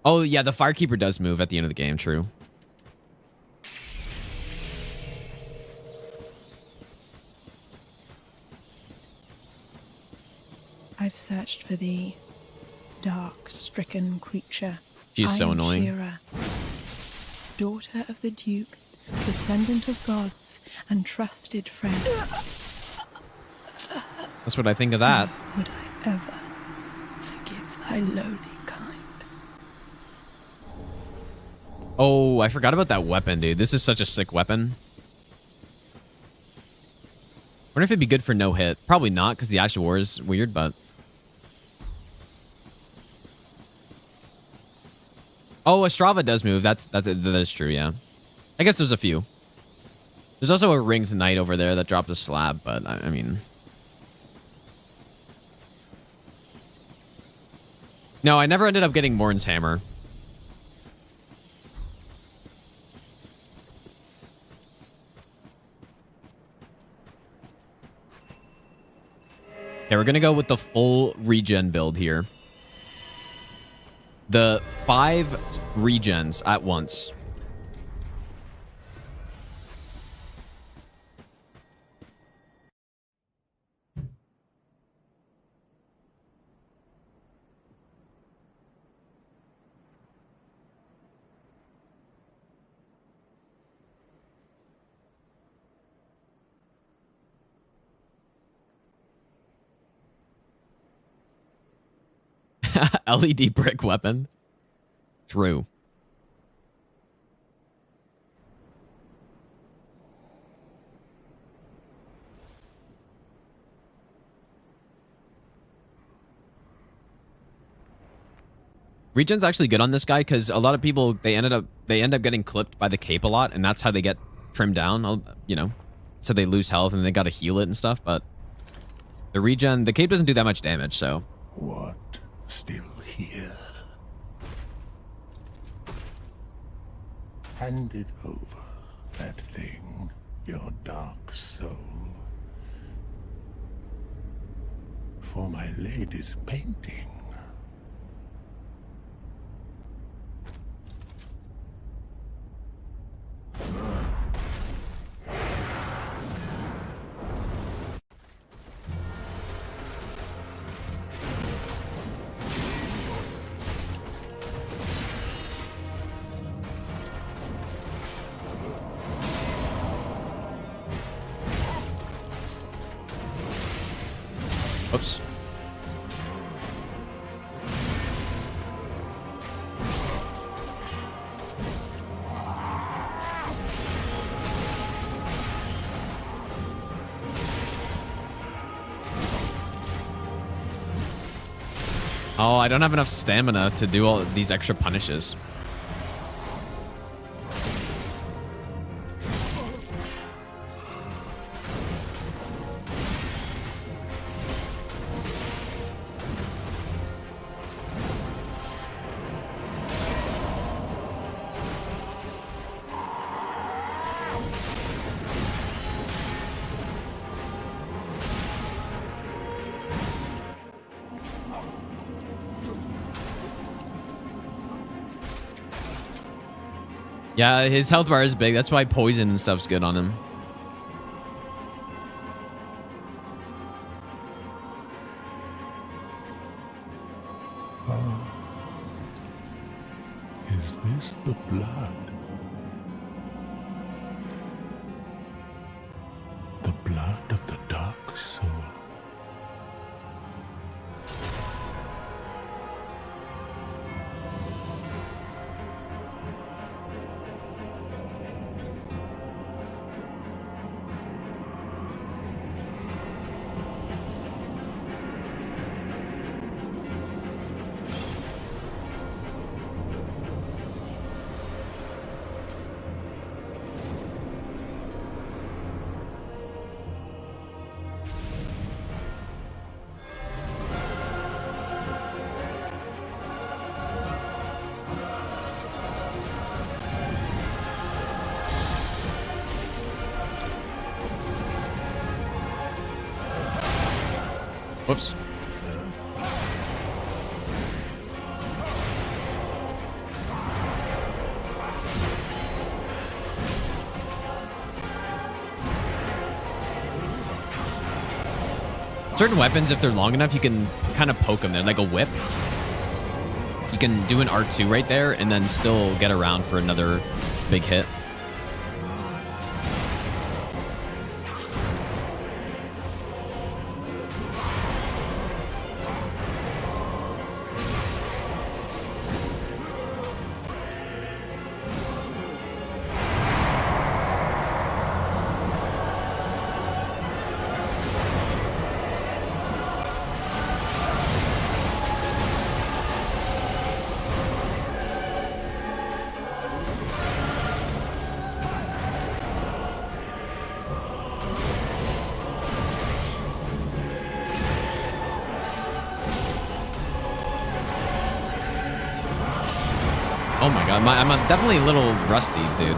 Oh, yeah, the Firekeeper does move at the end of the game, true.
I've searched for thee, dark, stricken creature.
She's so annoying.
Shira, daughter of the Duke, descendant of gods, and trusted friend.
That's what I think of that.
Would I ever forgive thy lowly kind?
Oh, I forgot about that weapon, dude. This is such a sick weapon. Wonder if it'd be good for no hit. Probably not, because the Ash of War is weird, but... Oh, Ostrava does move. That is true, yeah. I guess there's a few. There's also a Ringed Knight over there that dropped a slab, but I mean... No, I never ended up getting Morn's Hammer. Okay, we're gonna go with the full regen build here. The 5 regens at once. LED brick weapon. True. Regen's actually good on this guy because a lot of people they end up getting clipped by the cape a lot, and that's how they get trimmed down. You know, so they lose health and they got to heal it and stuff. But the regen, the cape doesn't do that much damage. So
what still here? Hand it over, that thing, your dark soul. For my lady's painting.
Oops. Oh, I don't have enough stamina to do all these extra punishes. Yeah, his health bar is big. That's why poison and stuff's good on him.
Is this the blood? The blood of the dark soul. Whoops. Certain weapons, if they're long enough, you can kind of poke them. They're like a whip. You can do an R2 right there and then still get around for another big hit. Oh my god, I'm definitely a little rusty, dude.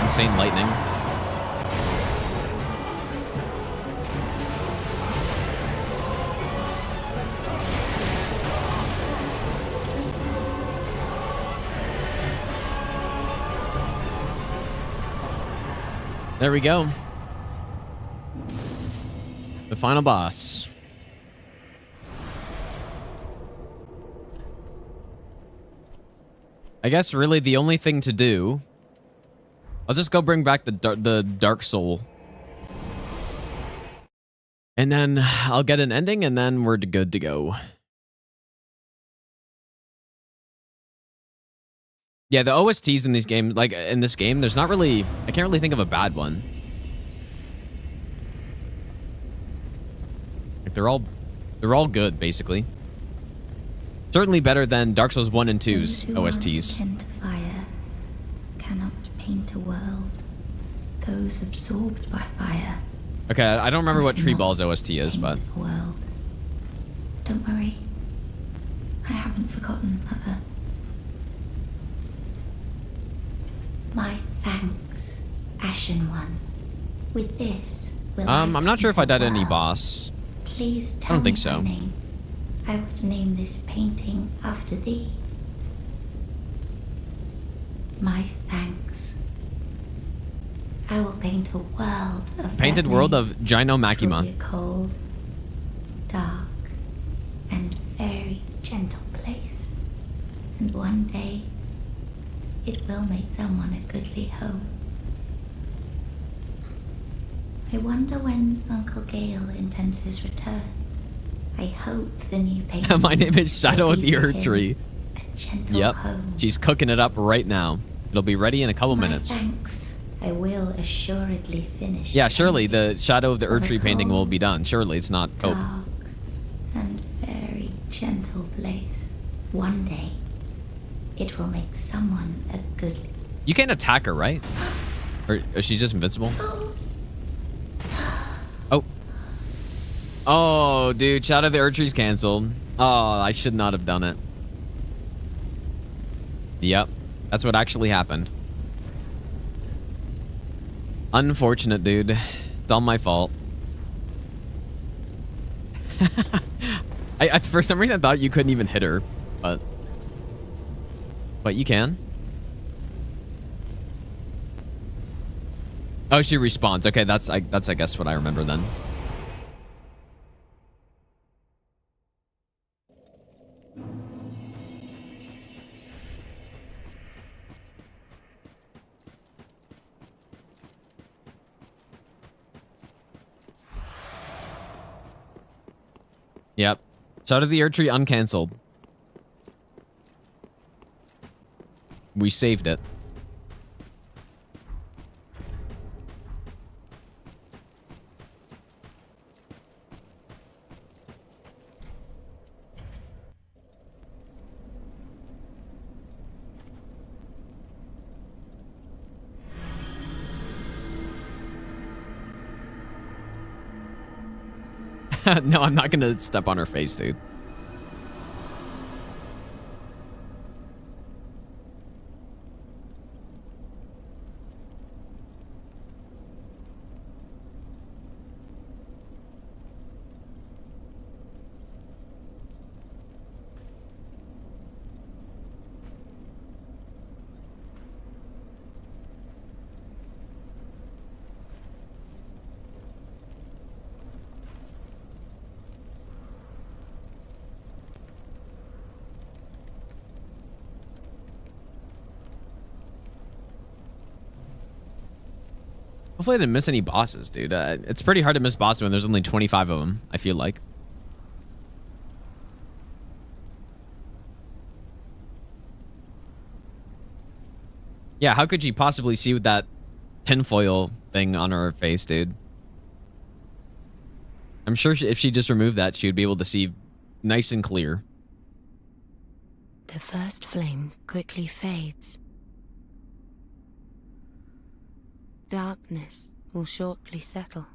Insane lightning. There we go. The final boss. I guess really the only thing to do, I'll just go bring back the Dark Soul. And then I'll get an ending and then we're good to go. Yeah, the OSTs in these games, like in this game, there's not really, I can't really think of a bad one. Like they're all good, basically. Certainly better than Dark Souls 1 and 2's OSTs.
Tend to fire cannot paint a world those absorbed by fire.
Okay, I don't remember what
must
Tree
not
Ball's OST is, but...
taint the world. Don't worry. I haven't forgotten, Mother. My thanks, Ashen One. With this, will
I'm not sure if I did any boss.
Please
I
tell
don't think
me
so.
my name. I would name this painting after thee. My thanks. I will paint a world of
Painted
that
world
name.
of Gino
It will be
Makima.
a cold, dark, and very gentle place. And one day, it will make someone a goodly home. I wonder when Uncle Gale intends his return. I hope the new painting.
My name is Shadow
will
of
be
the
for
Earth
him
Tree.
a gentle
Yep.
home.
She's cooking it up right now. It'll be ready in a couple minutes.
Thanks. I will assuredly finish.
Yeah, surely the Shadow of the Earth
Of a
Tree painting will
cold,
be done. Surely it's not hope.
Dark and very gentle place. One day, it will make someone a goodly.
You can't attack her, right? Or she's just invincible? Oh. Oh, dude, Shadow of the Earth Tree's canceled. Oh, I should not have done it. Yep, that's what actually happened. Unfortunate, dude. It's all my fault. I for some reason I thought you couldn't even hit her, but you can. Oh, she respawns. Okay, that's I guess what I remember then. Yep. Shadow of the Earth Tree uncancelled. We saved it. No, I'm not gonna step on her face, dude. Hopefully I didn't miss any bosses, dude. It's pretty hard to miss bosses when there's only 25 of them, I feel like. Yeah, how could you possibly see with that tinfoil thing on her face, dude? I'm sure if she just removed that, she would be able to see nice and clear.
The first flame quickly fades. Darkness will shortly settle.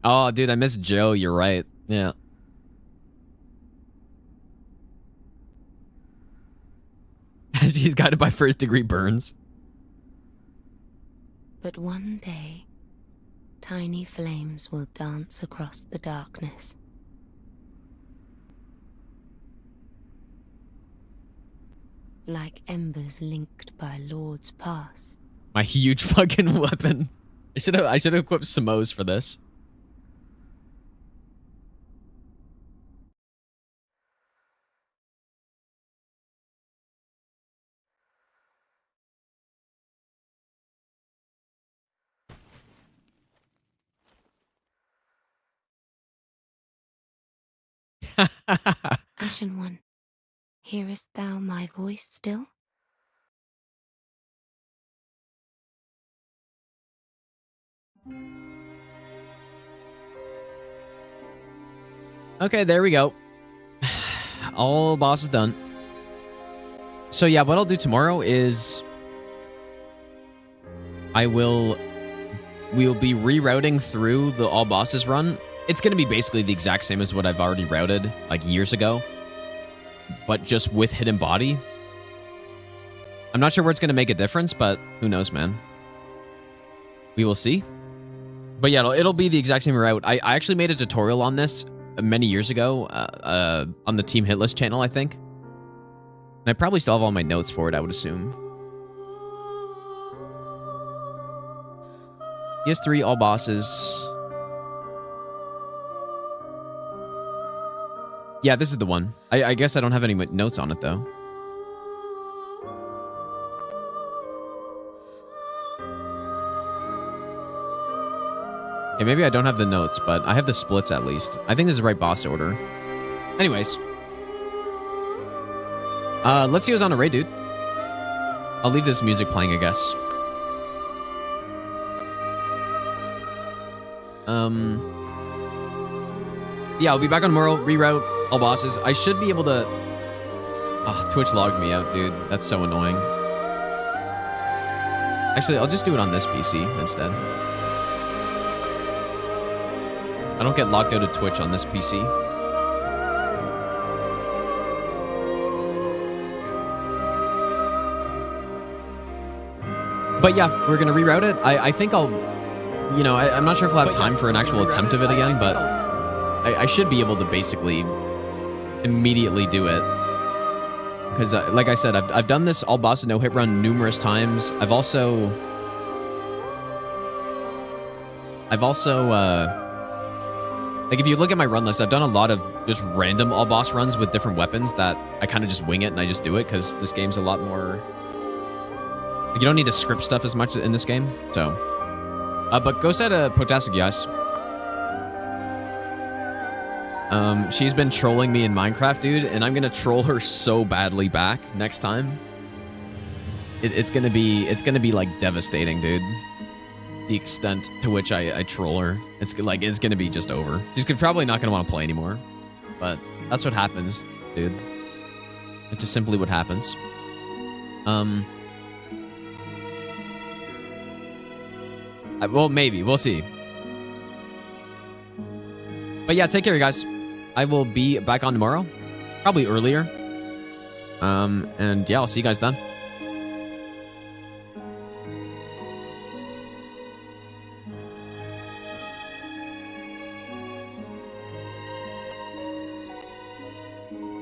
Oh, dude, I missed Joe. You're right. Yeah. She's guided by first-degree burns.
But one day, tiny flames will dance across the darkness. Like embers linked by lords past.
My huge fucking weapon. I should have equipped Samos for this.
Ashen One, hearest thou my voice still?
Okay, there we go. All bosses done. So yeah, what I'll do tomorrow is we will be rerouting through the all bosses run. It's going to be basically the exact same as what I've already routed like years ago, but just with hidden body. I'm not sure where it's going to make a difference, but who knows, man. We will see. But yeah, it'll be the exact same route. I actually made a tutorial on this many years ago on the Team Hitlist channel, I think. And I probably still have all my notes for it, I would assume. He has 3 all bosses. Yeah, this is the one. I guess I don't have any notes on it, though. Okay, maybe I don't have the notes, but I have the splits at least. I think this is the right boss order. Anyways. Let's see who's on a raid, dude. I'll leave this music playing, I guess. Yeah, I'll be back on tomorrow. Reroute all bosses. I should be able to... Oh, Twitch logged me out, dude. That's so annoying. Actually, I'll just do it on this PC instead. I don't get locked out of Twitch on this PC. But yeah, we're going to reroute it. I think I'll... You know, I'm not sure if I'll have time for an actual attempt of it again, but I should be able to basically immediately do it. Because, like I said, I've done this all boss no hit run numerous times. I've also, like if you look at my run list, I've done a lot of just random all boss runs with different weapons that I kind of just wing it and I just do it because this game's a lot more, you don't need to script stuff as much in this game, so. But go set a Potastic, yes. She's been trolling me in Minecraft, dude, and I'm gonna troll her so badly back next time. It's gonna be like devastating, dude. The extent to which I troll her, it's gonna be just over. She's probably not gonna want to play anymore, but that's what happens, dude. It's just simply what happens. Well, maybe. We'll see. But yeah, take care, you guys. I will be back on tomorrow. Probably earlier. And yeah, I'll see you guys then.